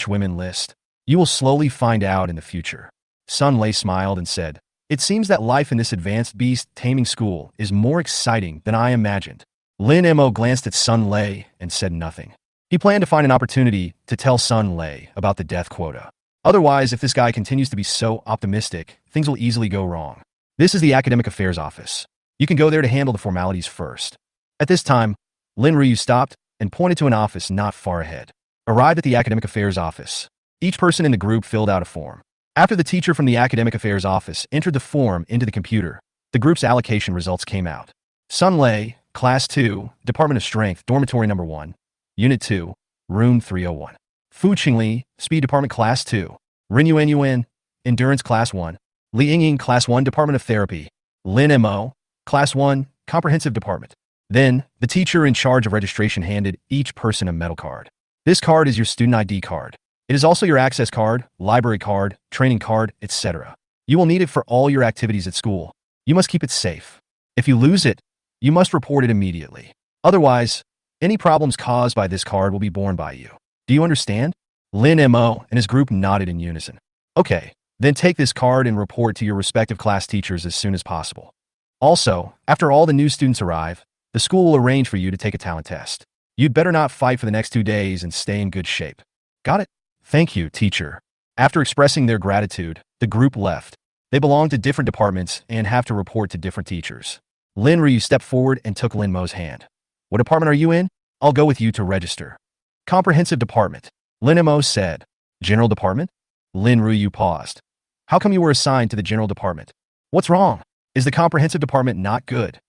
women list. You will slowly find out in the future. Sun Lei smiled and said, it seems that life in this advanced beast taming school is more exciting than I imagined. Lin Mo glanced at Sun Lei and said nothing. He planned to find an opportunity to tell Sun Lei about the death quota. Otherwise, if this guy continues to be so optimistic, things will easily go wrong. This is the Academic Affairs Office. You can go there to handle the formalities first. At this time, Lin Ryu stopped and pointed to an office not far ahead. Arrived at the Academic Affairs Office. Each person in the group filled out a form. After the teacher from the Academic Affairs Office entered the form into the computer, the group's allocation results came out. Sun Lei, Class 2, Department of Strength, Dormitory Number 1, Unit 2, Room 301. Fu Qingli, Speed Department Class 2, Rin Yuan, Endurance Class 1, Li Yingying Class 1, Department of Therapy, Lin Mo, Class 1, Comprehensive Department. Then, the teacher in charge of registration handed each person a metal card. This card is your student ID card. It is also your access card, library card, training card, etc. You will need it for all your activities at school. You must keep it safe. If you lose it, you must report it immediately. Otherwise, any problems caused by this card will be borne by you. Do you understand? Lin Mo and his group nodded in unison. Okay, then take this card and report to your respective class teachers as soon as possible. Also, after all the new students arrive, the school will arrange for you to take a talent test. You'd better not fight for the next 2 days and stay in good shape. Got it? Thank you, teacher. After expressing their gratitude, the group left. They belong to different departments and have to report to different teachers. Lin Ryu stepped forward and took Lin Mo's hand. What department are you in? I'll go with you to register. Comprehensive Department. Lin Mo said. General Department? Lin Ryu paused. How come you were assigned to the General Department? What's wrong? Is the Comprehensive Department not good?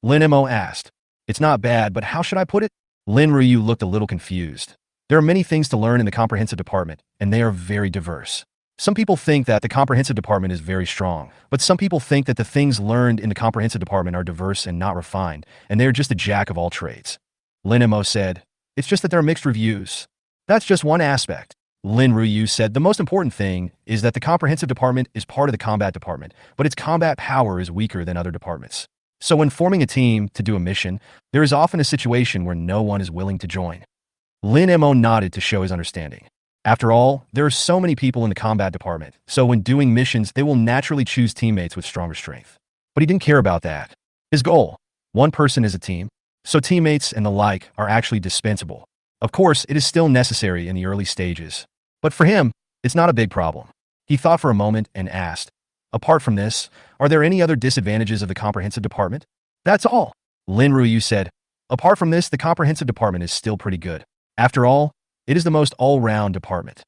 Lin Mo asked. It's not bad, but how should I put it? Lin Ryu looked a little confused. There are many things to learn in the Comprehensive Department, and they are very diverse. Some people think that the Comprehensive Department is very strong, but some people think that the things learned in the Comprehensive Department are diverse and not refined, and they are just a jack of all trades. Lin Mo said, it's just that there are mixed reviews. That's just one aspect. Lin Ryu said the most important thing is that the Comprehensive Department is part of the Combat Department, but its combat power is weaker than other departments. So when forming a team to do a mission, there is often a situation where no one is willing to join. Lin Mo nodded to show his understanding. After all, there are so many people in the combat department, so when doing missions, they will naturally choose teammates with stronger strength. But he didn't care about that. His goal, one person is a team, so teammates and the like are actually dispensable. Of course, it is still necessary in the early stages. But for him, it's not a big problem. He thought for a moment and asked, apart from this, are there any other disadvantages of the comprehensive department? That's all. Lin Ruyu said, apart from this, the comprehensive department is still pretty good. After all, it is the most all-round department.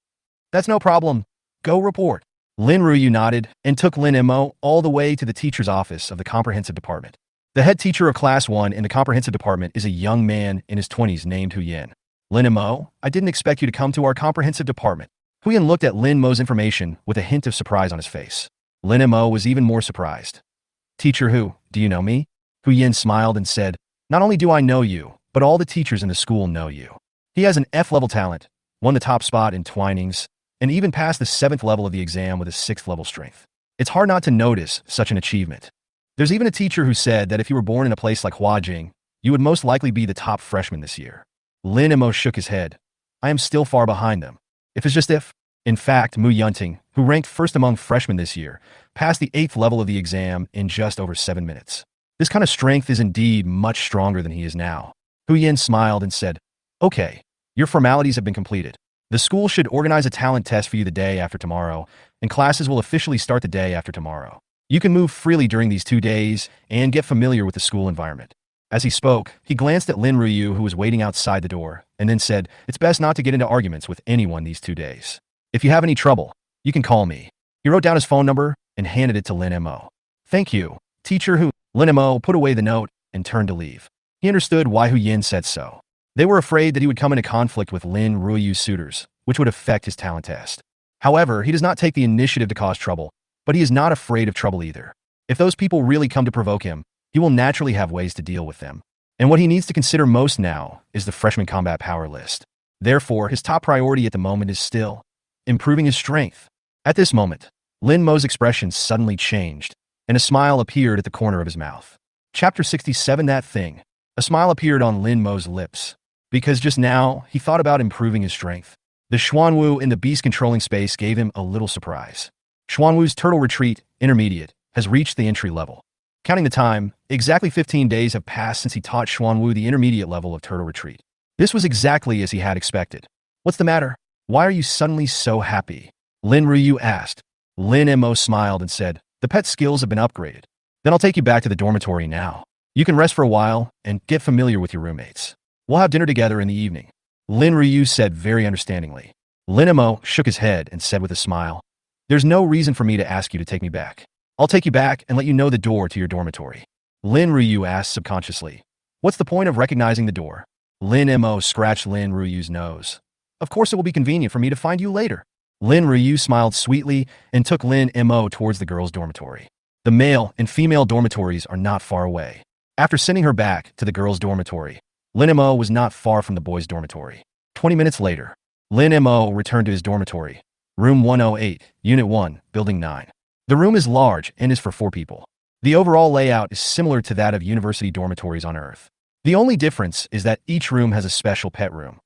That's no problem. Go report. Lin Ruyu nodded and took Lin Mo all the way to the teacher's office of the comprehensive department. The head teacher of Class 1 in the comprehensive department is a young man in his 20s named Huyen. Lin Mo, I didn't expect you to come to our comprehensive department. Huyen looked at Lin Mo's information with a hint of surprise on his face. Lin Mo was even more surprised. Teacher Hu, do you know me? Huyen smiled and said, not only do I know you, but all the teachers in the school know you. He has an F-level talent, won the top spot in Twinings, and even passed the 7th level of the exam with a 6th level strength. It's hard not to notice such an achievement. There's even a teacher who said that if you were born in a place like Huajing, you would most likely be the top freshman this year. Lin Mo shook his head. I am still far behind them. If it's just if. In fact, Mu Yunting, who ranked first among freshmen this year, passed the 8th level of the exam in just over 7 minutes. This kind of strength is indeed much stronger than he is now. Huyen smiled and said, okay, your formalities have been completed. The school should organize a talent test for you the day after tomorrow, and classes will officially start the day after tomorrow. You can move freely during these 2 days and get familiar with the school environment. As he spoke, he glanced at Lin Ruyu, who was waiting outside the door, and then said, it's best not to get into arguments with anyone these 2 days. If you have any trouble, you can call me. He wrote down his phone number and handed it to Lin Mo. Thank you, teacher Hu. Lin Mo put away the note and turned to leave. He understood why Huyen said so. They were afraid that he would come into conflict with Lin Ruyu's suitors, which would affect his talent test. However, he does not take the initiative to cause trouble, but he is not afraid of trouble either. If those people really come to provoke him, he will naturally have ways to deal with them. And what he needs to consider most now is the freshman combat power list. Therefore, his top priority at the moment is still improving his strength. At this moment, Lin Mo's expression suddenly changed, and a smile appeared at the corner of his mouth. Chapter 67 That Thing. A smile appeared on Lin Mo's lips, because just now, he thought about improving his strength. The Xuanwu in the beast-controlling space gave him a little surprise. Xuanwu's Turtle Retreat, Intermediate, has reached the entry level. Counting the time, exactly 15 days have passed since he taught Xuanwu the intermediate level of Turtle Retreat. This was exactly as he had expected. What's the matter? Why are you suddenly so happy? Lin Ruyu asked. Lin Mo smiled and said, the pet skills have been upgraded. Then I'll take you back to the dormitory now. You can rest for a while and get familiar with your roommates. We'll have dinner together in the evening. Lin Ruyu said very understandingly. Lin Mo shook his head and said with a smile, there's no reason for me to ask you to take me back. I'll take you back and let you know the door to your dormitory. Lin Ruyu asked subconsciously, what's the point of recognizing the door? Lin Mo scratched Lin Ruyu's nose. Of course it will be convenient for me to find you later. Lin Ruyu smiled sweetly and took Lin Mo towards the girls' dormitory. The male and female dormitories are not far away. After sending her back to the girls' dormitory, Lin Mo was not far from the boys' dormitory. 20 minutes later, Lin Mo returned to his dormitory. Room 108, Unit 1, Building 9. The room is large and is for 4 people. The overall layout is similar to that of university dormitories on Earth. The only difference is that each room has a special pet room.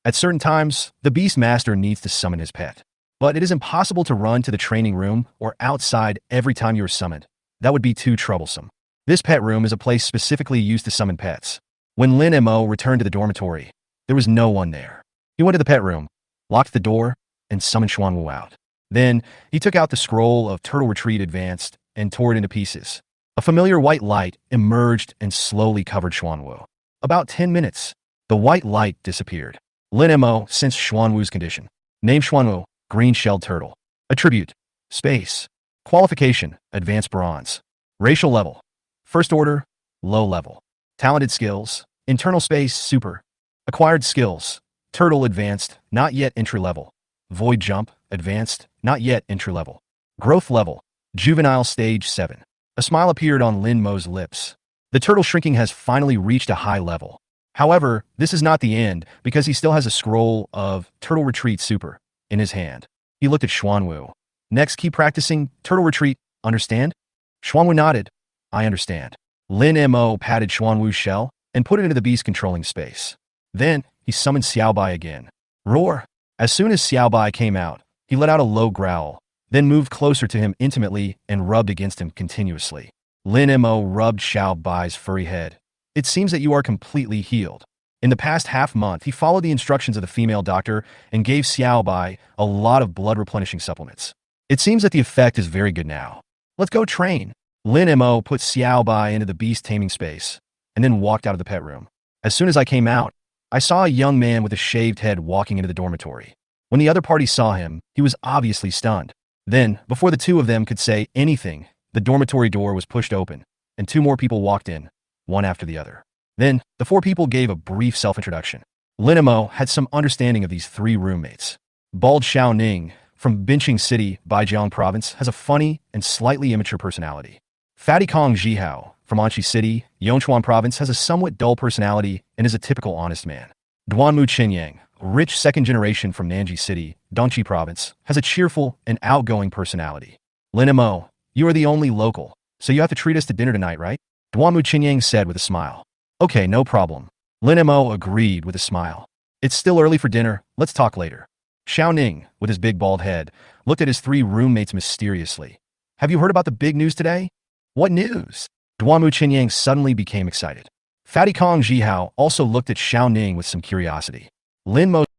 At certain times, the Beast Master needs to summon his pet. But it is impossible to run to the training room or outside every time you are summoned. That would be too troublesome. This pet room is a place specifically used to summon pets. When Lin Mo returned to the dormitory, there was no one there. He went to the pet room, locked the door, and summoned Xuanwu out. Then, he took out the scroll of Turtle Retreat Advanced and tore it into pieces. A familiar white light emerged and slowly covered Xuanwu. About 10 minutes, the white light disappeared. Lin Mo sensed Xuanwu's condition. Name Xuanwu, green-shelled turtle. Attribute, space. Qualification, advanced bronze. Racial level, first order, low level. Talented skills, internal space, super. Acquired skills, turtle advanced, not yet entry level. Void jump, advanced, not yet entry level. Growth level, juvenile stage 7. A smile appeared on Lin Mo's lips. The turtle shrinking has finally reached a high level. However, this is not the end because he still has a scroll of Turtle Retreat Super in his hand. He looked at Xuanwu. Next, keep practicing Turtle Retreat, understand? Xuanwu nodded. I understand. Lin Mo patted Chuan Wu's shell and put it into the beast controlling space. Then, he summoned Xiao Bai again. Roar! As soon as Xiao Bai came out, he let out a low growl, then moved closer to him intimately and rubbed against him continuously. Lin Mo rubbed Xiao Bai's furry head. It seems that you are completely healed. In the past half-month, he followed the instructions of the female doctor and gave Xiao Bai a lot of blood-replenishing supplements. It seems that the effect is very good now. Let's go train. Lin Mo put Xiao Bai into the beast taming space and then walked out of the pet room. As soon as I came out, I saw a young man with a shaved head walking into the dormitory. When the other party saw him, he was obviously stunned. Then, before the two of them could say anything, the dormitory door was pushed open, and two more people walked in, one after the other. Then, the four people gave a brief self-introduction. Lin Mo had some understanding of these three roommates. Bald Chuan Ning, from Binching City, Baijiang Province, has a funny and slightly immature personality. Fatty Kong Jihao, from Anchi City, Yongchuan Province, has a somewhat dull personality and is a typical honest man. Duanmu Qinyang, a rich second generation from Nanji City, Dongqi Province, has a cheerful and outgoing personality. Lin Mo, you are the only local, so you have to treat us to dinner tonight, right? Duanmu Qinyang said with a smile. Okay, no problem. Lin Mo agreed with a smile. It's still early for dinner, let's talk later. Chuan Ning, with his big bald head, looked at his three roommates mysteriously. Have you heard about the big news today? What news? Duanmu Qinyang suddenly became excited. Fatty Kong Jihao also looked at Chuan Ning with some curiosity. Lin Mo